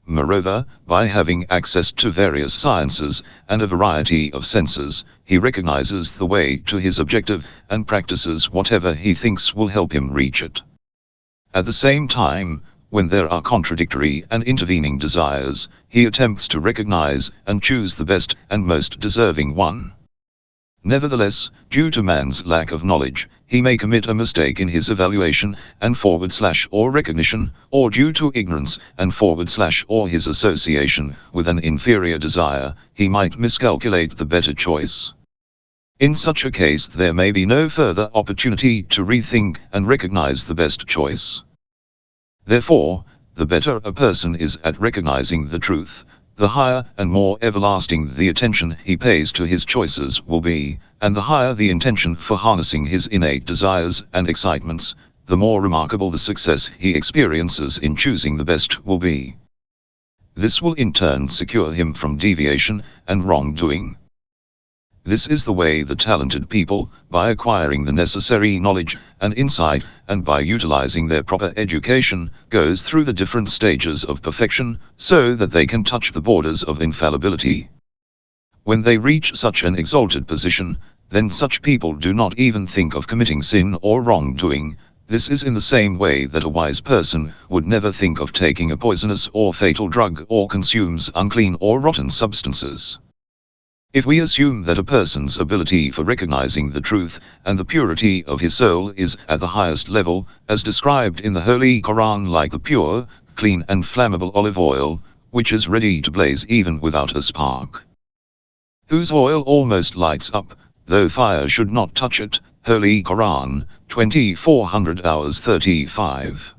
Moreover, by having access to various sciences and a variety of senses, he recognizes the way to his objective and practices whatever he thinks will help him reach it. At the same time, when there are contradictory and intervening desires, he attempts to recognize and choose the best and most deserving one. Nevertheless, due to man's lack of knowledge, he may commit a mistake in his evaluation and or recognition, or due to ignorance and or his association with an inferior desire, he might miscalculate the better choice. In such a case there may be no further opportunity to rethink and recognize the best choice. Therefore, the better a person is at recognizing the truth, the higher and more everlasting the attention he pays to his choices will be, and the higher the intention for harnessing his innate desires and excitements, the more remarkable the success he experiences in choosing the best will be. This will in turn secure him from deviation and wrongdoing. This is the way the talented people, by acquiring the necessary knowledge and insight, and by utilizing their proper education, goes through the different stages of perfection, so that they can touch the borders of infallibility. When they reach such an exalted position, then such people do not even think of committing sin or wrongdoing. This is in the same way that a wise person would never think of taking a poisonous or fatal drug or consumes unclean or rotten substances. If we assume that a person's ability for recognizing the truth and the purity of his soul is at the highest level, as described in the Holy Qur'an, like the pure, clean and flammable olive oil, which is ready to blaze even without a spark, whose oil almost lights up, though fire should not touch it, Holy Qur'an, 2400 hours 35.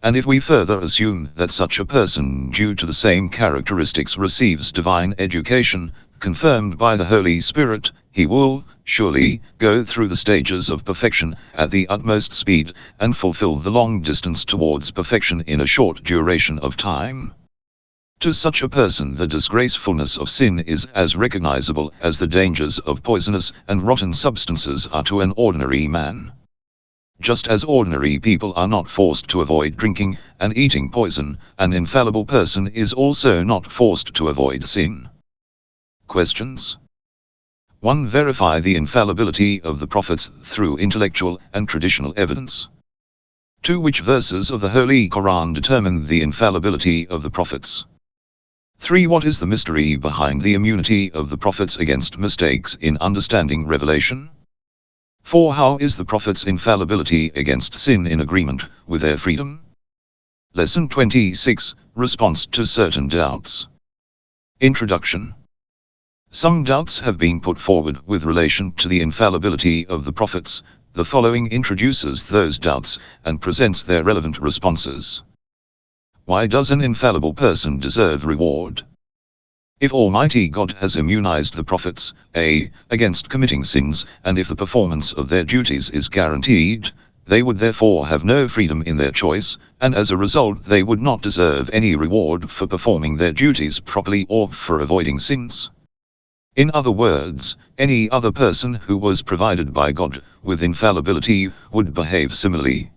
And if we further assume that such a person, due to the same characteristics, receives divine education, confirmed by the Holy Spirit, he will, surely, go through the stages of perfection at the utmost speed, and fulfill the long distance towards perfection in a short duration of time. To such a person the disgracefulness of sin is as recognizable as the dangers of poisonous and rotten substances are to an ordinary man. Just as ordinary people are not forced to avoid drinking and eating poison, an infallible person is also not forced to avoid sin. Questions. 1. Verify the infallibility of the prophets through intellectual and traditional evidence. 2. Which verses of the Holy Qur'an determine the infallibility of the prophets? 3. What is the mystery behind the immunity of the prophets against mistakes in understanding revelation? 4. How is the prophets' infallibility against sin in agreement with their freedom? Lesson 26, Response to certain doubts. Introduction. Some doubts have been put forward with relation to the infallibility of the prophets. The following introduces those doubts and presents their relevant responses. Why does an infallible person deserve reward? If Almighty God has immunized the prophets, a. against committing sins, and if the performance of their duties is guaranteed, they would therefore have no freedom in their choice, and as a result they would not deserve any reward for performing their duties properly or for avoiding sins. In other words, any other person who was provided by God with infallibility would behave similarly.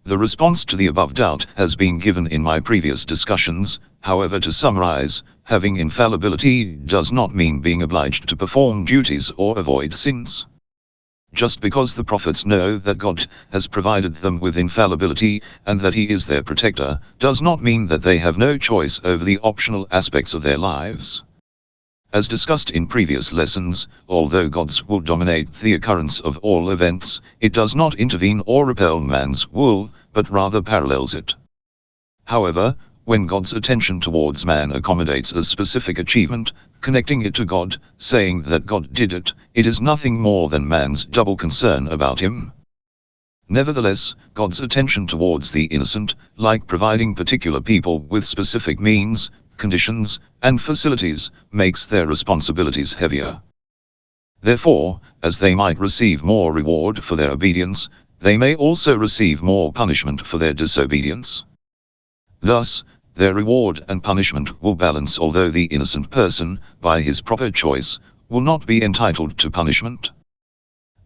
The response to the above doubt has been given in my previous discussions. However, to summarize, having infallibility does not mean being obliged to perform duties or avoid sins. Just because the prophets know that God has provided them with infallibility, and that He is their protector, does not mean that they have no choice over the optional aspects of their lives. As discussed in previous lessons, although God's will dominates the occurrence of all events, it does not intervene or repel man's will, but rather parallels it. However, when God's attention towards man accommodates a specific achievement, connecting it to God, saying that God did it, it is nothing more than man's double concern about him. Nevertheless, God's attention towards the innocent, like providing particular people with specific means, conditions, and facilities, makes their responsibilities heavier. Therefore, as they might receive more reward for their obedience, they may also receive more punishment for their disobedience. Thus, their reward and punishment will balance, although the innocent person, by his proper choice, will not be entitled to punishment.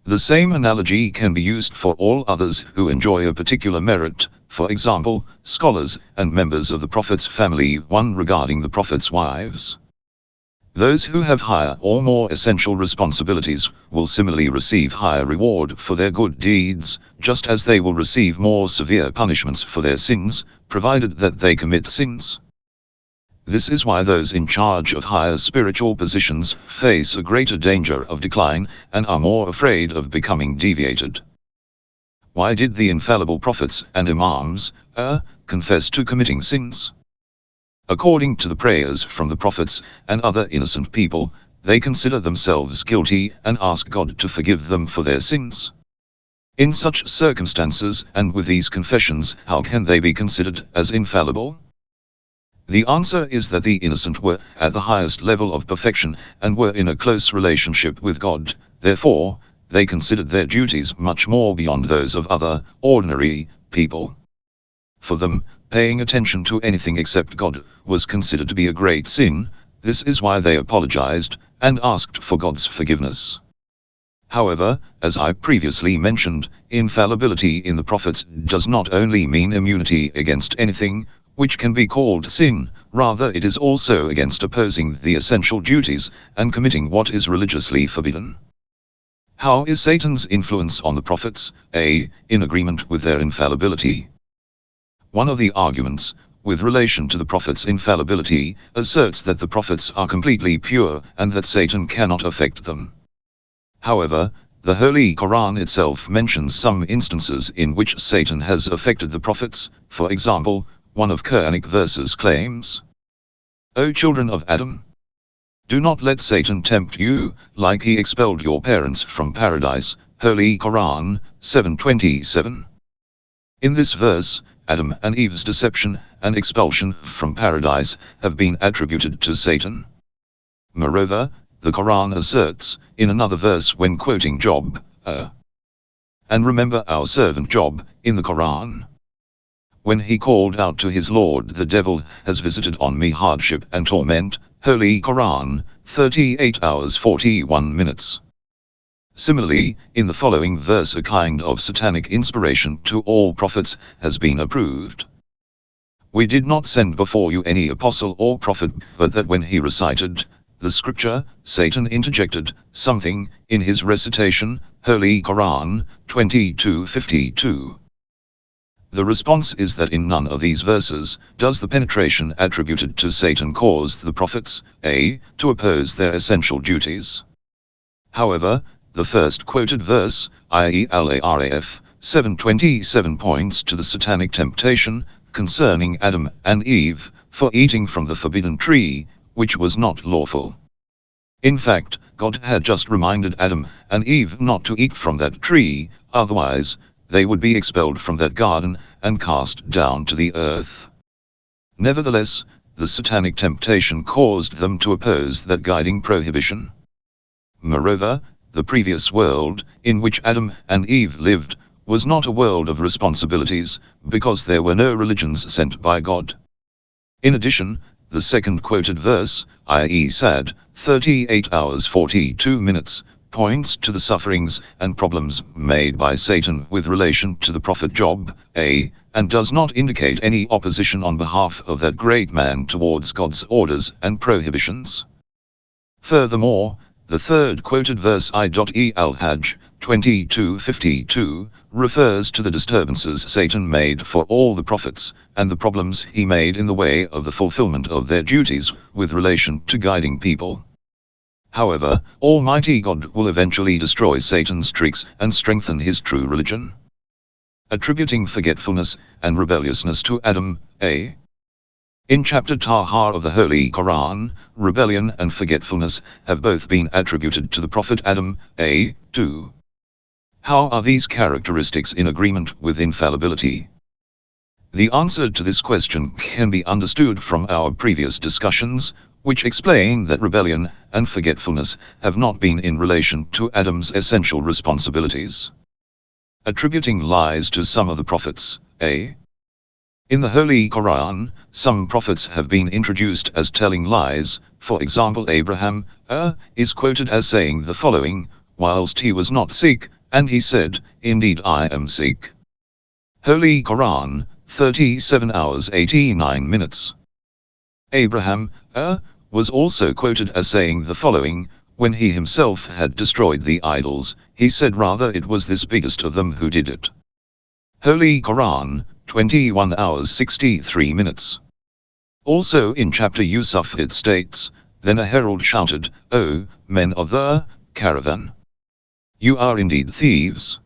The same analogy can be used for all others who enjoy a particular merit, for example, scholars and members of the Prophet's family. 1. Regarding the Prophet's wives. Those who have higher or more essential responsibilities will similarly receive higher reward for their good deeds, just as they will receive more severe punishments for their sins, provided that they commit sins. This is why those in charge of higher spiritual positions face a greater danger of decline, and are more afraid of becoming deviated. Why did the infallible prophets and Imams confess to committing sins? According to the prayers from the prophets and other innocent people, they consider themselves guilty and ask God to forgive them for their sins. In such circumstances and with these confessions, how can they be considered as infallible? The answer is that the innocent were at the highest level of perfection and were in a close relationship with God, therefore, they considered their duties much more beyond those of other, ordinary people. For them, paying attention to anything except God was considered to be a great sin. This is why they apologized and asked for God's forgiveness. However, as I previously mentioned, infallibility in the prophets does not only mean immunity against anything which can be called sin, rather it is also against opposing the essential duties and committing what is religiously forbidden. How is Satan's influence on the prophets? In agreement with their infallibility. One of the arguments, with relation to the prophets' infallibility, asserts that the prophets are completely pure and that Satan cannot affect them. However, the Holy Qur'an itself mentions some instances in which Satan has affected the prophets. For example, one of Quranic verses claims, "O children of Adam, do not let Satan tempt you, like he expelled your parents from paradise." Holy Qur'an 7:27. In this verse, Adam and Eve's deception and expulsion from paradise have been attributed to Satan. Moreover, the Quran asserts, in another verse when quoting Job, "And remember our servant Job," in the Quran. When he called out to his Lord, "The devil has visited on me hardship and torment." Holy Quran 38:41. Similarly, in the following verse a kind of satanic inspiration to all prophets has been approved. "We did not send before you any apostle or prophet, but that when he recited the scripture, Satan interjected something in his recitation." Holy Quran 22:52. The response is that in none of these verses does the penetration attributed to Satan cause the prophets to oppose their essential duties. However, the first quoted verse, i.e. Al-Araf 7:27, points to the satanic temptation concerning Adam and Eve for eating from the forbidden tree, which was not lawful. In fact, God had just reminded Adam and Eve not to eat from that tree, otherwise, they would be expelled from that garden and cast down to the earth. Nevertheless, the satanic temptation caused them to oppose that guiding prohibition. Moreover, the previous world, in which Adam and Eve lived, was not a world of responsibilities, because there were no religions sent by God. In addition, the second quoted verse, i.e. Sad 38:42, points to the sufferings and problems made by Satan with relation to the prophet Job, and does not indicate any opposition on behalf of that great man towards God's orders and prohibitions. Furthermore, The third quoted verse I.e. Al-Hajj 22:52 refers to the disturbances Satan made for all the prophets, and the problems he made in the way of the fulfillment of their duties with relation to guiding people. However, Almighty God will eventually destroy Satan's tricks and strengthen his true religion. Attributing forgetfulness and rebelliousness to Adam, A. In chapter Taha of the Holy Qur'an, rebellion and forgetfulness have both been attributed to the Prophet Adam, A. 2. How are these characteristics in agreement with infallibility? The answer to this question can be understood from our previous discussions, which explain that rebellion and forgetfulness have not been in relation to Adam's essential responsibilities. Attributing lies to some of the prophets, A. In the Holy Qur'an, some prophets have been introduced as telling lies. For example, Abraham, is quoted as saying the following, whilst he was not sick, and he said, "Indeed I am sick." Holy Qur'an, 37 hours 89 minutes. Abraham, was also quoted as saying the following, when he himself had destroyed the idols, he said rather it was this biggest of them who did it. Holy Qur'an, 21 hours 63 minutes. Also in chapter Yusuf it states, "Then a herald shouted, 'O, men of the caravan! You are indeed thieves.'"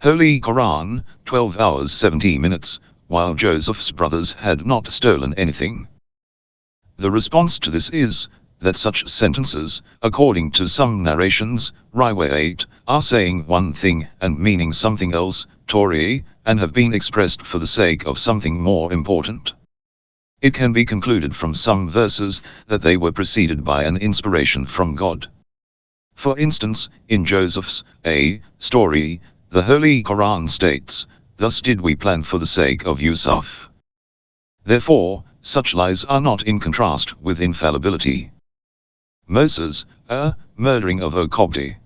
Holy Qur'an, 12 hours 70 minutes, while Joseph's brothers had not stolen anything. The response to this is, that such sentences, according to some narrations, riwayat, are saying one thing and meaning something else, Torah, and have been expressed for the sake of something more important. It can be concluded from some verses that they were preceded by an inspiration from God. For instance, in Joseph's story, the Holy Qur'an states, "Thus did we plan for the sake of Yusuf." Therefore, such lies are not in contrast with infallibility. Moses, murdering of a Copti.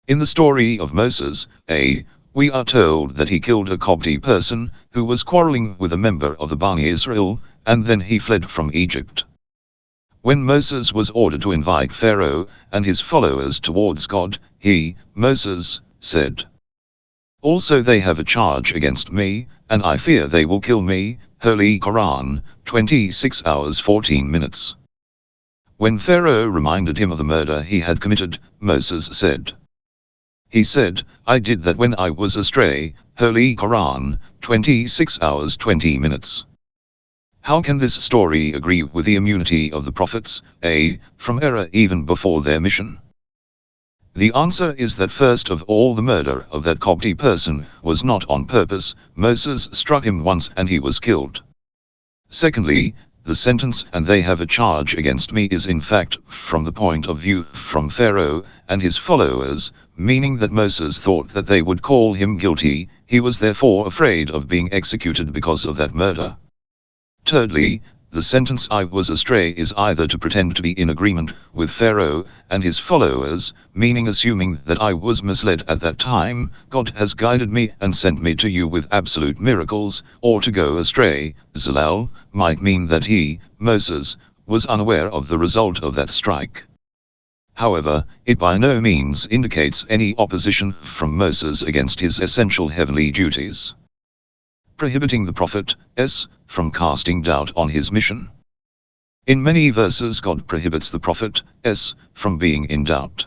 In the story of Moses, we are told that he killed a Copti person, who was quarreling with a member of the Bani Israel, and then he fled from Egypt. When Moses was ordered to invite Pharaoh and his followers towards God, he, Moses, said, "Also they have a charge against me, and I fear they will kill me." Holy Qur'an, 26 hours 14 minutes. When Pharaoh reminded him of the murder he had committed, Moses said, "He said, I did that when I was astray." Holy Qur'an, 26 hours 20 minutes. How can this story agree with the immunity of the prophets, from error even before their mission? The answer is that first of all the murder of that Copti person was not on purpose. Moses struck him once and he was killed. Secondly, the sentence "and they have a charge against me" is in fact from the point of view from Pharaoh and his followers, meaning that Moses thought that they would call him guilty, he was therefore afraid of being executed because of that murder. Thirdly, the sentence "I was astray" is either to pretend to be in agreement with Pharaoh and his followers, meaning assuming that I was misled at that time, God has guided me and sent me to you with absolute miracles, or to go astray, Zalal, might mean that he, Moses, was unaware of the result of that strike. However, it by no means indicates any opposition from Moses against his essential heavenly duties. Prohibiting the prophet, from casting doubt on his mission. In many verses God prohibits the prophet, from being in doubt.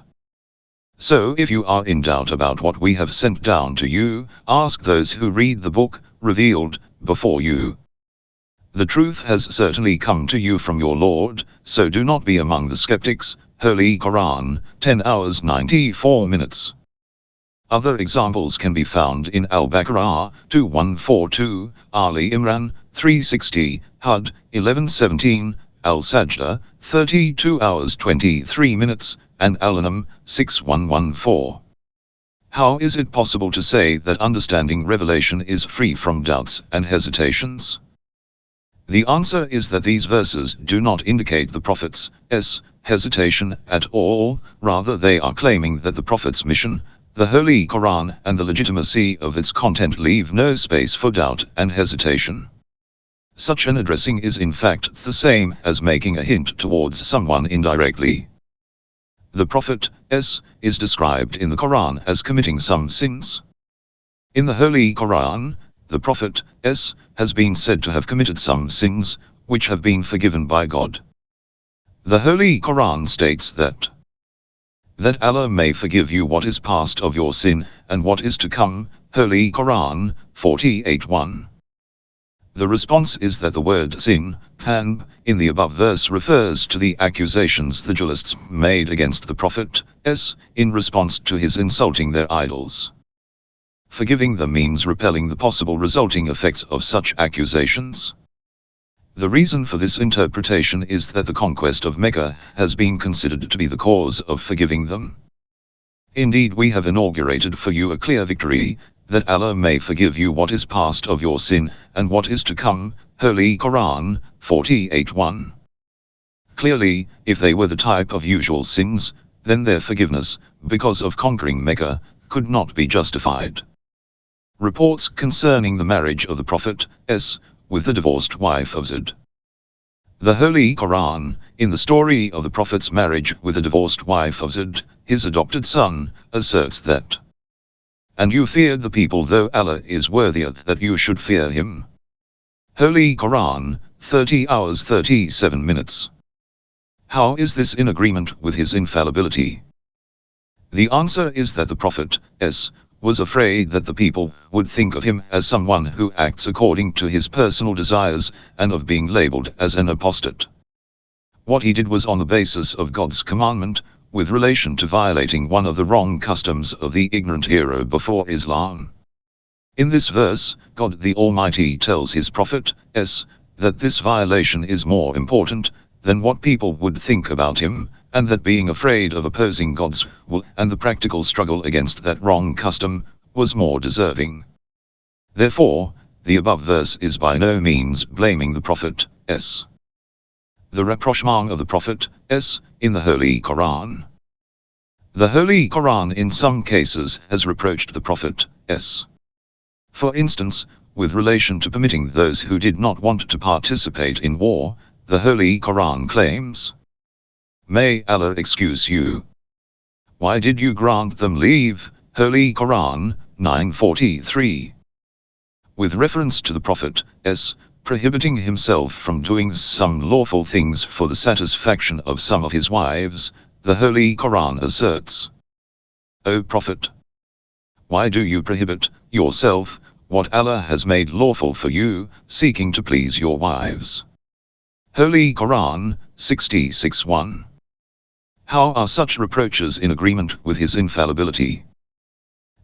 So if you are in doubt about what we have sent down to you, ask those who read the book, revealed, before you. The truth has certainly come to you from your Lord, so do not be among the skeptics. Holy Qur'an, 10 hours 94 minutes. Other examples can be found in Al-Baqarah, 2142, Ali Imran, 360, Hud, 1117, Al-Sajda, 32 hours 23 minutes, and Al-An'am, 6114. How is it possible to say that understanding revelation is free from doubts and hesitations? The answer is that these verses do not indicate the prophet's hesitation at all, rather they are claiming that the prophet's mission, the Holy Qur'an and the legitimacy of its content leave no space for doubt and hesitation. Such an addressing is in fact the same as making a hint towards someone indirectly. The Prophet is described in the Quran as committing some sins. In the Holy Qur'an, the Prophet has been said to have committed some sins, which have been forgiven by God. The Holy Qur'an states that Allah may forgive you what is past of your sin, and what is to come. Holy Qur'an 48:1. The response is that the word sin, pan, in the above verse refers to the accusations the dualists made against the Prophet in response to his insulting their idols. Forgiving them means repelling the possible resulting effects of such accusations. The reason for this interpretation is that the conquest of Mecca has been considered to be the cause of forgiving them. Indeed, we have inaugurated for you a clear victory, that Allah may forgive you what is past of your sin, and what is to come. Holy Qur'an 48:1. Clearly, if they were the type of usual sins, then their forgiveness, because of conquering Mecca, could not be justified. Reports concerning the marriage of the Prophet with the divorced wife of Yazdi. The Holy Qur'an, in the story of the Prophet's marriage with the divorced wife of Yazdi, his adopted son, asserts that, "And you feared the people, though Allah is worthier that you should fear him." Holy Qur'an 30:37. How is this in agreement with his infallibility? The answer is that the Prophet was afraid that the people would think of him as someone who acts according to his personal desires, and of being labeled as an apostate. What he did was on the basis of God's commandment, with relation to violating one of the wrong customs of the ignorant hero before Islam. In this verse, God the Almighty tells his Prophet that this violation is more important than what people would think about him, and that being afraid of opposing God's will and the practical struggle against that wrong custom was more deserving. Therefore, the above verse is by no means blaming the Prophet The rapprochement of the Prophet in the Holy Qur'an. The Holy Qur'an in some cases has reproached the Prophet For instance, with relation to permitting those who did not want to participate in war, the Holy Qur'an claims, "May Allah excuse you. Why did you grant them leave?" Holy Qur'an 9:43. With reference to the Prophet prohibiting himself from doing some lawful things for the satisfaction of some of his wives, the Holy Qur'an asserts, "O Prophet, why do you prohibit yourself what Allah has made lawful for you, seeking to please your wives?" Holy Qur'an 66:1. How are such reproaches in agreement with his infallibility?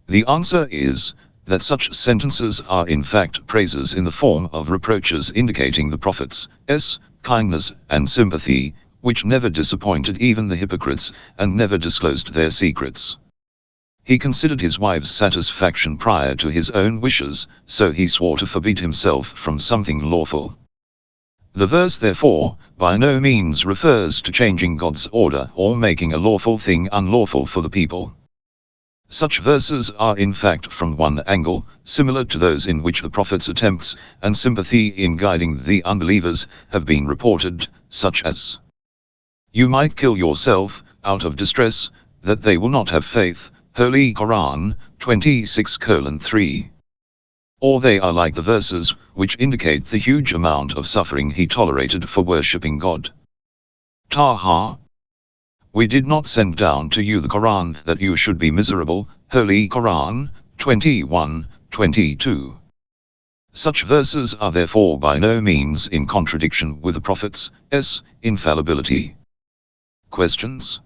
The answer is that such sentences are in fact praises in the form of reproaches indicating the Prophet's kindness and sympathy, which never disappointed even the hypocrites, and never disclosed their secrets. He considered his wife's satisfaction prior to his own wishes, so he swore to forbid himself from something lawful. The verse therefore, by no means refers to changing God's order or making a lawful thing unlawful for the people. Such verses are in fact from one angle, similar to those in which the Prophet's attempts and sympathy in guiding the unbelievers have been reported, such as, "You might kill yourself, out of distress, that they will not have faith." Holy Qur'an 26:3. Or they are like the verses which indicate the huge amount of suffering he tolerated for worshipping God. Taha. We did not send down to you the Qur'an that you should be miserable. Holy Qur'an 21:22. Such verses are therefore by no means in contradiction with the Prophet's infallibility. Questions.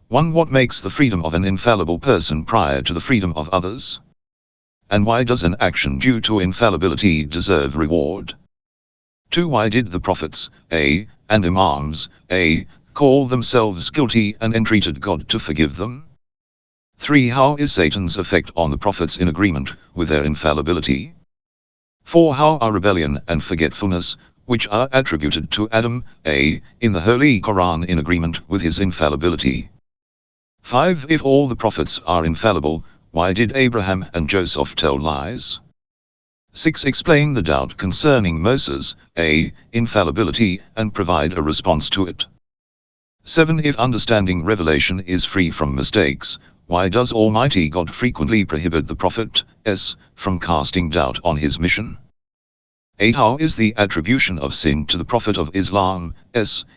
1. What makes the freedom of an infallible person prior to the freedom of others? And why does an action due to infallibility deserve reward? 2. Why did the prophets, and Imams, call themselves guilty and entreated God to forgive them? 3. How is Satan's effect on the prophets in agreement with their infallibility? 4. How are rebellion and forgetfulness, which are attributed to Adam, in the Holy Qur'an in agreement with his infallibility? 5. If all the prophets are infallible, why did Abraham and Joseph tell lies? 6. Explain the doubt concerning Moses' infallibility and provide a response to it. 7. If understanding revelation is free from mistakes, why does Almighty God frequently prohibit the Prophet from casting doubt on his mission? 8. How is the attribution of sin to the Prophet of Islam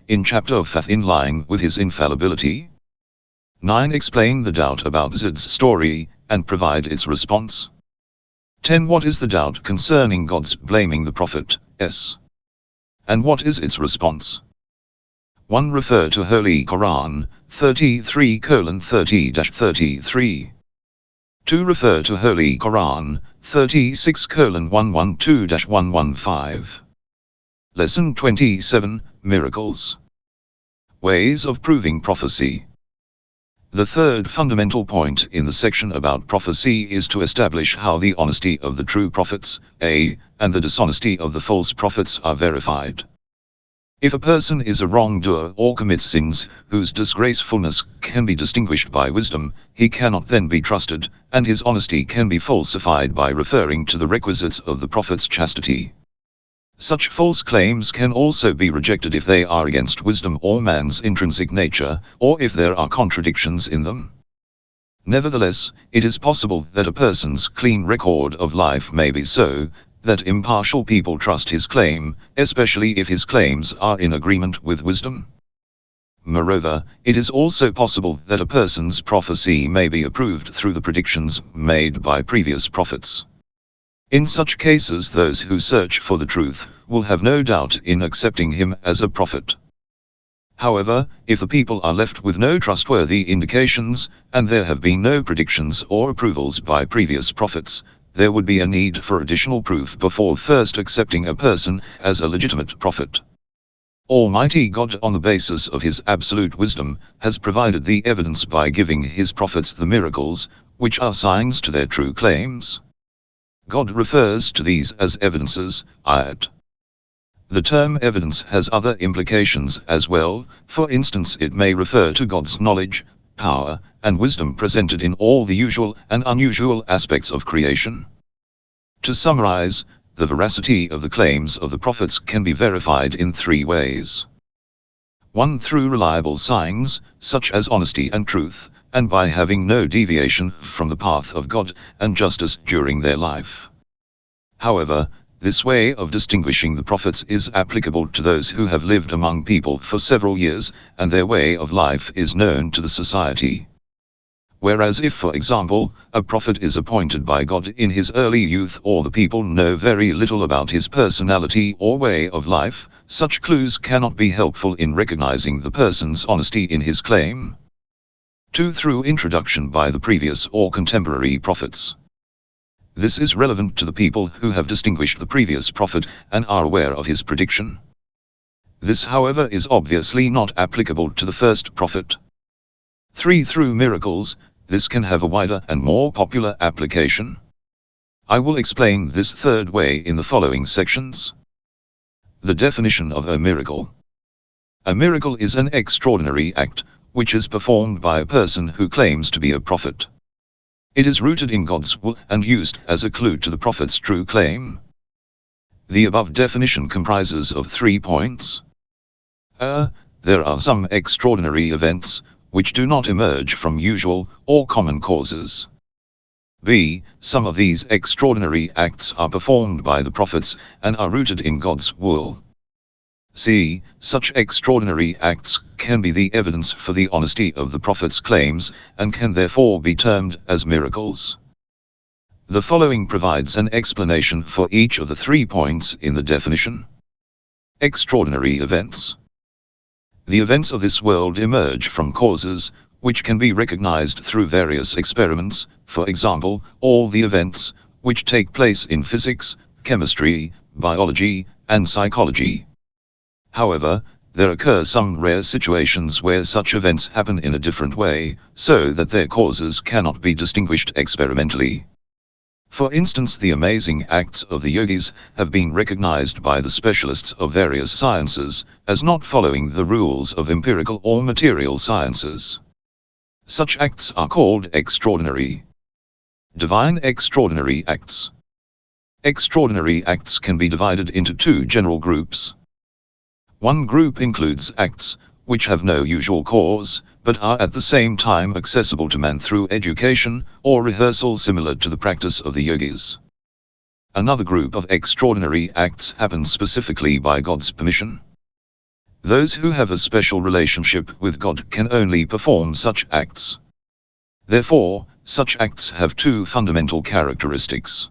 in chapter of Faith in line with his infallibility? 9. Explain the doubt about Yazdi's story, and provide its response. 10. What is the doubt concerning God's blaming the Prophet and what is its response? 1. Refer to Holy Qur'an, 33:30-33. 2. Refer to Holy Qur'an, 36:112-115. Lesson 27, Miracles. Ways of proving prophecy. The third fundamental point in the section about prophecy is to establish how the honesty of the true prophets, and the dishonesty of the false prophets are verified. If a person is a wrongdoer or commits sins, whose disgracefulness can be distinguished by wisdom, he cannot then be trusted, and his honesty can be falsified by referring to the requisites of the prophet's chastity. Such false claims can also be rejected if they are against wisdom or man's intrinsic nature, or if there are contradictions in them. Nevertheless, it is possible that a person's clean record of life may be so that impartial people trust his claim, especially if his claims are in agreement with wisdom. Moreover, it is also possible that a person's prophecy may be approved through the predictions made by previous prophets. In such cases, those who search for the truth will have no doubt in accepting him as a prophet. However, if the people are left with no trustworthy indications, and there have been no predictions or approvals by previous prophets, there would be a need for additional proof before first accepting a person as a legitimate prophet. Almighty God, on the basis of his absolute wisdom, has provided the evidence by giving his prophets the miracles, which are signs to their true claims. God refers to these as evidences, ayat. The term evidence has other implications as well. For instance, it may refer to God's knowledge, power, and wisdom presented in all the usual and unusual aspects of creation. To summarize, the veracity of the claims of the prophets can be verified in 3 ways. 1. Through reliable signs, such as honesty and truth, and by having no deviation from the path of God and justice during their life. However, this way of distinguishing the prophets is applicable to those who have lived among people for several years, and their way of life is known to the society. Whereas if, for example, a prophet is appointed by God in his early youth, or the people know very little about his personality or way of life, such clues cannot be helpful in recognizing the person's honesty in his claim. 2. Through introduction by the previous or contemporary prophets. This is relevant to the people who have distinguished the previous prophet and are aware of his prediction. This, however, is obviously not applicable to the first prophet. 3. Through miracles. This can have a wider and more popular application. I will explain this third way in the following sections. The definition of a miracle. A miracle is an extraordinary act, which is performed by a person who claims to be a prophet. It is rooted in God's will and used as a clue to the prophet's true claim. The above definition comprises of 3 points. A. There are some extraordinary events, which do not emerge from usual or common causes. B. Some of these extraordinary acts are performed by the prophets and are rooted in God's will. C. Such extraordinary acts can be the evidence for the honesty of the prophet's claims, and can therefore be termed as miracles. The following provides an explanation for each of the 3 points in the definition. Extraordinary events. The events of this world emerge from causes, which can be recognized through various experiments, for example, all the events, which take place in physics, chemistry, biology, and psychology. However, there occur some rare situations where such events happen in a different way, so that their causes cannot be distinguished experimentally. For instance, the amazing acts of the yogis have been recognized by the specialists of various sciences, as not following the rules of empirical or material sciences. Such acts are called extraordinary. Divine extraordinary acts. Extraordinary acts can be divided into 2 general groups. One group includes acts, which have no usual cause, but are at the same time accessible to man through education or rehearsal similar to the practice of the yogis. Another group of extraordinary acts happens specifically by God's permission. Those who have a special relationship with God can only perform such acts. Therefore, such acts have two fundamental characteristics.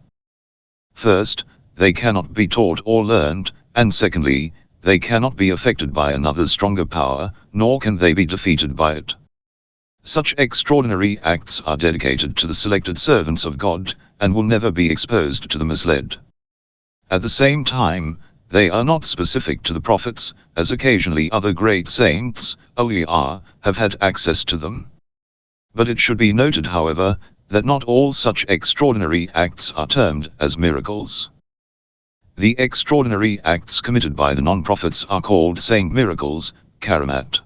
First, they cannot be taught or learned, and secondly, they cannot be affected by another stronger power, nor can they be defeated by it. Such extraordinary acts are dedicated to the selected servants of God, and will never be exposed to the misled. At the same time, they are not specific to the prophets, as occasionally other great saints, awliya, have had access to them. But it should be noted, however, that not all such extraordinary acts are termed as miracles. The extraordinary acts committed by the non-prophets are called saint miracles, karamat.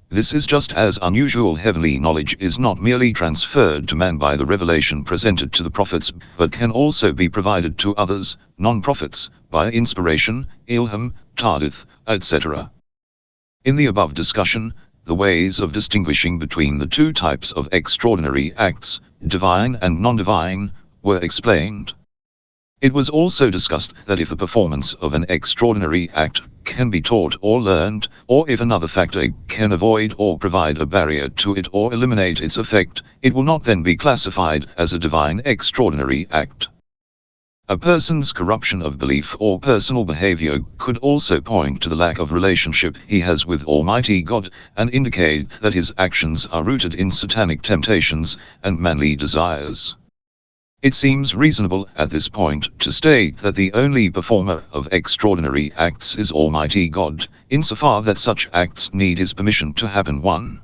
This is just as unusual heavenly knowledge is not merely transferred to man by the revelation presented to the prophets, but can also be provided to others, non-prophets, by inspiration, ilham, tardith, etc. In the above discussion, the ways of distinguishing between the two types of extraordinary acts, divine and non-divine, were explained. It was also discussed that if the performance of an extraordinary act can be taught or learned, or if another factor can avoid or provide a barrier to it or eliminate its effect, it will not then be classified as a divine extraordinary act. A person's corruption of belief or personal behavior could also point to the lack of relationship he has with Almighty God, and indicate that his actions are rooted in satanic temptations and manly desires. It seems reasonable at this point to state that the only performer of extraordinary acts is Almighty God, insofar that such acts need His permission to happen. 1.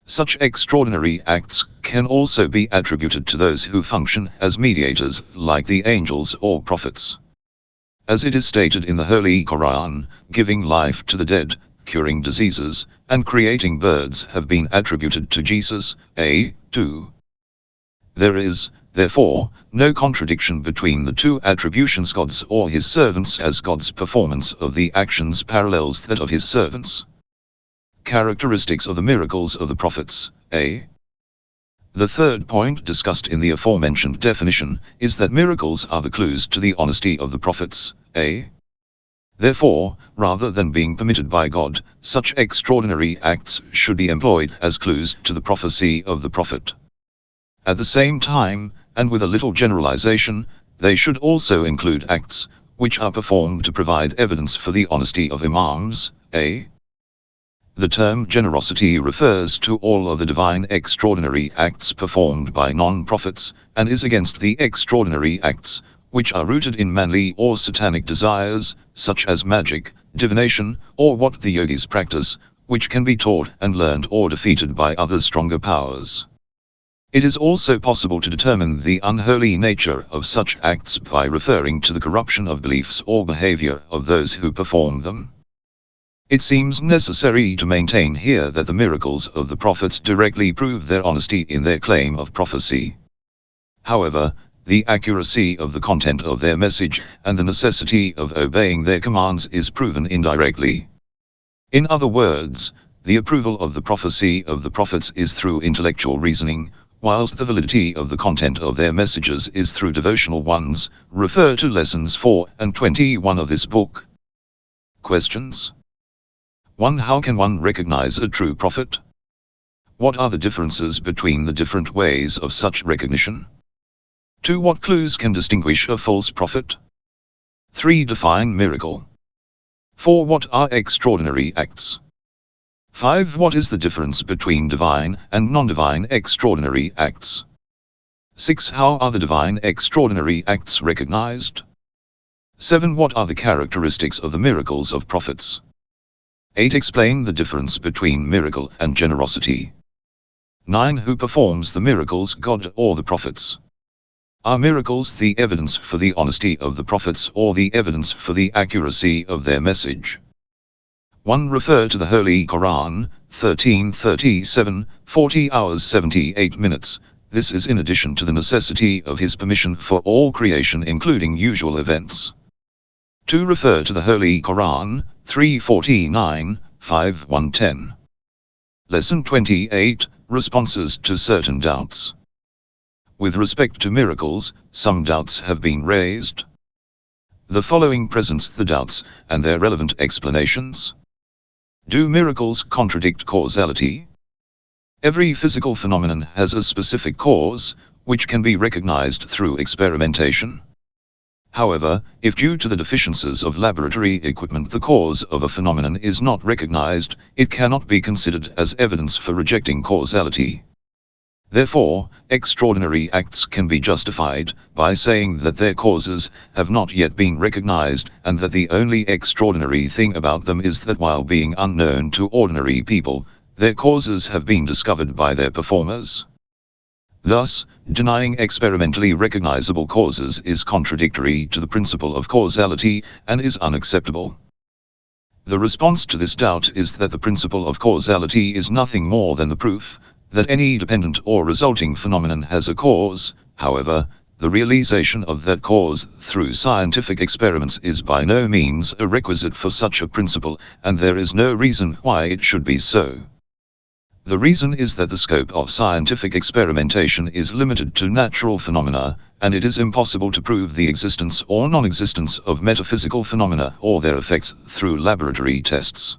Such extraordinary acts can also be attributed to those who function as mediators, like the angels or prophets. As it is stated in the Holy Qur'an, giving life to the dead, curing diseases, and creating birds have been attributed to Jesus, a.2. There is, therefore, no contradiction between the two attributions. God's or His servants, as God's performance of the actions parallels that of His servants. Characteristics of the miracles of the prophets, a. The third point discussed in the aforementioned definition is that miracles are the clues to the honesty of the prophets, a. Therefore, rather than being permitted by God, such extraordinary acts should be employed as clues to the prophecy of the prophet. At the same time, and with a little generalization, they should also include acts which are performed to provide evidence for the honesty of imams, a. The term generosity refers to all of the divine extraordinary acts performed by non-prophets, and is against the extraordinary acts which are rooted in manly or satanic desires, such as magic, divination, or what the yogis practice, which can be taught and learned or defeated by other stronger powers. It is also possible to determine the unholy nature of such acts by referring to the corruption of beliefs or behavior of those who perform them. It seems necessary to maintain here that the miracles of the prophets directly prove their honesty in their claim of prophecy. However, the accuracy of the content of their message and the necessity of obeying their commands is proven indirectly. In other words, the approval of the prophecy of the prophets is through intellectual reasoning, whilst the validity of the content of their messages is through devotional ones. Refer to lessons 4 and 21 of this book. Questions. 1. How can one recognize a true prophet? What are the differences between the different ways of such recognition? 2. What clues can distinguish a false prophet? 3. Define miracle. 4. What are extraordinary acts? 5. What is the difference between divine and non-divine extraordinary acts? 6. How are the divine extraordinary acts recognized? 7. What are the characteristics of the miracles of prophets? 8. Explain the difference between miracle and generosity. 9. Who performs the miracles, God or the prophets? Are miracles the evidence for the honesty of the prophets or the evidence for the accuracy of their message? 1. Refer to the Holy Qur'an, 1337, 40 hours 78 minutes. This is in addition to the necessity of His permission for all creation, including usual events. 2. Refer to the Holy Qur'an, 349, 5:110. Lesson 28, Responses to Certain Doubts. With respect to miracles, some doubts have been raised. The following presents the doubts, and their relevant explanations. Do miracles contradict causality? Every physical phenomenon has a specific cause, which can be recognized through experimentation. However, if due to the deficiencies of laboratory equipment the cause of a phenomenon is not recognized, it cannot be considered as evidence for rejecting causality. Therefore, extraordinary acts can be justified by saying that their causes have not yet been recognized, and that the only extraordinary thing about them is that while being unknown to ordinary people, their causes have been discovered by their performers. Thus, denying experimentally recognizable causes is contradictory to the principle of causality, and is unacceptable. The response to this doubt is that the principle of causality is nothing more than the proof that any dependent or resulting phenomenon has a cause. However, the realization of that cause through scientific experiments is by no means a requisite for such a principle, and there is no reason why it should be so. The reason is that the scope of scientific experimentation is limited to natural phenomena, and it is impossible to prove the existence or non-existence of metaphysical phenomena or their effects through laboratory tests.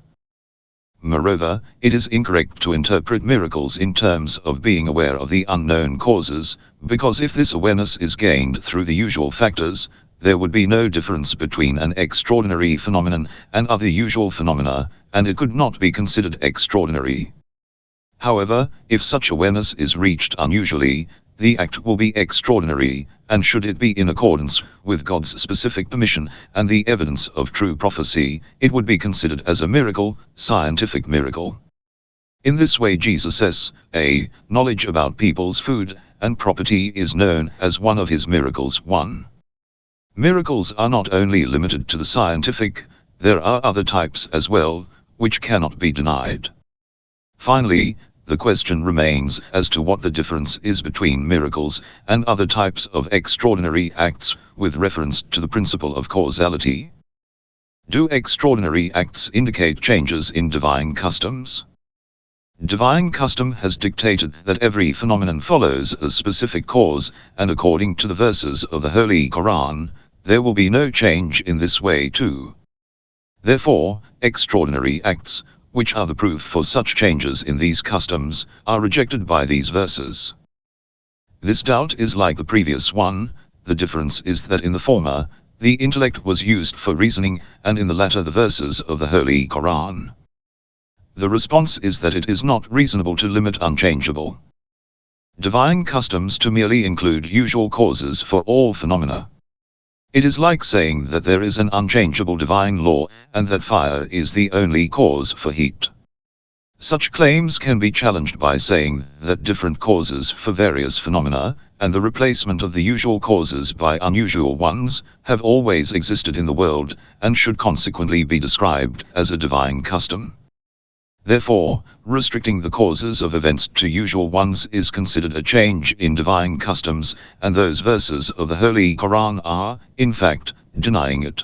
Moreover, it is incorrect to interpret miracles in terms of being aware of the unknown causes, because if this awareness is gained through the usual factors, there would be no difference between an extraordinary phenomenon and other usual phenomena, and it could not be considered extraordinary. However, if such awareness is reached unusually, the act will be extraordinary, and should it be in accordance with God's specific permission and the evidence of true prophecy, it would be considered as a miracle, scientific miracle. In this way Jesus says, knowledge about people's food and property is known as one of his miracles. 1. Miracles are not only limited to the scientific, there are other types as well, which cannot be denied. Finally, the question remains as to what the difference is between miracles and other types of extraordinary acts with reference to the principle of causality. Do extraordinary acts indicate changes in divine customs? Divine custom has dictated that every phenomenon follows a specific cause, and according to the verses of the Holy Qur'an, there will be no change in this way too. Therefore, extraordinary acts, which are the proof for such changes in these customs, are rejected by these verses. This doubt is like the previous one. The difference is that in the former, the intellect was used for reasoning, and in the latter the verses of the Holy Qur'an. The response is that it is not reasonable to limit unchangeable divine customs to merely include usual causes for all phenomena. It is like saying that there is an unchangeable divine law, and that fire is the only cause for heat. Such claims can be challenged by saying that different causes for various phenomena, and the replacement of the usual causes by unusual ones, have always existed in the world, and should consequently be described as a divine custom. Therefore, restricting the causes of events to usual ones is considered a change in divine customs, and those verses of the Holy Qur'an are, in fact, denying it.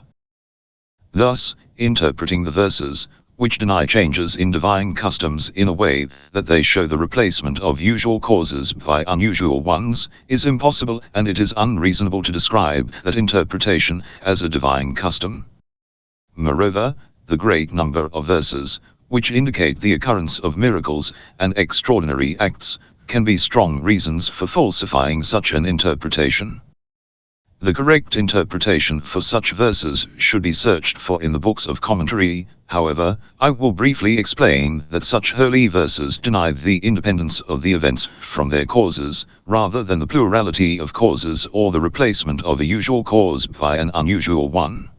Thus, interpreting the verses, which deny changes in divine customs in a way that they show the replacement of usual causes by unusual ones, is impossible, and it is unreasonable to describe that interpretation as a divine custom. Moreover, the great number of verses, which indicate the occurrence of miracles and extraordinary acts, can be strong reasons for falsifying such an interpretation. The correct interpretation for such verses should be searched for in the books of commentary. However, I will briefly explain that such holy verses deny the independence of the events from their causes, rather than the plurality of causes or the replacement of a usual cause by an unusual one.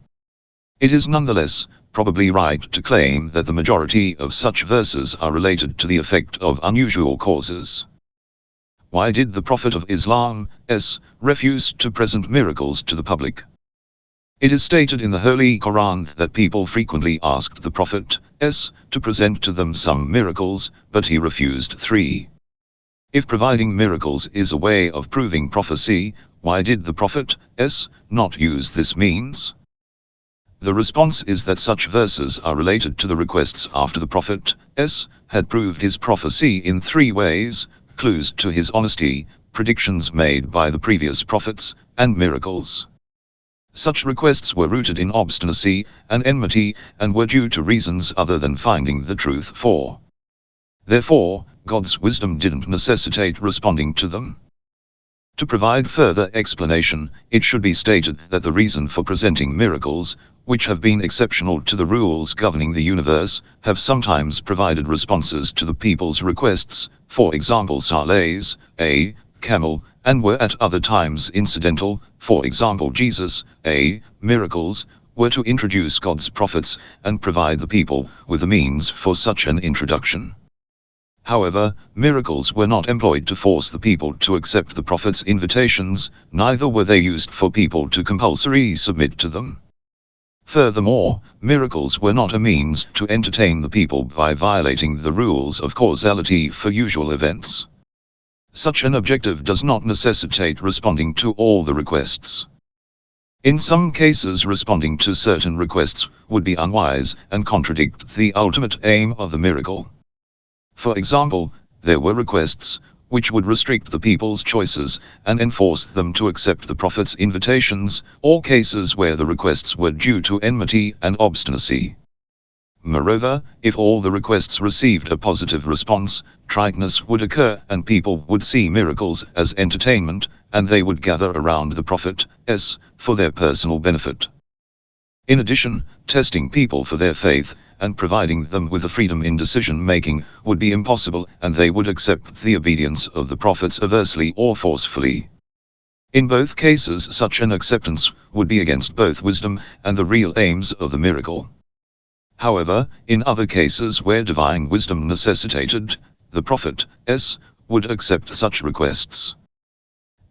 It is nonetheless probably right to claim that the majority of such verses are related to the effect of unusual causes. Why did the Prophet of Islam refuse to present miracles to the public? It is stated in the Holy Qur'an that people frequently asked the Prophet to present to them some miracles, but he refused 3. If providing miracles is a way of proving prophecy, why did the Prophet not use this means? The response is that such verses are related to the requests after the Prophet had proved his prophecy in 3 ways: clues to his honesty, predictions made by the previous prophets, and miracles. Such requests were rooted in obstinacy and enmity, and were due to reasons other than finding the truth for. Therefore, God's wisdom didn't necessitate responding to them. To provide further explanation, it should be stated that the reason for presenting miracles, which have been exceptional to the rules governing the universe, have sometimes provided responses to the people's requests, for example Saleh's, a camel, and were at other times incidental, for example Jesus, a miracles, were to introduce God's prophets, and provide the people with the means for such an introduction. However, miracles were not employed to force the people to accept the Prophet's invitations, neither were they used for people to compulsorily submit to them. Furthermore, miracles were not a means to entertain the people by violating the rules of causality for usual events. Such an objective does not necessitate responding to all the requests. In some cases, responding to certain requests would be unwise and contradict the ultimate aim of the miracle. For example, there were requests which would restrict the people's choices and enforce them to accept the Prophet's invitations, or cases where the requests were due to enmity and obstinacy. Moreover, if all the requests received a positive response, triteness would occur and people would see miracles as entertainment, and they would gather around the Prophet for their personal benefit. In addition, testing people for their faith and providing them with the freedom in decision-making would be impossible, and they would accept the obedience of the prophets aversely or forcefully. In both cases, such an acceptance would be against both wisdom and the real aims of the miracle. However, in other cases where divine wisdom necessitated, the Prophet would accept such requests.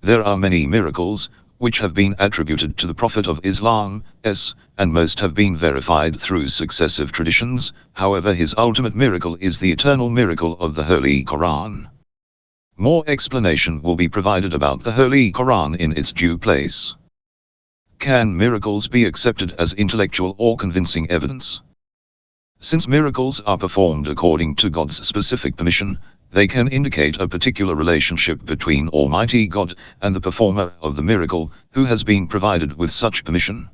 There are many miracles which have been attributed to the Prophet of Islam, and most have been verified through successive traditions. However, his ultimate miracle is the eternal miracle of the Holy Qur'an. More explanation will be provided about the Holy Qur'an in its due place. Can miracles be accepted as intellectual or convincing evidence? Since miracles are performed according to God's specific permission, they can indicate a particular relationship between Almighty God and the performer of the miracle, who has been provided with such permission.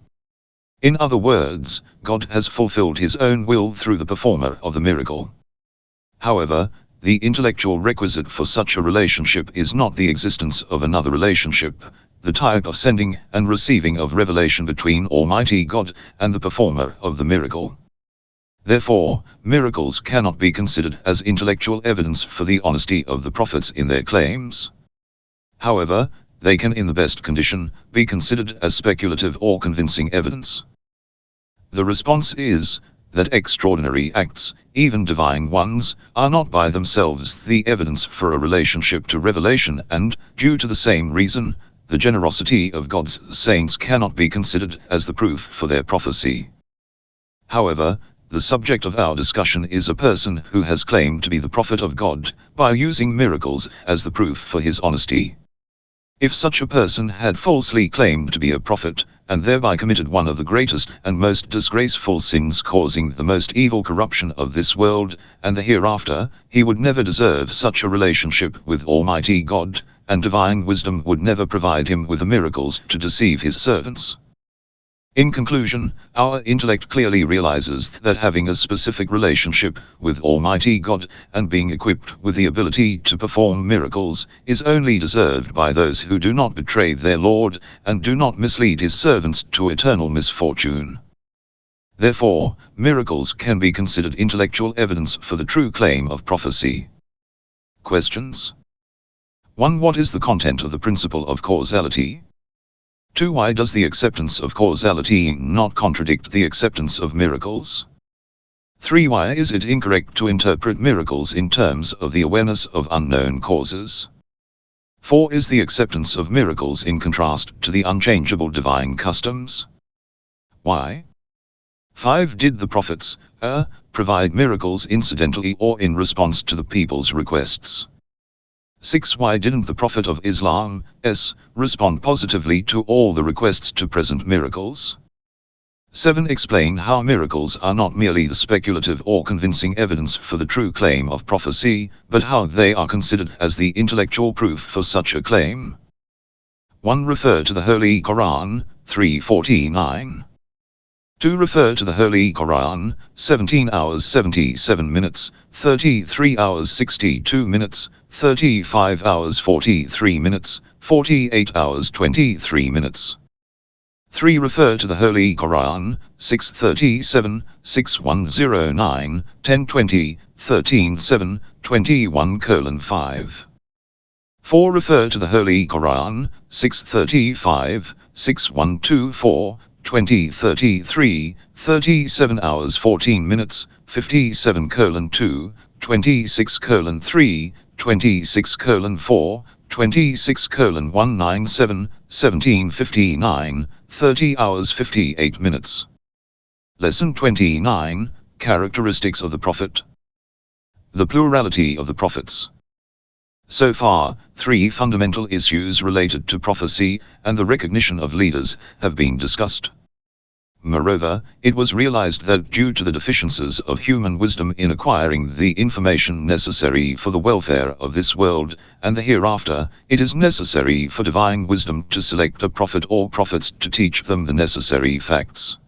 In other words, God has fulfilled his own will through the performer of the miracle. However, the intellectual requisite for such a relationship is not the existence of another relationship, the type of sending and receiving of revelation between Almighty God and the performer of the miracle. Therefore, miracles cannot be considered as intellectual evidence for the honesty of the prophets in their claims. However, they can in the best condition be considered as speculative or convincing evidence. The response is that extraordinary acts, even divine ones, are not by themselves the evidence for a relationship to revelation, and, due to the same reason, the generosity of God's saints cannot be considered as the proof for their prophecy. However, the subject of our discussion is a person who has claimed to be the prophet of God, by using miracles as the proof for his honesty. If such a person had falsely claimed to be a prophet, and thereby committed one of the greatest and most disgraceful sins causing the most evil corruption of this world and the hereafter, he would never deserve such a relationship with Almighty God, and divine wisdom would never provide him with the miracles to deceive his servants. In conclusion, our intellect clearly realizes that having a specific relationship with Almighty God, and being equipped with the ability to perform miracles, is only deserved by those who do not betray their Lord, and do not mislead his servants to eternal misfortune. Therefore, miracles can be considered intellectual evidence for the true claim of prophecy. Questions. 1. What is the content of the principle of causality? 2. Why does the acceptance of causality not contradict the acceptance of miracles? 3. Why is it incorrect to interpret miracles in terms of the awareness of unknown causes? 4. Is the acceptance of miracles in contrast to the unchangeable divine customs? Why? 5. Did the prophets provide miracles incidentally or in response to the people's requests? 6. Why didn't the Prophet of Islam respond positively to all the requests to present miracles? 7. Explain how miracles are not merely the speculative or convincing evidence for the true claim of prophecy, but how they are considered as the intellectual proof for such a claim. 1. Refer to the Holy Qur'an, 349. 2. Refer to the Holy Qur'an, 17 hours 77 minutes, 33 hours 62 minutes, 35 hours 43 minutes, 48 hours 23 minutes. 3. Refer to the Holy Qur'an, 637, 6109, 1020, 13:7, 21:5. 4. Refer to the Holy Qur'an, 635, 6124, 2033, 37 hours 14 minutes, 57:2, 26:3, 26:4, 26:197, 17:59, 30 hours 58 minutes. Lesson 29, Characteristics of the Prophet. The plurality of the prophets. So far, 3 fundamental issues related to prophecy and the recognition of leaders have been discussed. Moreover, it was realized that due to the deficiencies of human wisdom in acquiring the information necessary for the welfare of this world and the hereafter, it is necessary for divine wisdom to select a prophet or prophets to teach them the necessary facts.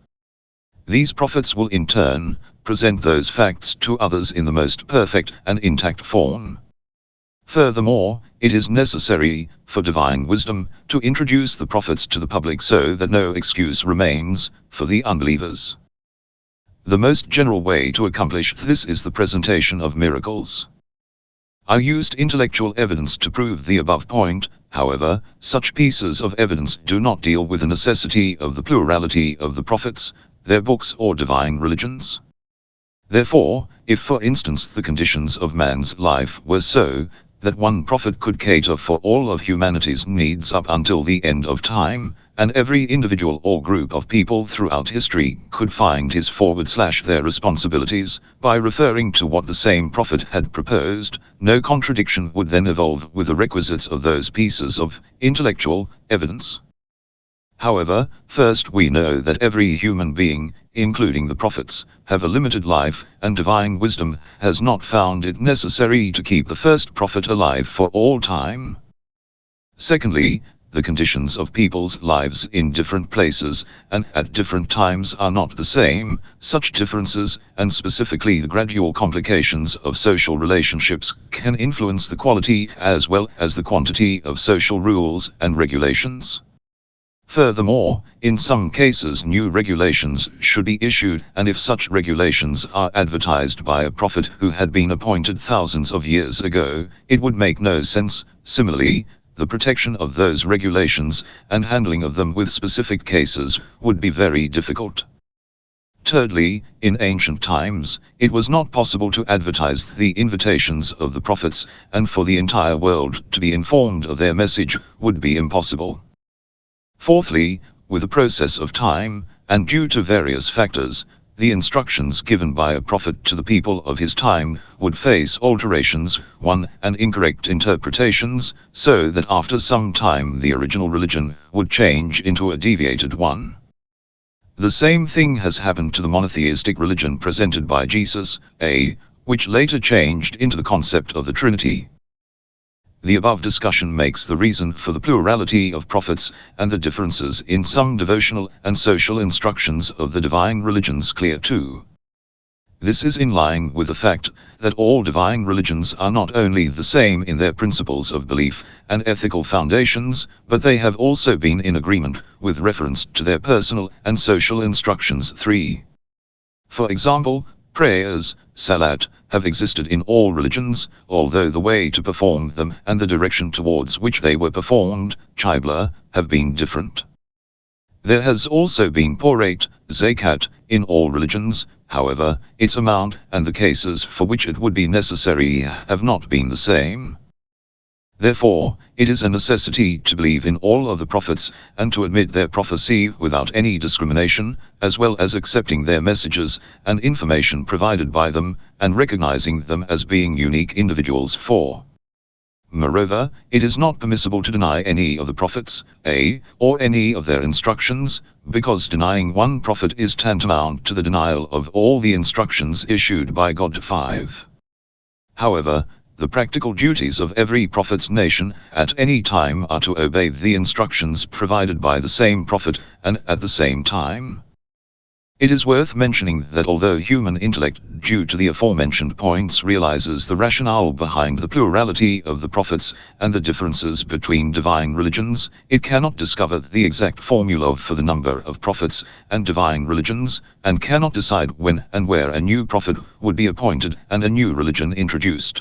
These prophets will in turn present those facts to others in the most perfect and intact form. Furthermore, it is necessary for divine wisdom to introduce the prophets to the public so that no excuse remains for the unbelievers. The most general way to accomplish this is the presentation of miracles. I used intellectual evidence to prove the above point. However, such pieces of evidence do not deal with the necessity of the plurality of the prophets, their books or divine religions. Therefore, if for instance the conditions of man's life were so that one prophet could cater for all of humanity's needs up until the end of time, and every individual or group of people throughout history could find his/their responsibilities by referring to what the same prophet had proposed, no contradiction would then evolve with the requisites of those pieces of intellectual evidence. However, first we know that every human being, including the prophets, have a limited life, and divine wisdom has not found it necessary to keep the first prophet alive for all time. Secondly, the conditions of people's lives in different places and at different times are not the same. Such differences, and specifically the gradual complications of social relationships, can influence the quality as well as the quantity of social rules and regulations. Furthermore, in some cases new regulations should be issued, and if such regulations are advertised by a prophet who had been appointed thousands of years ago, it would make no sense. Similarly, the protection of those regulations and handling of them with specific cases would be very difficult. Thirdly, in ancient times, it was not possible to advertise the invitations of the prophets, and for the entire world to be informed of their message would be impossible. Fourthly, with the process of time, and due to various factors, the instructions given by a prophet to the people of his time would face alterations, and incorrect interpretations, so that after some time the original religion would change into a deviated one. The same thing has happened to the monotheistic religion presented by Jesus, which later changed into the concept of the Trinity. The above discussion makes the reason for the plurality of prophets and the differences in some devotional and social instructions of the divine religions clear too. This is in line with the fact that all divine religions are not only the same in their principles of belief and ethical foundations, but they have also been in agreement with reference to their personal and social instructions. 3. For example, prayers, salat, have existed in all religions, although the way to perform them and the direction towards which they were performed, qibla, have been different. There has also been porat, zakat, in all religions. However, its amount and the cases for which it would be necessary have not been the same. Therefore, it is a necessity to believe in all of the prophets, and to admit their prophecy without any discrimination, as well as accepting their messages and information provided by them, and recognizing them as being unique individuals. 4. Moreover, it is not permissible to deny any of the prophets, or any of their instructions, because denying one prophet is tantamount to the denial of all the instructions issued by God. 5. However, the practical duties of every prophet's nation at any time are to obey the instructions provided by the same prophet, and at the same time. It is worth mentioning that although human intellect, due to the aforementioned points, realizes the rationale behind the plurality of the prophets and the differences between divine religions, it cannot discover the exact formula for the number of prophets and divine religions, and cannot decide when and where a new prophet would be appointed and a new religion introduced.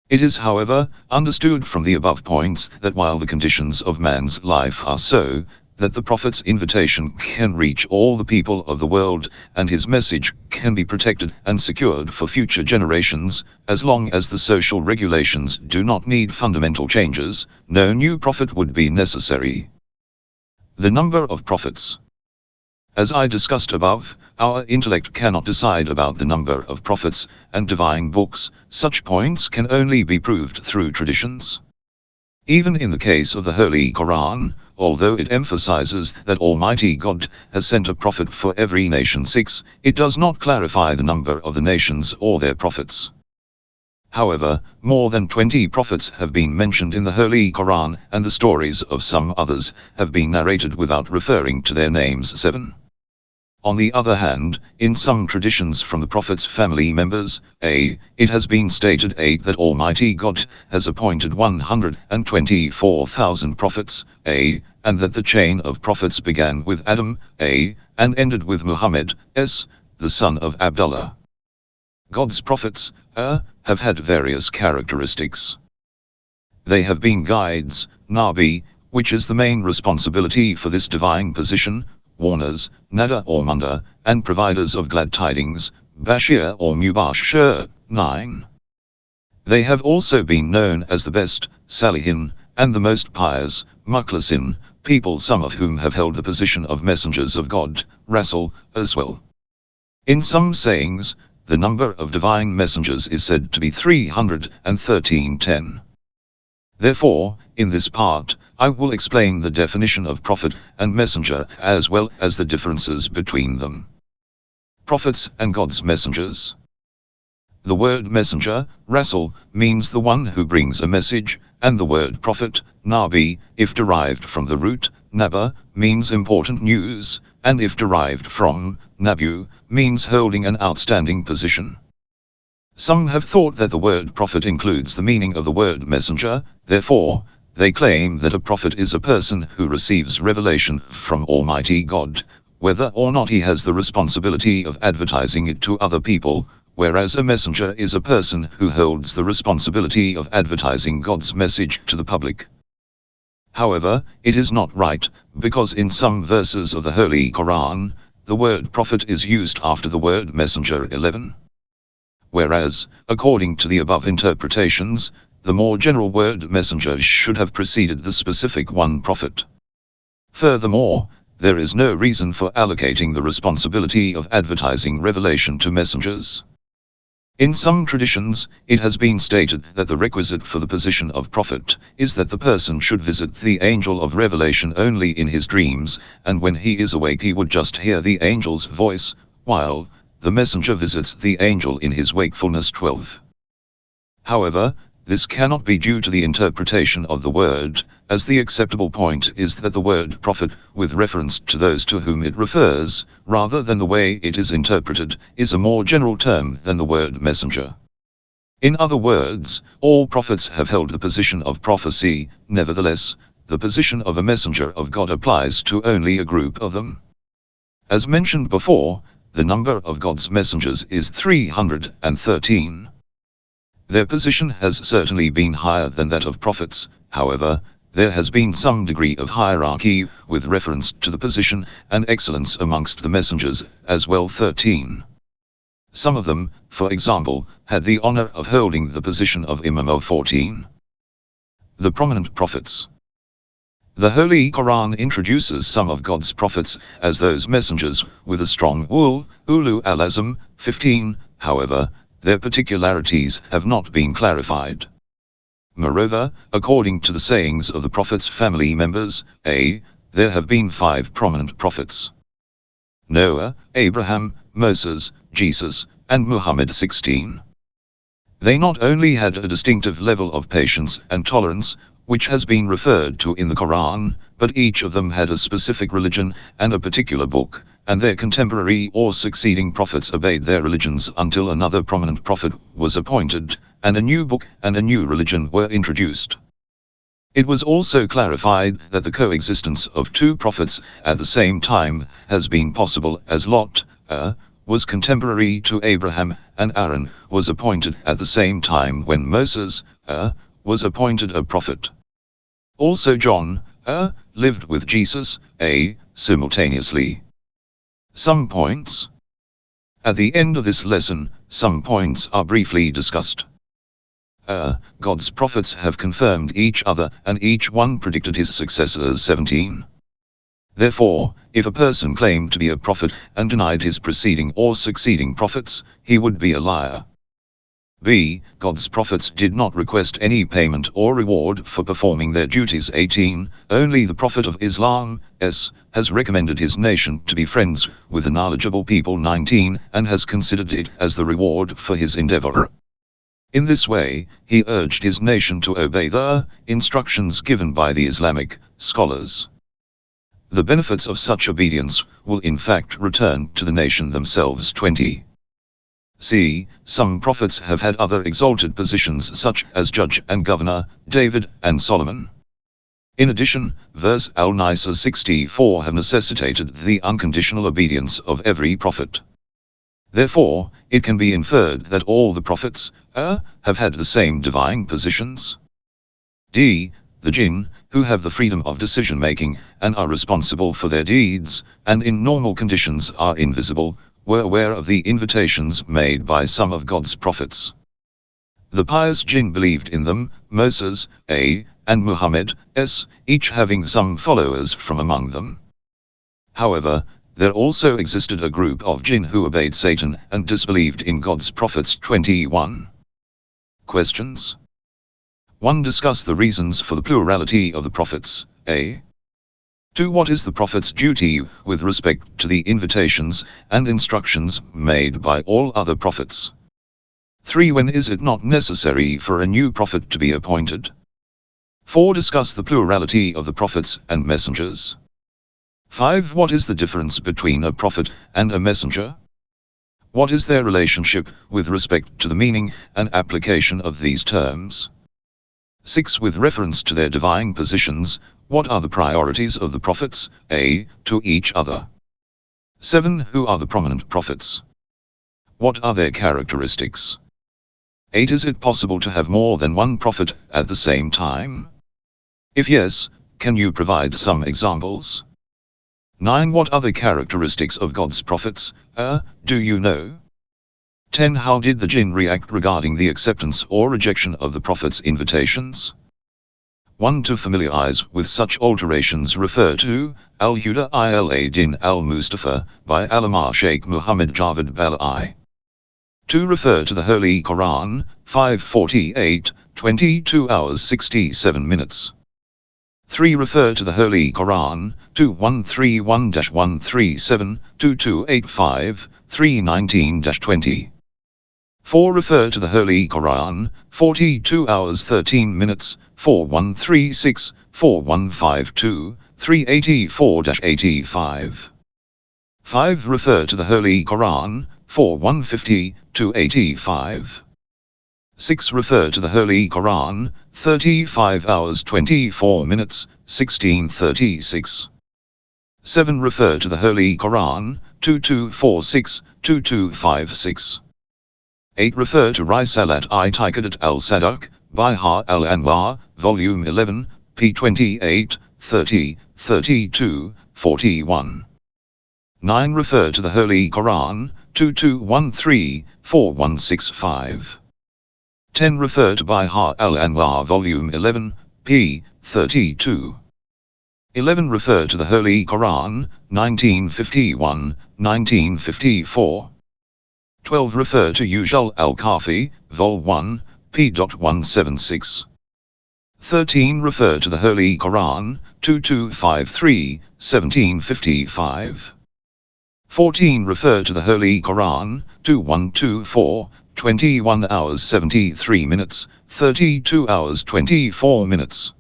It is, however, understood from the above points that while the conditions of man's life are so, that the prophet's invitation can reach all the people of the world, and his message can be protected and secured for future generations, as long as the social regulations do not need fundamental changes, no new prophet would be necessary. The number of prophets. As I discussed above, our intellect cannot decide about the number of prophets and divine books. Such points can only be proved through traditions. Even in the case of the Holy Qur'an, although it emphasizes that Almighty God has sent a prophet for every nation, 6, it does not clarify the number of the nations or their prophets. However, more than 20 prophets have been mentioned in the Holy Qur'an, and the stories of some others have been narrated without referring to their names. 7. On the other hand, in some traditions from the Prophet's family members, it has been stated that Almighty God has appointed 124,000 prophets, and that the chain of prophets began with Adam, and ended with Muhammad, the son of Abdullah. God's prophets, have had various characteristics. They have been guides, Nabi, which is the main responsibility for this divine position, warners, Nada or Munda, and providers of glad tidings, Bashir or Mubashir. 9. They have also been known as the best, Salihin, and the most pious, Mukhlasin, people some of whom have held the position of messengers of God, Rasul, as well. In some sayings, the number of divine messengers is said to be 313. 10. Therefore, in this part, I will explain the definition of prophet and messenger as well as the differences between them. Prophets and God's messengers. The word messenger, Rasul, means the one who brings a message, and the word prophet, Nabi, if derived from the root, Naba, means important news, and if derived from Nabu, means holding an outstanding position. Some have thought that the word prophet includes the meaning of the word messenger, therefore, they claim that a prophet is a person who receives revelation from Almighty God, whether or not he has the responsibility of advertising it to other people, whereas a messenger is a person who holds the responsibility of advertising God's message to the public. However, it is not right, because in some verses of the Holy Qur'an, the word prophet is used after the word messenger. 11. Whereas, according to the above interpretations, the more general word messenger should have preceded the specific one prophet. Furthermore, there is no reason for allocating the responsibility of advertising revelation to messengers. In some traditions, it has been stated that the requisite for the position of prophet is that the person should visit the angel of revelation only in his dreams, and when he is awake he would just hear the angel's voice, while the messenger visits the angel in his wakefulness. 12. However, this cannot be due to the interpretation of the word, as the acceptable point is that the word prophet, with reference to those to whom it refers, rather than the way it is interpreted, is a more general term than the word messenger. In other words, all prophets have held the position of prophecy, nevertheless, the position of a messenger of God applies to only a group of them. As mentioned before, the number of God's messengers is 313. Their position has certainly been higher than that of prophets, however, there has been some degree of hierarchy with reference to the position and excellence amongst the messengers as well. 13. Some of them, for example, had the honor of holding the position of Imam. 14. The prominent prophets. The Holy Qur'an introduces some of God's prophets as those messengers with a strong ulu al-azm. 15, however, their particularities have not been clarified. Moreover, according to the sayings of the Prophet's family members, there have been 5 prominent prophets: Noah, Abraham, Moses, Jesus, and Muhammad. 16. They not only had a distinctive level of patience and tolerance, which has been referred to in the Quran, but each of them had a specific religion and a particular book, and their contemporary or succeeding prophets obeyed their religions until another prominent prophet was appointed, and a new book and a new religion were introduced. It was also clarified that the coexistence of 2 prophets at the same time has been possible, as Lot was contemporary to Abraham, and Aaron was appointed at the same time when Moses was appointed a prophet. Also John lived with Jesus simultaneously. Some points. At the end of this lesson, some points are briefly discussed. God's prophets have confirmed each other, and each one predicted his successors. 17. Therefore, if a person claimed to be a prophet and denied his preceding or succeeding prophets, he would be a liar. B. God's prophets did not request any payment or reward for performing their duties. 18. Only the Prophet of Islam has recommended his nation to be friends with the knowledgeable people. 19. And has considered it as the reward for his endeavor. In this way, he urged his nation to obey the instructions given by the Islamic scholars. The benefits of such obedience will in fact return to the nation themselves. 20. C. Some prophets have had other exalted positions such as judge and governor, David and Solomon. In addition, verse Al-Nisa 64 have necessitated the unconditional obedience of every prophet. Therefore, it can be inferred that all the prophets have had the same divine positions. D. The jinn, who have the freedom of decision-making, and are responsible for their deeds, and in normal conditions are invisible, were aware of the invitations made by some of God's prophets. The pious jinn believed in them, Moses, and Muhammad, each having some followers from among them. However, there also existed a group of jinn who obeyed Satan and disbelieved in God's prophets. 21. Questions. 1. Discuss the reasons for the plurality of the prophets. 2. What is the prophet's duty with respect to the invitations and instructions made by all other prophets? 3. When is it not necessary for a new prophet to be appointed? 4. Discuss the plurality of the prophets and messengers. 5. What is the difference between a prophet and a messenger? What is their relationship with respect to the meaning and application of these terms? 6. With reference to their divine positions, what are the priorities of the prophets, to each other? 7. Who are the prominent prophets? What are their characteristics? 8. Is it possible to have more than one prophet at the same time? If yes, can you provide some examples? 9. What other characteristics of God's prophets do you know? 10. How did the jinn react regarding the acceptance or rejection of the prophet's invitations? 1. To familiarize with such alterations, refer to Al-Huda il-Din al-Mustafa by Allama Sheikh Muhammad Javad Bala'i. 2. Refer to the Holy Qur'an, 548, 22 hours 67 minutes. 3. Refer to the Holy Qur'an, 2131-137, 2285, 319-20. 4. Refer to the Holy Qur'an, 42 hours 13 minutes, 4136, 4152, 384-85. 5. Refer to the Holy Qur'an, 4150, 285. 6. Refer to the Holy Qur'an, 35 hours 24 minutes, 1636. 7. Refer to the Holy Qur'an, 2246, 2256. 8. Refer to Risalat I'Tiqadat al-Sadaq, by Ha al-Anwar, Volume 11, p. 28, 30, 32, 41. 9. Refer to the Holy Qur'an, 2213, 4165. 10. Refer to by Ha al-Anwar, Volume 11, p. 32. 11. Refer to the Holy Qur'an, 1951, 1954. 12. Refer to Usul al-Kafi, Vol 1, p. 176. 13 refer to the Holy Qur'an, 2253, 1755. 14 refer to the Holy Qur'an, 2124, 21 hours 73 minutes, 32 hours 24 minutes.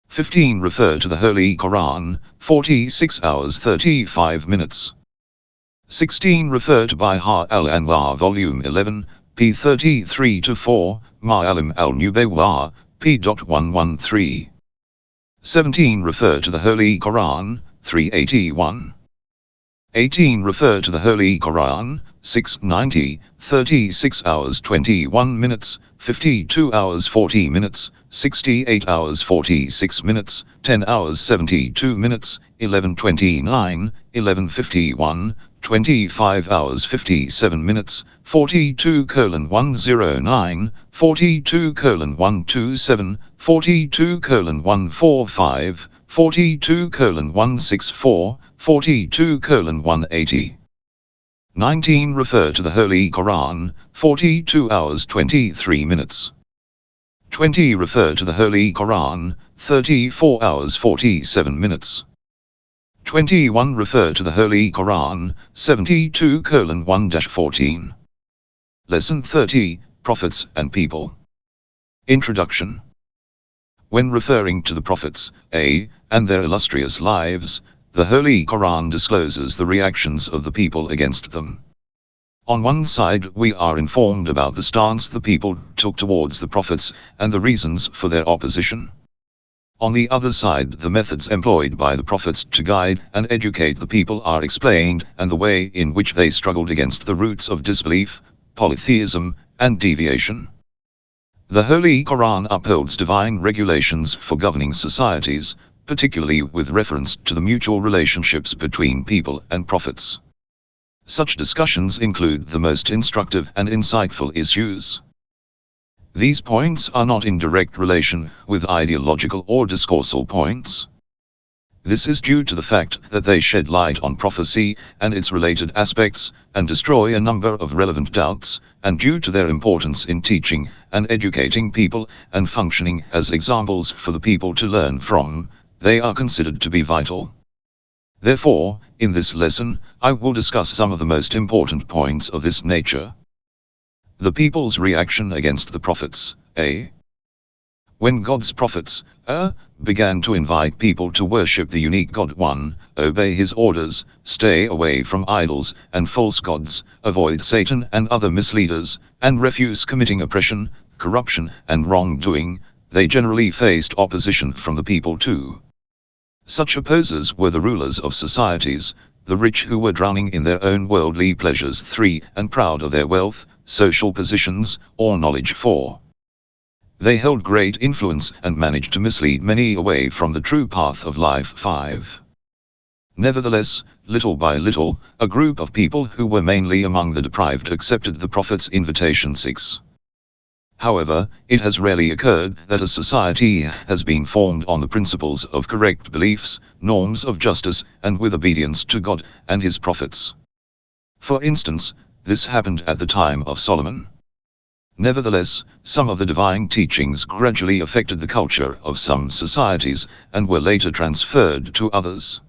15 refer to the Holy Qur'an, 46 hours 35 minutes. 16 refer to Bihar al-Anwar Volume 11, p. 33-4, Ma'alim al-Nubuwwah, p.113. 17 refer to the Holy Qur'an, 381. 18 refer to the Holy Qur'an, 690, 36 hours 21 minutes, 52 hours 40 minutes, 68 hours 46 minutes, 10 hours 72 minutes, 1129, 1151, 25 hours 57 minutes, 42:109, 42:127, 42:145, 42:164, 42:180. 19 refer to the Holy Qur'an, 42 hours 23 minutes. 20 refer to the Holy Qur'an, 34 hours 47 minutes. 21 refer to the Holy Qur'an, 72:1-14. Lesson 30, Prophets and People. Introduction. When referring to the prophets, and their illustrious lives, the Holy Qur'an discloses the reactions of the people against them. On one side we are informed about the stance the people took towards the prophets, and the reasons for their opposition. On the other side the methods employed by the prophets to guide and educate the people are explained, and the way in which they struggled against the roots of disbelief, polytheism, and deviation. The Holy Qur'an upholds divine regulations for governing societies, particularly with reference to the mutual relationships between people and prophets. Such discussions include the most instructive and insightful issues. These points are not in direct relation with ideological or discoursal points. This is due to the fact that they shed light on prophecy and its related aspects, and destroy a number of relevant doubts, and due to their importance in teaching and educating people, and functioning as examples for the people to learn from, they are considered to be vital. Therefore, in this lesson, I will discuss some of the most important points of this nature. The people's reaction against the prophets, When God's prophets, began to invite people to worship the unique God One, obey His orders, stay away from idols and false gods, avoid Satan and other misleaders, and refuse committing oppression, corruption, and wrongdoing, they generally faced opposition from the people too. Such opposers were the rulers of societies, the rich who were drowning in their own worldly pleasures 3, and proud of their wealth, social positions, or knowledge 4. They held great influence and managed to mislead many away from the true path of life 5. Nevertheless, little by little, a group of people who were mainly among the deprived accepted the prophet's invitation 6. However, it has rarely occurred that a society has been formed on the principles of correct beliefs, norms of justice, and with obedience to God and His prophets. For instance, this happened at the time of Solomon. Nevertheless, some of the divine teachings gradually affected the culture of some societies, and were later transferred to others.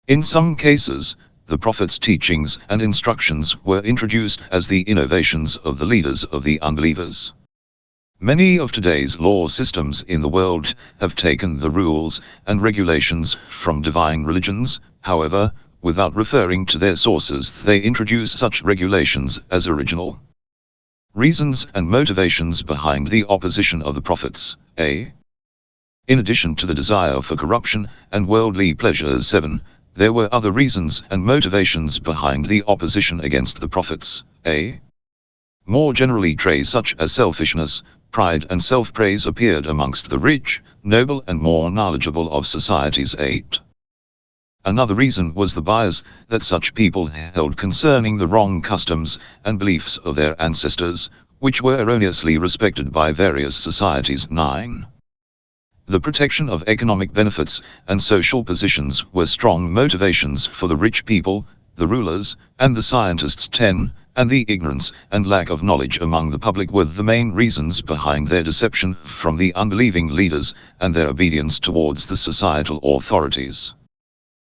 In some cases, the prophet's teachings and instructions were introduced as the innovations of the leaders of the unbelievers. Many of today's law systems in the world have taken the rules and regulations from divine religions, however, without referring to their sources they introduce such regulations as original. Reasons and motivations behind the opposition of the prophets, In addition to the desire for corruption and worldly pleasures 7, there were other reasons and motivations behind the opposition against the prophets, More generally traits such as selfishness, pride and self-praise appeared amongst the rich, noble and more knowledgeable of societies 8. Another reason was the bias that such people held concerning the wrong customs and beliefs of their ancestors, which were erroneously respected by various societies 9. The protection of economic benefits and social positions were strong motivations for the rich people, the rulers, and the scientists 10, and the ignorance and lack of knowledge among the public were the main reasons behind their deception from the unbelieving leaders and their obedience towards the societal authorities.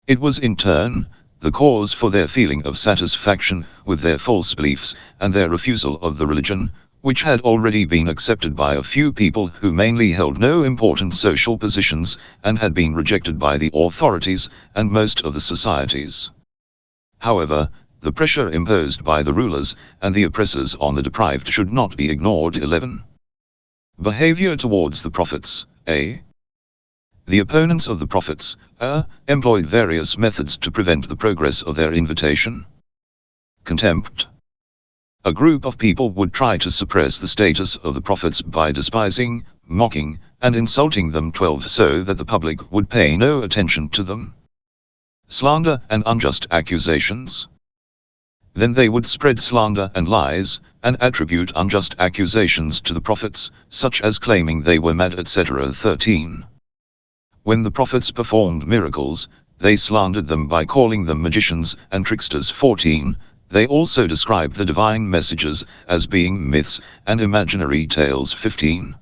It was in turn the cause for their feeling of satisfaction with their false beliefs and their refusal of the religion, which had already been accepted by a few people who mainly held no important social positions and had been rejected by the authorities and most of the societies. However, the pressure imposed by the rulers and the oppressors on the deprived should not be ignored. 11. Behavior towards the prophets. A. The opponents of the prophets, employed various methods to prevent the progress of their invitation. Contempt. A group of people would try to suppress the status of the prophets by despising, mocking, and insulting them. 12. So that the public would pay no attention to them. Slander and unjust accusations. Then they would spread slander and lies, and attribute unjust accusations to the prophets, such as claiming they were mad, etc. 13. When the prophets performed miracles, they slandered them by calling them magicians and tricksters. 14. They also described the divine messages as being myths and imaginary tales. 15.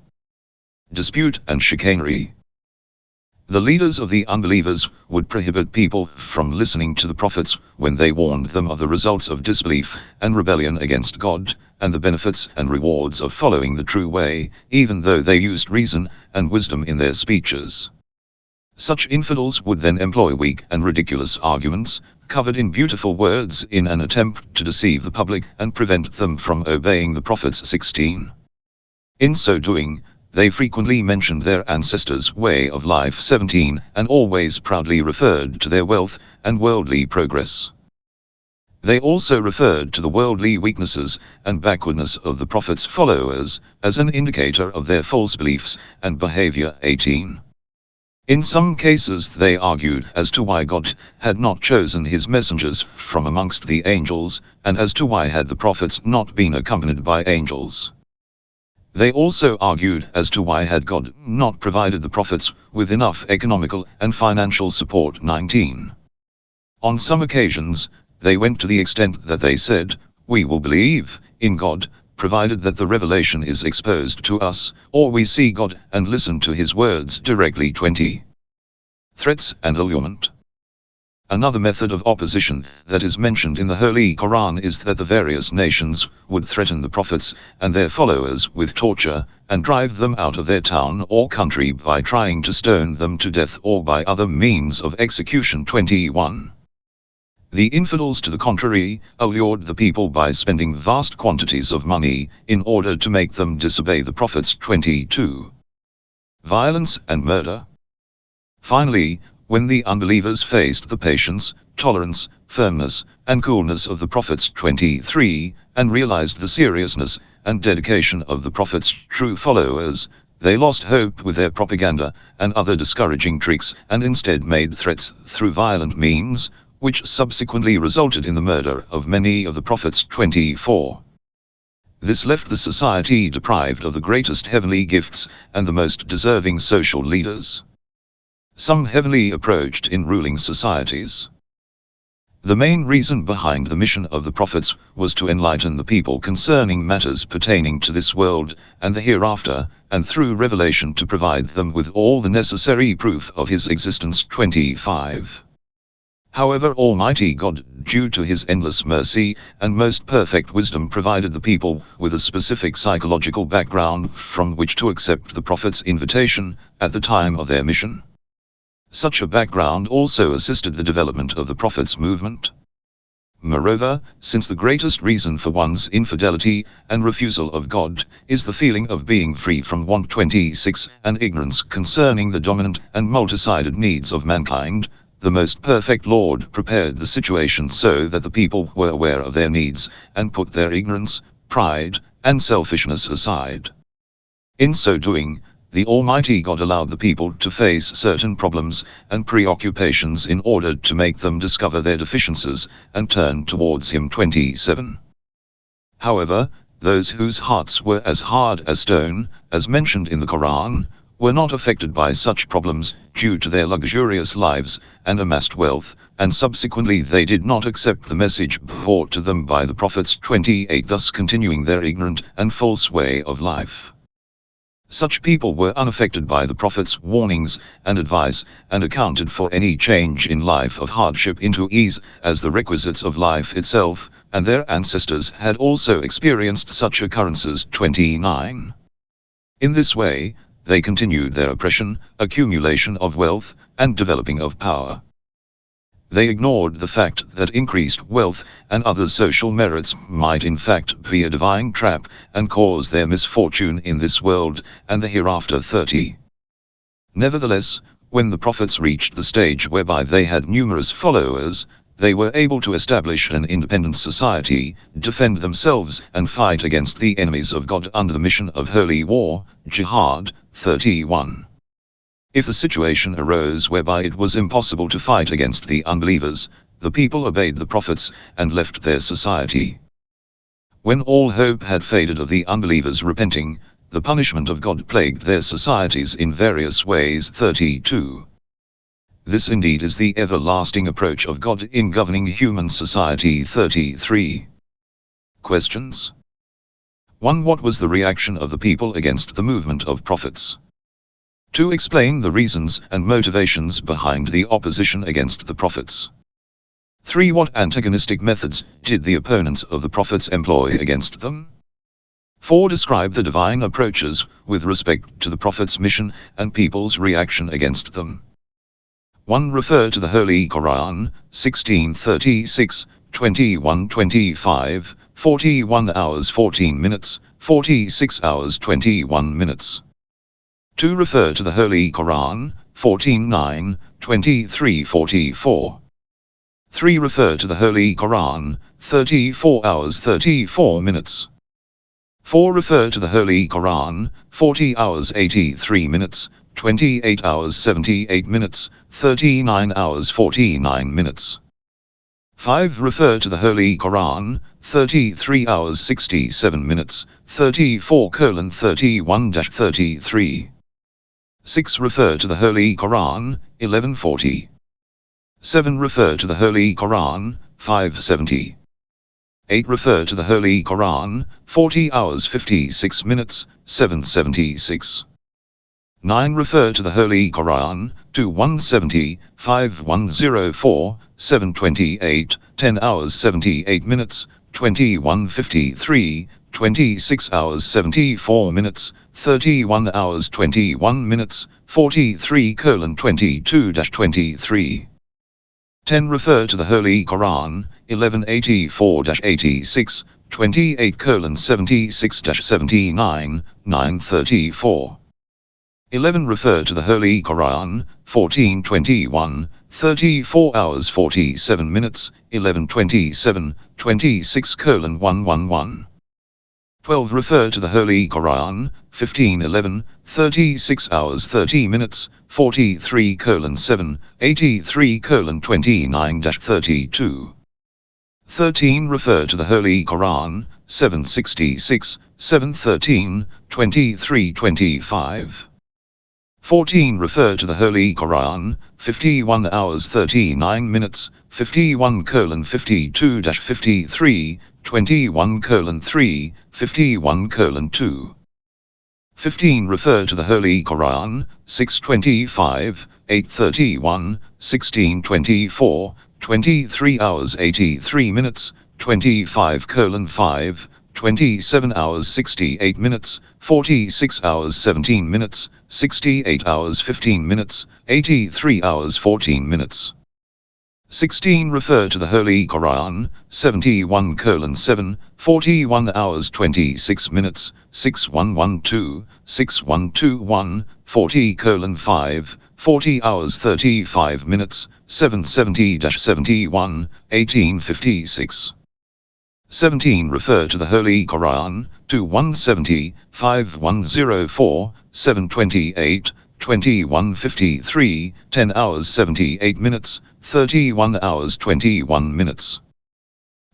Dispute and chicanery. The leaders of the unbelievers would prohibit people from listening to the prophets when they warned them of the results of disbelief and rebellion against God, and the benefits and rewards of following the true way, even though they used reason and wisdom in their speeches. Such infidels would then employ weak and ridiculous arguments, covered in beautiful words, in an attempt to deceive the public and prevent them from obeying the prophets. 16. In so doing, they frequently mentioned their ancestors' way of life. 17. And always proudly referred to their wealth and worldly progress. They also referred to the worldly weaknesses and backwardness of the prophets' followers as an indicator of their false beliefs and behavior. 18. In some cases they argued as to why God had not chosen his messengers from amongst the angels, and as to why had the prophets not been accompanied by angels. They also argued as to why had God not provided the prophets with enough economical and financial support. 19. On some occasions, they went to the extent that they said, "We will believe in God, provided that the revelation is exposed to us, or we see God and listen to his words directly." 20. Threats and allurement. Another method of opposition that is mentioned in the Holy Qur'an is that the various nations would threaten the prophets and their followers with torture, and drive them out of their town or country by trying to stone them to death or by other means of execution. 21. The infidels, to the contrary, allured the people by spending vast quantities of money in order to make them disobey the prophets. 22. Violence and murder. Finally, when the unbelievers faced the patience, tolerance, firmness, and coolness of the prophets. 23, and realized the seriousness and dedication of the prophets' true followers, they lost hope with their propaganda and other discouraging tricks, and instead made threats through violent means, which subsequently resulted in the murder of many of the prophets. 24. This left the society deprived of the greatest heavenly gifts and the most deserving social leaders. Some heavily approached in ruling societies. The main reason behind the mission of the prophets was to enlighten the people concerning matters pertaining to this world and the hereafter, and through revelation to provide them with all the necessary proof of his existence. 25. However, Almighty God, due to his endless mercy and most perfect wisdom, provided the people with a specific psychological background from which to accept the prophet's invitation at the time of their mission. Such a background also assisted the development of the prophet's movement. Moreover, since the greatest reason for one's infidelity and refusal of God is the feeling of being free from want. 26, and ignorance concerning the dominant and multisided needs of mankind, the most perfect Lord prepared the situation so that the people were aware of their needs, and put their ignorance, pride, and selfishness aside. In so doing, the Almighty God allowed the people to face certain problems and preoccupations in order to make them discover their deficiencies and turn towards him. 27. However, those whose hearts were as hard as stone, as mentioned in the Quran, were not affected by such problems due to their luxurious lives and amassed wealth, and subsequently they did not accept the message brought to them by the prophets, 28, thus continuing their ignorant and false way of life. Such people were unaffected by the Prophet's warnings and advice, and accounted for any change in life of hardship into ease as the requisites of life itself, and their ancestors had also experienced such occurrences. 29. In this way, they continued their oppression, accumulation of wealth, and developing of power. They ignored the fact that increased wealth and other social merits might in fact be a divine trap, and cause their misfortune in this world and the hereafter. 30. Nevertheless, when the prophets reached the stage whereby they had numerous followers, they were able to establish an independent society, defend themselves and fight against the enemies of God under the mission of holy war, jihad. 31. If the situation arose whereby it was impossible to fight against the unbelievers, the people obeyed the prophets and left their society. When all hope had faded of the unbelievers repenting, the punishment of God plagued their societies in various ways. 32. This indeed is the everlasting approach of God in governing human society. 33. Questions. 1. What was the reaction of the people against the movement of prophets? 2. Explain the reasons and motivations behind the opposition against the prophets. 3. What antagonistic methods did the opponents of the prophets employ against them? 4. Describe the divine approaches with respect to the prophet's mission and people's reaction against them. 1. Refer to the Holy Qur'an, 1636, 21:25, 41 hours 14 minutes, 46 hours 21 minutes. 2. Refer to the Holy Qur'an, 14:9, 23:44. 3. Refer to the Holy Qur'an, 34 hours 34 minutes. 4. Refer to the Holy Qur'an, 40 hours 83 minutes, 28 hours 78 minutes, 39 hours 49 minutes. 5. Refer to the Holy Qur'an, 33 hours 67 minutes, 34:31-33. 6. Refer to the Holy Qur'an, 11:40. 7. Refer to the Holy Qur'an, 5:70. 8. Refer to the Holy Qur'an, 40 hours 56 minutes, 7:76. 9. Refer to the Holy Qur'an, 2170, 5104, 728, 10 hours 78 minutes, 21:53, 26 hours 74 minutes, 31 hours 21 minutes, 43:22-23. 10. Refer to the Holy Qur'an, 1184-86, 28:76-79, 9:34. 11. Refer to the Holy Qur'an, 1421, 34 hours 47 minutes, 11:27, 26:111. 12. Refer to the Holy Qur'an, 1511, 36 hours 30 minutes, 43:7, 83:29-32. 13. Refer to the Holy Qur'an, 766, 713, 23:25. 14. Refer to the Holy Qur'an, 51 hours 39 minutes, 51:52-53, 21:3, 51:2. 15. Refer to the Holy Qur'an, 625, 831, 1624, 23 hours 83 minutes, 25:5, 27 hours 68 minutes, 46 hours 17 minutes, 68 hours 15 minutes, 83 hours 14 minutes. 16. Refer to the Holy Qur'an, 71:7, 41 hours 26 minutes, 6112, 6121, 40:5, 40 hours 35 minutes, 770-71, 1856. 17. Refer to the Holy Qur'an, 2170, 5104, 728, 21:53, 10 hours 78 minutes, 31 hours 21 minutes.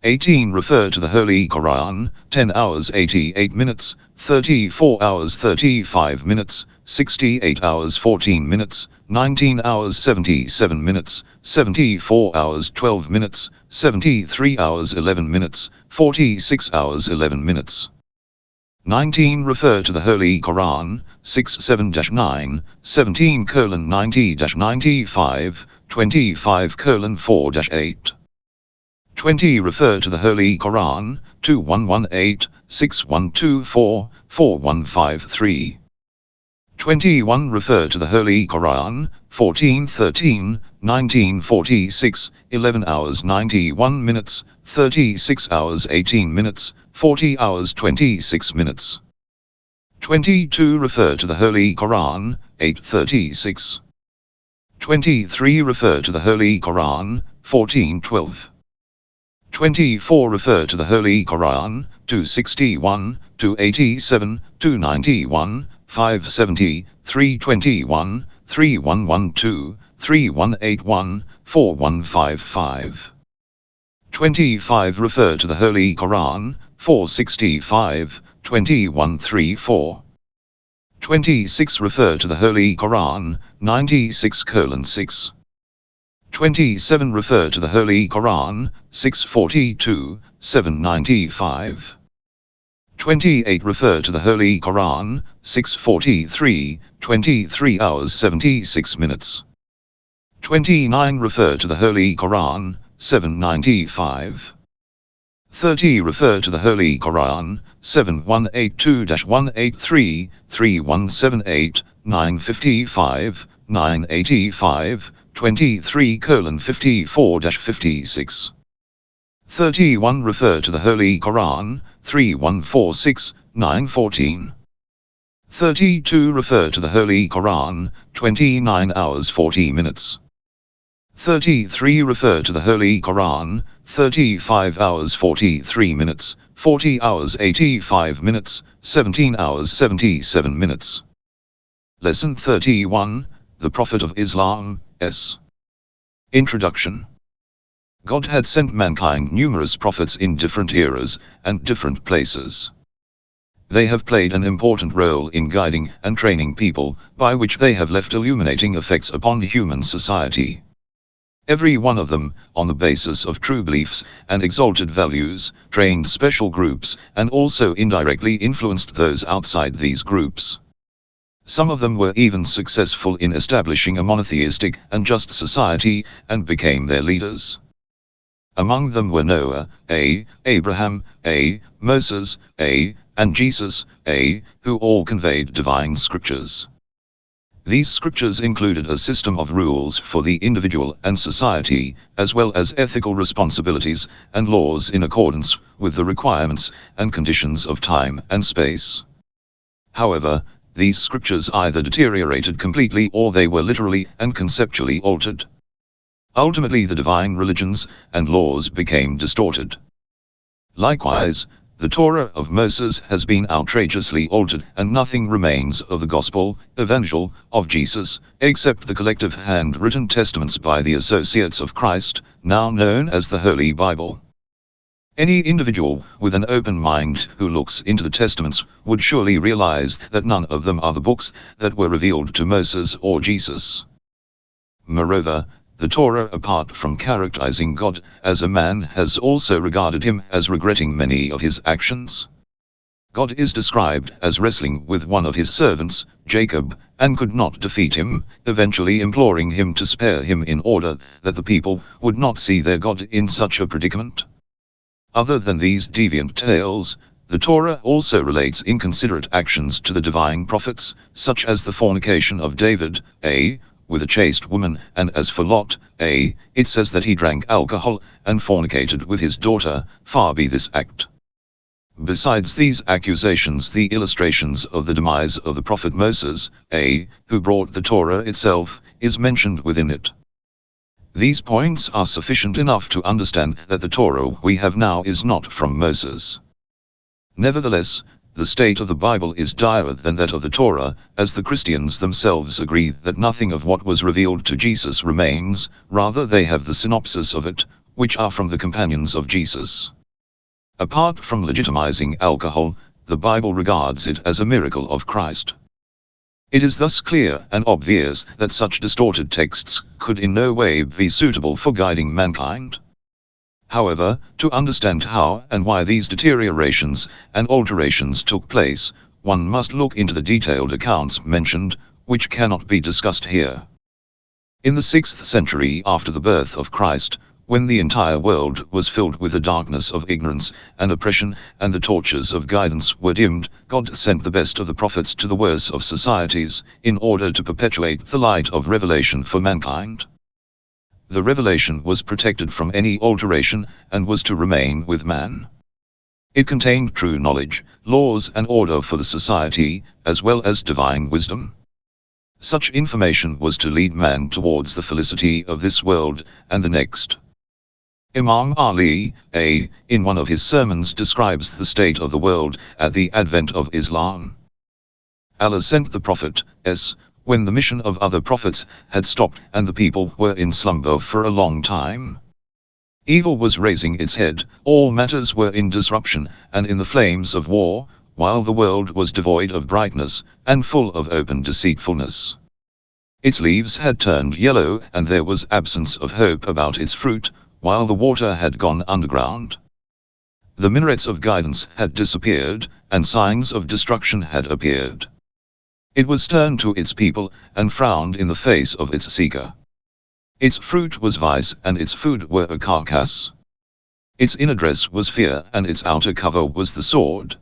18 refer to the Holy Qur'an, 10 hours 88 minutes, 34 hours 35 minutes, 68 hours 14 minutes, 19 hours 77 minutes, 74 hours 12 minutes, 73 hours 11 minutes, 46 hours 11 minutes. 19 refer to the Holy Qur'an, 6-7-9, 17:90-95, 25:4-8. 20 refer to the Holy Qur'an, 2118, 6124, 4153. 21 refer to the Holy Qur'an, 1413, 1946, 11 hours 91 minutes, 36 hours 18 minutes, 40 hours 26 minutes. 22 refer to the Holy Qur'an, 836. 23 refer to the Holy Qur'an, 1412. 24 refer to the Holy Qur'an, 261, 287, 291, 570, 321, 3112, 3181, 4155. 25 refer to the Holy Qur'an, 465, 2134. 26 refer to the Holy Qur'an, 96:6. 27 refer to the Holy Qur'an, 642, 795. 28 refer to the Holy Qur'an, 643, 23 hours 76 minutes. 29 refer to the Holy Qur'an, 795. 30 refer to the Holy Qur'an, 7182-183, 3178, 955, 985, 23:54-56. 31 refer to the Holy Qur'an, 3146, 914. 32 refer to the Holy Qur'an, 29 hours 40 minutes. 33 refer to the Holy Qur'an, 35 hours 43 minutes, 40 hours 85 minutes, 17 hours 77 minutes. Lesson 31, The Prophet of Islam, S. Introduction. God had sent mankind numerous prophets in different eras and different places. They have played an important role in guiding and training people, by which they have left illuminating effects upon human society. Every one of them, on the basis of true beliefs and exalted values, trained special groups and also indirectly influenced those outside these groups. Some of them were even successful in establishing a monotheistic and just society and became their leaders. Among them were Noah, Abraham, Moses, and Jesus, who all conveyed divine scriptures. These scriptures included a system of rules for the individual and society, as well as ethical responsibilities and laws in accordance with the requirements and conditions of time and space. However, these scriptures either deteriorated completely or they were literally and conceptually altered. Ultimately, the divine religions and laws became distorted. Likewise, the Torah of Moses has been outrageously altered, and nothing remains of the Gospel, Evangel, of Jesus, except the collective handwritten testaments by the associates of Christ, now known as the Holy Bible. Any individual with an open mind who looks into the testaments would surely realize that none of them are the books that were revealed to Moses or Jesus. Moreover, the Torah, apart from characterizing God as a man, has also regarded him as regretting many of his actions. God is described as wrestling with one of his servants, Jacob, and could not defeat him, eventually imploring him to spare him in order that the people would not see their God in such a predicament. Other than these deviant tales, the Torah also relates inconsiderate actions to the divine prophets, such as the fornication of David, with a chaste woman, and as for Lot, it says that he drank alcohol and fornicated with his daughter. Far be this act. Besides these accusations, the illustrations of the demise of the prophet Moses, who brought the Torah itself, is mentioned within it. These points are sufficient enough to understand that the Torah we have now is not from Moses. Nevertheless, the state of the Bible is direr than that of the Torah, as the Christians themselves agree that nothing of what was revealed to Jesus remains, rather they have the synopsis of it, which are from the companions of Jesus. Apart from legitimizing alcohol, the Bible regards it as a miracle of Christ. It is thus clear and obvious that such distorted texts could in no way be suitable for guiding mankind. However, to understand how and why these deteriorations and alterations took place, one must look into the detailed accounts mentioned, which cannot be discussed here. In the 6th century after the birth of Christ, when the entire world was filled with the darkness of ignorance and oppression, and the torches of guidance were dimmed, God sent the best of the prophets to the worst of societies, in order to perpetuate the light of revelation for mankind. The revelation was protected from any alteration, and was to remain with man. It contained true knowledge, laws and order for the society, as well as divine wisdom. Such information was to lead man towards the felicity of this world, and the next. Imam Ali, in one of his sermons describes the state of the world at the advent of Islam. Allah sent the Prophet, when the mission of other prophets had stopped and the people were in slumber for a long time. Evil was raising its head, all matters were in disruption and in the flames of war, while the world was devoid of brightness, and full of open deceitfulness. Its leaves had turned yellow and there was absence of hope about its fruit, while the water had gone underground. The minarets of guidance had disappeared, and signs of destruction had appeared. It was stern to its people, and frowned in the face of its seeker. Its fruit was vice, and its food were a carcass. Its inner dress was fear, and its outer cover was the sword.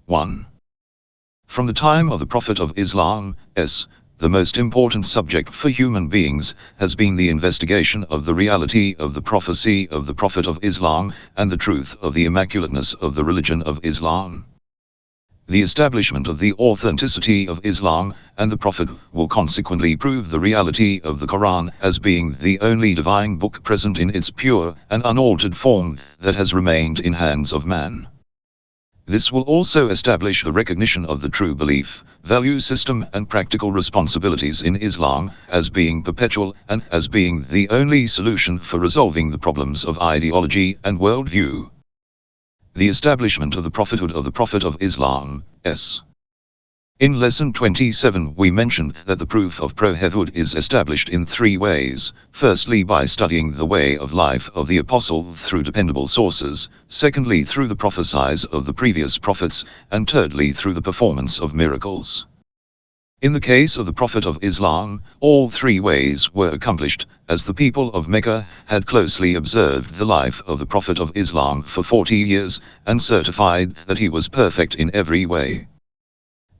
1. From the time of the Prophet of Islam, the most important subject for human beings has been the investigation of the reality of the prophecy of the Prophet of Islam, and the truth of the immaculateness of the religion of Islam. The establishment of the authenticity of Islam and the Prophet will consequently prove the reality of the Quran as being the only divine book present in its pure and unaltered form that has remained in hands of man. This will also establish the recognition of the true belief, value system and practical responsibilities in Islam as being perpetual and as being the only solution for resolving the problems of ideology and worldview. The establishment of the prophethood of the Prophet of Islam, In Lesson 27 we mentioned that the proof of prophethood is established in 3 ways, firstly by studying the way of life of the Apostle through dependable sources, secondly through the prophecies of the previous prophets, and thirdly through the performance of miracles. In the case of the Prophet of Islam, all 3 ways were accomplished, as the people of Mecca had closely observed the life of the Prophet of Islam for 40 years, and certified that he was perfect in every way.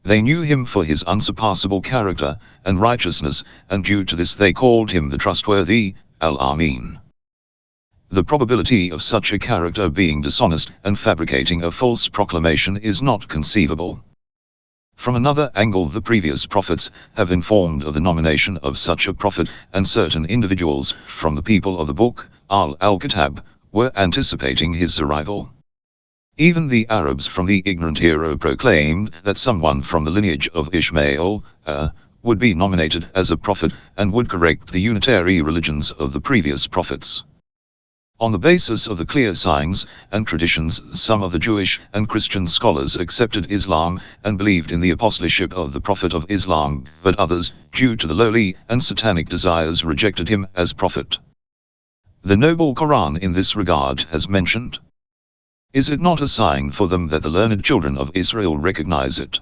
They knew him for his unsurpassable character and righteousness, and due to this they called him the trustworthy, al-Amin. The probability of such a character being dishonest and fabricating a false proclamation is not conceivable. From another angle, the previous prophets have informed of the nomination of such a prophet, and certain individuals from the people of the book, al-Kitab, were anticipating his arrival. Even the Arabs from the ignorant era proclaimed that someone from the lineage of Ishmael would be nominated as a prophet, and would correct the unitary religions of the previous prophets. On the basis of the clear signs and traditions, some of the Jewish and Christian scholars accepted Islam and believed in the apostleship of the Prophet of Islam, but others, due to the lowly and satanic desires, rejected him as prophet. The noble Quran in this regard has mentioned, "Is it not a sign for them that the learned children of Israel recognize it?"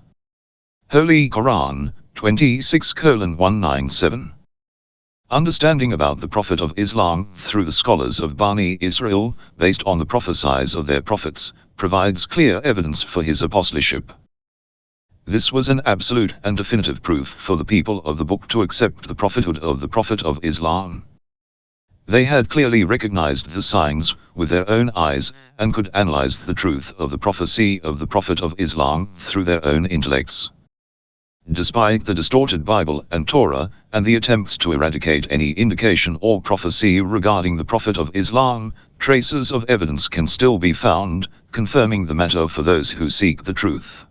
Holy Qur'an, 26:197. Understanding about the Prophet of Islam through the scholars of Bani Israel, based on the prophecies of their prophets, provides clear evidence for his apostleship. This was an absolute and definitive proof for the people of the book to accept the prophethood of the Prophet of Islam. They had clearly recognized the signs with their own eyes, and could analyze the truth of the prophecy of the Prophet of Islam through their own intellects. Despite the distorted Bible and Torah, and the attempts to eradicate any indication or prophecy regarding the Prophet of Islam, traces of evidence can still be found, confirming the matter for those who seek the truth.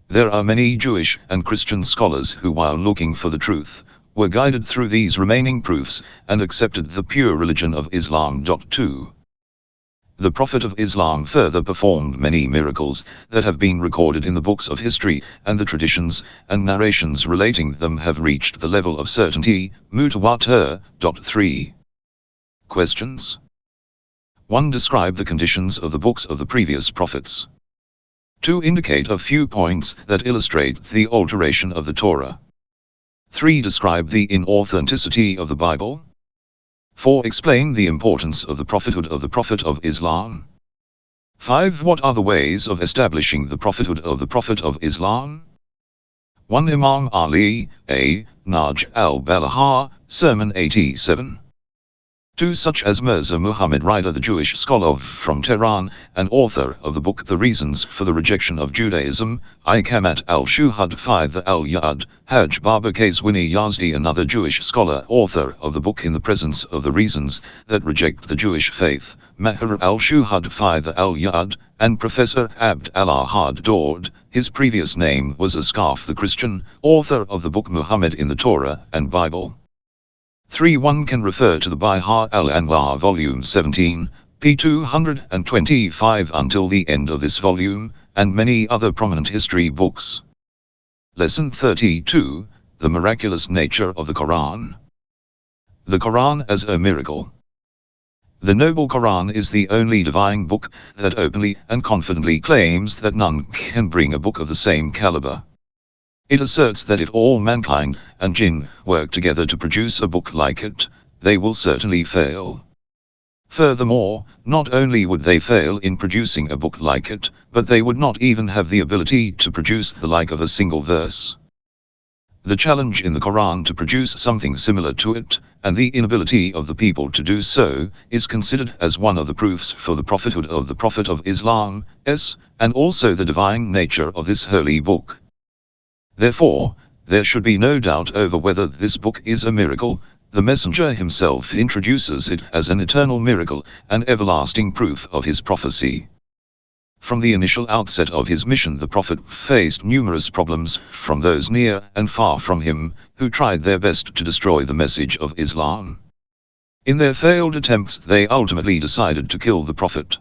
There are many Jewish and Christian scholars who, while looking for the truth, were guided through these remaining proofs, and accepted the pure religion of Islam. 2. The Prophet of Islam further performed many miracles that have been recorded in the books of history, and the traditions and narrations relating them have reached the level of certainty. Mutawatir. 3. Questions. 1. Describe the conditions of the books of the previous prophets. 2. Indicate a few points that illustrate the alteration of the Torah. 3. Describe the inauthenticity of the Bible. 4. Explain the importance of the prophethood of the Prophet of Islam. 5. What are the ways of establishing the prophethood of the Prophet of Islam? 1. Imam Ali, A. Naj al-Balaha, Sermon 87. 2. Such as Mirza Muhammad Ridha, the Jewish scholar from Tehran, and author of the book The Reasons for the Rejection of Judaism, Kamat al-Shuhad. 5. The al-Ya'ad, Hajj Baba Kazwini Yazdi, another Jewish scholar, author of the book In the Presence of the Reasons That Reject the Jewish Faith, Maher al-Shuhad. 5. The al-Ya'ad, and Professor Abd al-Ahad Daud, his previous name was Asqaf the Christian, author of the book Muhammad in the Torah and Bible. 3. One can refer to the Bihar al-Anwar volume 17, p. 225 until the end of this volume, and many other prominent history books. Lesson 32, The Miraculous Nature of the Quran. The Quran as a Miracle. The Noble Quran is the only divine book that openly and confidently claims that none can bring a book of the same caliber. It asserts that if all mankind and jinn work together to produce a book like it, they will certainly fail. Furthermore, not only would they fail in producing a book like it, but they would not even have the ability to produce the like of a single verse. The challenge in the Quran to produce something similar to it, and the inability of the people to do so, is considered as one of the proofs for the prophethood of the Prophet of Islam, and also the divine nature of this holy book. Therefore, there should be no doubt over whether this book is a miracle. The Messenger himself introduces it as an eternal miracle, an everlasting proof of his prophecy. From the initial outset of his mission, the Prophet faced numerous problems from those near and far from him, who tried their best to destroy the message of Islam. In their failed attempts, they ultimately decided to kill the Prophet.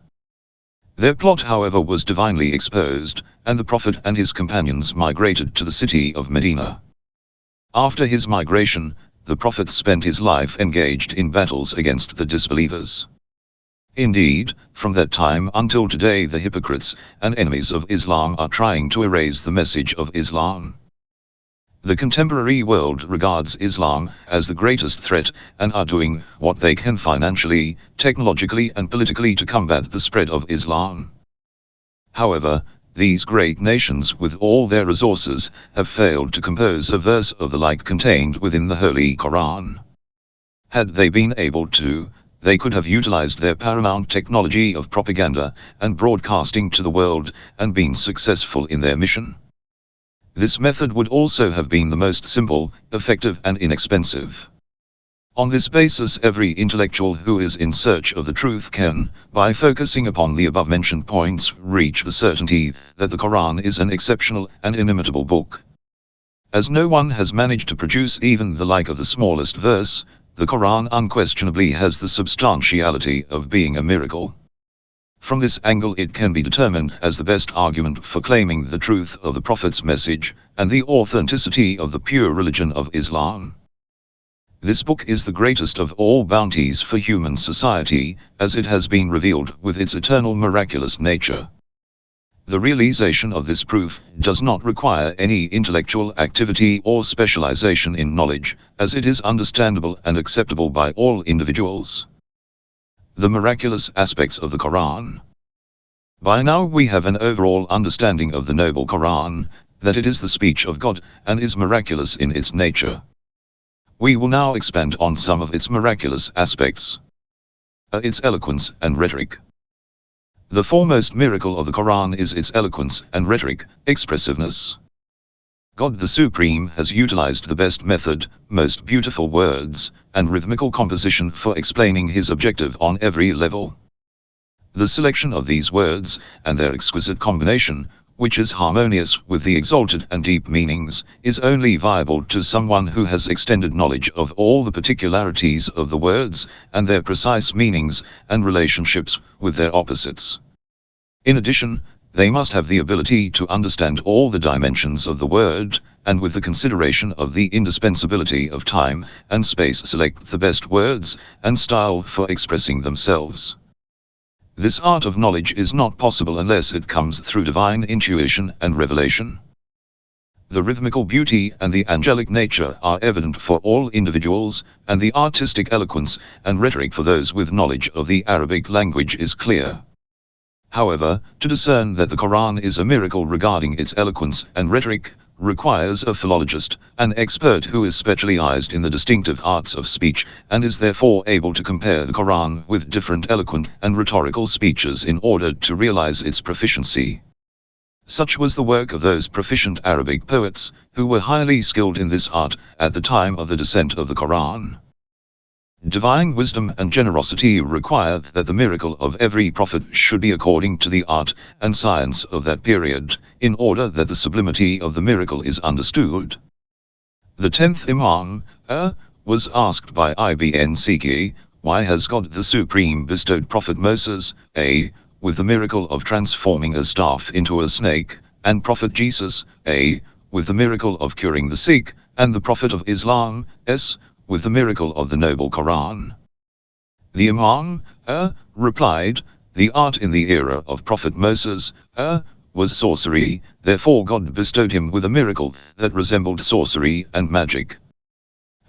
Their plot, however, was divinely exposed, and the Prophet and his companions migrated to the city of Medina. After his migration, the Prophet spent his life engaged in battles against the disbelievers. Indeed, from that time until today, the hypocrites and enemies of Islam are trying to erase the message of Islam. The contemporary world regards Islam as the greatest threat, and are doing what they can financially, technologically and politically to combat the spread of Islam. However, these great nations with all their resources have failed to compose a verse of the like contained within the Holy Qur'an. Had they been able to, they could have utilized their paramount technology of propaganda and broadcasting to the world, and been successful in their mission. This method would also have been the most simple, effective and inexpensive. On this basis, every intellectual who is in search of the truth can, by focusing upon the above-mentioned points, reach the certainty that the Quran is an exceptional and inimitable book. As no one has managed to produce even the like of the smallest verse, the Quran unquestionably has the substantiality of being a miracle. From this angle, it can be determined as the best argument for claiming the truth of the Prophet's message, and the authenticity of the pure religion of Islam. This book is the greatest of all bounties for human society, as it has been revealed with its eternal miraculous nature. The realization of this proof does not require any intellectual activity or specialization in knowledge, as it is understandable and acceptable by all individuals. The miraculous aspects of the Quran. By now we have an overall understanding of the Noble Quran, that it is the speech of God, and is miraculous in its nature. We will now expand on some of its miraculous aspects. Its eloquence and rhetoric. The foremost miracle of the Quran is its eloquence and rhetoric, expressiveness. God the Supreme has utilized the best method, most beautiful words, and rhythmical composition for explaining his objective on every level. The selection of these words, and their exquisite combination, which is harmonious with the exalted and deep meanings, is only viable to someone who has extended knowledge of all the particularities of the words, and their precise meanings, and relationships with their opposites. In addition, they must have the ability to understand all the dimensions of the word, and with the consideration of the indispensability of time and space select the best words and style for expressing themselves. This art of knowledge is not possible unless it comes through divine intuition and revelation. The rhythmical beauty and the angelic nature are evident for all individuals, and the artistic eloquence and rhetoric for those with knowledge of the Arabic language is clear. However, to discern that the Quran is a miracle regarding its eloquence and rhetoric, requires a philologist, an expert who is specialized in the distinctive arts of speech, and is therefore able to compare the Quran with different eloquent and rhetorical speeches in order to realize its proficiency. Such was the work of those proficient Arabic poets, who were highly skilled in this art, at the time of the descent of the Quran. Divine wisdom and generosity require that the miracle of every prophet should be according to the art and science of that period, in order that the sublimity of the miracle is understood. The 10th Imam, was asked by Ibn Siki, why has God the Supreme bestowed Prophet Moses, with the miracle of transforming a staff into a snake, and Prophet Jesus, with the miracle of curing the sick, and the Prophet of Islam, with the miracle of the noble Quran? The Imam, replied, the art in the era of Prophet Moses, was sorcery, therefore God bestowed him with a miracle that resembled sorcery and magic.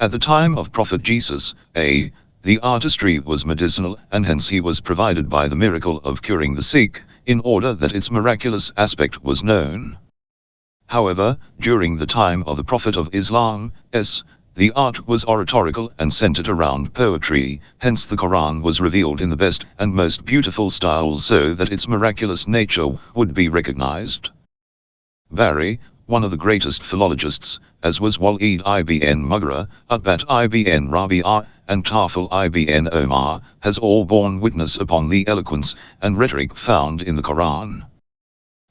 At the time of Prophet Jesus, the artistry was medicinal, and hence he was provided by the miracle of curing the sick, in order that its miraculous aspect was known. However, during the time of the Prophet of Islam, the art was oratorical and centered around poetry, hence the Quran was revealed in the best and most beautiful style so that its miraculous nature would be recognized. Barry, one of the greatest philologists, as was Walid ibn Mughra, Utbat ibn Rabi'ah, and Tafel ibn Omar, has all borne witness upon the eloquence and rhetoric found in the Quran.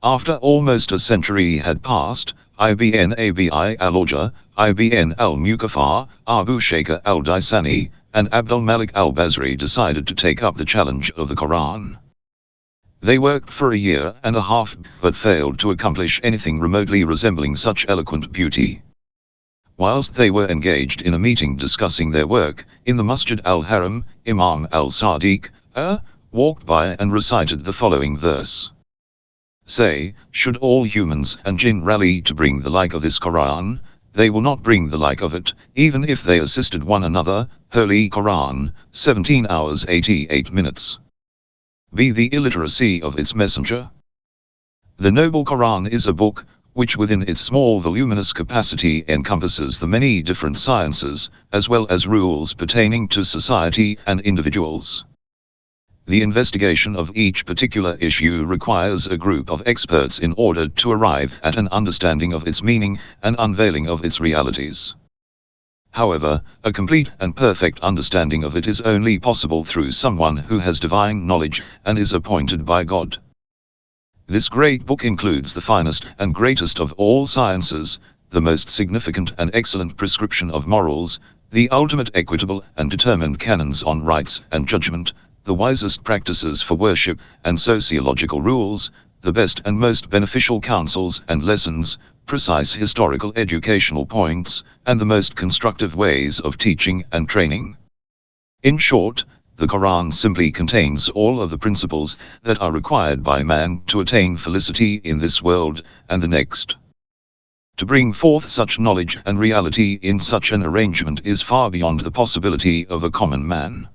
After almost a century had passed, Ibn Abi al-Awja, Ibn al-Mukaffar, Abu Shaykh al-Daisani, and Abdul Malik al-Basri decided to take up the challenge of the Quran. They worked for a year and a half, but failed to accomplish anything remotely resembling such eloquent beauty. Whilst they were engaged in a meeting discussing their work, in the Masjid al-Haram, Imam al-Sadiq, walked by and recited the following verse. Say, should all humans and jinn rally to bring the like of this Quran, they will not bring the like of it, even if they assisted one another. Holy Qur'an, 17 hours 88 minutes. Be the illiteracy of its messenger. The noble Quran is a book, which within its small voluminous capacity encompasses the many different sciences, as well as rules pertaining to society and individuals. The investigation of each particular issue requires a group of experts in order to arrive at an understanding of its meaning and unveiling of its realities. However, a complete and perfect understanding of it is only possible through someone who has divine knowledge and is appointed by God. This great book includes the finest and greatest of all sciences, the most significant and excellent prescription of morals, the ultimate equitable and determined canons on rights and judgment, the wisest practices for worship and sociological rules, the best and most beneficial counsels and lessons, precise historical educational points, and the most constructive ways of teaching and training. In short, the Quran simply contains all of the principles that are required by man to attain felicity in this world and the next. To bring forth such knowledge and reality in such an arrangement is far beyond the possibility of a common man.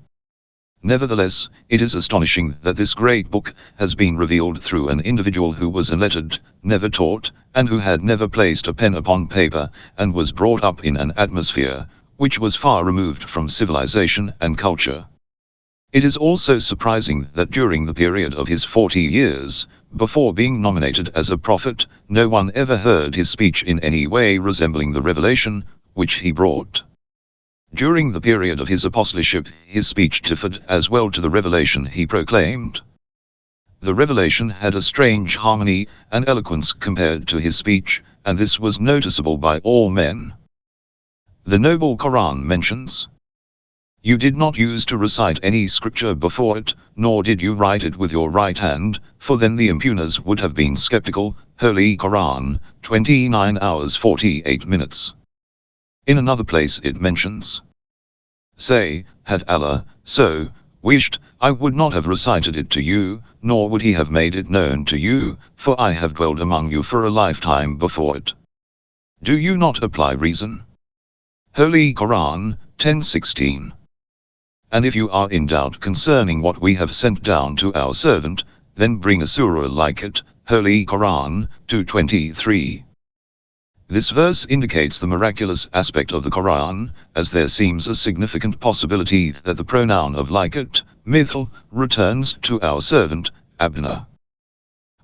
Nevertheless, it is astonishing that this great book has been revealed through an individual who was unlettered, never taught, and who had never placed a pen upon paper, and was brought up in an atmosphere which was far removed from civilization and culture. It is also surprising that during the period of his 40 years, before being nominated as a prophet, no one ever heard his speech in any way resembling the revelation which he brought. During the period of his apostleship, his speech differed as well to the revelation he proclaimed. The revelation had a strange harmony and eloquence compared to his speech, and this was noticeable by all men. The Noble Qur'an mentions, "You did not use to recite any scripture before it, nor did you write it with your right hand, for then the impugners would have been skeptical." Holy Qur'an, 29 hours 48 minutes. In another place it mentions, "Say, had Allah so wished, I would not have recited it to you, nor would he have made it known to you, for I have dwelled among you for a lifetime before it. Do you not apply reason?" Holy Qur'an, 10:16. "And if you are in doubt concerning what we have sent down to our servant, then bring a surah like it." Holy Qur'an, 2:23. This verse indicates the miraculous aspect of the Qur'an, as there seems a significant possibility that the pronoun of like it, mithl, returns to our servant, Abdna.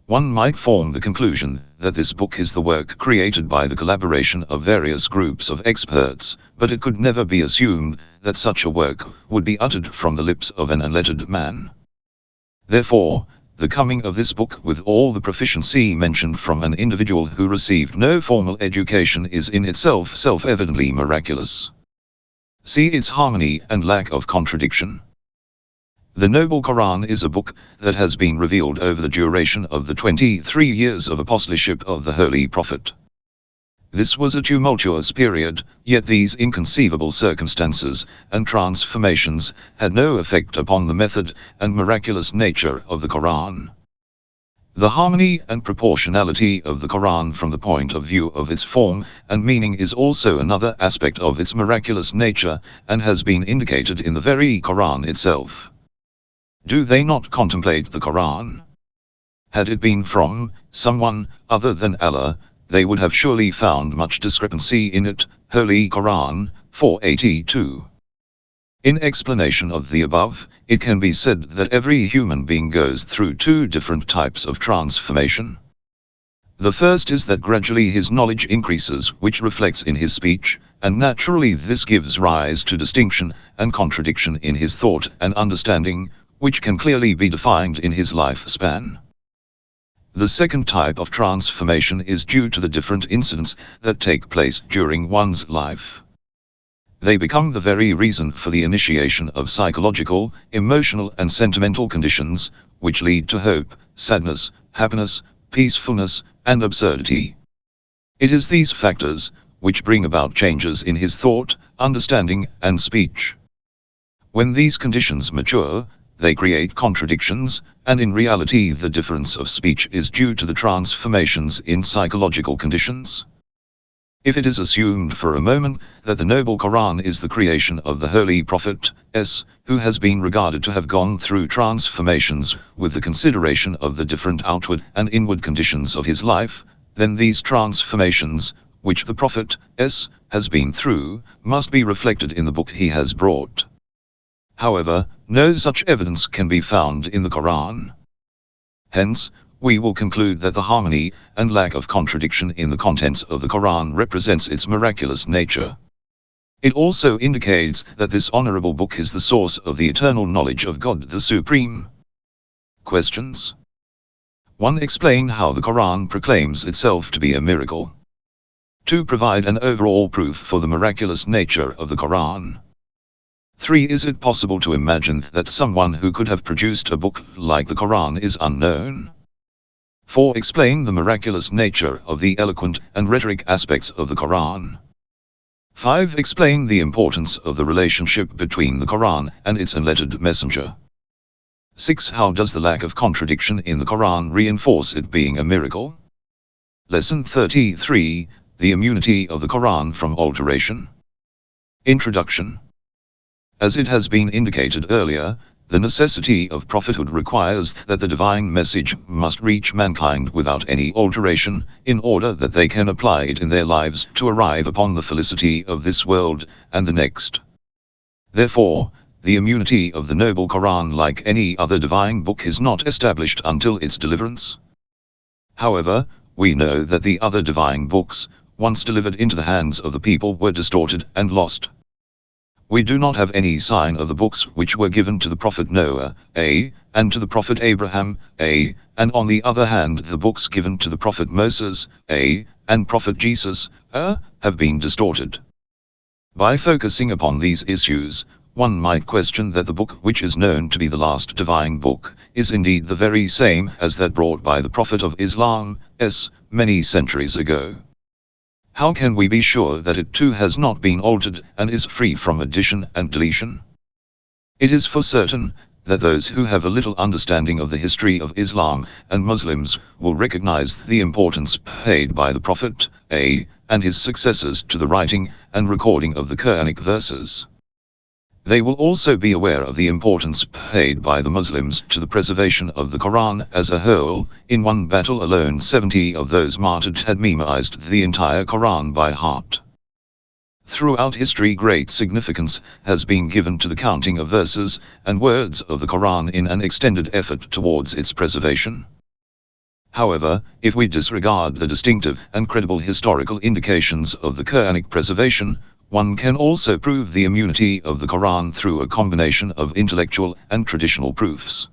One might form the conclusion that this book is the work created by the collaboration of various groups of experts, but it could never be assumed that such a work would be uttered from the lips of an unlettered man. Therefore, the coming of this book with all the proficiency mentioned from an individual who received no formal education is in itself self-evidently miraculous. See its harmony and lack of contradiction. The Noble Qur'an is a book that has been revealed over the duration of the 23 years of apostleship of the Holy Prophet. This was a tumultuous period, yet these inconceivable circumstances and transformations had no effect upon the method and miraculous nature of the Qur'an. The harmony and proportionality of the Qur'an from the point of view of its form and meaning is also another aspect of its miraculous nature, and has been indicated in the very Qur'an itself. Do they not contemplate the Qur'an? Had it been from someone other than Allah, they would have surely found much discrepancy in it. Holy Qur'an, 482. In explanation of the above, it can be said that every human being goes through two different types of transformation. The first is that gradually his knowledge increases, which reflects in his speech, and naturally this gives rise to distinction and contradiction in his thought and understanding, which can clearly be defined in his lifespan. The second type of transformation is due to the different incidents that take place during one's life. They become the very reason for the initiation of psychological, emotional and sentimental conditions, which lead to hope, sadness, happiness, peacefulness, and absurdity. It is these factors which bring about changes in his thought, understanding, and speech. When these conditions mature, they create contradictions, and in reality the difference of speech is due to the transformations in psychological conditions. If it is assumed for a moment that the Noble Qur'an is the creation of the Holy Prophet, who has been regarded to have gone through transformations with the consideration of the different outward and inward conditions of his life, then these transformations, which the Prophet, has been through, must be reflected in the book he has brought. However, no such evidence can be found in the Qur'an. Hence, we will conclude that the harmony and lack of contradiction in the contents of the Qur'an represents its miraculous nature. It also indicates that this honorable book is the source of the eternal knowledge of God the Supreme. Questions. 1. Explain how the Qur'an proclaims itself to be a miracle. 2. Provide an overall proof for the miraculous nature of the Qur'an. 3. Is it possible to imagine that someone who could have produced a book like the Qur'an is unknown? 4. Explain the miraculous nature of the eloquent and rhetoric aspects of the Qur'an. 5. Explain the importance of the relationship between the Qur'an and its unlettered messenger. 6. How does the lack of contradiction in the Qur'an reinforce it being a miracle? Lesson 33, The Immunity of the Qur'an from Alteration. Introduction. As it has been indicated earlier, the necessity of prophethood requires that the divine message must reach mankind without any alteration, in order that they can apply it in their lives to arrive upon the felicity of this world and the next. Therefore, the immunity of the Noble Qur'an, like any other divine book, is not established until its deliverance. However, we know that the other divine books, once delivered into the hands of the people, were distorted and lost. We do not have any sign of the books which were given to the prophet Noah, and to the prophet Abraham, and on the other hand the books given to the prophet Moses, and prophet Jesus, have been distorted. By focusing upon these issues, one might question that the book which is known to be the last divine book, is indeed the very same as that brought by the Prophet of Islam, many centuries ago. How can we be sure that it too has not been altered and is free from addition and deletion? It is for certain that those who have a little understanding of the history of Islam and Muslims will recognize the importance paid by the Prophet, and his successors to the writing and recording of the Quranic verses. They will also be aware of the importance paid by the Muslims to the preservation of the Quran as a whole. In one battle alone 70 of those martyred had memorized the entire Quran by heart. Throughout history great significance has been given to the counting of verses and words of the Quran in an extended effort towards its preservation. However, if we disregard the distinctive and credible historical indications of the Quranic preservation, one can also prove the immunity of the Quran through a combination of intellectual and traditional proofs.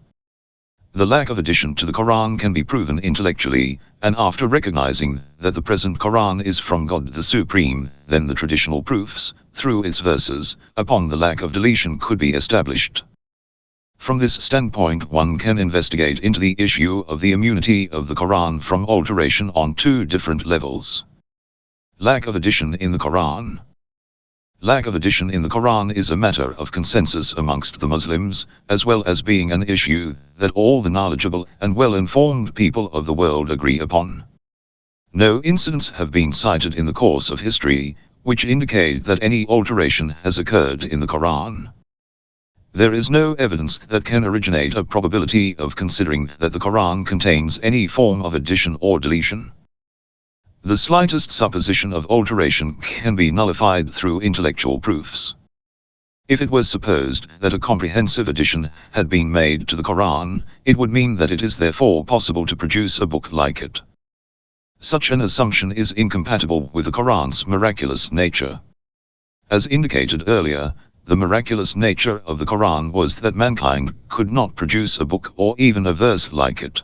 The lack of addition to the Quran can be proven intellectually, and after recognizing that the present Quran is from God the Supreme, then the traditional proofs, through its verses, upon the lack of deletion could be established. From this standpoint one can investigate into the issue of the immunity of the Quran from alteration on two different levels. Lack of addition in the Quran. Lack of addition in the Quran is a matter of consensus amongst the Muslims, as well as being an issue that all the knowledgeable and well-informed people of the world agree upon. No incidents have been cited in the course of history, which indicate that any alteration has occurred in the Quran. There is no evidence that can originate a probability of considering that the Quran contains any form of addition or deletion. The slightest supposition of alteration can be nullified through intellectual proofs. If it was supposed that a comprehensive addition had been made to the Quran, it would mean that it is therefore possible to produce a book like it. Such an assumption is incompatible with the Quran's miraculous nature. As indicated earlier, the miraculous nature of the Quran was that mankind could not produce a book or even a verse like it.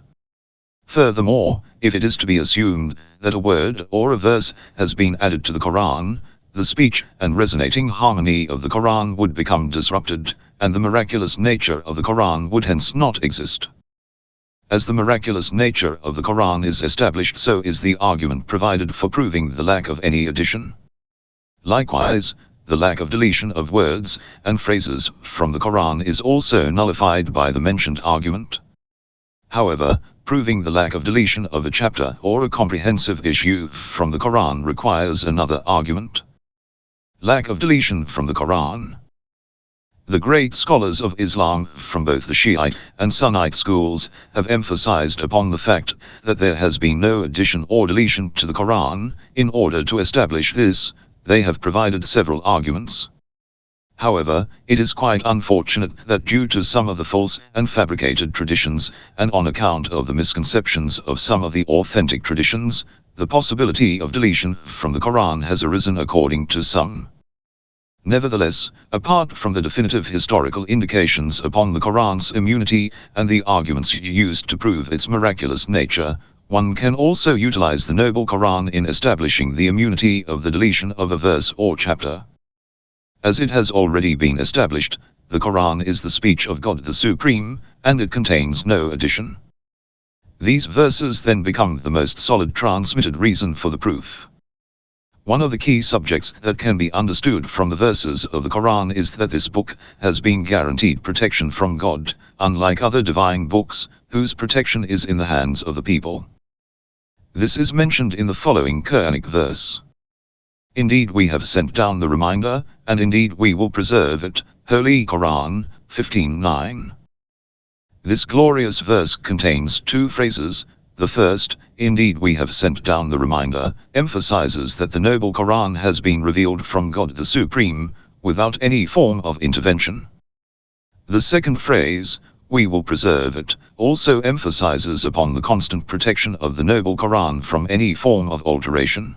Furthermore, if it is to be assumed that a word or a verse has been added to the Quran, the speech and resonating harmony of the Quran would become disrupted, and the miraculous nature of the Quran would hence not exist. As the miraculous nature of the Quran is established, so is the argument provided for proving the lack of any addition. Likewise, the lack of deletion of words and phrases from the Quran is also nullified by the mentioned argument. However, proving the lack of deletion of a chapter or a comprehensive issue from the Quran requires another argument. Lack of deletion from the Quran. The great scholars of Islam from both the Shiite and Sunnite schools have emphasized upon the fact that there has been no addition or deletion to the Quran. In order to establish this, they have provided several arguments. However, it is quite unfortunate that due to some of the false and fabricated traditions, and on account of the misconceptions of some of the authentic traditions, the possibility of deletion from the Quran has arisen according to some. Nevertheless, apart from the definitive historical indications upon the Quran's immunity and the arguments used to prove its miraculous nature, one can also utilize the noble Quran in establishing the immunity of the deletion of a verse or chapter. As it has already been established, the Quran is the speech of God the Supreme, and it contains no addition. These verses then become the most solid transmitted reason for the proof. One of the key subjects that can be understood from the verses of the Quran is that this book has been guaranteed protection from God, unlike other divine books, whose protection is in the hands of the people. This is mentioned in the following Quranic verse. Indeed we have sent down the reminder, and indeed we will preserve it. Holy Qur'an, 15:9. This glorious verse contains two phrases. The first, indeed we have sent down the reminder, emphasizes that the noble Quran has been revealed from God the Supreme, without any form of intervention. The second phrase, we will preserve it, also emphasizes upon the constant protection of the noble Quran from any form of alteration.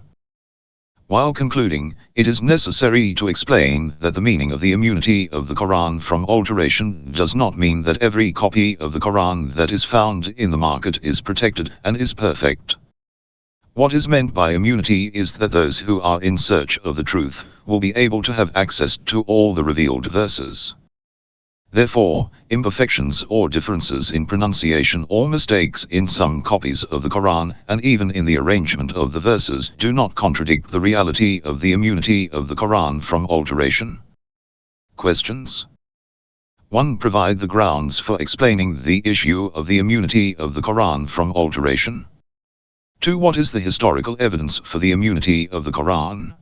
While concluding, it is necessary to explain that the meaning of the immunity of the Quran from alteration does not mean that every copy of the Quran that is found in the market is protected and is perfect. What is meant by immunity is that those who are in search of the truth will be able to have access to all the revealed verses. Therefore, imperfections or differences in pronunciation or mistakes in some copies of the Quran and even in the arrangement of the verses do not contradict the reality of the immunity of the Quran from alteration. Questions. 1. Provide the grounds for explaining the issue of the immunity of the Quran from alteration. 2. What is the historical evidence for the immunity of the Quran?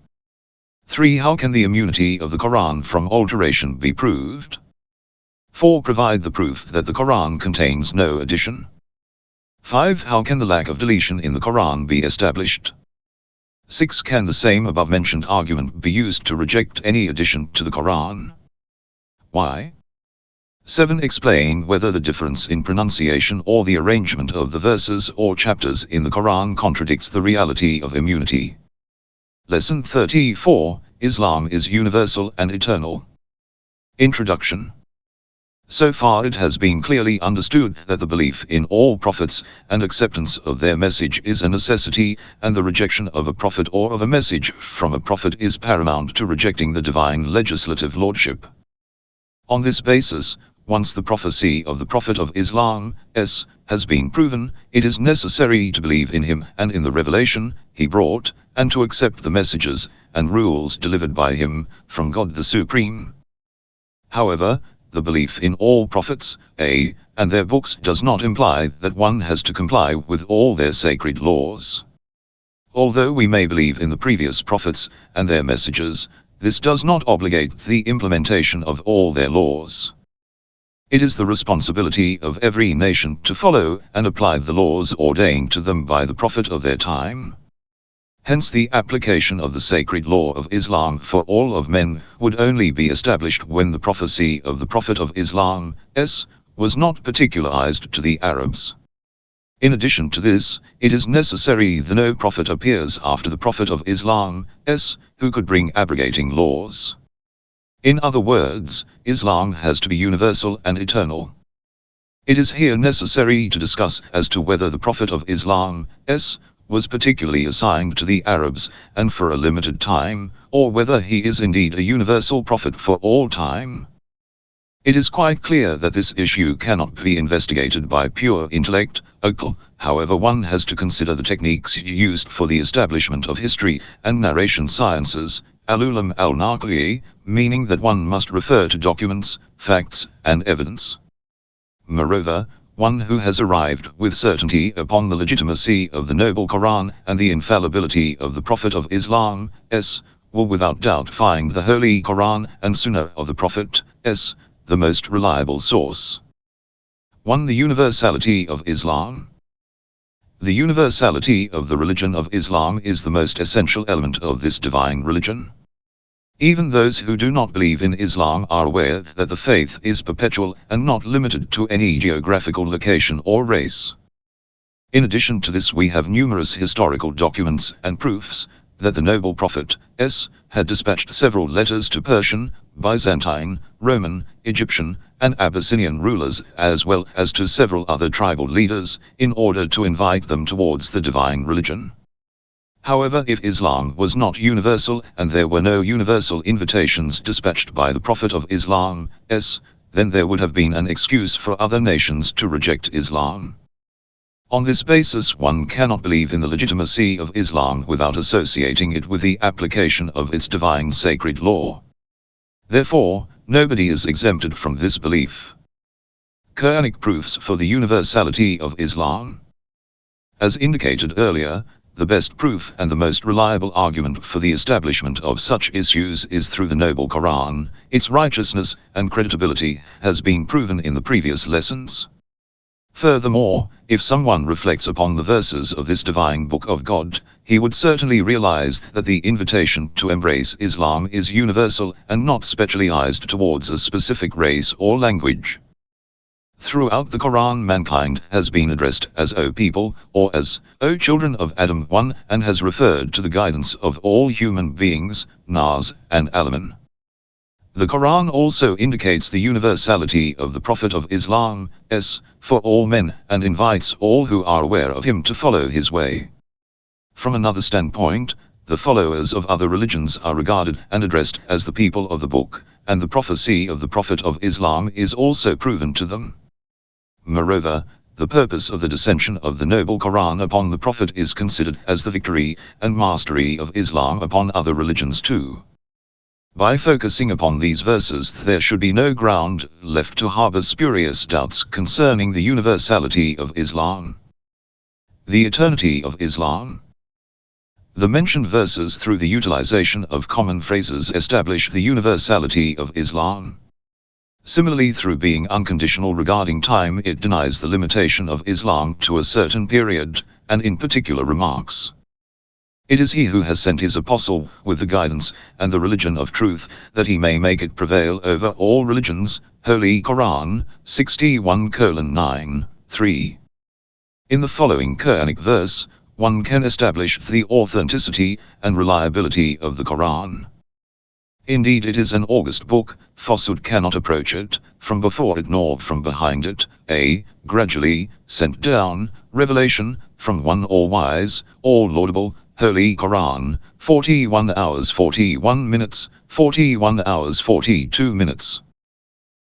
3. How can the immunity of the Quran from alteration be proved? 4. Provide the proof that the Quran contains no addition. 5. How can the lack of deletion in the Quran be established? 6. Can the same above-mentioned argument be used to reject any addition to the Quran? Why? 7. Explain whether the difference in pronunciation or the arrangement of the verses or chapters in the Quran contradicts the reality of immunity. Lesson 34, Islam is universal and eternal. Introduction. So far it has been clearly understood that the belief in all prophets and acceptance of their message is a necessity, and the rejection of a prophet or of a message from a prophet is paramount to rejecting the divine legislative lordship. On this basis, once the prophecy of the Prophet of Islam has been proven, it is necessary to believe in him and in the revelation he brought, and to accept the messages and rules delivered by him from God the Supreme. However, the belief in all prophets, and their books does not imply that one has to comply with all their sacred laws. Although we may believe in the previous prophets and their messages, this does not obligate the implementation of all their laws. It is the responsibility of every nation to follow and apply the laws ordained to them by the prophet of their time. Hence the application of the sacred law of Islam for all of men would only be established when the prophecy of the Prophet of Islam was not particularized to the Arabs. In addition to this, it is necessary that no prophet appears after the Prophet of Islam who could bring abrogating laws. In other words, Islam has to be universal and eternal. It is here necessary to discuss as to whether the Prophet of Islam was particularly assigned to the Arabs and for a limited time, or whether he is indeed a universal prophet for all time. It is quite clear that this issue cannot be investigated by pure intellect, however one has to consider the techniques used for the establishment of history and narration sciences, al-ulam al-naqli, meaning that one must refer to documents, facts, and evidence. Moreover, one who has arrived with certainty upon the legitimacy of the noble Quran and the infallibility of the Prophet of Islam will without doubt find the Holy Quran and Sunnah of the Prophet the most reliable source. 1. The universality of Islam. The universality of the religion of Islam is the most essential element of this divine religion. Even those who do not believe in Islam are aware that the faith is perpetual and not limited to any geographical location or race. In addition to this, we have numerous historical documents and proofs that the noble Prophet had dispatched several letters to Persian, Byzantine, Roman, Egyptian, and Abyssinian rulers, as well as to several other tribal leaders, in order to invite them towards the divine religion. However, if Islam was not universal and there were no universal invitations dispatched by the Prophet of Islam, then there would have been an excuse for other nations to reject Islam. On this basis, one cannot believe in the legitimacy of Islam without associating it with the application of its divine sacred law. Therefore, nobody is exempted from this belief. Quranic proofs for the universality of Islam. As indicated earlier, the best proof and the most reliable argument for the establishment of such issues is through the noble Quran. Its righteousness and creditability has been proven in the previous lessons. Furthermore, if someone reflects upon the verses of this divine book of God, he would certainly realize that the invitation to embrace Islam is universal and not specialized towards a specific race or language. Throughout the Quran, mankind has been addressed as O people, or as O children of Adam 1, and has referred to the guidance of all human beings, Nas and Alaman. The Quran also indicates the universality of the Prophet of Islam, S, for all men, and invites all who are aware of him to follow his way. From another standpoint, the followers of other religions are regarded and addressed as the people of the book, and the prophecy of the Prophet of Islam is also proven to them. Moreover, the purpose of the descension of the noble Quran upon the Prophet is considered as the victory and mastery of Islam upon other religions too. By focusing upon these verses, there should be no ground left to harbor spurious doubts concerning the universality of Islam. The eternity of Islam. The mentioned verses, through the utilization of common phrases, establish the universality of Islam. Similarly, through being unconditional regarding time, it denies the limitation of Islam to a certain period, and in particular remarks, "It is he who has sent his apostle with the guidance and the religion of truth, that he may make it prevail over all religions." Holy Qur'an 61:9, 3. In the following Quranic verse, one can establish the authenticity and reliability of the Quran. Indeed, it is an august book, falsehood cannot approach it, from before it nor from behind it, a gradually sent down revelation from one all-wise, all-laudable, Holy Qur'an, 41 hours 41 minutes, 41 hours 42 minutes.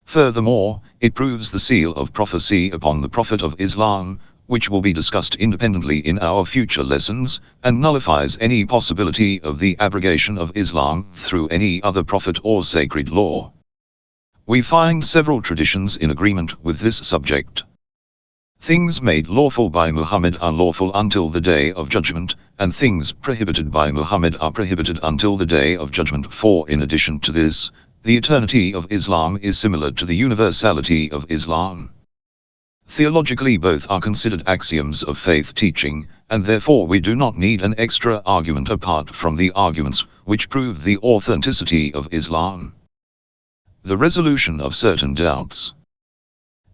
Furthermore, it proves the seal of prophecy upon the Prophet of Islam, which will be discussed independently in our future lessons, and nullifies any possibility of the abrogation of Islam through any other prophet or sacred law. We find several traditions in agreement with this subject. Things made lawful by Muhammad are lawful until the day of judgment, and things prohibited by Muhammad are prohibited until the day of judgment. For in addition to this, the eternity of Islam is similar to the universality of Islam. Theologically, both are considered axioms of faith teaching, and therefore we do not need an extra argument apart from the arguments which prove the authenticity of Islam. The resolution of certain doubts.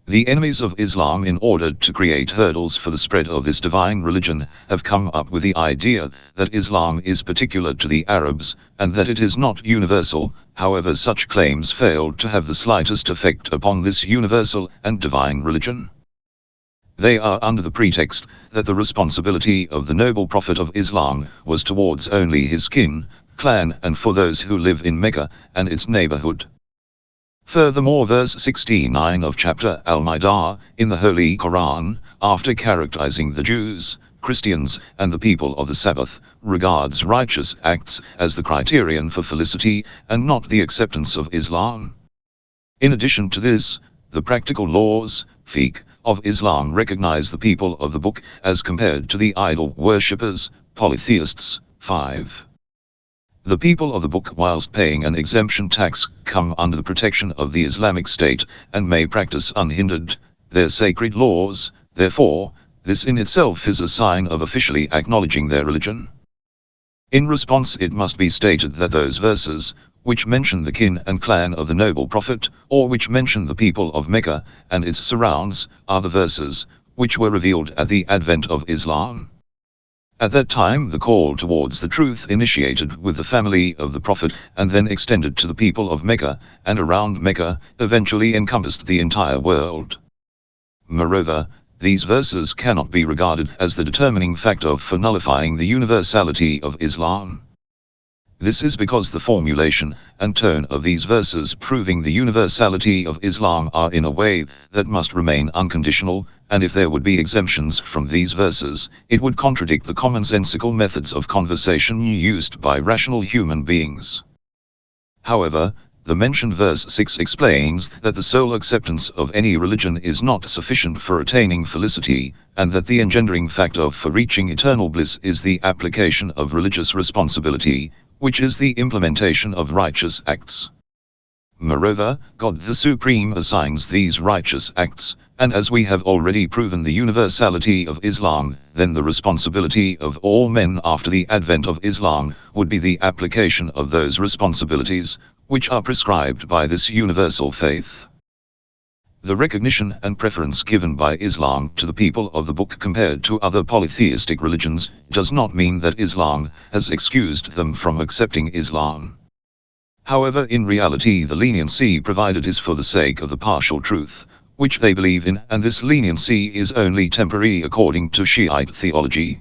The enemies of Islam, in order to create hurdles for the spread of this divine religion, have come up with the idea that Islam is particular to the Arabs, and that it is not universal. However, such claims failed to have the slightest effect upon this universal and divine religion. They are under the pretext that the responsibility of the noble Prophet of Islam was towards only his kin, clan, and for those who live in Mecca and its neighborhood. Furthermore, verse 69 of chapter Al-Ma'idah in the Holy Qur'an, after characterizing the Jews, Christians, and the people of the Sabbath, regards righteous acts as the criterion for felicity, and not the acceptance of Islam. In addition to this, the practical laws, fiqh, of Islam recognize the people of the book as compared to the idol worshippers, polytheists. 5. The people of the book, whilst paying an exemption tax, come under the protection of the Islamic State, and may practice unhindered their sacred laws. Therefore, this in itself is a sign of officially acknowledging their religion. In response, it must be stated that those verses which mention the kin and clan of the noble Prophet, or which mention the people of Mecca and its surrounds, are the verses which were revealed at the advent of Islam. At that time, the call towards the truth initiated with the family of the Prophet, and then extended to the people of Mecca and around Mecca, eventually encompassed the entire world. Moreover, these verses cannot be regarded as the determining factor for nullifying the universality of Islam. This is because the formulation and tone of these verses proving the universality of Islam are in a way that must remain unconditional, and if there would be exemptions from these verses, it would contradict the commonsensical methods of conversation used by rational human beings. However, the mentioned verse 6 explains that the sole acceptance of any religion is not sufficient for attaining felicity, and that the engendering factor for reaching eternal bliss is the application of religious responsibility, which is the implementation of righteous acts. Moreover, God the Supreme assigns these righteous acts, and as we have already proven the universality of Islam, then the responsibility of all men after the advent of Islam would be the application of those responsibilities, which are prescribed by this universal faith. The recognition and preference given by Islam to the people of the book compared to other polytheistic religions does not mean that Islam has excused them from accepting Islam. However, in reality the leniency provided is for the sake of the partial truth, which they believe in, and this leniency is only temporary according to Shiite theology.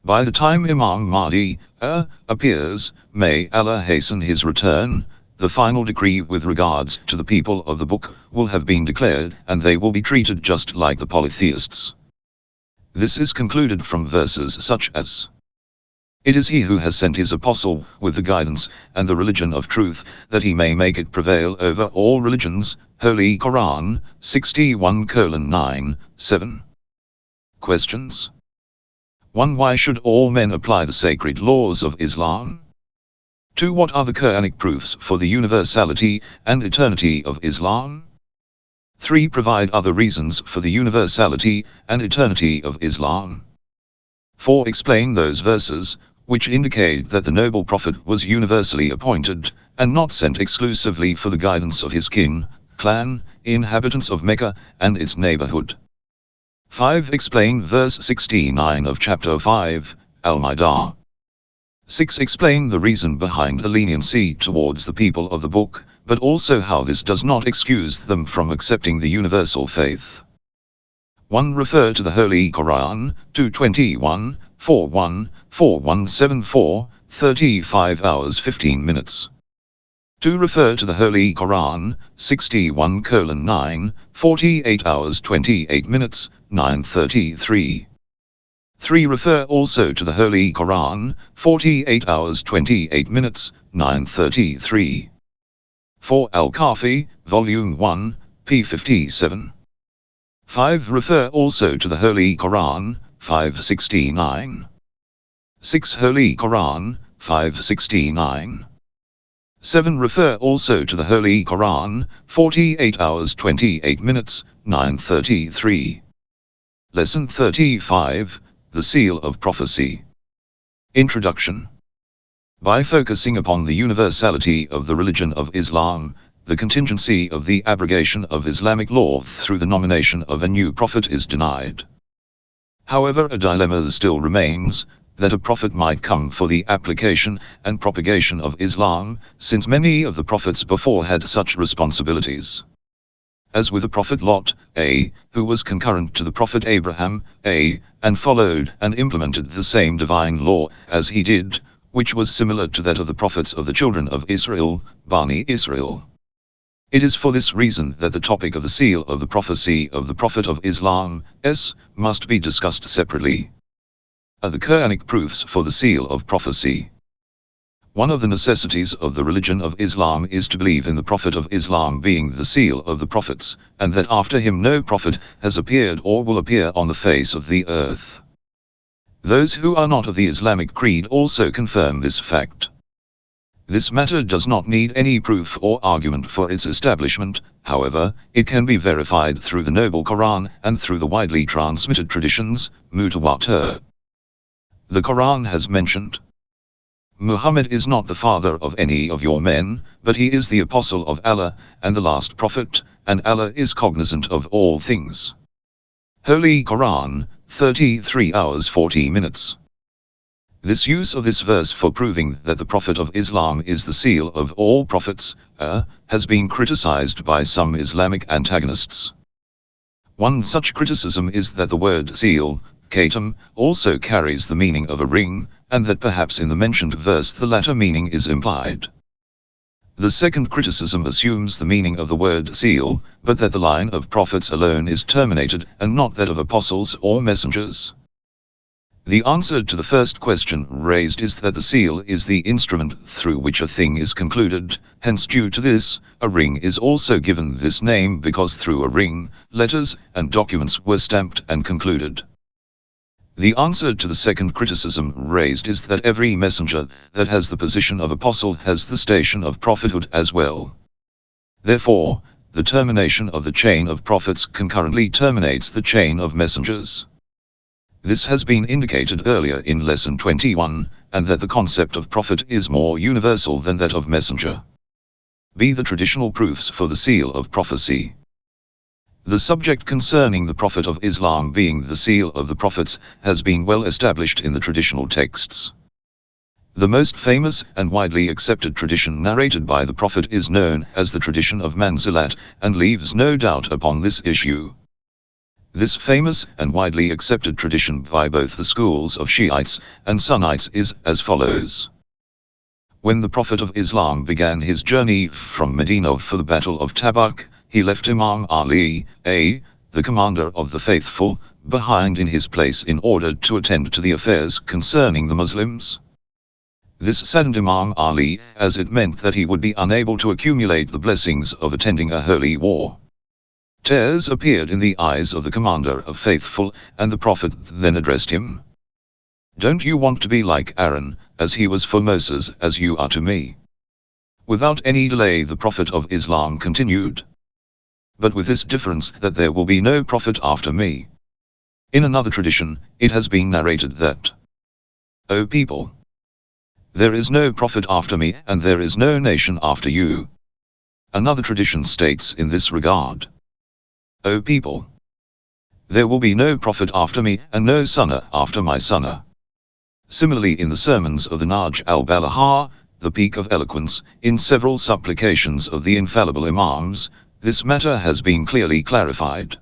By the time Imam Mahdi appears, may Allah hasten his return, the final decree with regards to the people of the book will have been declared, and they will be treated just like the polytheists. This is concluded from verses such as, "It is he who has sent his apostle with the guidance and the religion of truth, that he may make it prevail over all religions." Holy Qur'an 61:9, 7. Questions. 1. Why should all men apply the sacred laws of Islam? 2. What are the Quranic proofs for the universality and eternity of Islam? 3. Provide other reasons for the universality and eternity of Islam. 4. Explain those verses which indicate that the noble prophet was universally appointed, and not sent exclusively for the guidance of his kin, clan, inhabitants of Mecca, and its neighborhood. 5. Explain verse 69 of chapter 5, Al-Maidah. 6. Explain the reason behind the leniency towards the people of the book, but also how this does not excuse them from accepting the universal faith. 1. Refer to the Holy Qur'an, 221, 41, 4174, 35 hours 15 minutes. 2. Refer to the Holy Qur'an, 61:9, 48 hours 28 minutes, 9:33. 3. Refer also to the Holy Qur'an, 48 hours 28 minutes, 9:33. 4. Al-Kafi, Volume 1, p. 57. 5. Refer also to the Holy Qur'an, 569. 6. Holy Qur'an, 569. 7. Refer also to the Holy Qur'an, 48 hours 28 minutes, 9:33. Lesson 35, The Seal of Prophecy. Introduction. By focusing upon the universality of the religion of Islam, the contingency of the abrogation of Islamic law through the nomination of a new prophet is denied. However, a dilemma still remains, that a prophet might come for the application and propagation of Islam, since many of the prophets before had such responsibilities. As with the prophet Lot, who was concurrent to the prophet Abraham, and followed and implemented the same divine law as he did, which was similar to that of the prophets of the children of Israel, Bani Israel. It is for this reason that the topic of the seal of the prophecy of the Prophet of Islam, must be discussed separately. The Quranic proofs for the seal of prophecy. One of the necessities of the religion of Islam is to believe in the Prophet of Islam being the seal of the prophets, and that after him no prophet has appeared or will appear on the face of the earth. Those who are not of the Islamic creed also confirm this fact. This matter does not need any proof or argument for its establishment, however, it can be verified through the Noble Quran and through the widely transmitted traditions, mutawatir. The Quran has mentioned, Muhammad is not the father of any of your men, but he is the apostle of Allah, and the last prophet, and Allah is cognizant of all things. Holy Qur'an, 33 hours 40 minutes. This use of this verse for proving that the Prophet of Islam is the seal of all prophets, has been criticized by some Islamic antagonists. One such criticism is that the word seal, khatam, also carries the meaning of a ring, and that perhaps in the mentioned verse the latter meaning is implied. The second criticism assumes the meaning of the word seal, but that the line of prophets alone is terminated, and not that of apostles or messengers. The answer to the first question raised is that the seal is the instrument through which a thing is concluded, hence due to this, a ring is also given this name because through a ring, letters and documents were stamped and concluded. The answer to the second criticism raised is that every messenger that has the position of apostle has the station of prophethood as well. Therefore, the termination of the chain of prophets concurrently terminates the chain of messengers. This has been indicated earlier in lesson 21, and that the concept of prophet is more universal than that of messenger. B. The traditional proofs for the seal of prophecy. The subject concerning the Prophet of Islam being the seal of the prophets has been well established in the traditional texts. The most famous and widely accepted tradition narrated by the Prophet is known as the tradition of Manzilat, and leaves no doubt upon this issue. This famous and widely accepted tradition by both the schools of Shiites and Sunnites is as follows. When the Prophet of Islam began his journey from Medina for the Battle of Tabuk, he left Imam Ali, the commander of the faithful, behind in his place in order to attend to the affairs concerning the Muslims. This saddened Imam Ali, as it meant that he would be unable to accumulate the blessings of attending a holy war. Tears appeared in the eyes of the commander of faithful, and the Prophet then addressed him. "Don't you want to be like Aaron, as he was for Moses as you are to me?" Without any delay the Prophet of Islam continued. "But with this difference that there will be no prophet after me." In another tradition, it has been narrated that, "O people, there is no prophet after me and there is no nation after you." Another tradition states in this regard, "O people, there will be no prophet after me and no sunnah after my sunnah." Similarly in the sermons of the Naj al-Balagha, the peak of eloquence, in several supplications of the infallible Imams, this matter has been clearly clarified.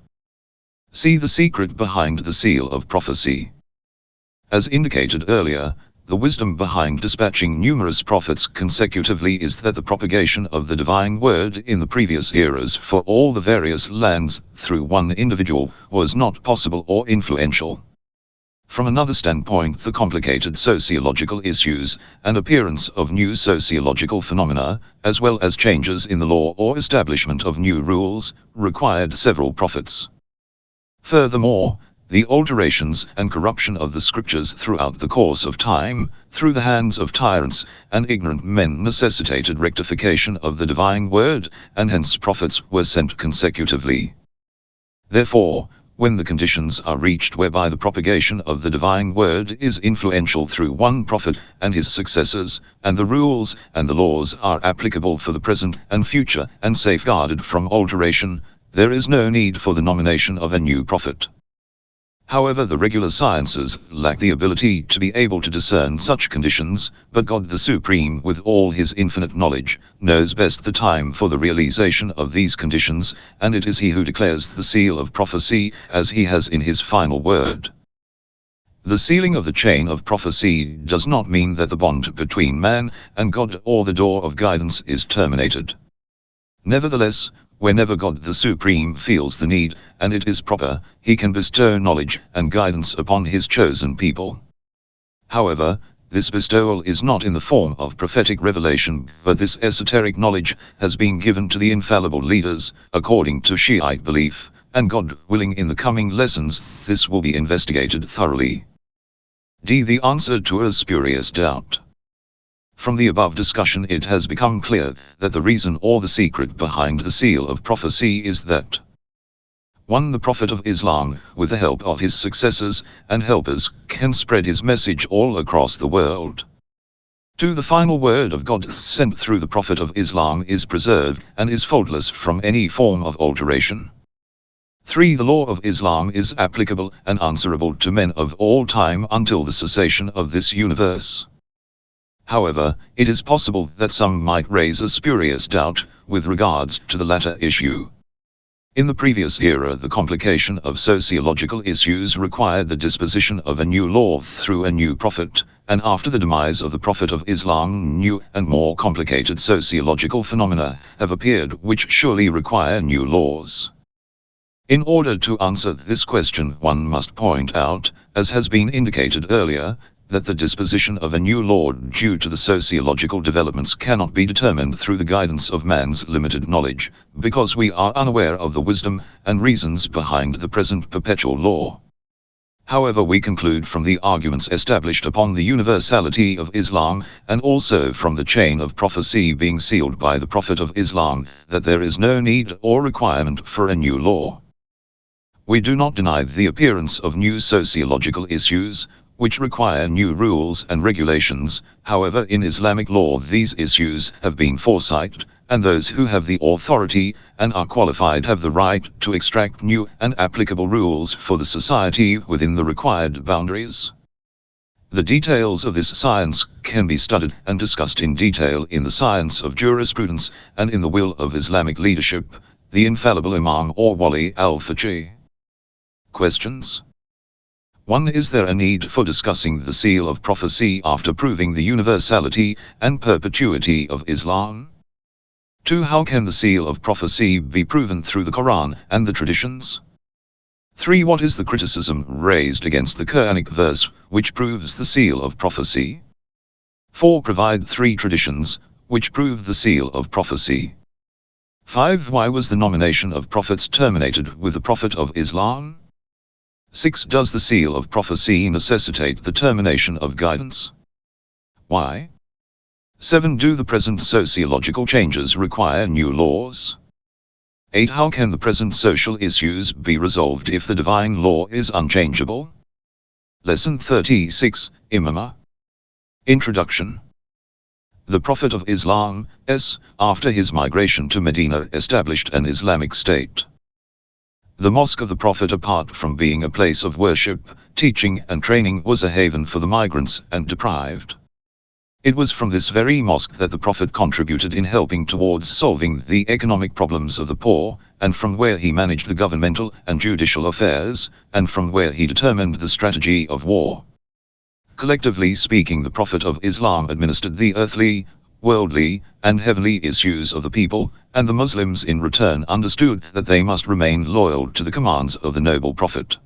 See the secret behind the seal of prophecy. As indicated earlier, the wisdom behind dispatching numerous prophets consecutively is that the propagation of the divine word in the previous eras for all the various lands through one individual was not possible or influential. From another standpoint, the complicated sociological issues and appearance of new sociological phenomena, as well as changes in the law or establishment of new rules, required several prophets. Furthermore, the alterations and corruption of the scriptures throughout the course of time, through the hands of tyrants and ignorant men, necessitated rectification of the divine word, and hence prophets were sent consecutively. Therefore, when the conditions are reached whereby the propagation of the divine word is influential through one prophet and his successors, and the rules and the laws are applicable for the present and future and safeguarded from alteration, there is no need for the nomination of a new prophet. However, the regular sciences lack the ability to be able to discern such conditions, but God the Supreme, with all his infinite knowledge, knows best the time for the realization of these conditions, and it is he who declares the seal of prophecy, as he has in his final word. The sealing of the chain of prophecy does not mean that the bond between man and God or the door of guidance is terminated. Nevertheless, whenever God the Supreme feels the need, and it is proper, he can bestow knowledge and guidance upon his chosen people. However, this bestowal is not in the form of prophetic revelation, but this esoteric knowledge has been given to the infallible leaders, according to Shiite belief, and God willing in the coming lessons this will be investigated thoroughly. The answer to a spurious doubt. From the above discussion it has become clear that the reason or the secret behind the seal of prophecy is that 1. The Prophet of Islam, with the help of his successors and helpers, can spread his message all across the world. 2. The final word of God sent through the Prophet of Islam is preserved and is faultless from any form of alteration. 3. The law of Islam is applicable and answerable to men of all time until the cessation of this universe. However, it is possible that some might raise a spurious doubt with regards to the latter issue. In the previous era, the complication of sociological issues required the disposition of a new law through a new prophet, and after the demise of the Prophet of Islam, new and more complicated sociological phenomena have appeared which surely require new laws. In order to answer this question, one must point out, as has been indicated earlier, that the disposition of a new law due to the sociological developments cannot be determined through the guidance of man's limited knowledge, because we are unaware of the wisdom and reasons behind the present perpetual law. However, we conclude from the arguments established upon the universality of Islam, and also from the chain of prophecy being sealed by the Prophet of Islam, that there is no need or requirement for a new law. We do not deny the appearance of new sociological issues. which require new rules and regulations. However, in Islamic law these issues have been foresighted, and those who have the authority and are qualified have the right to extract new and applicable rules for the society within the required boundaries. The details of this science can be studied and discussed in detail in the science of jurisprudence and in the will of Islamic leadership, the infallible Imam or Wali al-Faqih. Questions. 1. Is there a need for discussing the seal of prophecy after proving the universality and perpetuity of Islam? 2. How can the seal of prophecy be proven through the Quran and the traditions? 3. What is the criticism raised against the Quranic verse which proves the seal of prophecy? 4. Provide 3 traditions which prove the seal of prophecy. 5. Why was the nomination of prophets terminated with the Prophet of Islam? 6. Does the seal of prophecy necessitate the termination of guidance? Why? 7. Do the present sociological changes require new laws? 8. How can the present social issues be resolved if the divine law is unchangeable? Lesson 36, Imam. Introduction. The Prophet of Islam, after his migration to Medina, established an Islamic state. The mosque of the Prophet, apart from being a place of worship, teaching and training, was a haven for the migrants and deprived. It was from this very mosque that the Prophet contributed in helping towards solving the economic problems of the poor, and from where he managed the governmental and judicial affairs, and from where he determined the strategy of war. Collectively speaking, the Prophet of Islam administered the earthly, worldly, and heavenly issues of the people, and the Muslims in return understood that they must remain loyal to the commands of the noble Prophet.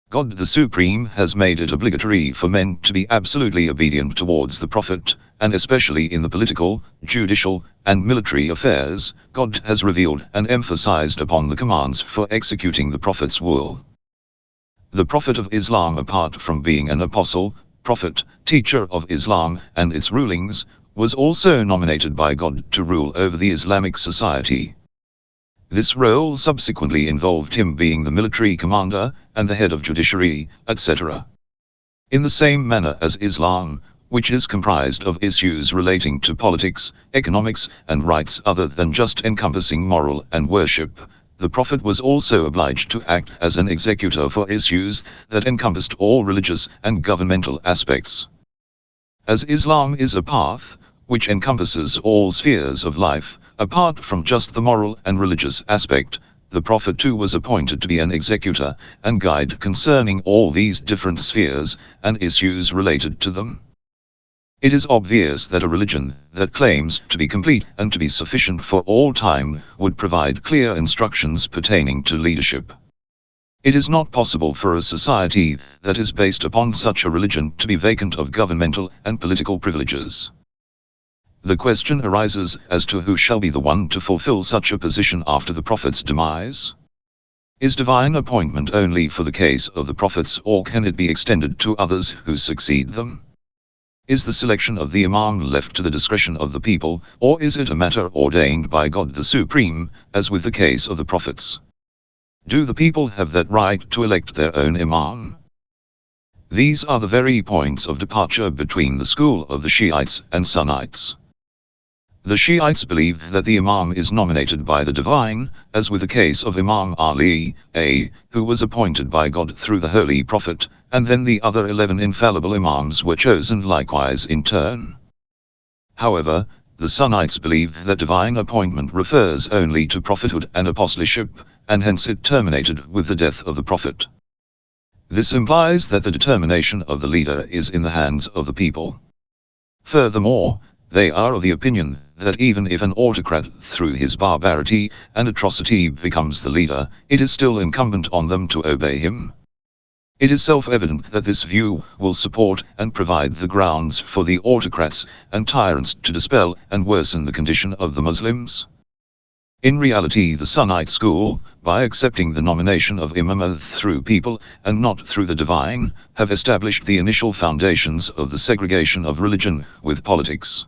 God the Supreme has made it obligatory for men to be absolutely obedient towards the Prophet, and especially in the political, judicial, and military affairs, God has revealed and emphasized upon the commands for executing the Prophet's will. The Prophet of Islam, apart from being an apostle, prophet, teacher of Islam and its rulings, was also nominated by God to rule over the Islamic society. This role subsequently involved him being the military commander and the head of judiciary, etc. In the same manner as Islam, which is comprised of issues relating to politics, economics, and rights other than just encompassing moral and worship, the Prophet was also obliged to act as an executor for issues that encompassed all religious and governmental aspects. As Islam is a path which encompasses all spheres of life, apart from just the moral and religious aspect, the Prophet too was appointed to be an executor and guide concerning all these different spheres and issues related to them. It is obvious that a religion that claims to be complete and to be sufficient for all time would provide clear instructions pertaining to leadership. It is not possible for a society that is based upon such a religion to be vacant of governmental and political privileges. The question arises as to who shall be the one to fulfill such a position after the Prophet's demise. Is divine appointment only for the case of the Prophets, or can it be extended to others who succeed them? Is the selection of the Imam left to the discretion of the people, or is it a matter ordained by God the Supreme, as with the case of the Prophets? Do the people have that right to elect their own Imam? These are the very points of departure between the school of the Shiites and Sunnites. The Shiites believe that the Imam is nominated by the divine, as with the case of Imam Ali, who was appointed by God through the Holy Prophet, and then the other 11 infallible Imams were chosen likewise in turn. However, the Sunnites believe that divine appointment refers only to prophethood and apostleship, and hence it terminated with the death of the Prophet. This implies that the determination of the leader is in the hands of the people. Furthermore, they are of the opinion that even if an autocrat through his barbarity and atrocity becomes the leader, it is still incumbent on them to obey him. It is self-evident that this view will support and provide the grounds for the autocrats and tyrants to dispel and worsen the condition of the Muslims. In reality, the Sunnite school, by accepting the nomination of Imam through people and not through the divine, have established the initial foundations of the segregation of religion with politics.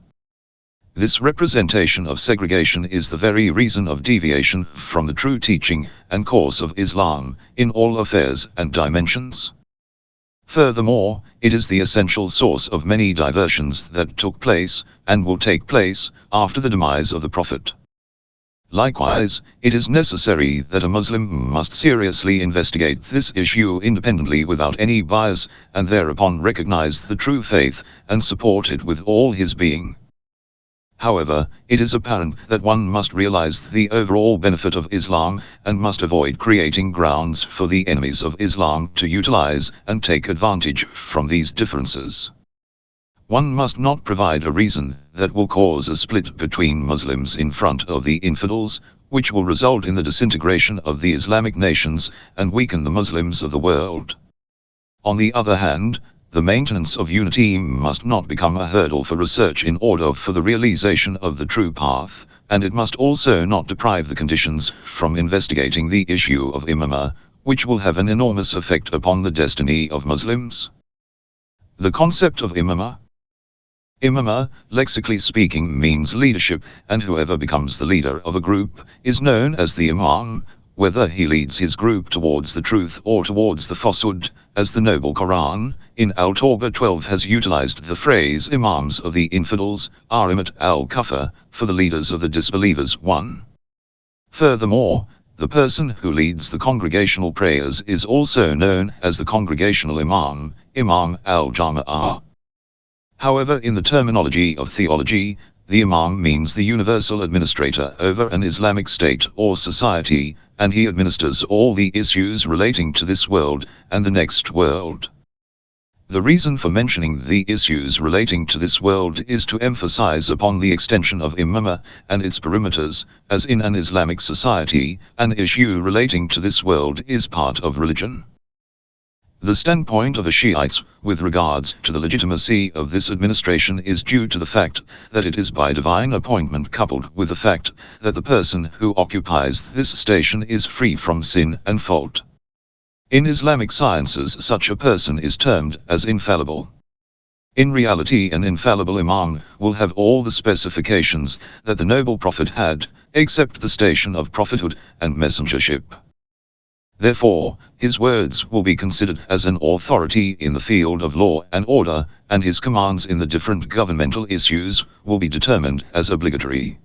This representation of segregation is the very reason of deviation from the true teaching and course of Islam, in all affairs and dimensions. Furthermore, it is the essential source of many diversions that took place, and will take place, after the demise of the Prophet. Likewise, it is necessary that a Muslim must seriously investigate this issue independently without any bias, and thereupon recognize the true faith, and support it with all his being. However, it is apparent that one must realize the overall benefit of Islam, and must avoid creating grounds for the enemies of Islam to utilize and take advantage from these differences. One must not provide a reason that will cause a split between Muslims in front of the infidels, which will result in the disintegration of the Islamic nations, and weaken the Muslims of the world. On the other hand, the maintenance of unity must not become a hurdle for research in order for the realization of the true path, and it must also not deprive the conditions from investigating the issue of imamah, which will have an enormous effect upon the destiny of Muslims. The concept of imamah. Imamah, lexically speaking, means leadership, and whoever becomes the leader of a group is known as the Imam, whether he leads his group towards the truth or towards the falsehood, as the Noble Qur'an, in Al-Tawbah 12 has utilized the phrase Imams of the infidels, Arimat al-Kufar, for the leaders of the disbelievers 1. Furthermore, the person who leads the congregational prayers is also known as the congregational Imam, Imam al-Jama'ah. However, in the terminology of theology, the Imam means the universal administrator over an Islamic state or society, and he administers all the issues relating to this world and the next world. The reason for mentioning the issues relating to this world is to emphasize upon the extension of imamah and its perimeters, as in an Islamic society, an issue relating to this world is part of religion. The standpoint of the Shiites with regards to the legitimacy of this administration is due to the fact that it is by divine appointment, coupled with the fact that the person who occupies this station is free from sin and fault. In Islamic sciences, such a person is termed as infallible. In reality, an infallible Imam will have all the specifications that the noble Prophet had, except the station of prophethood and messengership. Therefore, his words will be considered as an authority in the field of law and order, and his commands in the different governmental issues will be determined as obligatory.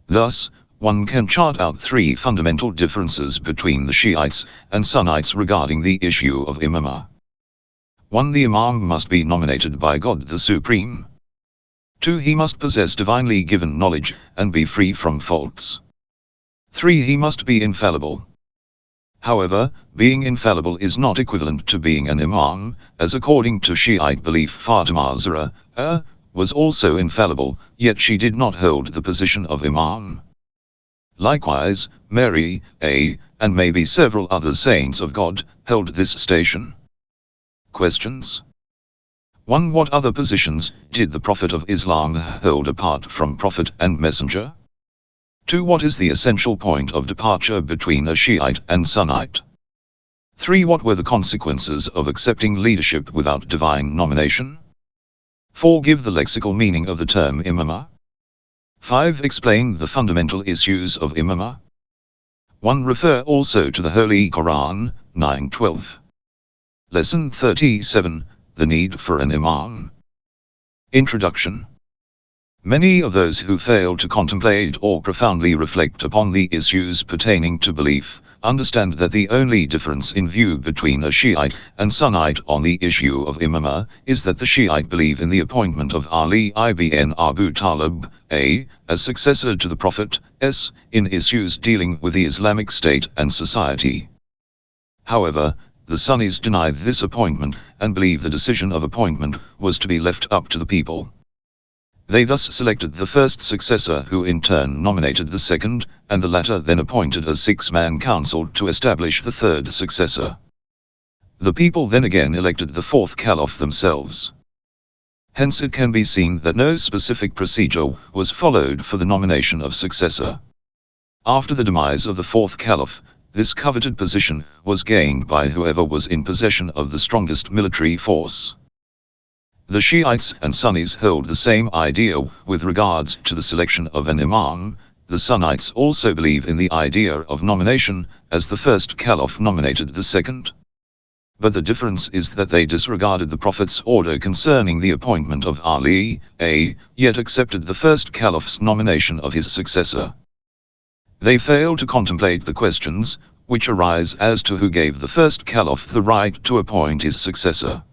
Thus, one can chart out 3 fundamental differences between the Shiites and Sunnites regarding the issue of imamah. 1. The Imam must be nominated by God the Supreme. 2. He must possess divinely given knowledge and be free from faults. 3. He must be infallible. However, being infallible is not equivalent to being an Imam, as according to Shiite belief Fatima Zahra was also infallible, yet she did not hold the position of Imam. Likewise, Mary, and maybe several other saints of God, held this station. Questions. 1. What other positions did the Prophet of Islam hold apart from Prophet and Messenger? 2. What is the essential point of departure between a Shiite and Sunnite? 3. What were the consequences of accepting leadership without divine nomination? 4. Give the lexical meaning of the term imamah. 5. Explain the fundamental issues of imamah. 1. Refer also to the Holy Qur'an, 9:12. Lesson 37, The Need for an Imam. Introduction. Many of those who fail to contemplate or profoundly reflect upon the issues pertaining to belief, understand that the only difference in view between a Shiite and Sunnite on the issue of imamah is that the Shiite believe in the appointment of Ali ibn Abu Talib, as successor to the Prophet, in issues dealing with the Islamic state and society. However, the Sunnis deny this appointment, and believe the decision of appointment was to be left up to the people. They thus selected the first successor, who in turn nominated the second, and the latter then appointed a 6-man council to establish the third successor. The people then again elected the 4th caliph themselves. Hence it can be seen that no specific procedure was followed for the nomination of successor. After the demise of the 4th caliph, this coveted position was gained by whoever was in possession of the strongest military force. The Shiites and Sunnis hold the same idea with regards to the selection of an Imam. The Sunnites also believe in the idea of nomination, as the first caliph nominated the second. But the difference is that they disregarded the Prophet's order concerning the appointment of Ali, yet accepted the first caliph's nomination of his successor. They failed to contemplate the questions which arise as to who gave the first caliph the right to appoint his successor.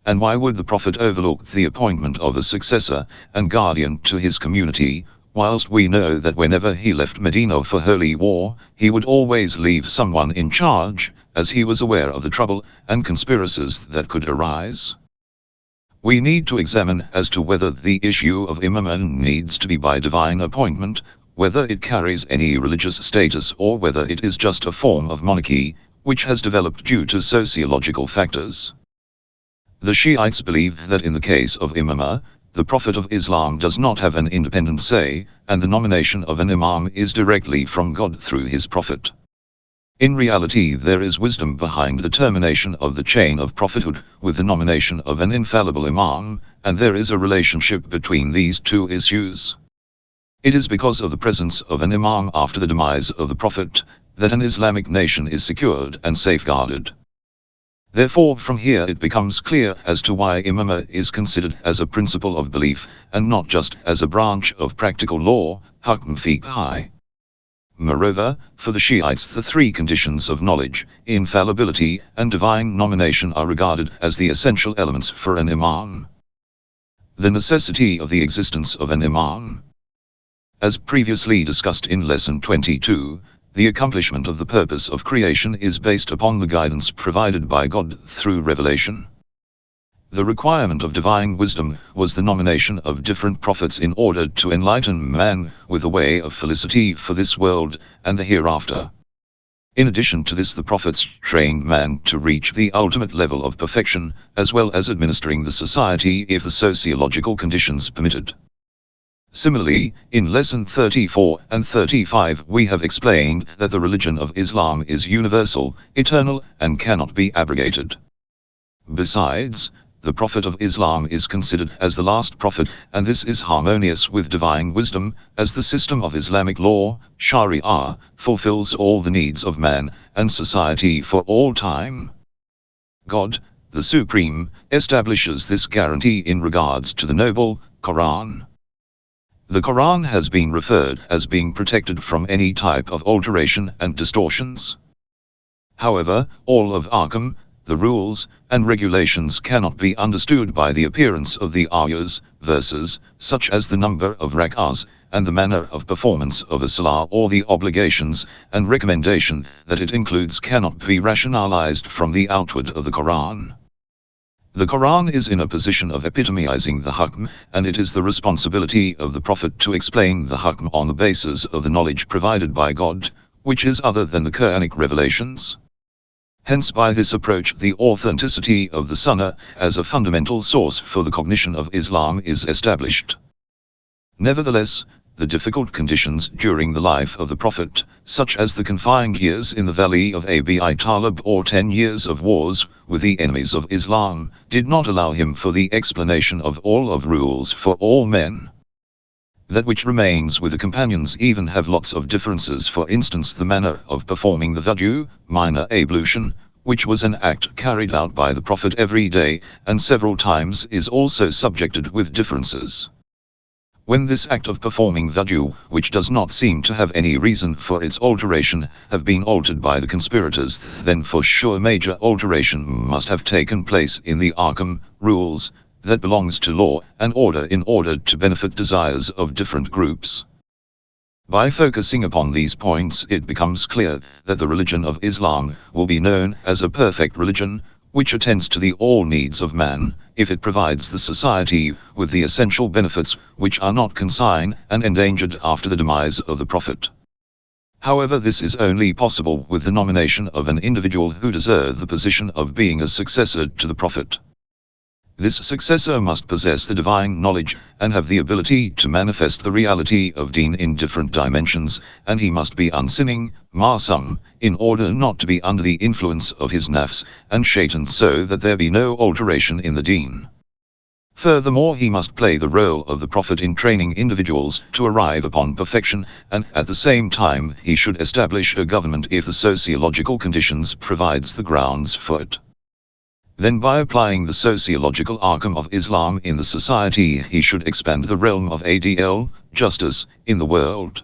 And why would the Prophet overlook the appointment of a successor and guardian to his community, whilst we know that whenever he left Medina for holy war, he would always leave someone in charge, as he was aware of the trouble and conspiracies that could arise? We need to examine as to whether the issue of imamah needs to be by divine appointment, whether it carries any religious status, or whether it is just a form of monarchy, which has developed due to sociological factors. The Shiites believe that in the case of imamah, the Prophet of Islam does not have an independent say, and the nomination of an imam is directly from God through his Prophet. In reality, there is wisdom behind the termination of the chain of prophethood with the nomination of an infallible imam, and there is a relationship between these two issues. It is because of the presence of an imam after the demise of the Prophet that an Islamic nation is secured and safeguarded. Therefore, from here it becomes clear as to why imamah is considered as a principle of belief, and not just as a branch of practical law, hukm fiqhi. Moreover, for the Shiites the three conditions of knowledge, infallibility, and divine nomination are regarded as the essential elements for an imam. The necessity of the existence of an imam. As previously discussed in Lesson 22, the accomplishment of the purpose of creation is based upon the guidance provided by God through revelation. The requirement of divine wisdom was the nomination of different prophets in order to enlighten man with a way of felicity for this world and the hereafter. In addition to this, the prophets trained man to reach the ultimate level of perfection, as well as administering the society if the sociological conditions permitted. Similarly, in Lesson 34 and 35 we have explained that the religion of Islam is universal, eternal, and cannot be abrogated. Besides, the Prophet of Islam is considered as the last prophet, and this is harmonious with divine wisdom, as the system of Islamic law, Sharia, fulfills all the needs of man and society for all time. God, the Supreme, establishes this guarantee in regards to the noble Qur'an. The Qur'an has been referred as being protected from any type of alteration and distortions. However, all of Ahkam, the rules and regulations, cannot be understood by the appearance of the ayahs, verses, such as the number of rak'ahs, and the manner of performance of a salah, or the obligations and recommendation that it includes cannot be rationalized from the outward of the Qur'an. The Qur'an is in a position of epitomizing the hukm, and it is the responsibility of the Prophet to explain the hukm on the basis of the knowledge provided by God, which is other than the Quranic revelations. Hence, by this approach, the authenticity of the Sunnah as a fundamental source for the cognition of Islam is established. Nevertheless, the difficult conditions during the life of the Prophet, such as the confined years in the valley of Abi Talib or 10 years of wars with the enemies of Islam, did not allow him for the explanation of all of rules for all men. That which remains with the companions even have lots of differences. For instance, the manner of performing the wudu, minor ablution, which was an act carried out by the Prophet every day and several times, is also subjected with differences. When this act of performing wudu, which does not seem to have any reason for its alteration, have been altered by the conspirators, then for sure major alteration must have taken place in the ahkam, rules, that belongs to law and order in order to benefit desires of different groups. By focusing upon these points, it becomes clear that the religion of Islam will be known as a perfect religion, which attends to the all needs of man, if it provides the society with the essential benefits which are not consigned and endangered after the demise of the Prophet. However, this is only possible with the nomination of an individual who deserves the position of being a successor to the Prophet. This successor must possess the divine knowledge and have the ability to manifest the reality of Deen in different dimensions, and he must be unsinning, ma'sum, in order not to be under the influence of his nafs and shaitan, so that there be no alteration in the Deen. Furthermore, he must play the role of the Prophet in training individuals to arrive upon perfection, and at the same time he should establish a government if the sociological conditions provides the grounds for it. Then by applying the sociological outcome of Islam in the society he should expand the realm of adl, justice, in the world.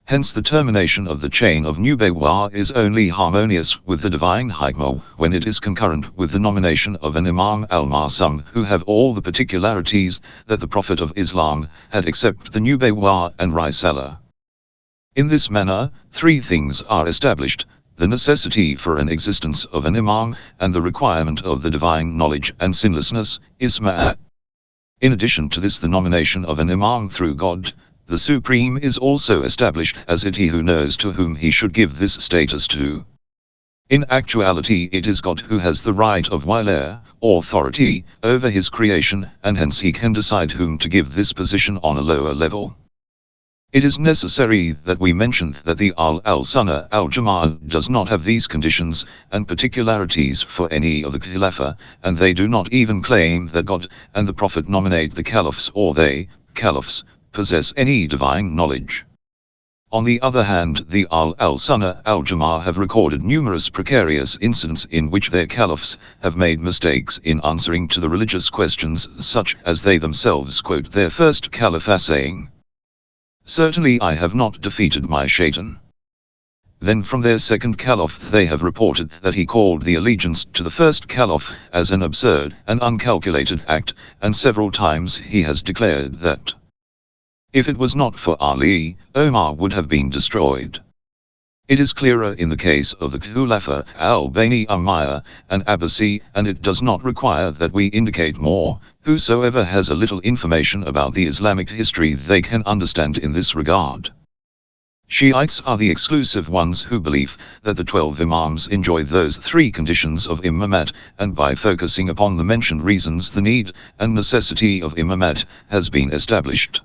Hence the termination of the chain of nubuwwah is only harmonious with the divine hikmah when it is concurrent with the nomination of an Imam al-Masum who have all the particularities that the Prophet of Islam had except the nubuwwah and risala. In this manner, three things are established: the necessity for an existence of an Imam, and the requirement of the divine knowledge and sinlessness, isma'. In addition to this, the nomination of an Imam through God, the Supreme, is also established as it he who knows to whom he should give this status to. In actuality it is God who has the right of wila, authority, over his creation, and hence he can decide whom to give this position on a lower level. It is necessary that we mention that the al-Sunnah al-Jama'ah does not have these conditions and particularities for any of the Khilafah, and they do not even claim that God and the Prophet nominate the Caliphs or they, Caliphs, possess any divine knowledge. On the other hand, the al-Sunnah al-Jama'ah have recorded numerous precarious incidents in which their Caliphs have made mistakes in answering to the religious questions, such as they themselves quote their first Caliph as saying, "Certainly I have not defeated my shaitan." Then from their second Caliph they have reported that he called the allegiance to the first Caliph as an absurd and uncalculated act, and several times he has declared that if it was not for Ali, Omar would have been destroyed. It is clearer in the case of the Khulafa al-Bani Umayyah and Abbasi, and it does not require that we indicate more. Whosoever has a little information about the Islamic history they can understand in this regard. Shiites are the exclusive ones who believe that the 12 Imams enjoy those three conditions of imamat, and by focusing upon the mentioned reasons the need and necessity of imamat has been established.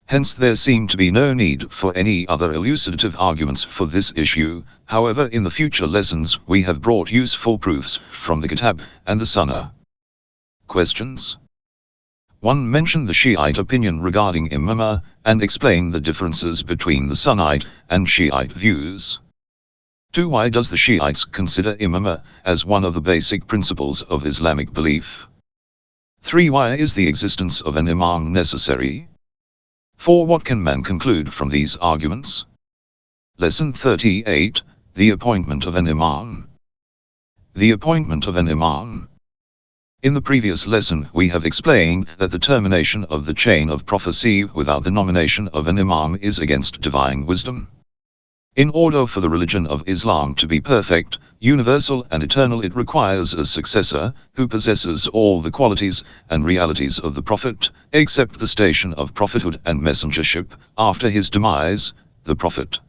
Hence there seem to be no need for any other elucidative arguments for this issue. However, in the future lessons we have brought useful proofs from the Kitab and the Sunnah. Questions. 1. Mention the Shiite opinion regarding Imamah, and explain the differences between the Sunnite and Shiite views. 2. Why does the Shiites consider Imamah as one of the basic principles of Islamic belief? 3. Why is the existence of an Imam necessary? 4. What can man conclude from these arguments? Lesson 38, The Appointment of an Imam. The appointment of an Imam. In the previous lesson we have explained that the termination of the chain of prophecy without the nomination of an Imam is against divine wisdom. In order for the religion of Islam to be perfect, universal and eternal, it requires a successor, who possesses all the qualities and realities of the Prophet, except the station of prophethood and messengership, after his demise, the Prophet.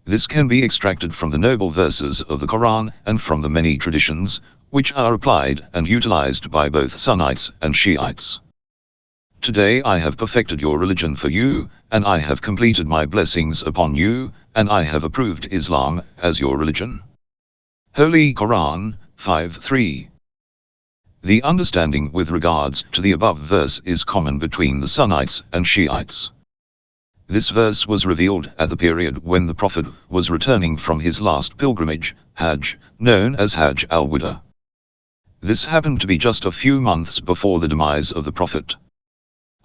This can be extracted from the noble verses of the Quran and from the many traditions, which are applied and utilized by both Sunnites and Shiites. Today I have perfected your religion for you, and I have completed my blessings upon you, and I have approved Islam as your religion. Holy Qur'an 5:3. The understanding with regards to the above verse is common between the Sunnites and Shiites. This verse was revealed at the period when the Prophet was returning from his last pilgrimage, Hajj, known as Hajj al-Wada. This happened to be just a few months before the demise of the Prophet.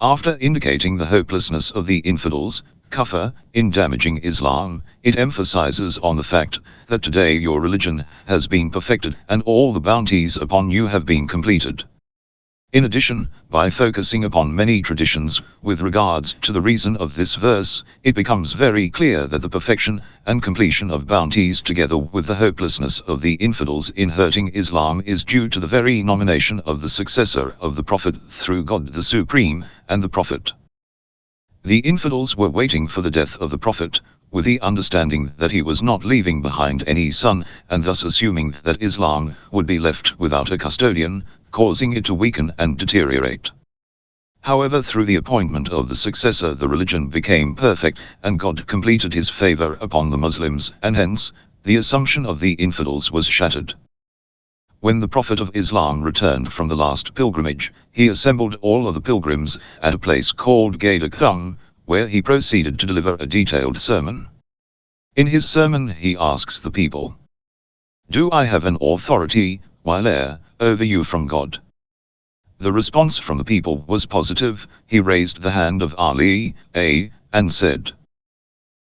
After indicating the hopelessness of the infidels, Kufr, in damaging Islam, it emphasizes on the fact that today your religion has been perfected and all the bounties upon you have been completed. In addition, by focusing upon many traditions with regards to the reason of this verse, it becomes very clear that the perfection and completion of bounties together with the hopelessness of the infidels in hurting Islam is due to the very nomination of the successor of the Prophet through God the Supreme and the Prophet. The infidels were waiting for the death of the Prophet, with the understanding that he was not leaving behind any son, and thus assuming that Islam would be left without a custodian, causing it to weaken and deteriorate. However, through the appointment of the successor the religion became perfect, and God completed his favor upon the Muslims, and hence, the assumption of the infidels was shattered. When the Prophet of Islam returned from the last pilgrimage, he assembled all of the pilgrims at a place called Gadakung, where he proceeded to deliver a detailed sermon. In his sermon he asks the people, "Do I have an authority, while over you from God. The response from the people was positive. He raised the hand of Ali, and said,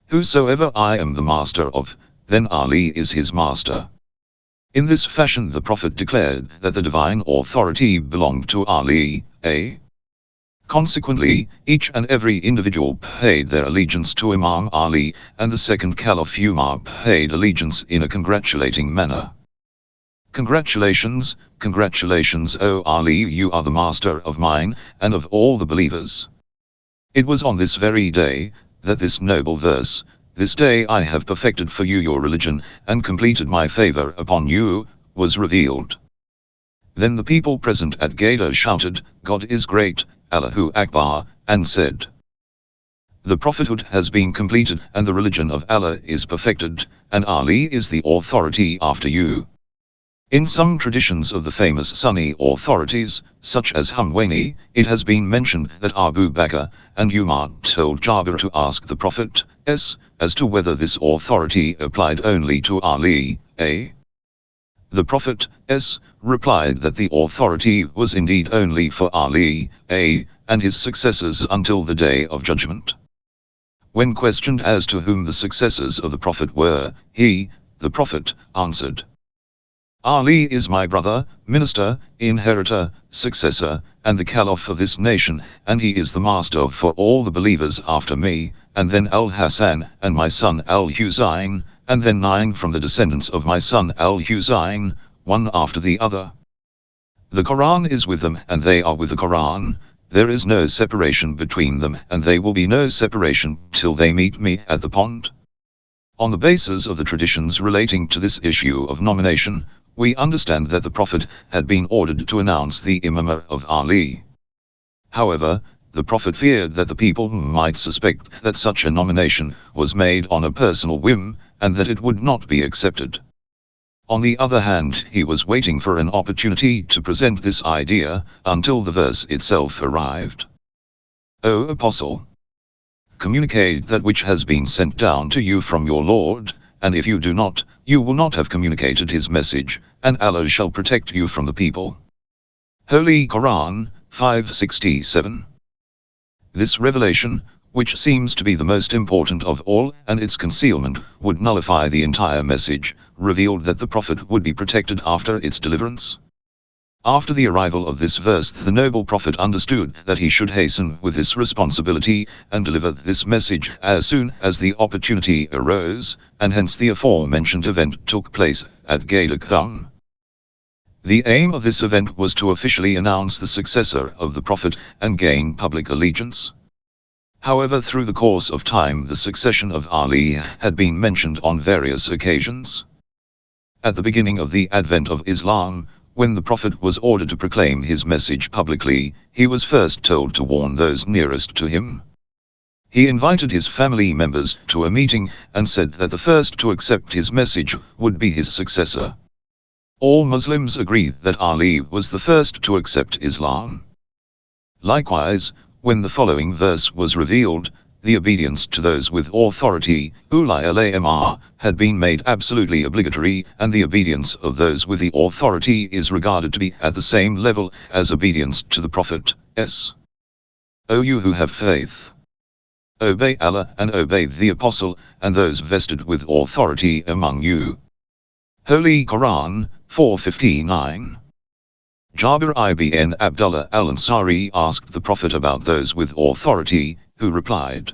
"Whosoever I am the master of, then Ali is his master." In this fashion the Prophet declared that the divine authority belonged to Ali, Consequently, each and every individual paid their allegiance to Imam Ali, and the second Caliph Umar paid allegiance in a congratulating manner. Congratulations, congratulations, O Ali, you are the master of mine, and of all the believers. It was on this very day, that this noble verse, "This day I have perfected for you your religion, and completed my favor upon you," was revealed. Then the people present at Gada shouted, "God is great, Allahu Akbar," and said, "The prophethood has been completed, and the religion of Allah is perfected, and Ali is the authority after you." In some traditions of the famous Sunni authorities, such as Khumayni, it has been mentioned that Abu Bakr and Umar told Jabir to ask the Prophet as to whether this authority applied only to Ali, The Prophet replied that the authority was indeed only for Ali, and his successors until the day of judgment. When questioned as to whom the successors of the Prophet were, the Prophet, answered, "Ali is my brother, minister, inheritor, successor, and the Caliph of this nation, and he is the master for all the believers after me, and then Al-Hasan, and my son Al-Husayn, and then 9 from the descendants of my son Al-Husayn, one after the other. The Quran is with them, and they are with the Quran. There is no separation between them, and there will be no separation till they meet me at the pond." On the basis of the traditions relating to this issue of nomination, we understand that the Prophet had been ordered to announce the imamah of Ali. However, the Prophet feared that the people might suspect that such a nomination was made on a personal whim, and that it would not be accepted. On the other hand, he was waiting for an opportunity to present this idea, until the verse itself arrived. "O Apostle, communicate that which has been sent down to you from your Lord, and if you do not, you will not have communicated his message, and Allah shall protect you from the people." Holy Qur'an, 567. This revelation, which seems to be the most important of all, and its concealment would nullify the entire message, revealed that the Prophet would be protected after its deliverance. After the arrival of this verse, the noble Prophet understood that he should hasten with this responsibility, and deliver this message as soon as the opportunity arose, and hence the aforementioned event took place at Gada. The aim of this event was to officially announce the successor of the Prophet, and gain public allegiance. However, through the course of time the succession of Ali had been mentioned on various occasions. At the beginning of the advent of Islam, when the Prophet was ordered to proclaim his message publicly, he was first told to warn those nearest to him. He invited his family members to a meeting, and said that the first to accept his message would be his successor. All Muslims agree that Ali was the first to accept Islam. Likewise, when the following verse was revealed, the obedience to those with authority, ulai alayhim, had been made absolutely obligatory, and the obedience of those with the authority is regarded to be at the same level as obedience to the Prophet. O you who have faith, obey Allah and obey the Apostle, and those vested with authority among you. Holy Qur'an, 459. Jabir ibn Abdullah al-Ansari asked the Prophet about those with authority, who replied,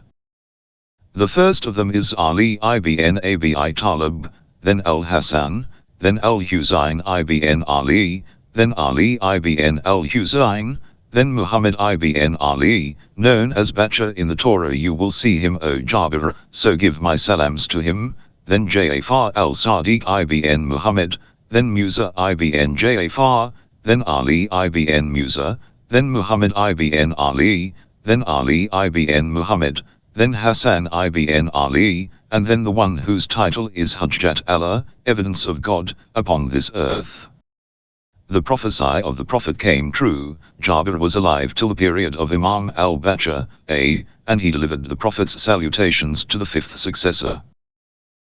"The first of them is Ali ibn Abi Talib, then Al-Hasan, then Al-Husayn ibn Ali, then Ali ibn Al-Husayn, then Muhammad ibn Ali, known as Bacha in the Torah. You will see him, O Jabir, so give my salams to him. Then Ja'far al-Sadiq ibn Muhammad, then Mirza ibn Ja'far, then Ali ibn Mirza, then Muhammad ibn Ali, then Ali ibn Muhammad, then Hassan ibn Ali, and then the one whose title is Hujjat Allah, evidence of God, upon this earth." The prophecy of the Prophet came true. Jabir was alive till the period of Imam al-Bacha, and he delivered the Prophet's salutations to the fifth successor.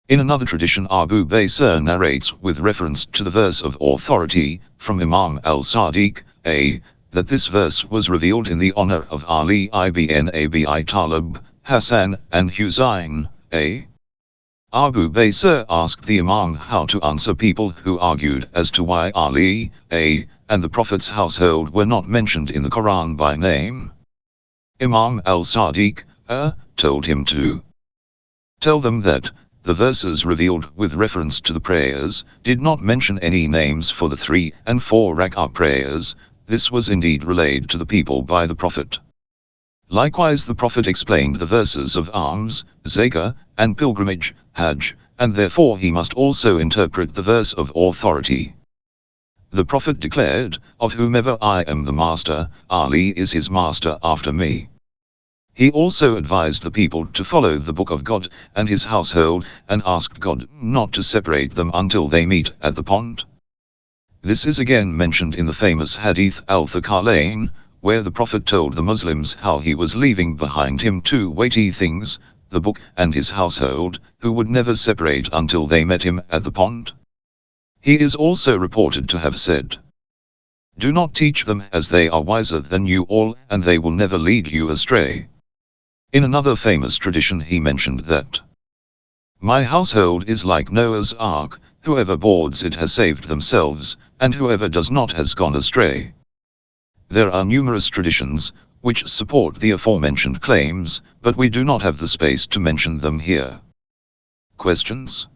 In another tradition, Abu Bakr narrates with reference to the verse of authority from Imam al-Sadiq, that this verse was revealed in the honor of Ali ibn Abi Talib, Hassan, and Hussein. Abu Bakr asked the Imam how to answer people who argued as to why Ali, and the Prophet's household were not mentioned in the Quran by name. Imam al-Sadiq told him to tell them that the verses revealed with reference to the prayers did not mention any names for the 3 and 4 rak'ah prayers. This was indeed relayed to the people by the Prophet. Likewise, the Prophet explained the verses of alms, zakah, and pilgrimage, hajj, and therefore he must also interpret the verse of authority. The Prophet declared, "Of whomever I am the master, Ali is his master after me." He also advised the people to follow the Book of God and his household, and asked God not to separate them until they meet at the pond. This is again mentioned in the famous Hadith al-Thaqalain, where the Prophet told the Muslims how he was leaving behind him 2 weighty things, the book and his household, who would never separate until they met him at the pond. He is also reported to have said, "Do not teach them, as they are wiser than you all, and they will never lead you astray." In another famous tradition he mentioned that, "My household is like Noah's ark, whoever boards it has saved themselves, and whoever does not has gone astray." There are numerous traditions which support the aforementioned claims, but we do not have the space to mention them here. Questions?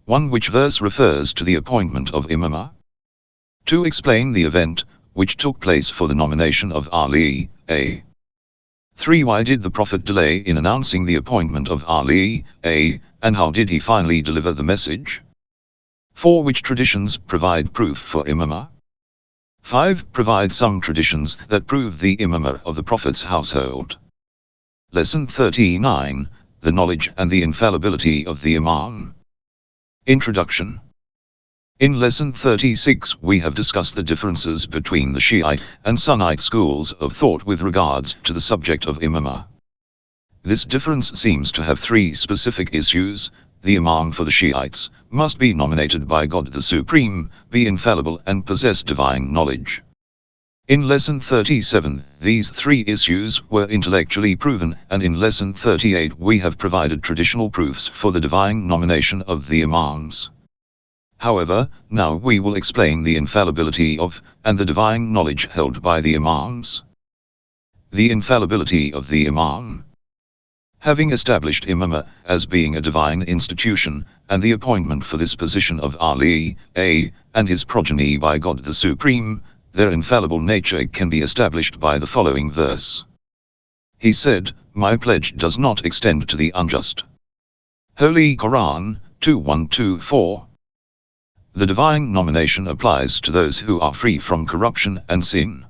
1. Which verse refers to the appointment of Imamah? 2. Explain the event which took place for the nomination of Ali. 3. Why did the Prophet delay in announcing the appointment of Ali, and how did he finally deliver the message? 4. Which traditions provide proof for Imamah? 5. Provide some traditions that prove the Imamah of the Prophet's household. Lesson 39, The Knowledge and the Infallibility of the Imam. Introduction. In Lesson 36 we have discussed the differences between the Shiite and Sunnite schools of thought with regards to the subject of Imamah. This difference seems to have 3 specific issues. The Imam for the Shiites must be nominated by God the Supreme, be infallible and possess divine knowledge. In Lesson 37 these 3 issues were intellectually proven, and in Lesson 38 we have provided traditional proofs for the divine nomination of the Imams. However, now we will explain the infallibility of, and the divine knowledge held by the Imams. The infallibility of the Imam. Having established Imamah as being a divine institution, and the appointment for this position of Ali, and his progeny by God the Supreme, their infallible nature can be established by the following verse. He said, "My pledge does not extend to the unjust." Holy Qur'an, 2:1-4. The divine nomination applies to those who are free from corruption and sin.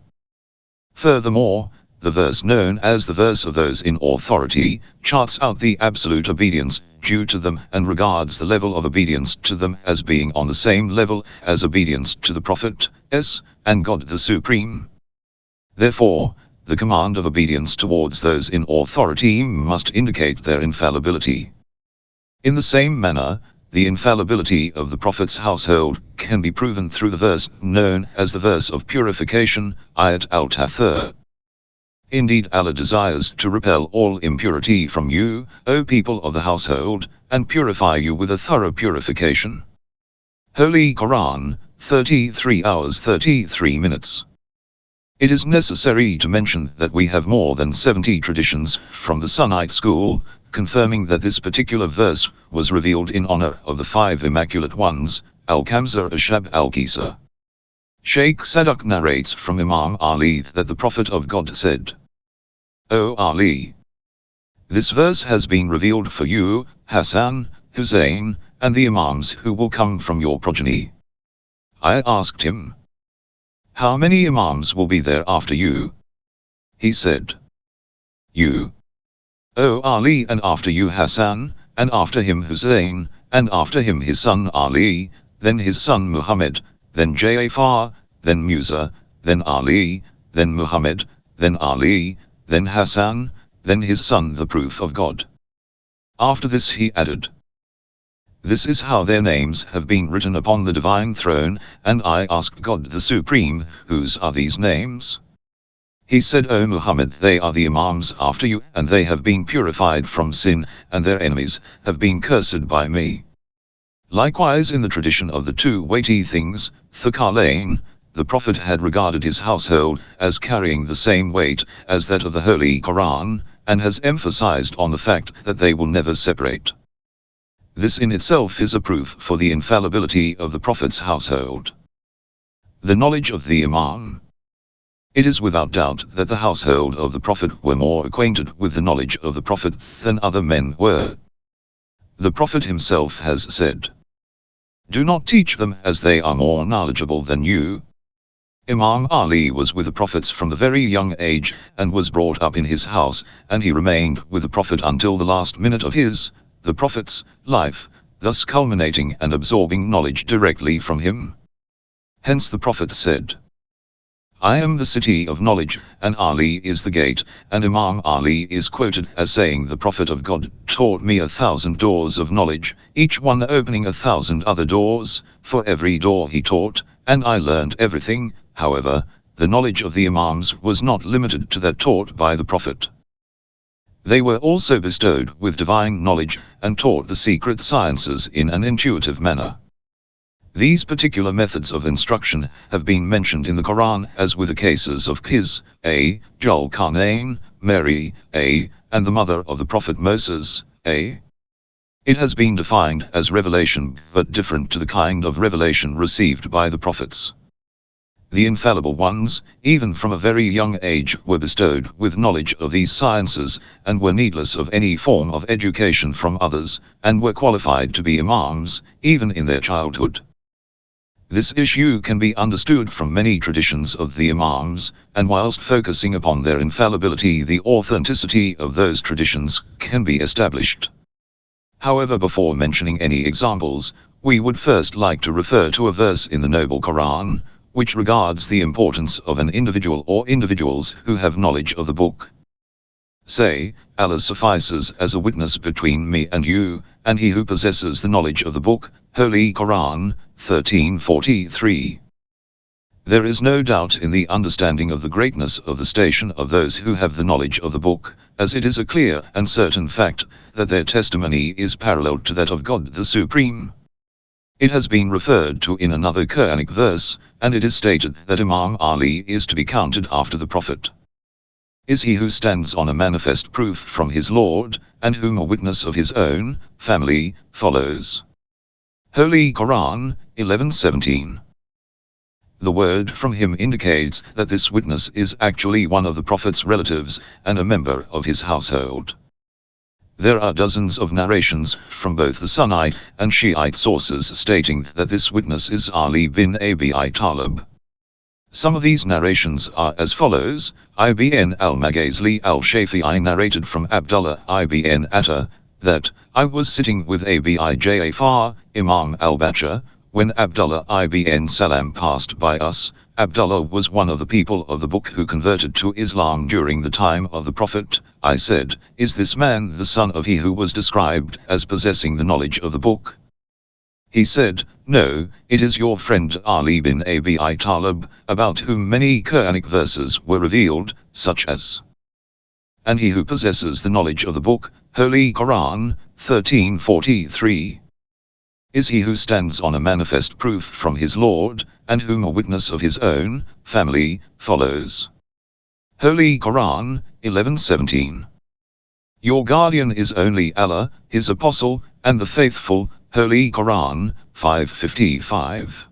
Furthermore, the verse known as the verse of those in authority charts out the absolute obedience due to them and regards the level of obedience to them as being on the same level as obedience to the Prophet, and God the Supreme. Therefore, the command of obedience towards those in authority must indicate their infallibility. In the same manner, the infallibility of the Prophet's household can be proven through the verse known as the verse of purification, Ayat al-Tathur. Indeed, Allah desires to repel all impurity from you, O people of the household, and purify you with a thorough purification. Holy Qur'an, 33 hours 33 minutes. It is necessary to mention that we have more than 70 traditions from the Sunnite school, confirming that this particular verse was revealed in honor of the 5 Immaculate Ones, Al-Kamsa Ashab al-Kisa. Shaykh Sadaq narrates from Imam Ali that the Prophet of God said, "O Ali, this verse has been revealed for you, Hassan, Hussein, and the Imams who will come from your progeny." I asked him, "How many Imams will be there after you?" He said, "You, O Ali, and after you Hassan, and after him Hussein, and after him his son Ali, then his son Muhammad, then Ja'far, then Mirza, then Ali, then Muhammad, then Ali, then Hassan, then his son the proof of God." After this he added, This is how their names have been written upon the divine throne, and I asked God the Supreme, whose are these names? He said, O Muhammad, they are the Imams after you, and they have been purified from sin, and their enemies have been cursed by me. Likewise in the tradition of the two weighty things, Thaqalain, the Prophet had regarded his household as carrying the same weight as that of the Holy Qur'an, and has emphasized on the fact that they will never separate. This in itself is a proof for the infallibility of the Prophet's household. The knowledge of the Imam. It is without doubt that the household of the Prophet were more acquainted with the knowledge of the Prophet than other men were. The Prophet himself has said, "Do not teach them, as they are more knowledgeable than you." Imam Ali was with the Prophets from the very young age, and was brought up in his house, and he remained with the Prophet until the last minute of his, the Prophet's, life, thus culminating and absorbing knowledge directly from him. Hence the Prophet said, "I am the city of knowledge, and Ali is the gate," and Imam Ali is quoted as saying, "The Prophet of God taught me 1,000 doors of knowledge, each one opening 1,000 other doors, for every door he taught, and I learned everything." However, the knowledge of the Imams was not limited to that taught by the Prophet. They were also bestowed with divine knowledge, and taught the secret sciences in an intuitive manner. These particular methods of instruction have been mentioned in the Quran, as with the cases of Khiz, A, Zulkarnain, Mary, A, and the mother of the Prophet Moses, A. It has been defined as revelation, but different to the kind of revelation received by the prophets. The infallible ones, even from a very young age, were bestowed with knowledge of these sciences, and were needless of any form of education from others, and were qualified to be Imams, even in their childhood. This issue can be understood from many traditions of the Imams, and whilst focusing upon their infallibility, the authenticity of those traditions can be established. However, before mentioning any examples, we would first like to refer to a verse in the Noble Quran, which regards the importance of an individual or individuals who have knowledge of the book. Say, Allah suffices as a witness between me and you, and he who possesses the knowledge of the book, Holy Qur'an, 1343. There is no doubt in the understanding of the greatness of the station of those who have the knowledge of the book, as it is a clear and certain fact that their testimony is parallel to that of God the Supreme. It has been referred to in another Quranic verse, and it is stated that Imam Ali is to be counted after the Prophet. Is he who stands on a manifest proof from his Lord, and whom a witness of his own family follows. Holy Qur'an, 11:17. The word from him indicates that this witness is actually one of the Prophet's relatives, and a member of his household. There are dozens of narrations from both the Sunnite and Shiite sources stating that this witness is Ali bin Abi Talib. Some of these narrations are as follows: Ibn al-Maghazli al-Shafi'i narrated from Abdullah ibn Atta, that, I was sitting with Abi Ja'far, Imam al-Baqir, when Abdullah ibn Salam passed by us. Abdullah was one of the people of the book who converted to Islam during the time of the Prophet. I said, is this man the son of he who was described as possessing the knowledge of the book? He said, no, it is your friend Ali bin Abi Talib, about whom many Quranic verses were revealed, such as, and he who possesses the knowledge of the book, Holy Qur'an, 1343. Is he who stands on a manifest proof from his Lord, and whom a witness of his own family follows. Holy Qur'an, 11:17. Your guardian is only Allah, his apostle, and the faithful. Holy Qur'an, 5:55.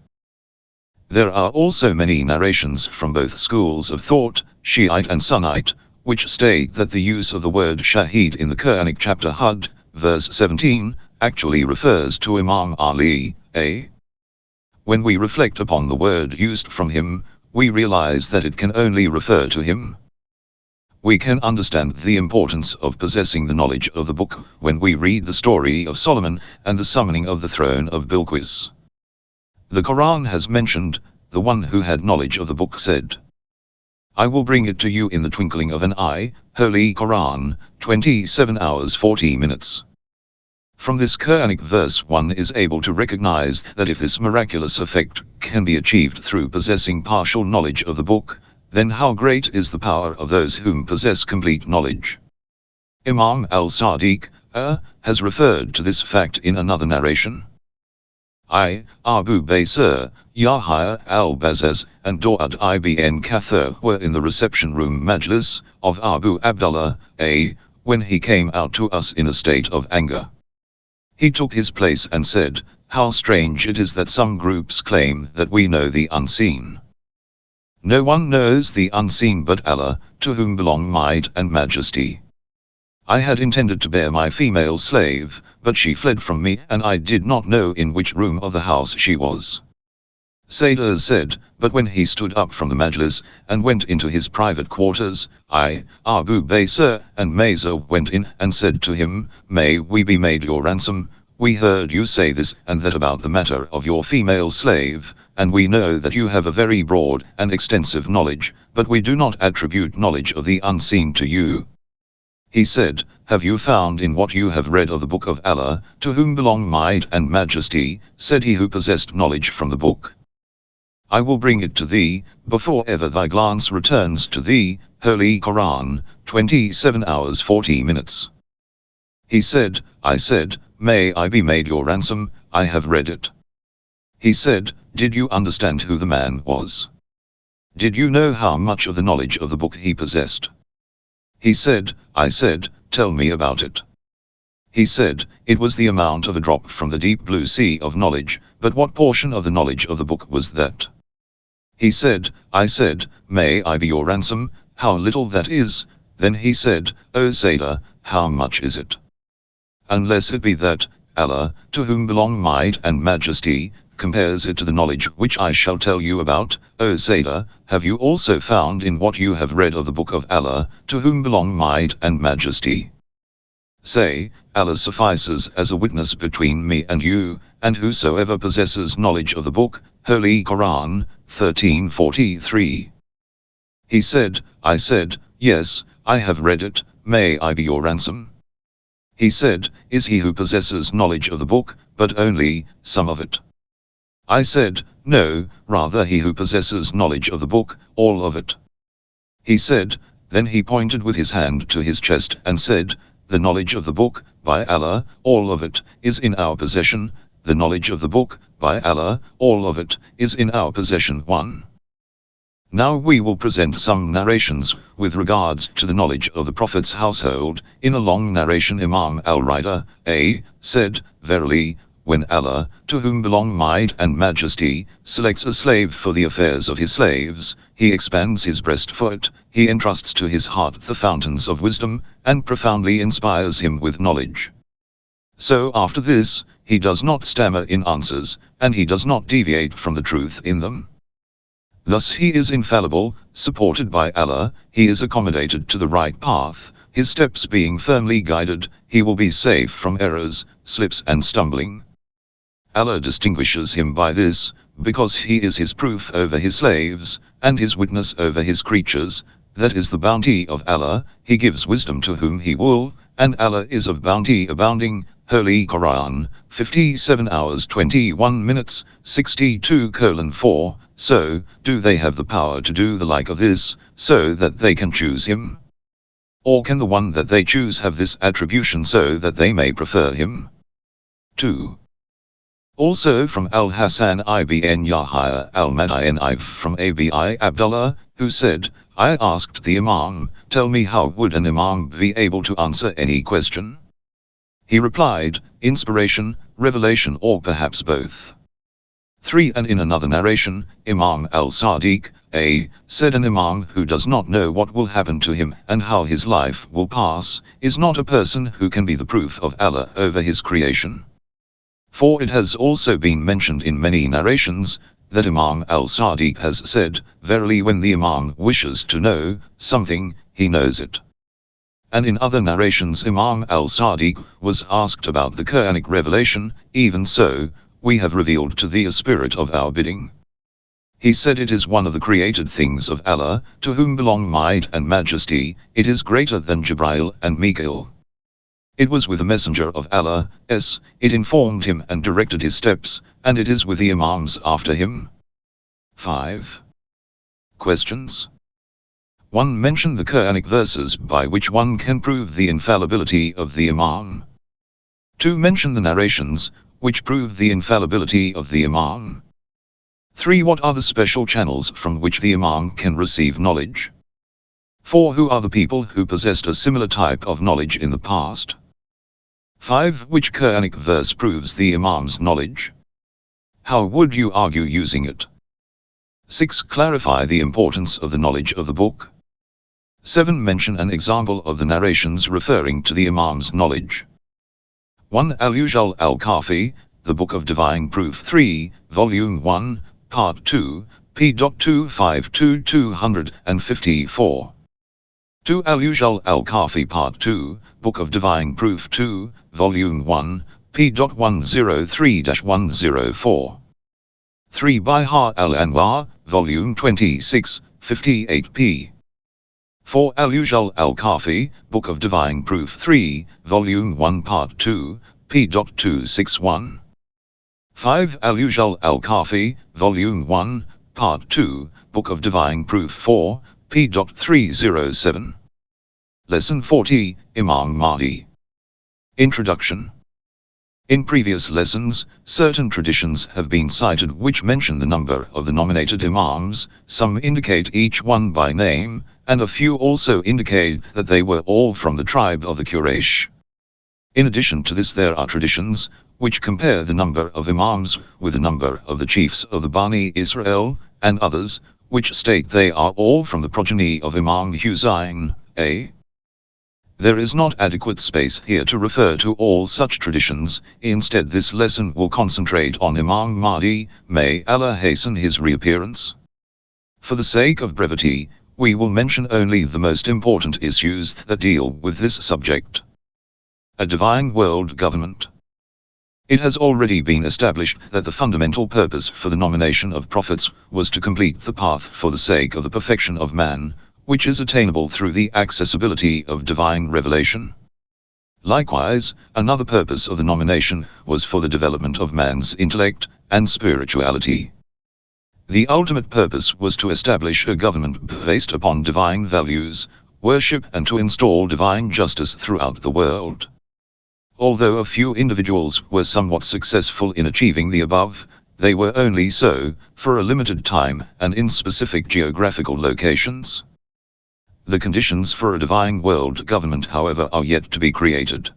There are also many narrations from both schools of thought, Shiite and Sunnite, which state that the use of the word Shaheed in the Quranic chapter Hud, verse 17, actually refers to Imam Ali, A. When we reflect upon the word used from him, we realize that it can only refer to him. We can understand the importance of possessing the knowledge of the book when we read the story of Solomon and the summoning of the throne of Bilqis. The Quran has mentioned, the one who had knowledge of the book said, I will bring it to you in the twinkling of an eye. Holy Qur'an, 27 hours 40 minutes. From this Quranic verse one is able to recognize that if this miraculous effect can be achieved through possessing partial knowledge of the book, then how great is the power of those whom possess complete knowledge. Imam al-Sadiq has referred to this fact in another narration. Abu Bakr, Yahya al-Bazzaz, and Dawud ibn Kathir were in the reception room majlis of Abu Abdullah when he came out to us in a state of anger. He took his place and said, "How strange it is that some groups claim that we know the unseen. No one knows the unseen but Allah, to whom belong might and majesty. I had intended to bear my female slave, but she fled from me and I did not know in which room of the house she was." Sayyidah said, but when he stood up from the majlis and went into his private quarters, Abu Bakr and Mirza went in and said to him, "May we be made your ransom? We heard you say this and that about the matter of your female slave, and we know that you have a very broad and extensive knowledge, but we do not attribute knowledge of the unseen to you." He said, "Have you found in what you have read of the book of Allah, to whom belong might and majesty?" Said he who possessed knowledge from the book. "I will bring it to thee, before ever thy glance returns to thee." Holy Qur'an, 27 hours 40 minutes. He said, I said, "May I be made your ransom? I have read it." He said, "Did you understand who the man was? Did you know how much of the knowledge of the book he possessed?" He said, I said, "Tell me about it." He said, "It was the amount of a drop from the deep blue sea of knowledge, but what portion of the knowledge of the book was that?" He said, I said, "May I be your ransom? How little that is." Then he said, "O Sayyidah, how much is it? Unless it be that Allah, to whom belong might and majesty, compares it to the knowledge which I shall tell you about." O Sayyidah, have you also found in what you have read of the book of Allah, to whom belong might and majesty? Say, Allah suffices as a witness between me and you, and whosoever possesses knowledge of the book. Holy Qur'an, 1343. He said, I said, "Yes, I have read it, may I be your ransom?" He said, "Is he who possesses knowledge of the book, but only some of it?" I said, "No, rather he who possesses knowledge of the book, all of it." He said, then he pointed with his hand to his chest and said, "The knowledge of the book, by Allah, all of it, is in our possession. The knowledge of the book, by Allah, all of it, is in our possession." 1. Now we will present some narrations with regards to the knowledge of the Prophet's household. In a long narration Imam al-Ridha said, "Verily, when Allah, to whom belong might and majesty, selects a slave for the affairs of his slaves, he expands his breast for it, he entrusts to his heart the fountains of wisdom, and profoundly inspires him with knowledge. So after this, he does not stammer in answers, and he does not deviate from the truth in them. Thus he is infallible, supported by Allah, he is accommodated to the right path, his steps being firmly guided, he will be safe from errors, slips and stumbling. Allah distinguishes him by this, because he is his proof over his slaves, and his witness over his creatures. That is the bounty of Allah, he gives wisdom to whom he will, and Allah is of bounty abounding. Holy Qur'an, 57 hours 21 minutes, 62:4. So, do they have the power to do the like of this, so that they can choose him? Or can the one that they choose have this attribution so that they may prefer him? 2. Also from Al-Hasan ibn Yahya al-Madini from Abi Abdullah, who said, I asked the Imam, "Tell me, how would an Imam be able to answer any question?" He replied, "Inspiration, revelation, or perhaps both." 3. And in another narration, Imam al-Sadiq said, "An Imam who does not know what will happen to him and how his life will pass, is not a person who can be the proof of Allah over his creation." For it has also been mentioned in many narrations, that Imam al-Sadiq has said, "Verily, when the Imam wishes to know something, he knows it." And in other narrations Imam al-Sadiq was asked about the Quranic revelation, "Even so, we have revealed to thee a spirit of our bidding." He said, "It is one of the created things of Allah, to whom belong might and majesty, it is greater than Jibril and Mikael." It was with the Messenger of Allah, it informed him and directed his steps, and it is with the Imams after him. 5. Questions. 1. Mention the Quranic verses by which one can prove the infallibility of the Imam. 2. Mention the narrations, which prove the infallibility of the Imam. 3. What are the special channels from which the Imam can receive knowledge? 4. Who are the people who possessed a similar type of knowledge in the past? 5. Which Quranic verse proves the Imam's knowledge? How would you argue using it? 6. Clarify the importance of the knowledge of the book. 7. Mention an example of the narrations referring to the Imam's knowledge. 1. Al-Usul al-Kafi, The Book of Divine Proof 3, Volume 1, Part 2, p.252-254. 2. Al-Usul al-Kafi Part 2, Book of Divine Proof 2, Volume 1, p.103-104. 3. Bihar al-Anwar, Volume 26, 58p. 4. Al-Usul al-Kafi, Book of Divine Proof 3, Volume 1 Part 2, p.261. 5. Al-Usul al-Kafi, Volume 1, Part 2, Book of Divine Proof 4, p.307. Lesson 40, Imam Mahdi. Introduction. In previous lessons, certain traditions have been cited which mention the number of the nominated Imams, some indicate each one by name, and a few also indicate that they were all from the tribe of the Quraysh. In addition to this, there are traditions which compare the number of Imams with the number of the chiefs of the Bani Israel, and others which state they are all from the progeny of Imam Hussein. There is not adequate space here to refer to all such traditions. Instead, this lesson will concentrate on Imam Mahdi, may Allah hasten his reappearance. For the sake of brevity, we will mention only the most important issues that deal with this subject. A divine world government. It has already been established that the fundamental purpose for the nomination of prophets was to complete the path for the sake of the perfection of man, which is attainable through the accessibility of divine revelation. Likewise, another purpose of the nomination was for the development of man's intellect and spirituality. The ultimate purpose was to establish a government based upon divine values, worship, and to install divine justice throughout the world. Although a few individuals were somewhat successful in achieving the above, they were only so for a limited time and in specific geographical locations. The conditions for a divine world government, however, are yet to be created.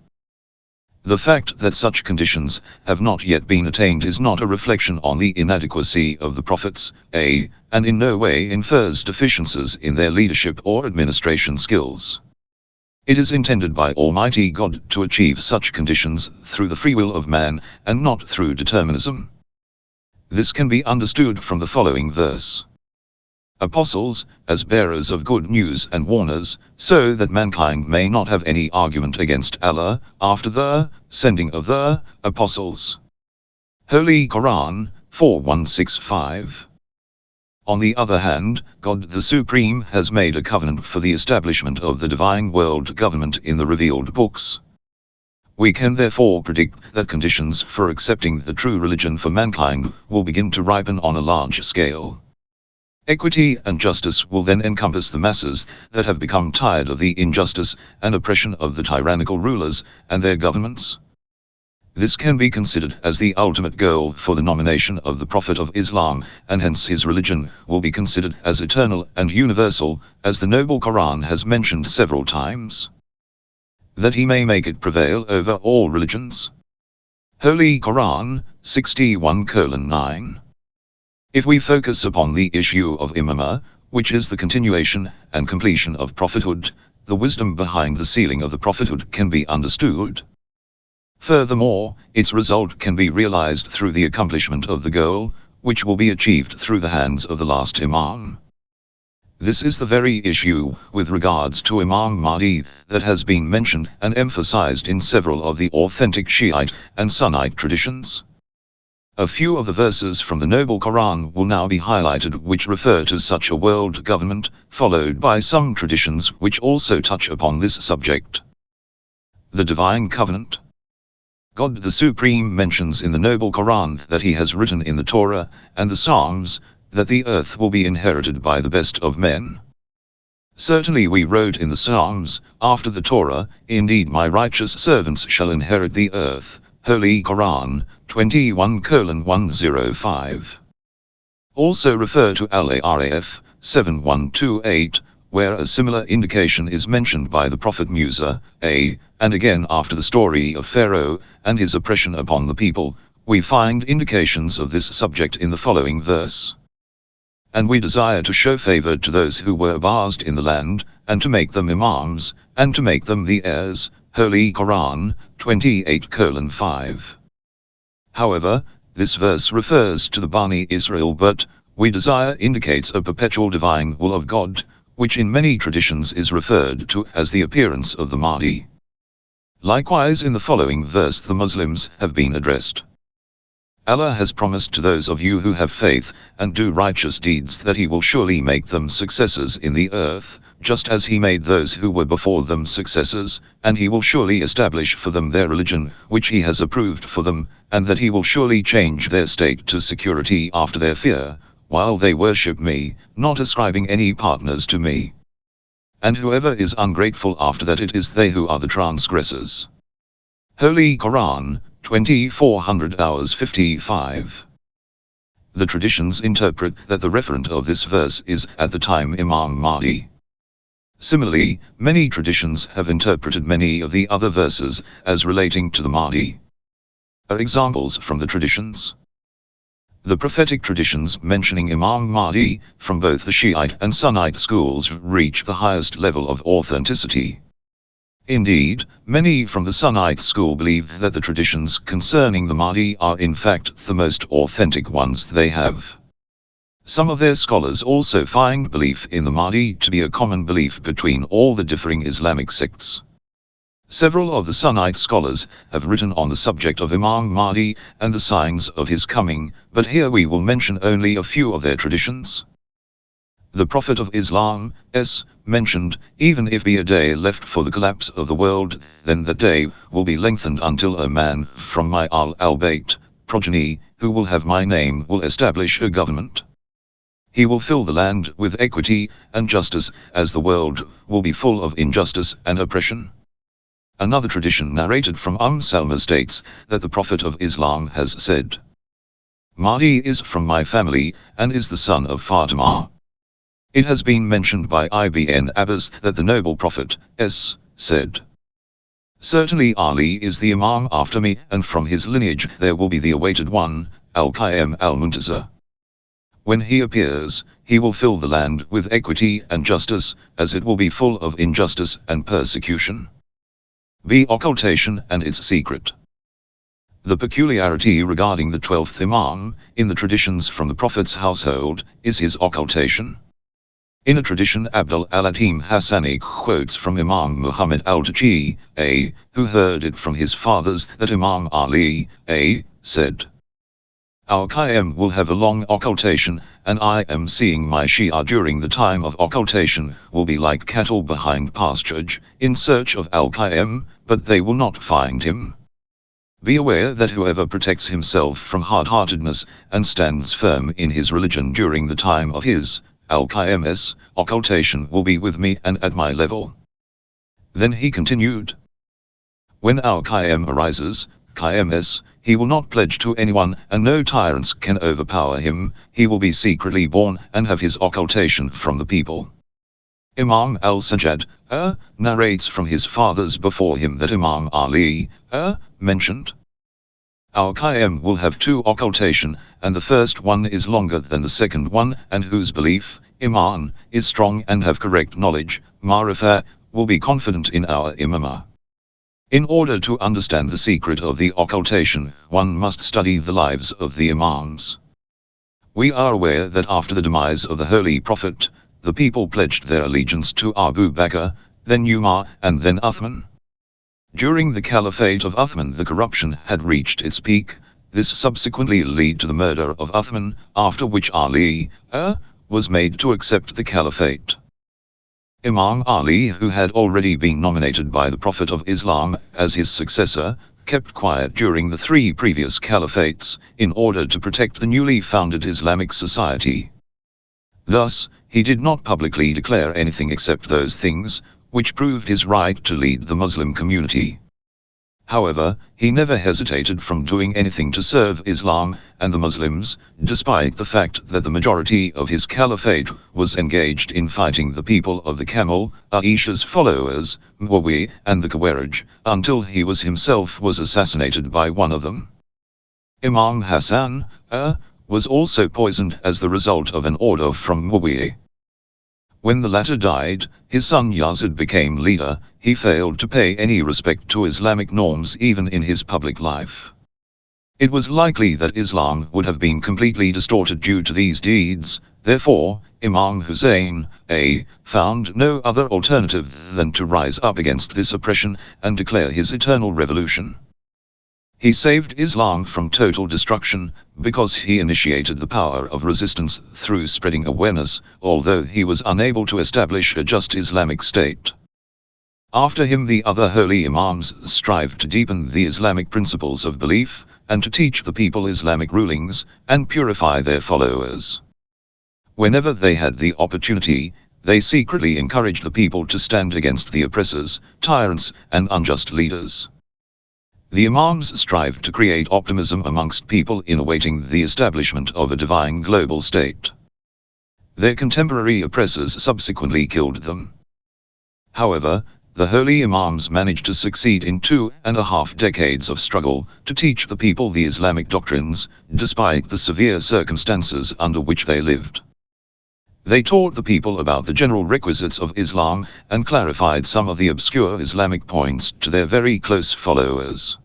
The fact that such conditions have not yet been attained is not a reflection on the inadequacy of the prophets, and in no way infers deficiencies in their leadership or administration skills. It is intended by Almighty God to achieve such conditions through the free will of man, and not through determinism. This can be understood from the following verse. Apostles, as bearers of good news and warners, so that mankind may not have any argument against Allah, after the sending of the apostles. Holy Qur'an, 4165. On the other hand, God the Supreme has made a covenant for the establishment of the divine world government in the revealed books. We can therefore predict that conditions for accepting the true religion for mankind will begin to ripen on a large scale. Equity and justice will then encompass the masses that have become tired of the injustice and oppression of the tyrannical rulers and their governments. This can be considered as the ultimate goal for the nomination of the Prophet of Islam, and hence his religion will be considered as eternal and universal, as the noble Quran has mentioned several times. That he may make it prevail over all religions. Holy Qur'an, 61:9. If we focus upon the issue of Imamah, which is the continuation and completion of prophethood, the wisdom behind the sealing of the prophethood can be understood. Furthermore, its result can be realized through the accomplishment of the goal, which will be achieved through the hands of the last Imam. This is the very issue with regards to Imam Mahdi that has been mentioned and emphasized in several of the authentic Shiite and Sunnite traditions. A few of the verses from the noble Quran will now be highlighted which refer to such a world government, followed by some traditions which also touch upon this subject. The Divine Covenant. God the Supreme mentions in the Noble Qur'an that He has written in the Torah and the Psalms that the earth will be inherited by the best of men. Certainly we wrote in the Psalms, after the Torah, indeed my righteous servants shall inherit the earth. Holy Qur'an, 21:105. Also refer to al-Araf, 7128, where a similar indication is mentioned by the Prophet Mirza, and again after the story of Pharaoh and his oppression upon the people, we find indications of this subject in the following verse. And we desire to show favor to those who were abased in the land, and to make them imams, and to make them the heirs. Holy Qur'an, 28:5. However, this verse refers to the Bani Israel, but we desire indicates a perpetual divine will of God, which in many traditions is referred to as the appearance of the Mahdi. Likewise in the following verse the Muslims have been addressed. Allah has promised to those of you who have faith and do righteous deeds that He will surely make them successors in the earth, just as He made those who were before them successors, and He will surely establish for them their religion, which He has approved for them, and that He will surely change their state to security after their fear, while they worship Me, not ascribing any partners to Me. And whoever is ungrateful after that, it is they who are the transgressors. Holy Qur'an, 2455. The traditions interpret that the referent of this verse is, at the time, Imam Mahdi. Similarly, many traditions have interpreted many of the other verses as relating to the Mahdi. Examples from the traditions. The prophetic traditions mentioning Imam Mahdi, from both the Shiite and Sunnite schools, reach the highest level of authenticity. Indeed, many from the Sunnite school believe that the traditions concerning the Mahdi are in fact the most authentic ones they have. Some of their scholars also find belief in the Mahdi to be a common belief between all the differing Islamic sects. Several of the Sunnite scholars have written on the subject of Imam Mahdi and the signs of his coming, but here we will mention only a few of their traditions. The Prophet of Islam mentioned, even if be a day left for the collapse of the world, then that day will be lengthened until a man from my al-Bayt progeny, who will have my name, will establish a government. He will fill the land with equity and justice, as the world will be full of injustice and oppression. Another tradition narrated from Salma states that the Prophet of Islam has said, Mahdi is from my family, and is the son of Fatima. It has been mentioned by Ibn Abbas that the noble Prophet said, Certainly Ali is the Imam after me, and from his lineage there will be the awaited one, al-Qayyim al-Muntazir. When he appears, he will fill the land with equity and justice, as it will be full of injustice and persecution. B. Occultation and its secret. The peculiarity regarding the 12th Imam, in the traditions from the Prophet's household, is his occultation. In a tradition Abdul al-Atim Hassani quotes from Imam Muhammad al-Taqi, who heard it from his fathers, that Imam Ali, said, Our Qayyim will have a long occultation, and I am seeing my Shia during the time of occultation will be like cattle behind pasturage, in search of al-Qayyim, but they will not find him. Be aware that whoever protects himself from hard-heartedness, and stands firm in his religion during the time of his al-Qayyim's occultation will be with me and at my level. Then he continued, When al-Qayyim arises, Qayyim's, he will not pledge to anyone, and no tyrants can overpower him, he will be secretly born and have his occultation from the people. Imam al-Sajjad, narrates from his fathers before him that Imam Ali, mentioned, Our Qayyim will have two occultation, and the first one is longer than the second one, and whose belief, Iman, is strong and have correct knowledge, Ma'rifah, will be confident in our Imamah. In order to understand the secret of the occultation, one must study the lives of the Imams. We are aware that after the demise of the Holy Prophet, the people pledged their allegiance to Abu Bakr, then Umar, and then Uthman. During the Caliphate of Uthman the corruption had reached its peak, this subsequently led to the murder of Uthman, after which Ali, was made to accept the Caliphate. Imam Ali, who had already been nominated by the Prophet of Islam as his successor, kept quiet during the 3 previous caliphates, in order to protect the newly founded Islamic society. Thus, he did not publicly declare anything except those things, which proved his right to lead the Muslim community. However, he never hesitated from doing anything to serve Islam and the Muslims, despite the fact that the majority of his caliphate was engaged in fighting the people of the Camel, Aisha's followers, Muawiyah and the Khawarij, until he himself was assassinated by one of them. Imam Hassan was also poisoned as the result of an order from Muawiyah. When the latter died, his son Yazdi became leader. He failed to pay any respect to Islamic norms even in his public life. It was likely that Islam would have been completely distorted due to these deeds. Therefore, Imam Hussein found no other alternative than to rise up against this oppression and declare his eternal revolution. He saved Islam from total destruction, because he initiated the power of resistance through spreading awareness, although he was unable to establish a just Islamic state. After him, the other holy Imams strived to deepen the Islamic principles of belief, and to teach the people Islamic rulings, and purify their followers. Whenever they had the opportunity, they secretly encouraged the people to stand against the oppressors, tyrants, and unjust leaders. The Imams strived to create optimism amongst people in awaiting the establishment of a divine global state. Their contemporary oppressors subsequently killed them. However, the holy Imams managed to succeed in 2.5 decades of struggle to teach the people the Islamic doctrines, despite the severe circumstances under which they lived. They taught the people about the general requisites of Islam, and clarified some of the obscure Islamic points to their very close followers.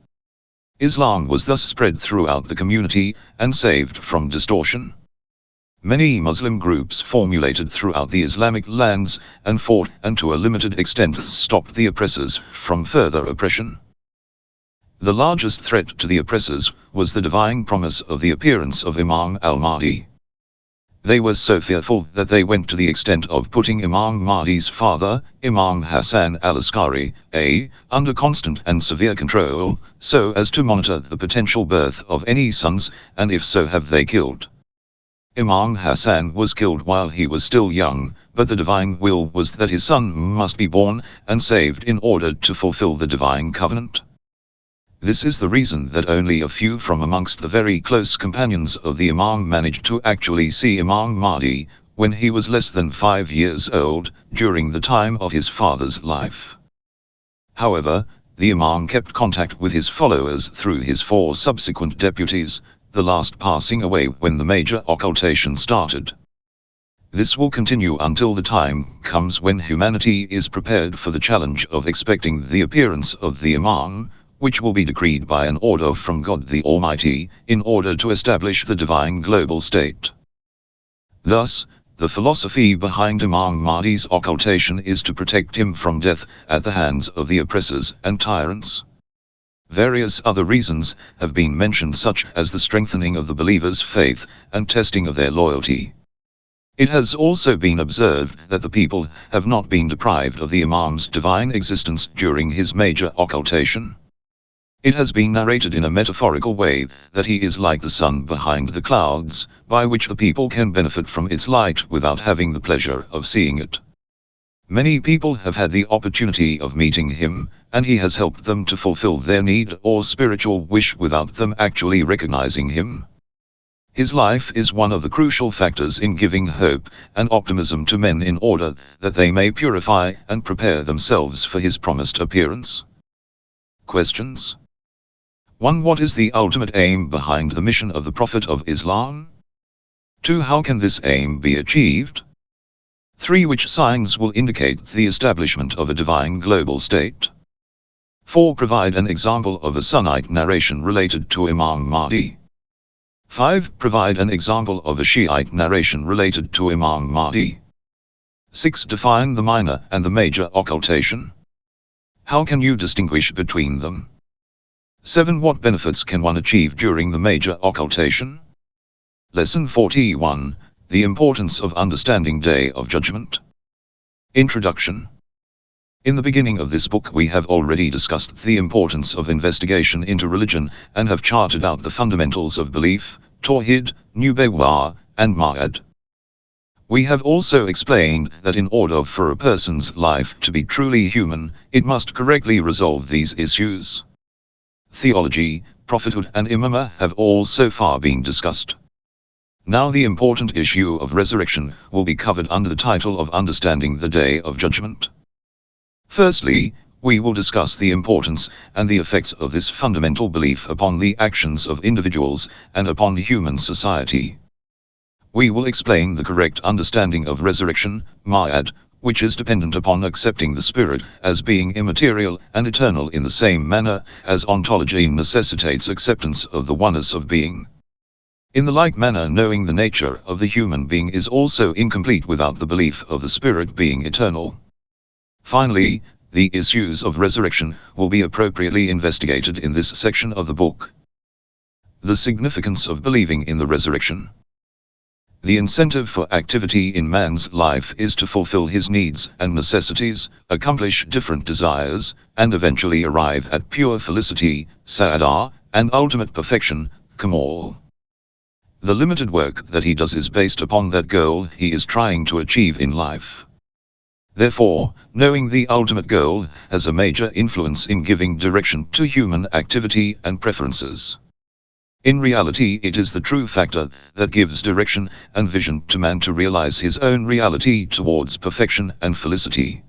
Islam was thus spread throughout the community, and saved from distortion. Many Muslim groups formulated throughout the Islamic lands, and fought, and to a limited extent stopped the oppressors from further oppression. The largest threat to the oppressors was the divine promise of the appearance of Imam al-Mahdi. They were so fearful that they went to the extent of putting Imam Mahdi's father, Imam Hassan al-Askari, under constant and severe control, so as to monitor the potential birth of any sons, and if so have they killed. Imam Hassan was killed while he was still young, but the divine will was that his son must be born and saved in order to fulfill the divine covenant. This is the reason that only a few from amongst the very close companions of the Imam managed to actually see Imam Mahdi, when he was less than 5 years old, during the time of his father's life. However, the Imam kept contact with his followers through his 4 subsequent deputies, the last passing away when the major occultation started. This will continue until the time comes when humanity is prepared for the challenge of expecting the appearance of the Imam, which will be decreed by an order from God the Almighty, in order to establish the divine global state. Thus, the philosophy behind Imam Mahdi's occultation is to protect him from death at the hands of the oppressors and tyrants. Various other reasons have been mentioned, such as the strengthening of the believers' faith, and testing of their loyalty. It has also been observed that the people have not been deprived of the Imam's divine existence during his major occultation. It has been narrated in a metaphorical way that he is like the sun behind the clouds, by which the people can benefit from its light without having the pleasure of seeing it. Many people have had the opportunity of meeting him, and he has helped them to fulfill their need or spiritual wish without them actually recognizing him. His life is one of the crucial factors in giving hope and optimism to men in order that they may purify and prepare themselves for his promised appearance. Questions. 1. What is the ultimate aim behind the mission of the Prophet of Islam? 2. How can this aim be achieved? 3. Which signs will indicate the establishment of a divine global state? 4. Provide an example of a Sunnite narration related to Imam Mahdi. 5. Provide an example of a Shiite narration related to Imam Mahdi. 6. Define the minor and the major occultation. How can you distinguish between them? 7. What benefits can one achieve during the major occultation? Lesson 41, The Importance of Understanding Day of Judgment. Introduction. In the beginning of this book we have already discussed the importance of investigation into religion, and have charted out the fundamentals of belief, tawhid, nubuwwah, and ma'ad. We have also explained that in order for a person's life to be truly human, it must correctly resolve these issues. Theology, prophethood and imamah have all so far been discussed. Now the important issue of resurrection will be covered under the title of Understanding the Day of Judgment. Firstly, we will discuss the importance and the effects of this fundamental belief upon the actions of individuals and upon human society. We will explain the correct understanding of resurrection, ma'ad, which is dependent upon accepting the spirit as being immaterial and eternal in the same manner as ontology necessitates acceptance of the oneness of being. In the like manner, knowing the nature of the human being is also incomplete without the belief of the spirit being eternal. Finally, the issues of resurrection will be appropriately investigated in this section of the book. The significance of believing in the resurrection. The incentive for activity in man's life is to fulfill his needs and necessities, accomplish different desires, and eventually arrive at pure felicity, sa'adah, and ultimate perfection, kamal. The limited work that he does is based upon that goal he is trying to achieve in life. Therefore, knowing the ultimate goal has a major influence in giving direction to human activity and preferences. In reality, it is the true factor that gives direction and vision to man to realize his own reality towards perfection and felicity.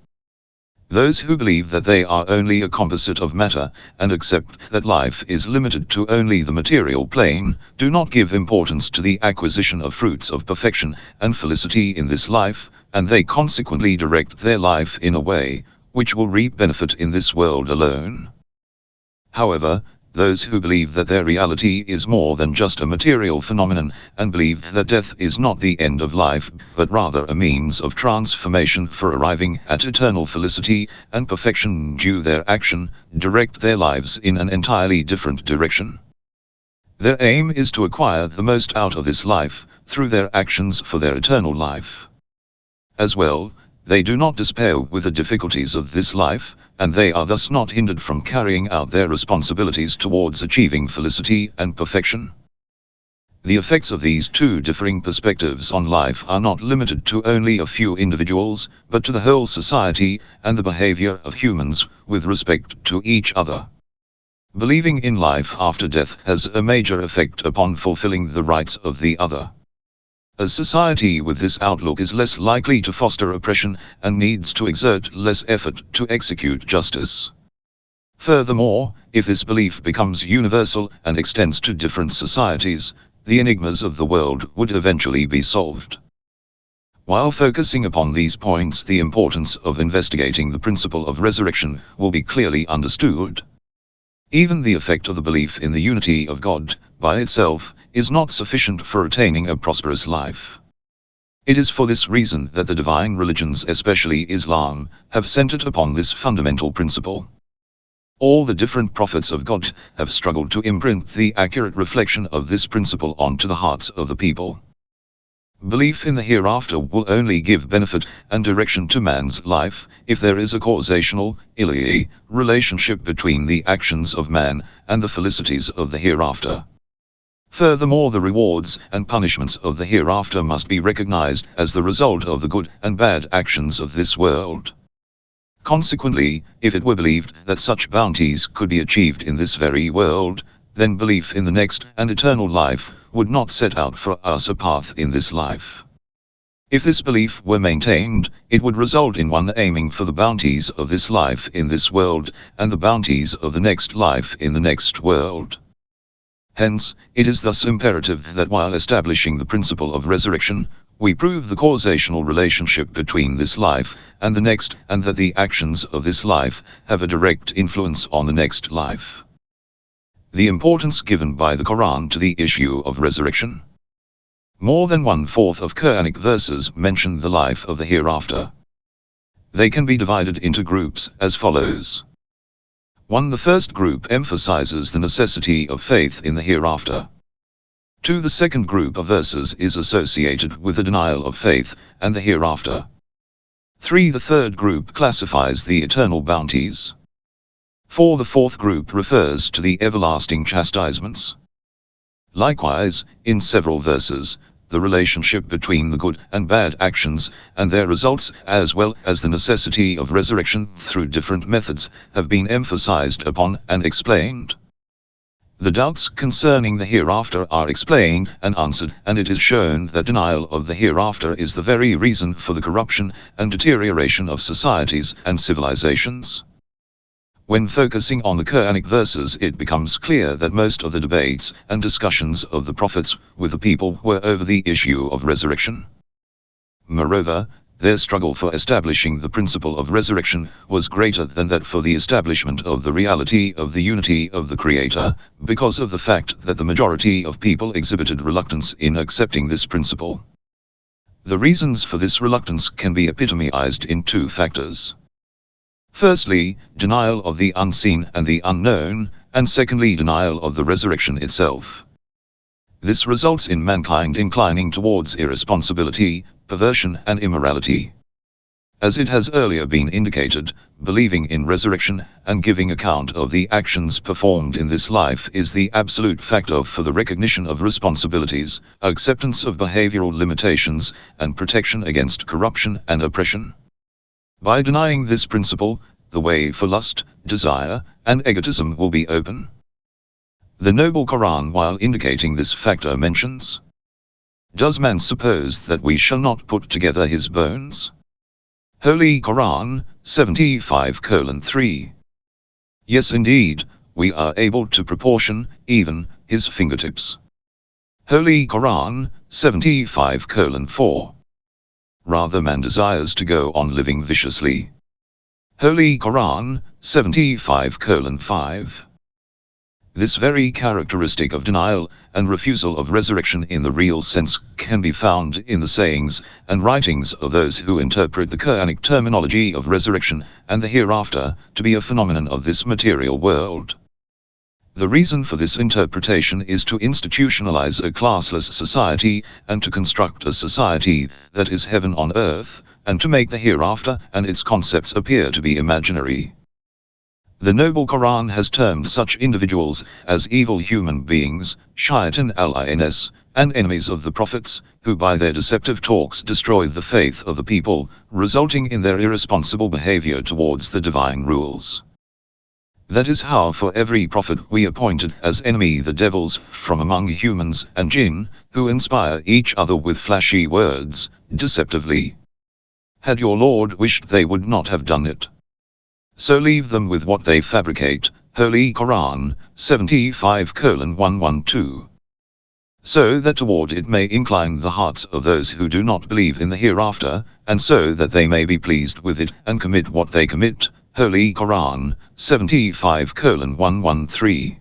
Those who believe that they are only a composite of matter, and accept that life is limited to only the material plane, do not give importance to the acquisition of fruits of perfection and felicity in this life, and they consequently direct their life in a way which will reap benefit in this world alone. However, those who believe that their reality is more than just a material phenomenon, and believe that death is not the end of life, but rather a means of transformation for arriving at eternal felicity and perfection due their action, direct their lives in an entirely different direction. Their aim is to acquire the most out of this life, through their actions for their eternal life. As well, they do not despair with the difficulties of this life, and they are thus not hindered from carrying out their responsibilities towards achieving felicity and perfection. The effects of these two differing perspectives on life are not limited to only a few individuals, but to the whole society and the behavior of humans with respect to each other. Believing in life after death has a major effect upon fulfilling the rights of the other. A society with this outlook is less likely to foster oppression and needs to exert less effort to execute justice. Furthermore, if this belief becomes universal and extends to different societies, the enigmas of the world would eventually be solved. While focusing upon these points, the importance of investigating the principle of resurrection will be clearly understood. Even the effect of the belief in the unity of God, by itself, is not sufficient for attaining a prosperous life. It is for this reason that the divine religions, especially Islam, have centered upon this fundamental principle. All the different prophets of God have struggled to imprint the accurate reflection of this principle onto the hearts of the people. Belief in the hereafter will only give benefit and direction to man's life if there is a causational, Ilmiyyah, relationship between the actions of man and the felicities of the hereafter. Furthermore, the rewards and punishments of the hereafter must be recognized as the result of the good and bad actions of this world. Consequently, if it were believed that such bounties could be achieved in this very world, then belief in the next and eternal life would not set out for us a path in this life. If this belief were maintained, it would result in one aiming for the bounties of this life in this world, and the bounties of the next life in the next world. Hence, it is thus imperative that while establishing the principle of resurrection, we prove the causational relationship between this life and the next, and that the actions of this life have a direct influence on the next life. The importance given by the Quran to the issue of resurrection. More than 1/4 of Quranic verses mention the life of the hereafter. They can be divided into groups as follows. 1. The first group emphasizes the necessity of faith in the hereafter. 2. The second group of verses is associated with the denial of faith and the hereafter. 3. The third group classifies the eternal bounties. 4. The fourth group refers to the everlasting chastisements. Likewise, in several verses, the relationship between the good and bad actions and their results, as well as the necessity of resurrection through different methods, have been emphasized upon and explained. The doubts concerning the hereafter are explained and answered, and it is shown that denial of the hereafter is the very reason for the corruption and deterioration of societies and civilizations. When focusing on the Quranic verses, it becomes clear that most of the debates and discussions of the prophets with the people were over the issue of resurrection. Moreover, their struggle for establishing the principle of resurrection was greater than that for the establishment of the reality of the unity of the Creator, because of the fact that the majority of people exhibited reluctance in accepting this principle. The reasons for this reluctance can be epitomized in two factors. Firstly, denial of the unseen and the unknown, and secondly, denial of the resurrection itself. This results in mankind inclining towards irresponsibility, perversion and immorality. As it has earlier been indicated, believing in resurrection and giving account of the actions performed in this life is the absolute factor for the recognition of responsibilities, acceptance of behavioral limitations, and protection against corruption and oppression. By denying this principle, the way for lust, desire, and egotism will be open. The Noble Qur'an, while indicating this factor, mentions, "Does man suppose that we shall not put together his bones?" Holy Qur'an 75:3. Yes, indeed, we are able to proportion even his fingertips. Holy Qur'an 75:4. Rather, man desires to go on living viciously. Holy Qur'an 75:5. This very characteristic of denial and refusal of resurrection in the real sense can be found in the sayings and writings of those who interpret the Quranic terminology of resurrection and the hereafter to be a phenomenon of this material world. The reason for this interpretation is to institutionalize a classless society and to construct a society that is heaven on earth, and to make the hereafter and its concepts appear to be imaginary. The Noble Qur'an has termed such individuals as evil human beings, shaitan al-ins, and enemies of the prophets, who by their deceptive talks destroy the faith of the people, resulting in their irresponsible behavior towards the divine rules. That is how for every prophet we appointed as enemy the devils from among humans and jinn, who inspire each other with flashy words, deceptively. Had your Lord wished, they would not have done it. So leave them with what they fabricate. Holy Qur'an 75:112. So that toward it may incline the hearts of those who do not believe in the hereafter, and so that they may be pleased with it and commit what they commit. Holy Qur'an 75:113.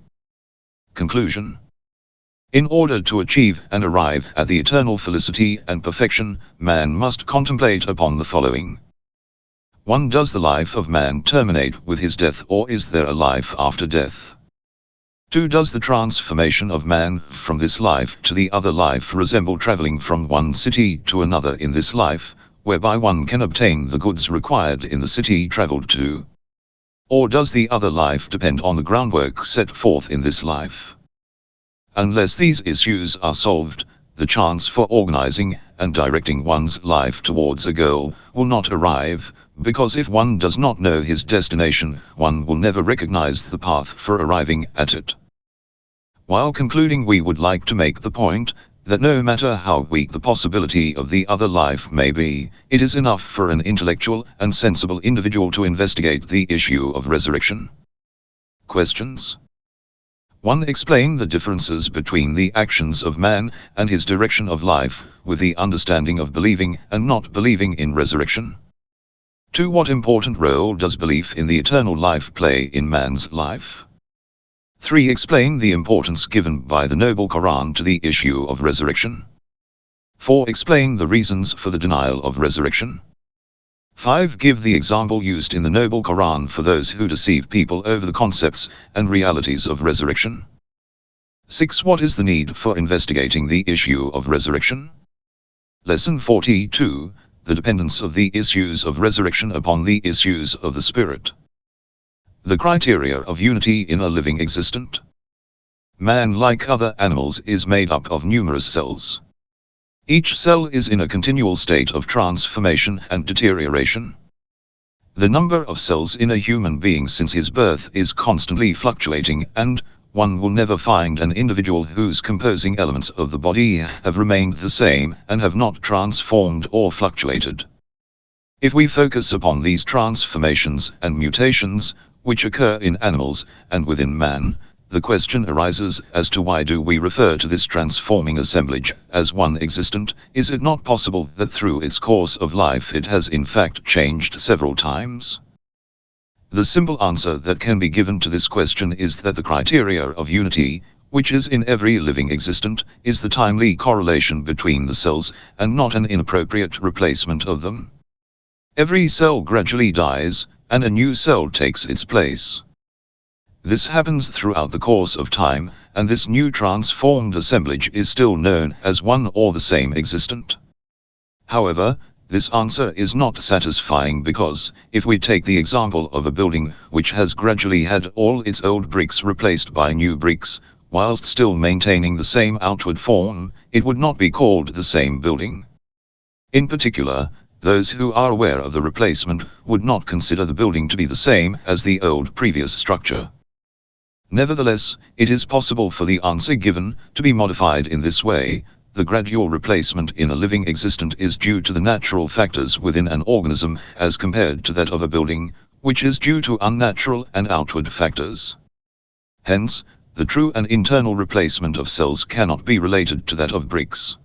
Conclusion. In order to achieve and arrive at the eternal felicity and perfection, man must contemplate upon the following. 1. Does the life of man terminate with his death, or is there a life after death? 2. Does the transformation of man from this life to the other life resemble traveling from one city to another in this life, whereby one can obtain the goods required in the city traveled to? Or does the other life depend on the groundwork set forth in this life? Unless these issues are solved, the chance for organizing and directing one's life towards a goal will not arrive, because if one does not know his destination, one will never recognize the path for arriving at it. While concluding, we would like to make the point that no matter how weak the possibility of the other life may be, it is enough for an intellectual and sensible individual to investigate the issue of resurrection. Questions. 1. Explain the differences between the actions of man and his direction of life, with the understanding of believing and not believing in resurrection. 2. What important role does belief in the eternal life play in man's life? 3. Explain the importance given by the Noble Qur'an to the issue of resurrection. 4. Explain the reasons for the denial of resurrection. 5. Give the example used in the Noble Qur'an for those who deceive people over the concepts and realities of resurrection. 6. What is the need for investigating the issue of resurrection? Lesson 42. the dependence of the issues of resurrection upon the issues of the spirit. The criteria of unity in a living existent. Man, like other animals, is made up of numerous cells. Each cell is in a continual state of transformation and deterioration. The number of cells in a human being since his birth is constantly fluctuating, and one will never find an individual whose composing elements of the body have remained the same and have not transformed or fluctuated. If we focus upon these transformations and mutations, which occur in animals and within man, the question arises as to why do we refer to this transforming assemblage as one existent? Is it not possible that through its course of life it has in fact changed several times? The simple answer that can be given to this question is that the criteria of unity, which is in every living existent, is the timely correlation between the cells, and not an inappropriate replacement of them. Every cell gradually dies, and a new cell takes its place. This happens throughout the course of time, and this new transformed assemblage is still known as one or the same existent. However, this answer is not satisfying because, if we take the example of a building which has gradually had all its old bricks replaced by new bricks, whilst still maintaining the same outward form, it would not be called the same building. In particular, those who are aware of the replacement would not consider the building to be the same as the old previous structure. Nevertheless, it is possible for the answer given to be modified in this way. The gradual replacement in a living existent is due to the natural factors within an organism as compared to that of a building, which is due to unnatural and outward factors. Hence, the true and internal replacement of cells cannot be related to that of bricks.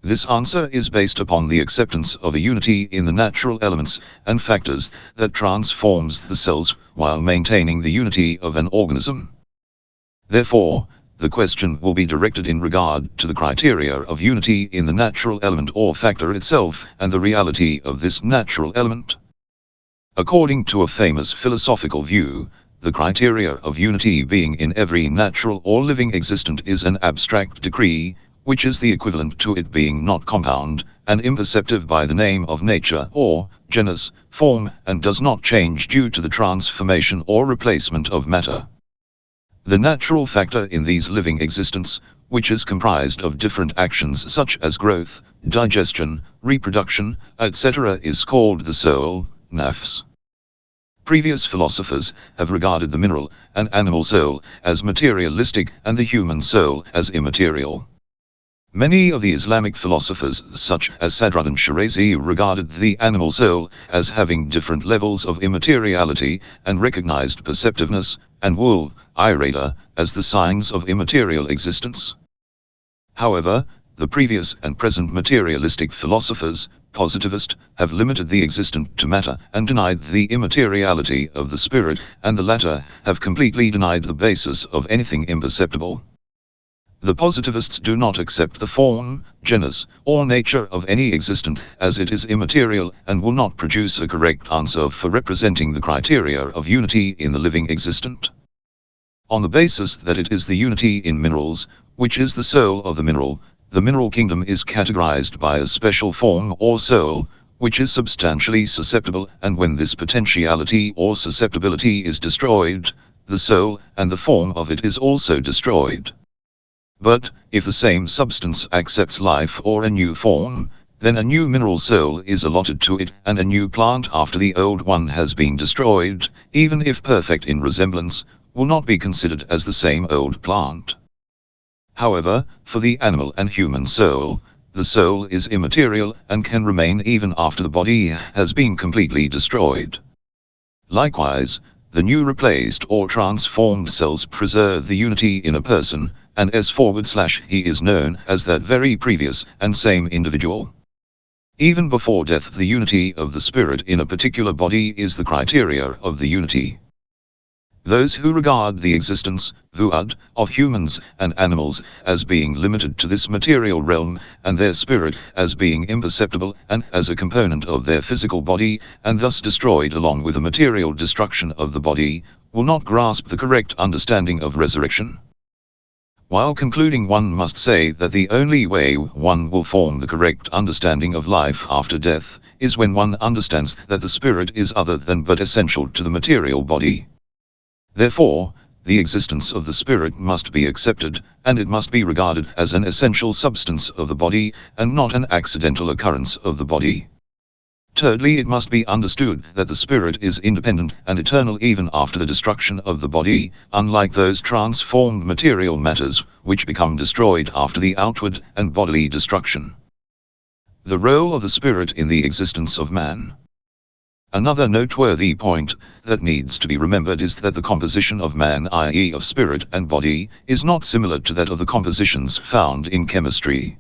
This answer is based upon the acceptance of a unity in the natural elements and factors that transforms the cells while maintaining the unity of an organism. Therefore, the question will be directed in regard to the criteria of unity in the natural element or factor itself and the reality of this natural element. According to a famous philosophical view, the criteria of unity being in every natural or living existent is an abstract decree, which is the equivalent to it being not compound, and imperceptive by the name of nature or genus, form, and does not change due to the transformation or replacement of matter. The natural factor in these living existence, which is comprised of different actions such as growth, digestion, reproduction, etc., is called the soul, nafs. Previous philosophers have regarded the mineral and animal soul as materialistic and the human soul as immaterial. Many of the Islamic philosophers, such as Sadruddin Shirazi, regarded the animal soul as having different levels of immateriality and recognized perceptiveness and will, Ridha, as the signs of immaterial existence. However, the previous and present materialistic philosophers, positivist, have limited the existent to matter and denied the immateriality of the spirit, and the latter have completely denied the basis of anything imperceptible. The positivists do not accept the form, genus, or nature of any existent as it is immaterial and will not produce a correct answer for representing the criteria of unity in the living existent. On the basis that it is the unity in minerals, which is the soul of the mineral kingdom is categorized by a special form or soul, which is substantially susceptible, and when this potentiality or susceptibility is destroyed, the soul and the form of it is also destroyed. But, if the same substance accepts life or a new form, then a new mineral soul is allotted to it, and a new plant after the old one has been destroyed, even if perfect in resemblance, will not be considered as the same old plant. However, for the animal and human soul, the soul is immaterial and can remain even after the body has been completely destroyed. Likewise, the new replaced or transformed cells preserve the unity in a person, and /he is known as that very previous and same individual. Even before death, the unity of the spirit in a particular body is the criteria of the unity. Those who regard the existence, vu'ad, of humans and animals as being limited to this material realm, and their spirit as being imperceptible and as a component of their physical body, and thus destroyed along with the material destruction of the body, will not grasp the correct understanding of resurrection. While concluding, one must say that the only way one will form the correct understanding of life after death is when one understands that the spirit is other than but essential to the material body. Therefore, the existence of the spirit must be accepted, and it must be regarded as an essential substance of the body, and not an accidental occurrence of the body. Thirdly, it must be understood that the spirit is independent and eternal even after the destruction of the body, unlike those transformed material matters, which become destroyed after the outward and bodily destruction. The role of the spirit in the existence of man. Another noteworthy point that needs to be remembered is that the composition of man, i.e. of spirit and body, is not similar to that of the compositions found in chemistry.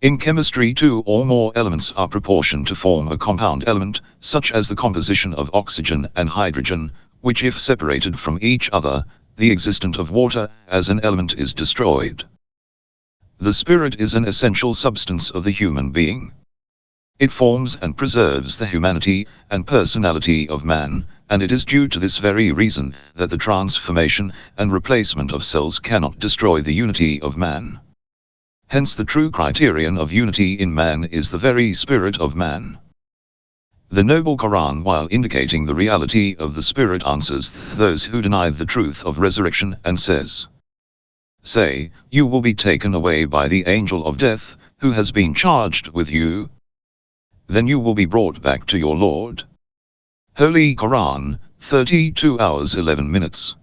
In chemistry, two or more elements are proportioned to form a compound element, such as the composition of oxygen and hydrogen, which if separated from each other, the existence of water as an element is destroyed. The spirit is an essential substance of the human being. It forms and preserves the humanity and personality of man, and it is due to this very reason that the transformation and replacement of cells cannot destroy the unity of man. Hence the true criterion of unity in man is the very spirit of man. The noble Quran, while indicating the reality of the spirit, answers those who deny the truth of resurrection and says, "Say, you will be taken away by the angel of death, who has been charged with you. Then you will be brought back to your Lord." Holy Qur'an, 32 hours 11 minutes.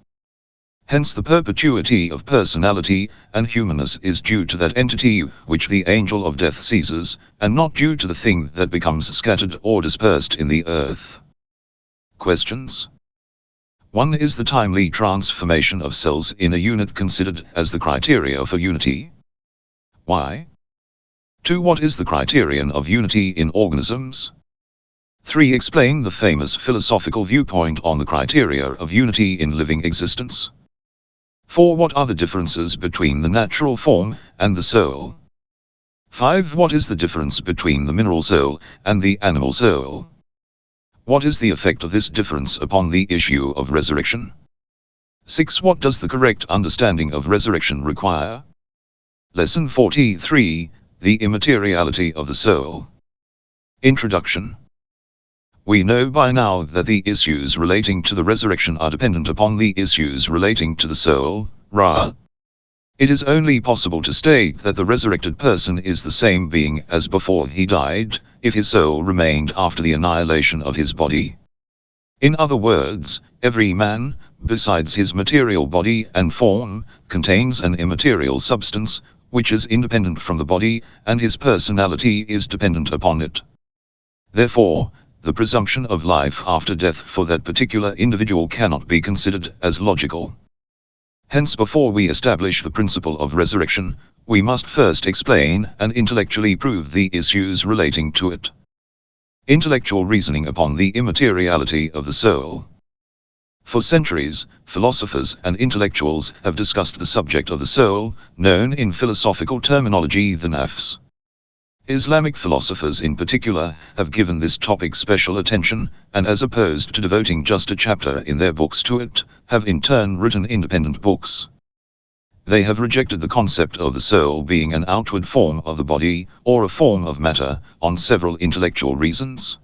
Hence the perpetuity of personality and humanness is due to that entity which the angel of death seizes, and not due to the thing that becomes scattered or dispersed in the earth. Questions. 1. Is the timely transformation of cells in a unit considered as the criteria for unity? Why? 2. What is the criterion of unity in organisms? 3. Explain the famous philosophical viewpoint on the criteria of unity in living existence. 4. What are the differences between the natural form and the soul? 5. What is the difference between the mineral soul and the animal soul? What is the effect of this difference upon the issue of resurrection? 6. What does the correct understanding of resurrection require? Lesson 43, The Immateriality of the Soul. Introduction. We know by now that the issues relating to the resurrection are dependent upon the issues relating to the soul, Ra. It is only possible to state that the resurrected person is the same being as before he died, if his soul remained after the annihilation of his body. In other words, every man, besides his material body and form, contains an immaterial substance, which is independent from the body, and his personality is dependent upon it. Therefore, the presumption of life after death for that particular individual cannot be considered as logical. Hence, before we establish the principle of resurrection, we must first explain and intellectually prove the issues relating to it. Intellectual reasoning upon the immateriality of the soul. For centuries, philosophers and intellectuals have discussed the subject of the soul, known in philosophical terminology the nafs. Islamic philosophers in particular have given this topic special attention, and as opposed to devoting just a chapter in their books to it, have in turn written independent books. They have rejected the concept of the soul being an outward form of the body, or a form of matter, on several intellectual reasons.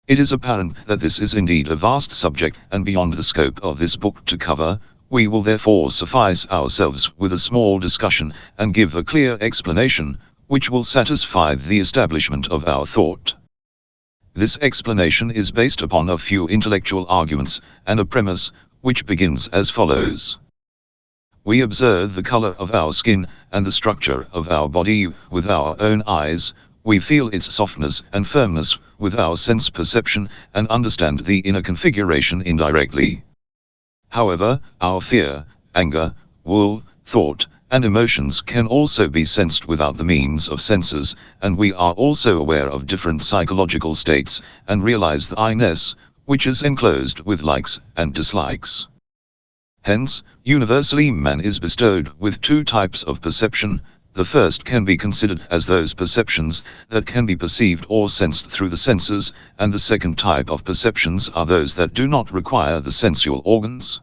It is apparent that this is indeed a vast subject and beyond the scope of this book to cover. We will therefore suffice ourselves with a small discussion and give a clear explanation, which will satisfy the establishment of our thought. This explanation is based upon a few intellectual arguments and a premise, which begins as follows. We observe the color of our skin and the structure of our body with our own eyes, we feel its softness and firmness with our sense perception and understand the inner configuration indirectly. However, our fear, anger, will, thought, and emotions can also be sensed without the means of senses, and we are also aware of different psychological states, and realize the I-ness, which is enclosed with likes and dislikes. Hence, universally man is bestowed with two types of perception. The first can be considered as those perceptions that can be perceived or sensed through the senses, and the second type of perceptions are those that do not require the sensual organs.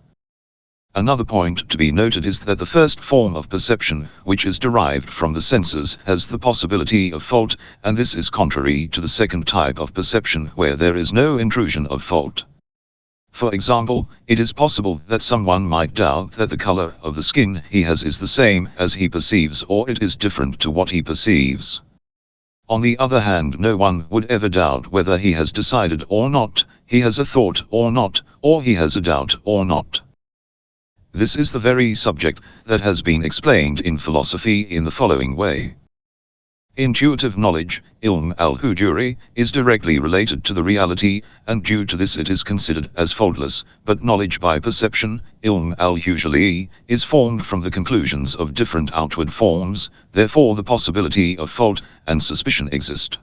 Another point to be noted is that the first form of perception, which is derived from the senses, has the possibility of fault, and this is contrary to the second type of perception where there is no intrusion of fault. For example, it is possible that someone might doubt that the color of the skin he has is the same as he perceives, or it is different to what he perceives. On the other hand, no one would ever doubt whether he has decided or not, he has a thought or not, or he has a doubt or not. This is the very subject that has been explained in philosophy in the following way. Intuitive knowledge, ilm al-hujuri, is directly related to the reality, and due to this it is considered as faultless, but knowledge by perception, ilm al-hujali, is formed from the conclusions of different outward forms, therefore the possibility of fault and suspicion exist.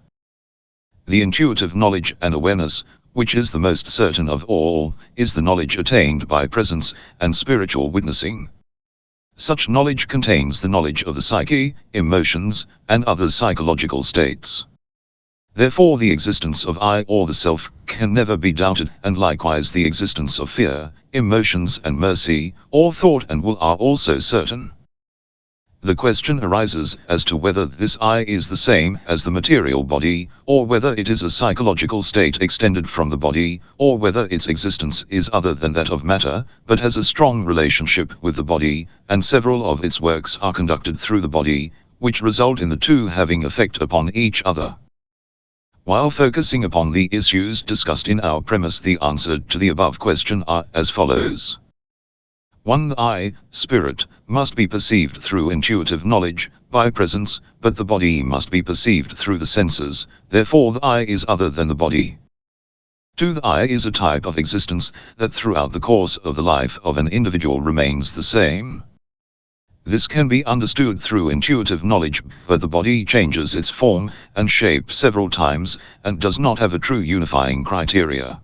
The intuitive knowledge and awareness, which is the most certain of all, is the knowledge attained by presence and spiritual witnessing. Such knowledge contains the knowledge of the psyche, emotions, and other psychological states. Therefore the existence of I or the self can never be doubted, and likewise the existence of fear, emotions and mercy, or thought and will are also certain. The question arises as to whether this I is the same as the material body, or whether it is a psychological state extended from the body, or whether its existence is other than that of matter, but has a strong relationship with the body, and several of its works are conducted through the body, which result in the two having effect upon each other. While focusing upon the issues discussed in our premise, the answer to the above question are as follows. 1. The I, spirit, must be perceived through intuitive knowledge, by presence, but the body must be perceived through the senses, therefore the I is other than the body. 2. The I is a type of existence that throughout the course of the life of an individual remains the same. This can be understood through intuitive knowledge, but the body changes its form and shape several times, and does not have a true unifying criteria.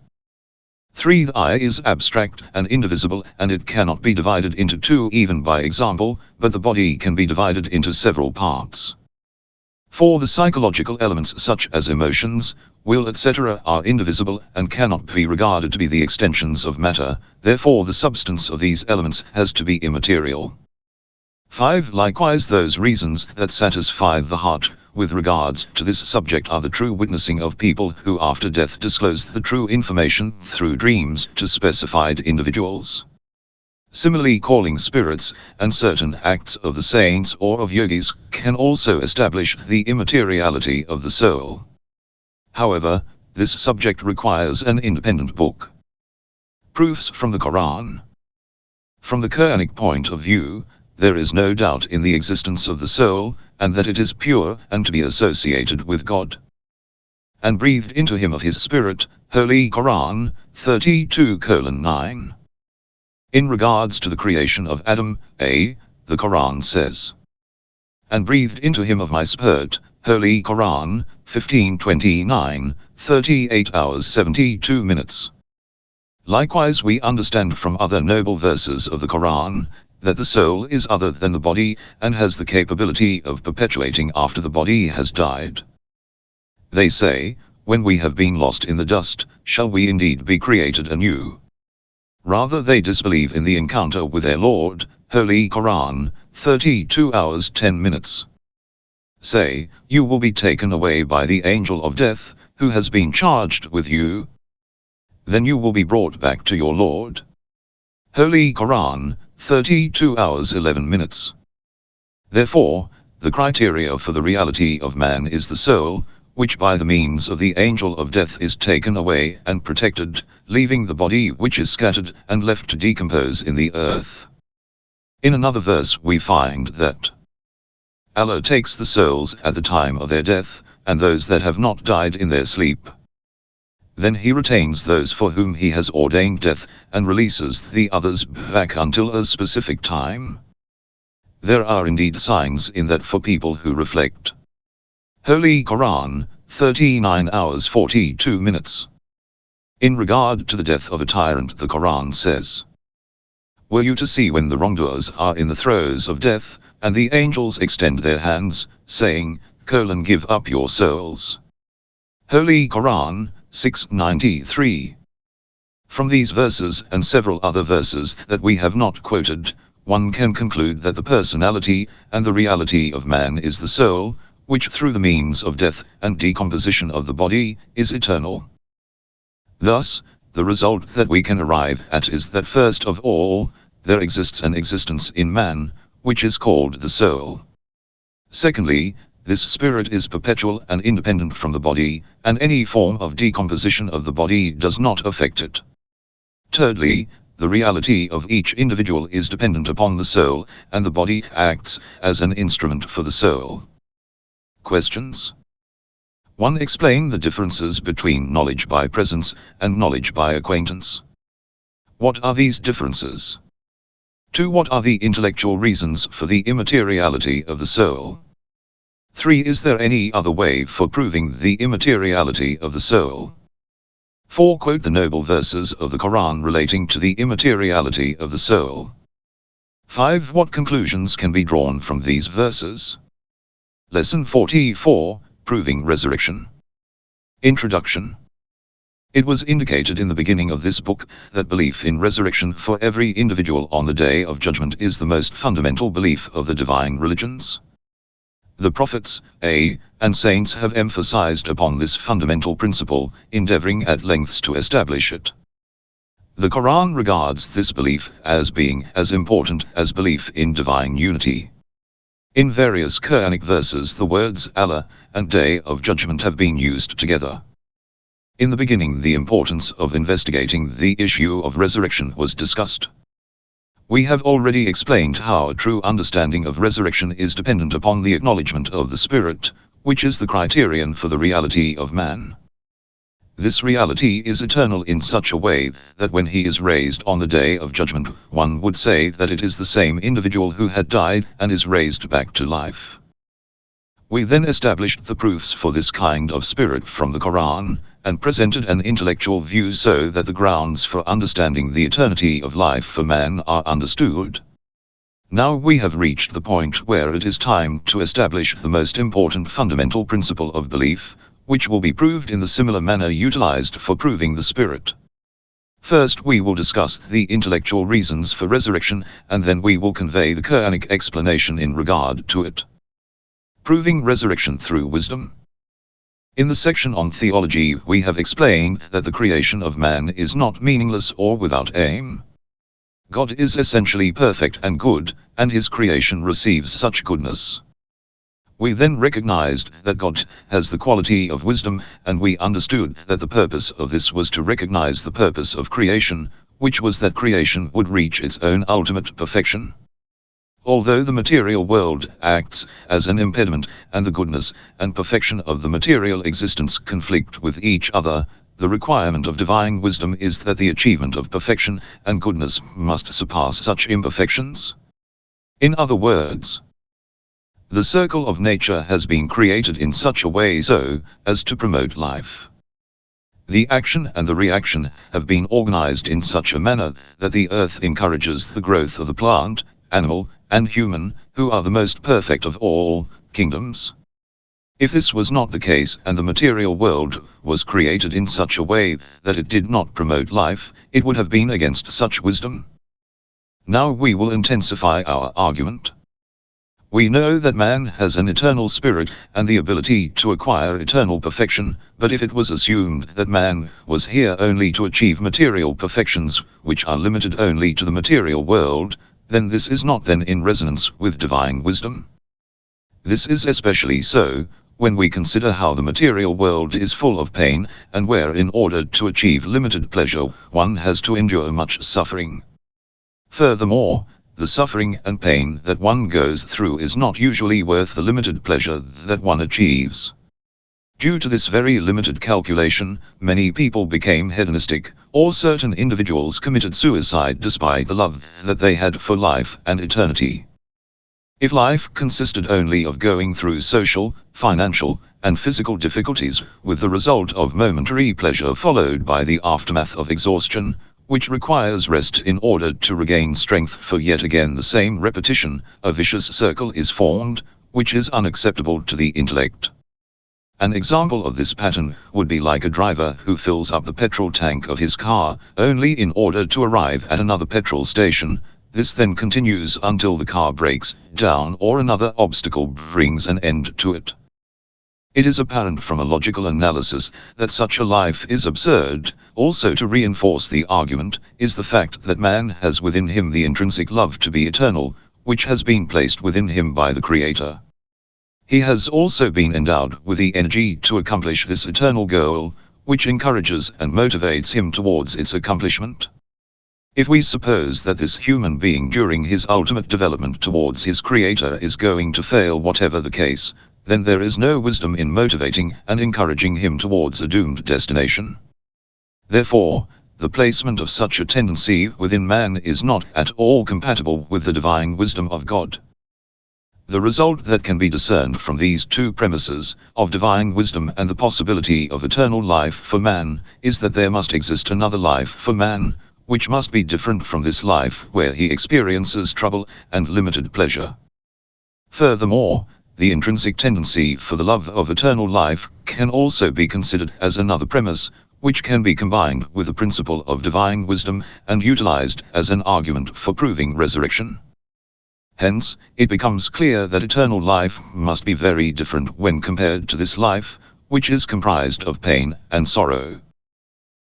3. The I is abstract and indivisible, and it cannot be divided into two even by example, but the body can be divided into several parts. 4. The psychological elements such as emotions, will, etc. are indivisible and cannot be regarded to be the extensions of matter, therefore the substance of these elements has to be immaterial. 5. Likewise those reasons that satisfy the heart with regards to this subject are the true witnessing of people who after death disclose the true information through dreams to specified individuals. Similarly, calling spirits and certain acts of the saints or of yogis can also establish the immateriality of the soul. However, this subject requires an independent book. Proofs from the Quran. From the Quranic point of view, there is no doubt in the existence of the soul, and that it is pure and to be associated with God. And breathed into him of his spirit, Holy Qur'an, 32:9. In regards to the creation of Adam, the Quran says, and breathed into him of my spirit, Holy Qur'an, 15:29, 38 hours 72 minutes. Likewise we understand from other noble verses of the Quran, that the soul is other than the body, and has the capability of perpetuating after the body has died. They say, when we have been lost in the dust, shall we indeed be created anew? Rather they disbelieve in the encounter with their Lord, Holy Qur'an, 32 hours 10 minutes. Say, you will be taken away by the angel of death, who has been charged with you. Then you will be brought back to your Lord. Holy Qur'an, 32 hours 11 minutes. Therefore, the criteria for the reality of man is the soul, which by the means of the angel of death is taken away and protected, leaving the body which is scattered and left to decompose in the earth. In another verse we find that Allah takes the souls at the time of their death, and those that have not died in their sleep. Then he retains those for whom he has ordained death, and releases the others back until a specific time. There are indeed signs in that for people who reflect. Holy Qur'an, 39 hours 42 minutes. In regard to the death of a tyrant, the Quran says, were you to see when the wrongdoers are in the throes of death, and the angels extend their hands, saying, give up your souls. Holy Qur'an, 6:93. From these verses and several other verses that we have not quoted, one can conclude that the personality and the reality of man is the soul, which through the means of death and decomposition of the body, is eternal. Thus, the result that we can arrive at is that first of all, there exists an existence in man, which is called the soul. Secondly, this spirit is perpetual and independent from the body, and any form of decomposition of the body does not affect it. Thirdly, the reality of each individual is dependent upon the soul, and the body acts as an instrument for the soul. Questions? 1. Explain the differences between knowledge by presence and knowledge by acquaintance. What are these differences? 2. What are the intellectual reasons for the immateriality of the soul? 3. Is there any other way for proving the immateriality of the soul? 4. Quote the noble verses of the Quran relating to the immateriality of the soul. 5. What conclusions can be drawn from these verses? Lesson 44, Proving Resurrection. Introduction. It was indicated in the beginning of this book that belief in resurrection for every individual on the Day of Judgment is the most fundamental belief of the divine religions. The prophets, and saints have emphasized upon this fundamental principle, endeavoring at lengths to establish it. The Quran regards this belief as being as important as belief in divine unity. In various Quranic verses the words Allah and Day of Judgment have been used together. In the beginning the importance of investigating the issue of resurrection was discussed. We have already explained how a true understanding of resurrection is dependent upon the acknowledgement of the Spirit, which is the criterion for the reality of man. This reality is eternal in such a way that when he is raised on the Day of Judgment, one would say that it is the same individual who had died and is raised back to life. We then established the proofs for this kind of spirit from the Quran, and presented an intellectual view so that the grounds for understanding the eternity of life for man are understood. Now we have reached the point where it is time to establish the most important fundamental principle of belief, which will be proved in the similar manner utilized for proving the spirit. First we will discuss the intellectual reasons for resurrection, and then we will convey the Quranic explanation in regard to it. Proving resurrection through wisdom. In the section on theology we have explained that the creation of man is not meaningless or without aim. God is essentially perfect and good, and his creation receives such goodness. We then recognized that God has the quality of wisdom, and we understood that the purpose of this was to recognize the purpose of creation, which was that creation would reach its own ultimate perfection. Although the material world acts as an impediment, and the goodness and perfection of the material existence conflict with each other, the requirement of divine wisdom is that the achievement of perfection and goodness must surpass such imperfections. In other words, the circle of nature has been created in such a way so as to promote life. The action and the reaction have been organized in such a manner that the earth encourages the growth of the plant, animal, and human, who are the most perfect of all kingdoms. If this was not the case and the material world was created in such a way that it did not promote life, it would have been against such wisdom. Now we will intensify our argument. We know that man has an eternal spirit and the ability to acquire eternal perfection, but if it was assumed that man was here only to achieve material perfections, which are limited only to the material world, then this is not then in resonance with divine wisdom. This is especially so when we consider how the material world is full of pain, and where in order to achieve limited pleasure one has to endure much suffering. Furthermore, the suffering and pain that one goes through is not usually worth the limited pleasure that one achieves. Due to this very limited calculation, many people became hedonistic, or certain individuals committed suicide despite the love that they had for life and eternity. If life consisted only of going through social, financial, and physical difficulties, with the result of momentary pleasure followed by the aftermath of exhaustion, which requires rest in order to regain strength for yet again the same repetition, a vicious circle is formed, which is unacceptable to the intellect. An example of this pattern would be like a driver who fills up the petrol tank of his car, only in order to arrive at another petrol station. This then continues until the car breaks down or another obstacle brings an end to it. It is apparent from a logical analysis that such a life is absurd. Also, to reinforce the argument is the fact that man has within him the intrinsic love to be eternal, which has been placed within him by the Creator. He has also been endowed with the energy to accomplish this eternal goal, which encourages and motivates him towards its accomplishment. If we suppose that this human being during his ultimate development towards his Creator is going to fail, whatever the case, then there is no wisdom in motivating and encouraging him towards a doomed destination. Therefore, the placement of such a tendency within man is not at all compatible with the divine wisdom of God. The result that can be discerned from these two premises, of divine wisdom and the possibility of eternal life for man, is that there must exist another life for man, which must be different from this life where he experiences trouble and limited pleasure. Furthermore, the intrinsic tendency for the love of eternal life can also be considered as another premise, which can be combined with the principle of divine wisdom and utilized as an argument for proving resurrection. Hence, it becomes clear that eternal life must be very different when compared to this life, which is comprised of pain and sorrow.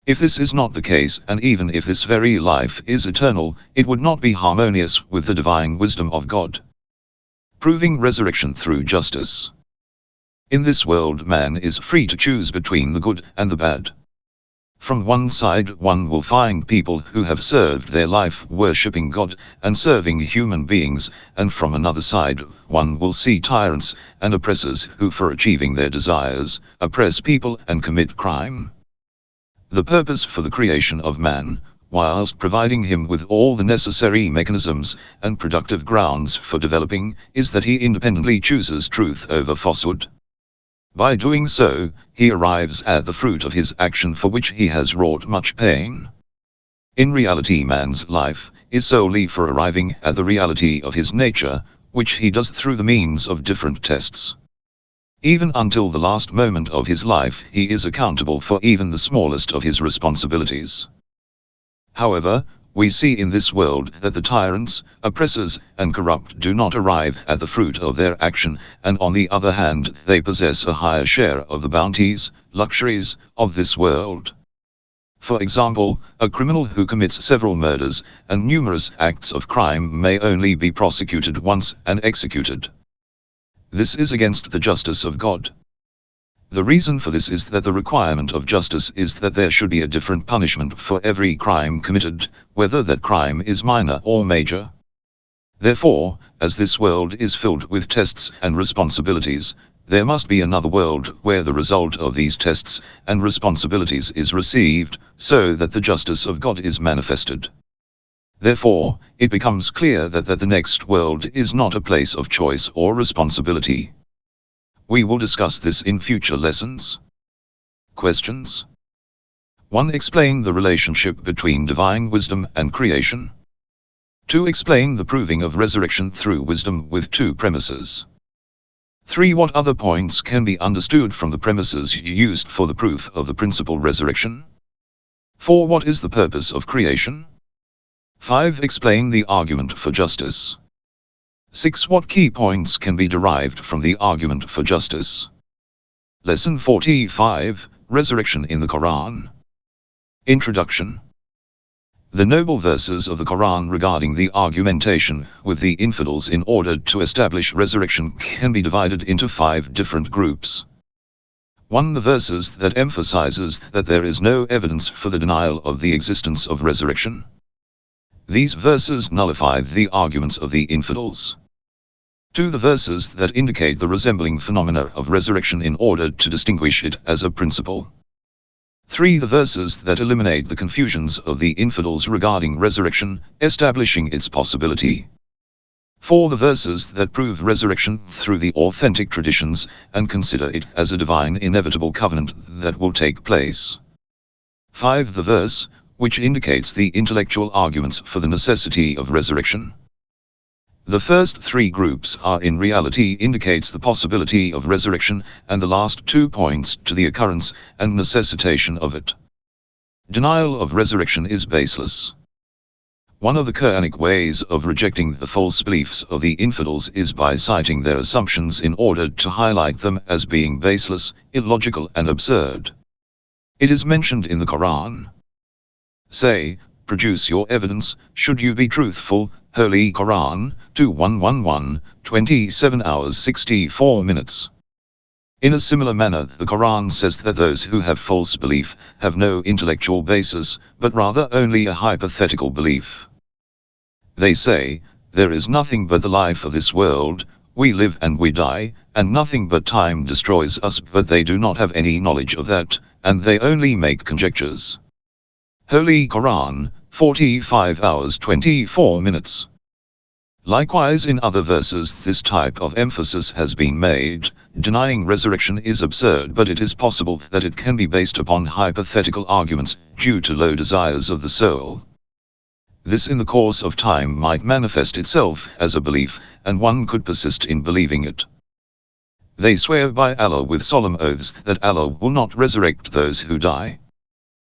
If this is not the case, and even if this very life is eternal, it would not be harmonious with the divine wisdom of God. Proving resurrection through justice. In this world, man is free to choose between the good and the bad. From one side, one will find people who have served their life worshipping God and serving human beings, and from another side, one will see tyrants and oppressors who, for achieving their desires, oppress people and commit crime. The purpose for the creation of man, whilst providing him with all the necessary mechanisms and productive grounds for developing, is that he independently chooses truth over falsehood. By doing so, he arrives at the fruit of his action for which he has wrought much pain. In reality, man's life is solely for arriving at the reality of his nature, which he does through the means of different tests. Even until the last moment of his life, he is accountable for even the smallest of his responsibilities. However, we see in this world that the tyrants, oppressors, and corrupt do not arrive at the fruit of their action, and on the other hand, they possess a higher share of the bounties, luxuries, of this world. For example, a criminal who commits several murders and numerous acts of crime may only be prosecuted once and executed. This is against the justice of God. The reason for this is that the requirement of justice is that there should be a different punishment for every crime committed, whether that crime is minor or major. Therefore, as this world is filled with tests and responsibilities, there must be another world where the result of these tests and responsibilities is received, so that the justice of God is manifested. Therefore, it becomes clear that the next world is not a place of choice or responsibility. We will discuss this in future lessons. Questions. 1. Explain the relationship between divine wisdom and creation. 2. Explain the proving of resurrection through wisdom with two premises. 3. What other points can be understood from the premises used for the proof of the principal resurrection? 4. What is the purpose of creation? 5. Explain the argument for justice. 6. What key points can be derived from the argument for justice? Lesson 45, Resurrection in the Quran. Introduction. The noble verses of the Quran regarding the argumentation with the infidels in order to establish resurrection can be divided into 5 different groups. 1. The verses that emphasizes that there is no evidence for the denial of the existence of resurrection. These verses nullify the arguments of the infidels. 2. The verses that indicate the resembling phenomena of resurrection in order to distinguish it as a principle. 3. The verses that eliminate the confusions of the infidels regarding resurrection, establishing its possibility. 4. The verses that prove resurrection through the authentic traditions, and consider it as a divine inevitable covenant that will take place. 5. The verse, which indicates the intellectual arguments for the necessity of resurrection. The first three groups are in reality indicates the possibility of resurrection, and the last two points to the occurrence and necessitation of it. Denial of resurrection is baseless. One of the Quranic ways of rejecting the false beliefs of the infidels is by citing their assumptions in order to highlight them as being baseless, illogical and absurd. It is mentioned in the Quran. Say, produce your evidence, should you be truthful. Holy Qur'an, 2111, 27 hours 64 minutes. In a similar manner, the Quran says that those who have false belief have no intellectual basis, but rather only a hypothetical belief. They say, there is nothing but the life of this world, we live and we die, and nothing but time destroys us, but they do not have any knowledge of that, and they only make conjectures. Holy Qur'an, 45 hours 24 minutes. Likewise in other verses this type of emphasis has been made. Denying resurrection is absurd, but it is possible that it can be based upon hypothetical arguments, due to low desires of the soul. This in the course of time might manifest itself as a belief, and one could persist in believing it. They swear by Allah with solemn oaths that Allah will not resurrect those who die.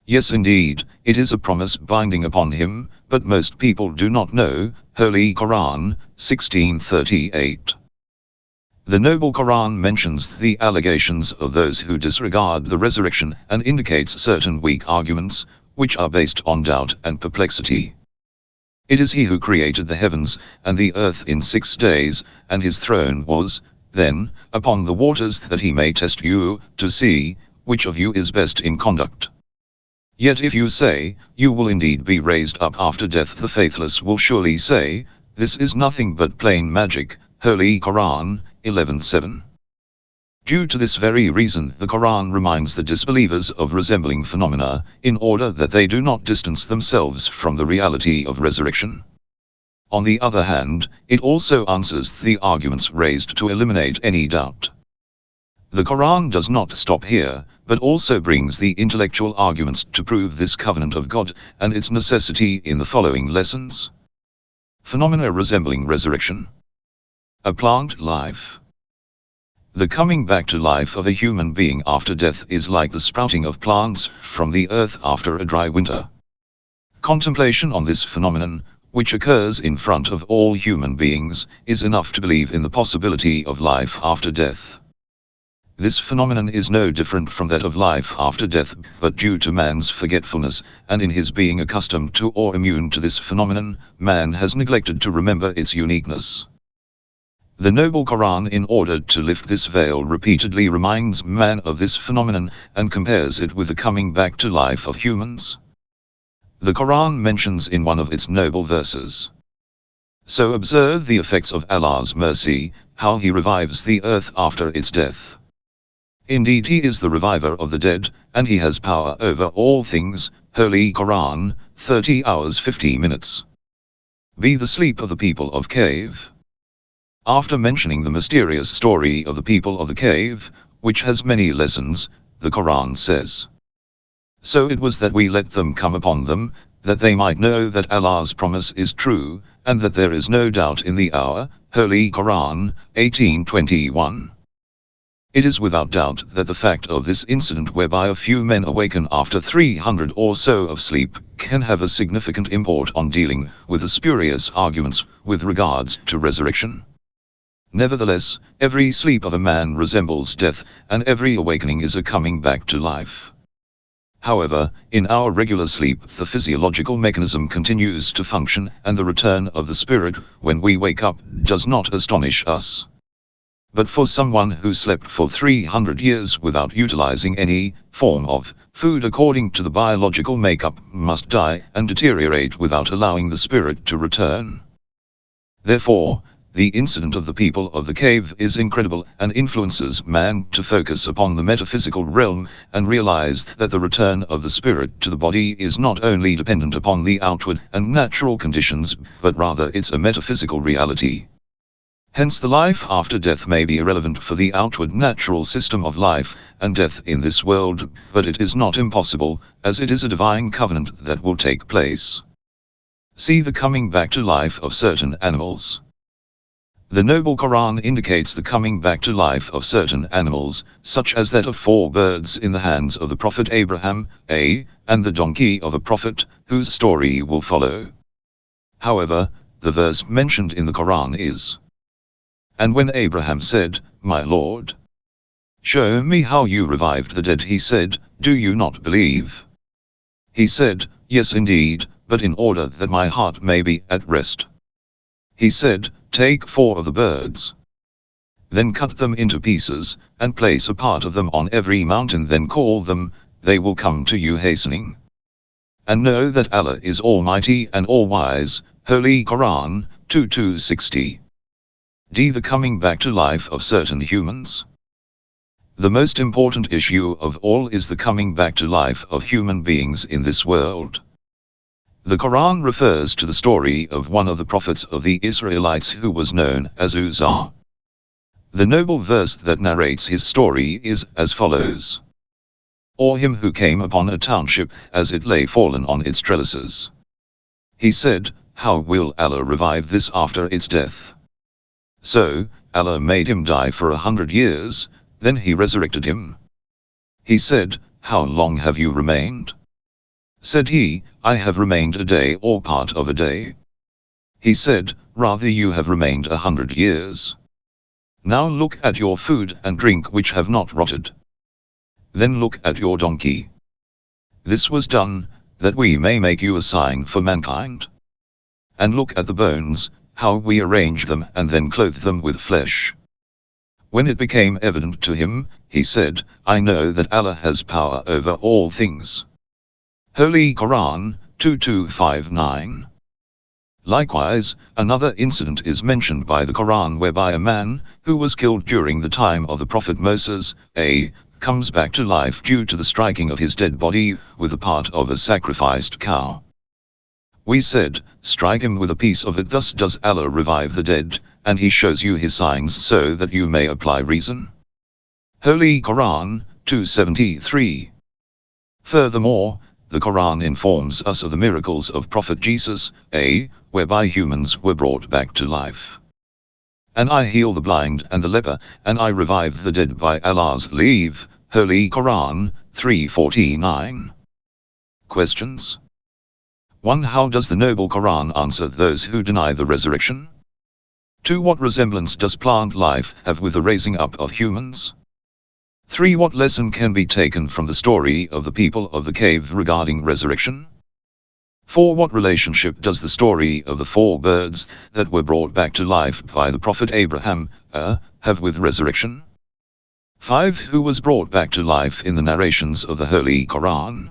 Yes indeed, it is a promise binding upon him, but most people do not know. Holy Qur'an, 1638. The Noble Qur'an mentions the allegations of those who disregard the resurrection and indicates certain weak arguments, which are based on doubt and perplexity. It is he who created the heavens and the earth in 6 days, and his throne was, then, upon the waters, that he may test you, to see, which of you is best in conduct. Yet if you say, you will indeed be raised up after death, the faithless will surely say, this is nothing but plain magic. Holy Qur'an, 11:7. Due to this very reason the Quran reminds the disbelievers of resembling phenomena, in order that they do not distance themselves from the reality of resurrection. On the other hand, it also answers the arguments raised to eliminate any doubt. The Quran does not stop here, but also brings the intellectual arguments to prove this covenant of God, and its necessity in the following lessons. Phenomena resembling resurrection. A plant life. The coming back to life of a human being after death is like the sprouting of plants from the earth after a dry winter. Contemplation on this phenomenon, which occurs in front of all human beings, is enough to believe in the possibility of life after death. This phenomenon is no different from that of life after death, but due to man's forgetfulness, and in his being accustomed to or immune to this phenomenon, man has neglected to remember its uniqueness. The Noble Quran, in order to lift this veil, repeatedly reminds man of this phenomenon, and compares it with the coming back to life of humans. The Quran mentions in one of its noble verses, "So observe the effects of Allah's mercy, how He revives the earth after its death. Indeed He is the reviver of the dead, and He has power over all things." Holy Qur'an, 30 hours 50 minutes. Be the sleep of the people of cave. After mentioning the mysterious story of the people of the cave, which has many lessons, the Quran says, "So it was that we let them come upon them, that they might know that Allah's promise is true, and that there is no doubt in the hour." Holy Qur'an, 18:21. It is without doubt that the fact of this incident, whereby a few men awaken after 300 or so of sleep, can have a significant import on dealing with the spurious arguments with regards to resurrection. Nevertheless, every sleep of a man resembles death, and every awakening is a coming back to life. However, in our regular sleep the physiological mechanism continues to function, and the return of the spirit when we wake up does not astonish us. But for someone who slept for 300 years without utilizing any form of food according to the biological makeup must die and deteriorate without allowing the spirit to return. Therefore, the incident of the people of the cave is incredible, and influences man to focus upon the metaphysical realm, and realize that the return of the spirit to the body is not only dependent upon the outward and natural conditions, but rather it's a metaphysical reality. Hence the life after death may be irrelevant for the outward natural system of life and death in this world, but it is not impossible, as it is a divine covenant that will take place. See the coming back to life of certain animals. The Noble Quran indicates the coming back to life of certain animals, such as that of 4 birds in the hands of the Prophet Abraham, and the donkey of a prophet, whose story will follow. However, the verse mentioned in the Quran is, "And when Abraham said, 'My Lord, show me how you revived the dead,' he said, 'Do you not believe?' He said, 'Yes indeed, but in order that my heart may be at rest.' He said, 'Take 4 of the birds. Then cut them into pieces, and place a part of them on every mountain, then call them, they will come to you hastening. And know that Allah is Almighty and All-Wise.'" Holy Qur'an, 2:260. D. The coming back to life of certain humans. The most important issue of all is the coming back to life of human beings in this world. The Quran refers to the story of one of the prophets of the Israelites who was known as Hawzah. The noble verse that narrates his story is as follows. "Or him who came upon a township as it lay fallen on its trellises. He said, 'How will Allah revive this after its death?' So, Allah made him die for 100 years, then he resurrected him. He said, 'How long have you remained?' Said he, 'I have remained a day or part of a day.' He said, 'Rather you have remained 100 years. Now look at your food and drink which have not rotted. Then look at your donkey. This was done, that we may make you a sign for mankind. And look at the bones, how we arrange them and then clothe them with flesh.' When it became evident to him, he said, 'I know that Allah has power over all things.' Holy Qur'an, 2:259. Likewise, another incident is mentioned by the Quran whereby a man, who was killed during the time of the Prophet Moses, comes back to life due to the striking of his dead body with a part of a sacrificed cow. We said, 'Strike him with a piece of it, thus does Allah revive the dead, and he shows you his signs so that you may apply reason.' Holy Qur'an, 2:73. Furthermore, the Quran informs us of the miracles of Prophet Jesus, whereby humans were brought back to life. "And I heal the blind and the leper, and I revive the dead by Allah's leave." Holy Qur'an, 3:49. Questions. 1. How does the Noble Quran answer those who deny the resurrection? 2. What resemblance does plant life have with the raising up of humans? 3. What lesson can be taken from the story of the people of the cave regarding resurrection? 4. What relationship does the story of the 4 birds that were brought back to life by the Prophet Abraham have with resurrection? 5. Who was brought back to life in the narrations of the Holy Quran?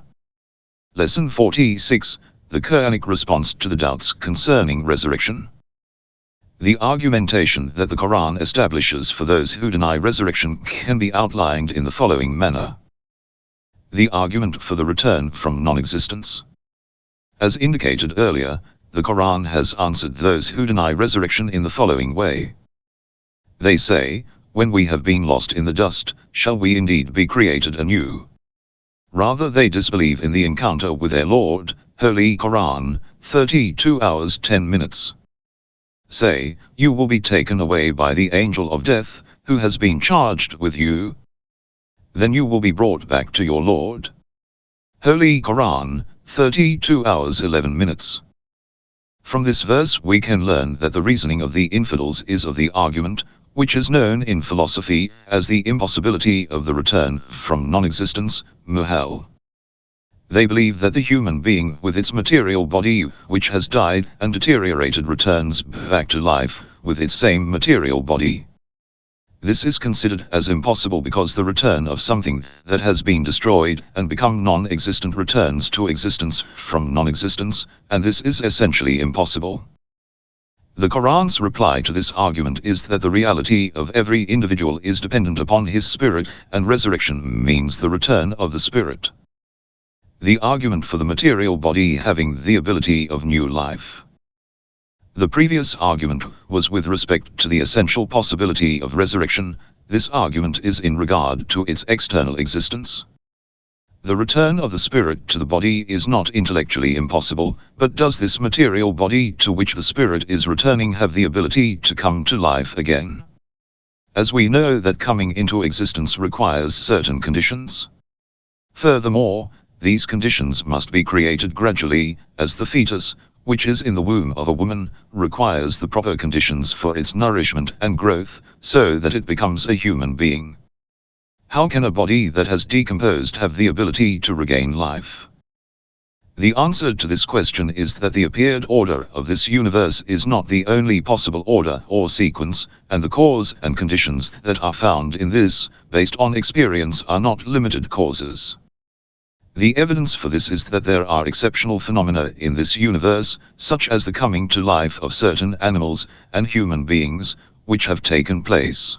Lesson 46, the Quranic response to the doubts concerning resurrection. The argumentation that the Quran establishes for those who deny resurrection can be outlined in the following manner. The argument for the return from non-existence. As indicated earlier, the Quran has answered those who deny resurrection in the following way. They say, "When we have been lost in the dust, shall we indeed be created anew?" Rather they disbelieve in the encounter with their Lord. Holy Qur'an, 32 hours 10 minutes. Say, "You will be taken away by the angel of death, who has been charged with you. Then you will be brought back to your Lord." Holy Qur'an, 32 hours 11 minutes. From this verse we can learn that the reasoning of the infidels is of the argument, which is known in philosophy as the impossibility of the return from non-existence, muhal. They believe that the human being with its material body, which has died and deteriorated, returns back to life with its same material body. This is considered as impossible because the return of something that has been destroyed and become non-existent returns to existence from non-existence, and this is essentially impossible. The Quran's reply to this argument is that the reality of every individual is dependent upon his spirit, and resurrection means the return of the spirit. The argument for the material body having the ability of new life. The previous argument was with respect to the essential possibility of resurrection. This argument is in regard to its external existence. The return of the spirit to the body is not intellectually impossible, but does this material body to which the spirit is returning have the ability to come to life again? As we know that coming into existence requires certain conditions. Furthermore, these conditions must be created gradually, as the fetus, which is in the womb of a woman, requires the proper conditions for its nourishment and growth, so that it becomes a human being. How can a body that has decomposed have the ability to regain life? The answer to this question is that the appeared order of this universe is not the only possible order or sequence, and the cause and conditions that are found in this, based on experience, are not limited causes. The evidence for this is that there are exceptional phenomena in this universe, such as the coming to life of certain animals and human beings, which have taken place.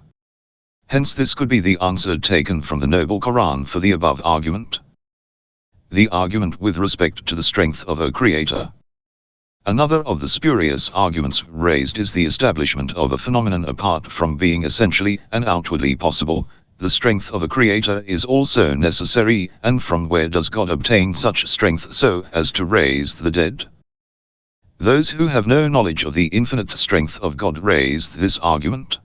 Hence this could be the answer taken from the Noble Qur'an for the above argument. The argument with respect to the strength of a creator. Another of the spurious arguments raised is the establishment of a phenomenon apart from being essentially and outwardly possible. The strength of a creator is also necessary, and from where does God obtain such strength so as to raise the dead? Those who have no knowledge of the infinite strength of God raise this argument.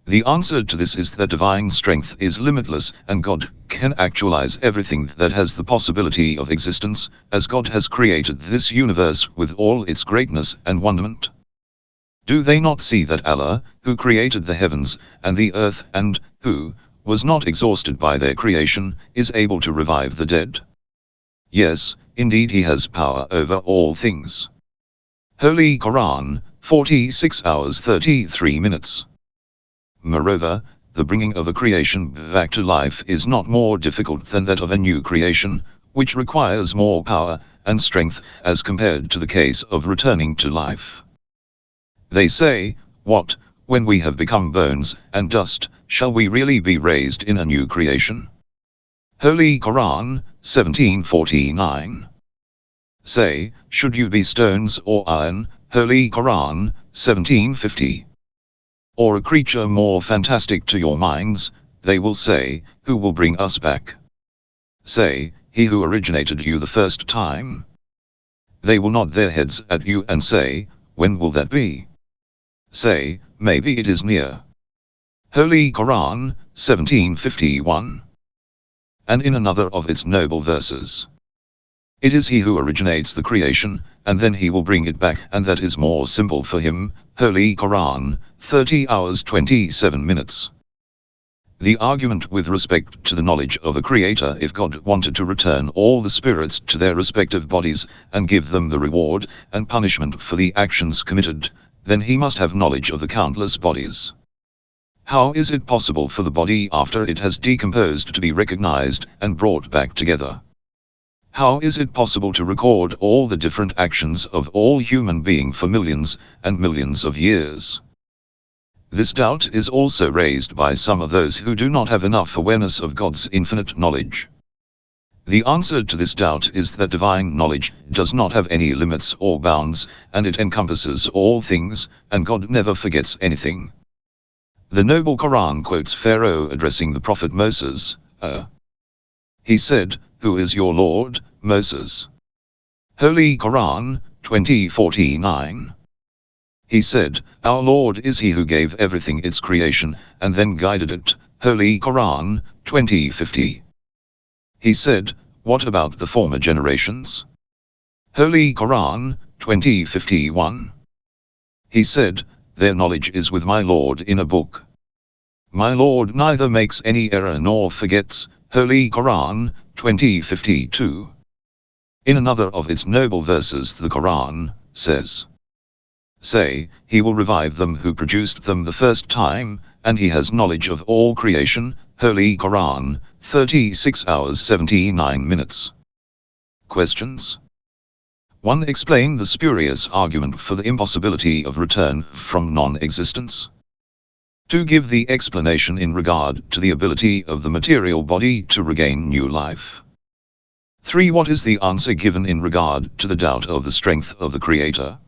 The answer to this is that divine strength is limitless, and God can actualize everything that has the possibility of existence, as God has created this universe with all its greatness and wonderment. Do they not see that Allah, who created the heavens and the earth and who was not exhausted by their creation, is able to revive the dead? Yes, indeed he has power over all things. Holy Qur'an, 46 hours 33 minutes. Moreover, the bringing of a creation back to life is not more difficult than that of a new creation, which requires more power and strength as compared to the case of returning to life. They say, what, when we have become bones and dust, shall we really be raised in a new creation? Holy Qur'an, 1749. Say, should you be stones or iron? Holy Qur'an, 1750. Or a creature more fantastic to your minds? They will say, who will bring us back? Say, he who originated you the first time. They will nod their heads at you and say, when will that be? Say, maybe it is near. Holy Qur'an, 1751. And in another of its noble verses, it is he who originates the creation, and then he will bring it back, and that is more simple for him. Holy Qur'an, 30 hours 27 minutes. The argument with respect to the knowledge of a creator: if God wanted to return all the spirits to their respective bodies, and give them the reward and punishment for the actions committed, then he must have knowledge of the countless bodies. How is it possible for the body after it has decomposed to be recognized and brought back together? How is it possible to record all the different actions of all human beings for millions and millions of years? This doubt is also raised by some of those who do not have enough awareness of God's infinite knowledge. The answer to this doubt is that divine knowledge does not have any limits or bounds, and it encompasses all things, and God never forgets anything. The Noble Qur'an quotes Pharaoh addressing the prophet Moses. He said, "Who is your Lord, Moses?" Holy Qur'an, 20:49. He said, "Our Lord is he who gave everything its creation, and then guided it." Holy Qur'an, 20:50. He said, "What about the former generations?" Holy Qur'an, 20:51. He said, "Their knowledge is with my Lord in a book. My Lord neither makes any error nor forgets." Holy Qur'an, 20:52. In another of its noble verses the Qur'an says, "Say, he will revive them who produced them the first time, and he has knowledge of all creation." Holy Qur'an, 36 hours 79 minutes. Questions. 1. Explain the spurious argument for the impossibility of return from non-existence. 2. Give the explanation in regard to the ability of the material body to regain new life. 3. What is the answer given in regard to the doubt of the strength of the Creator?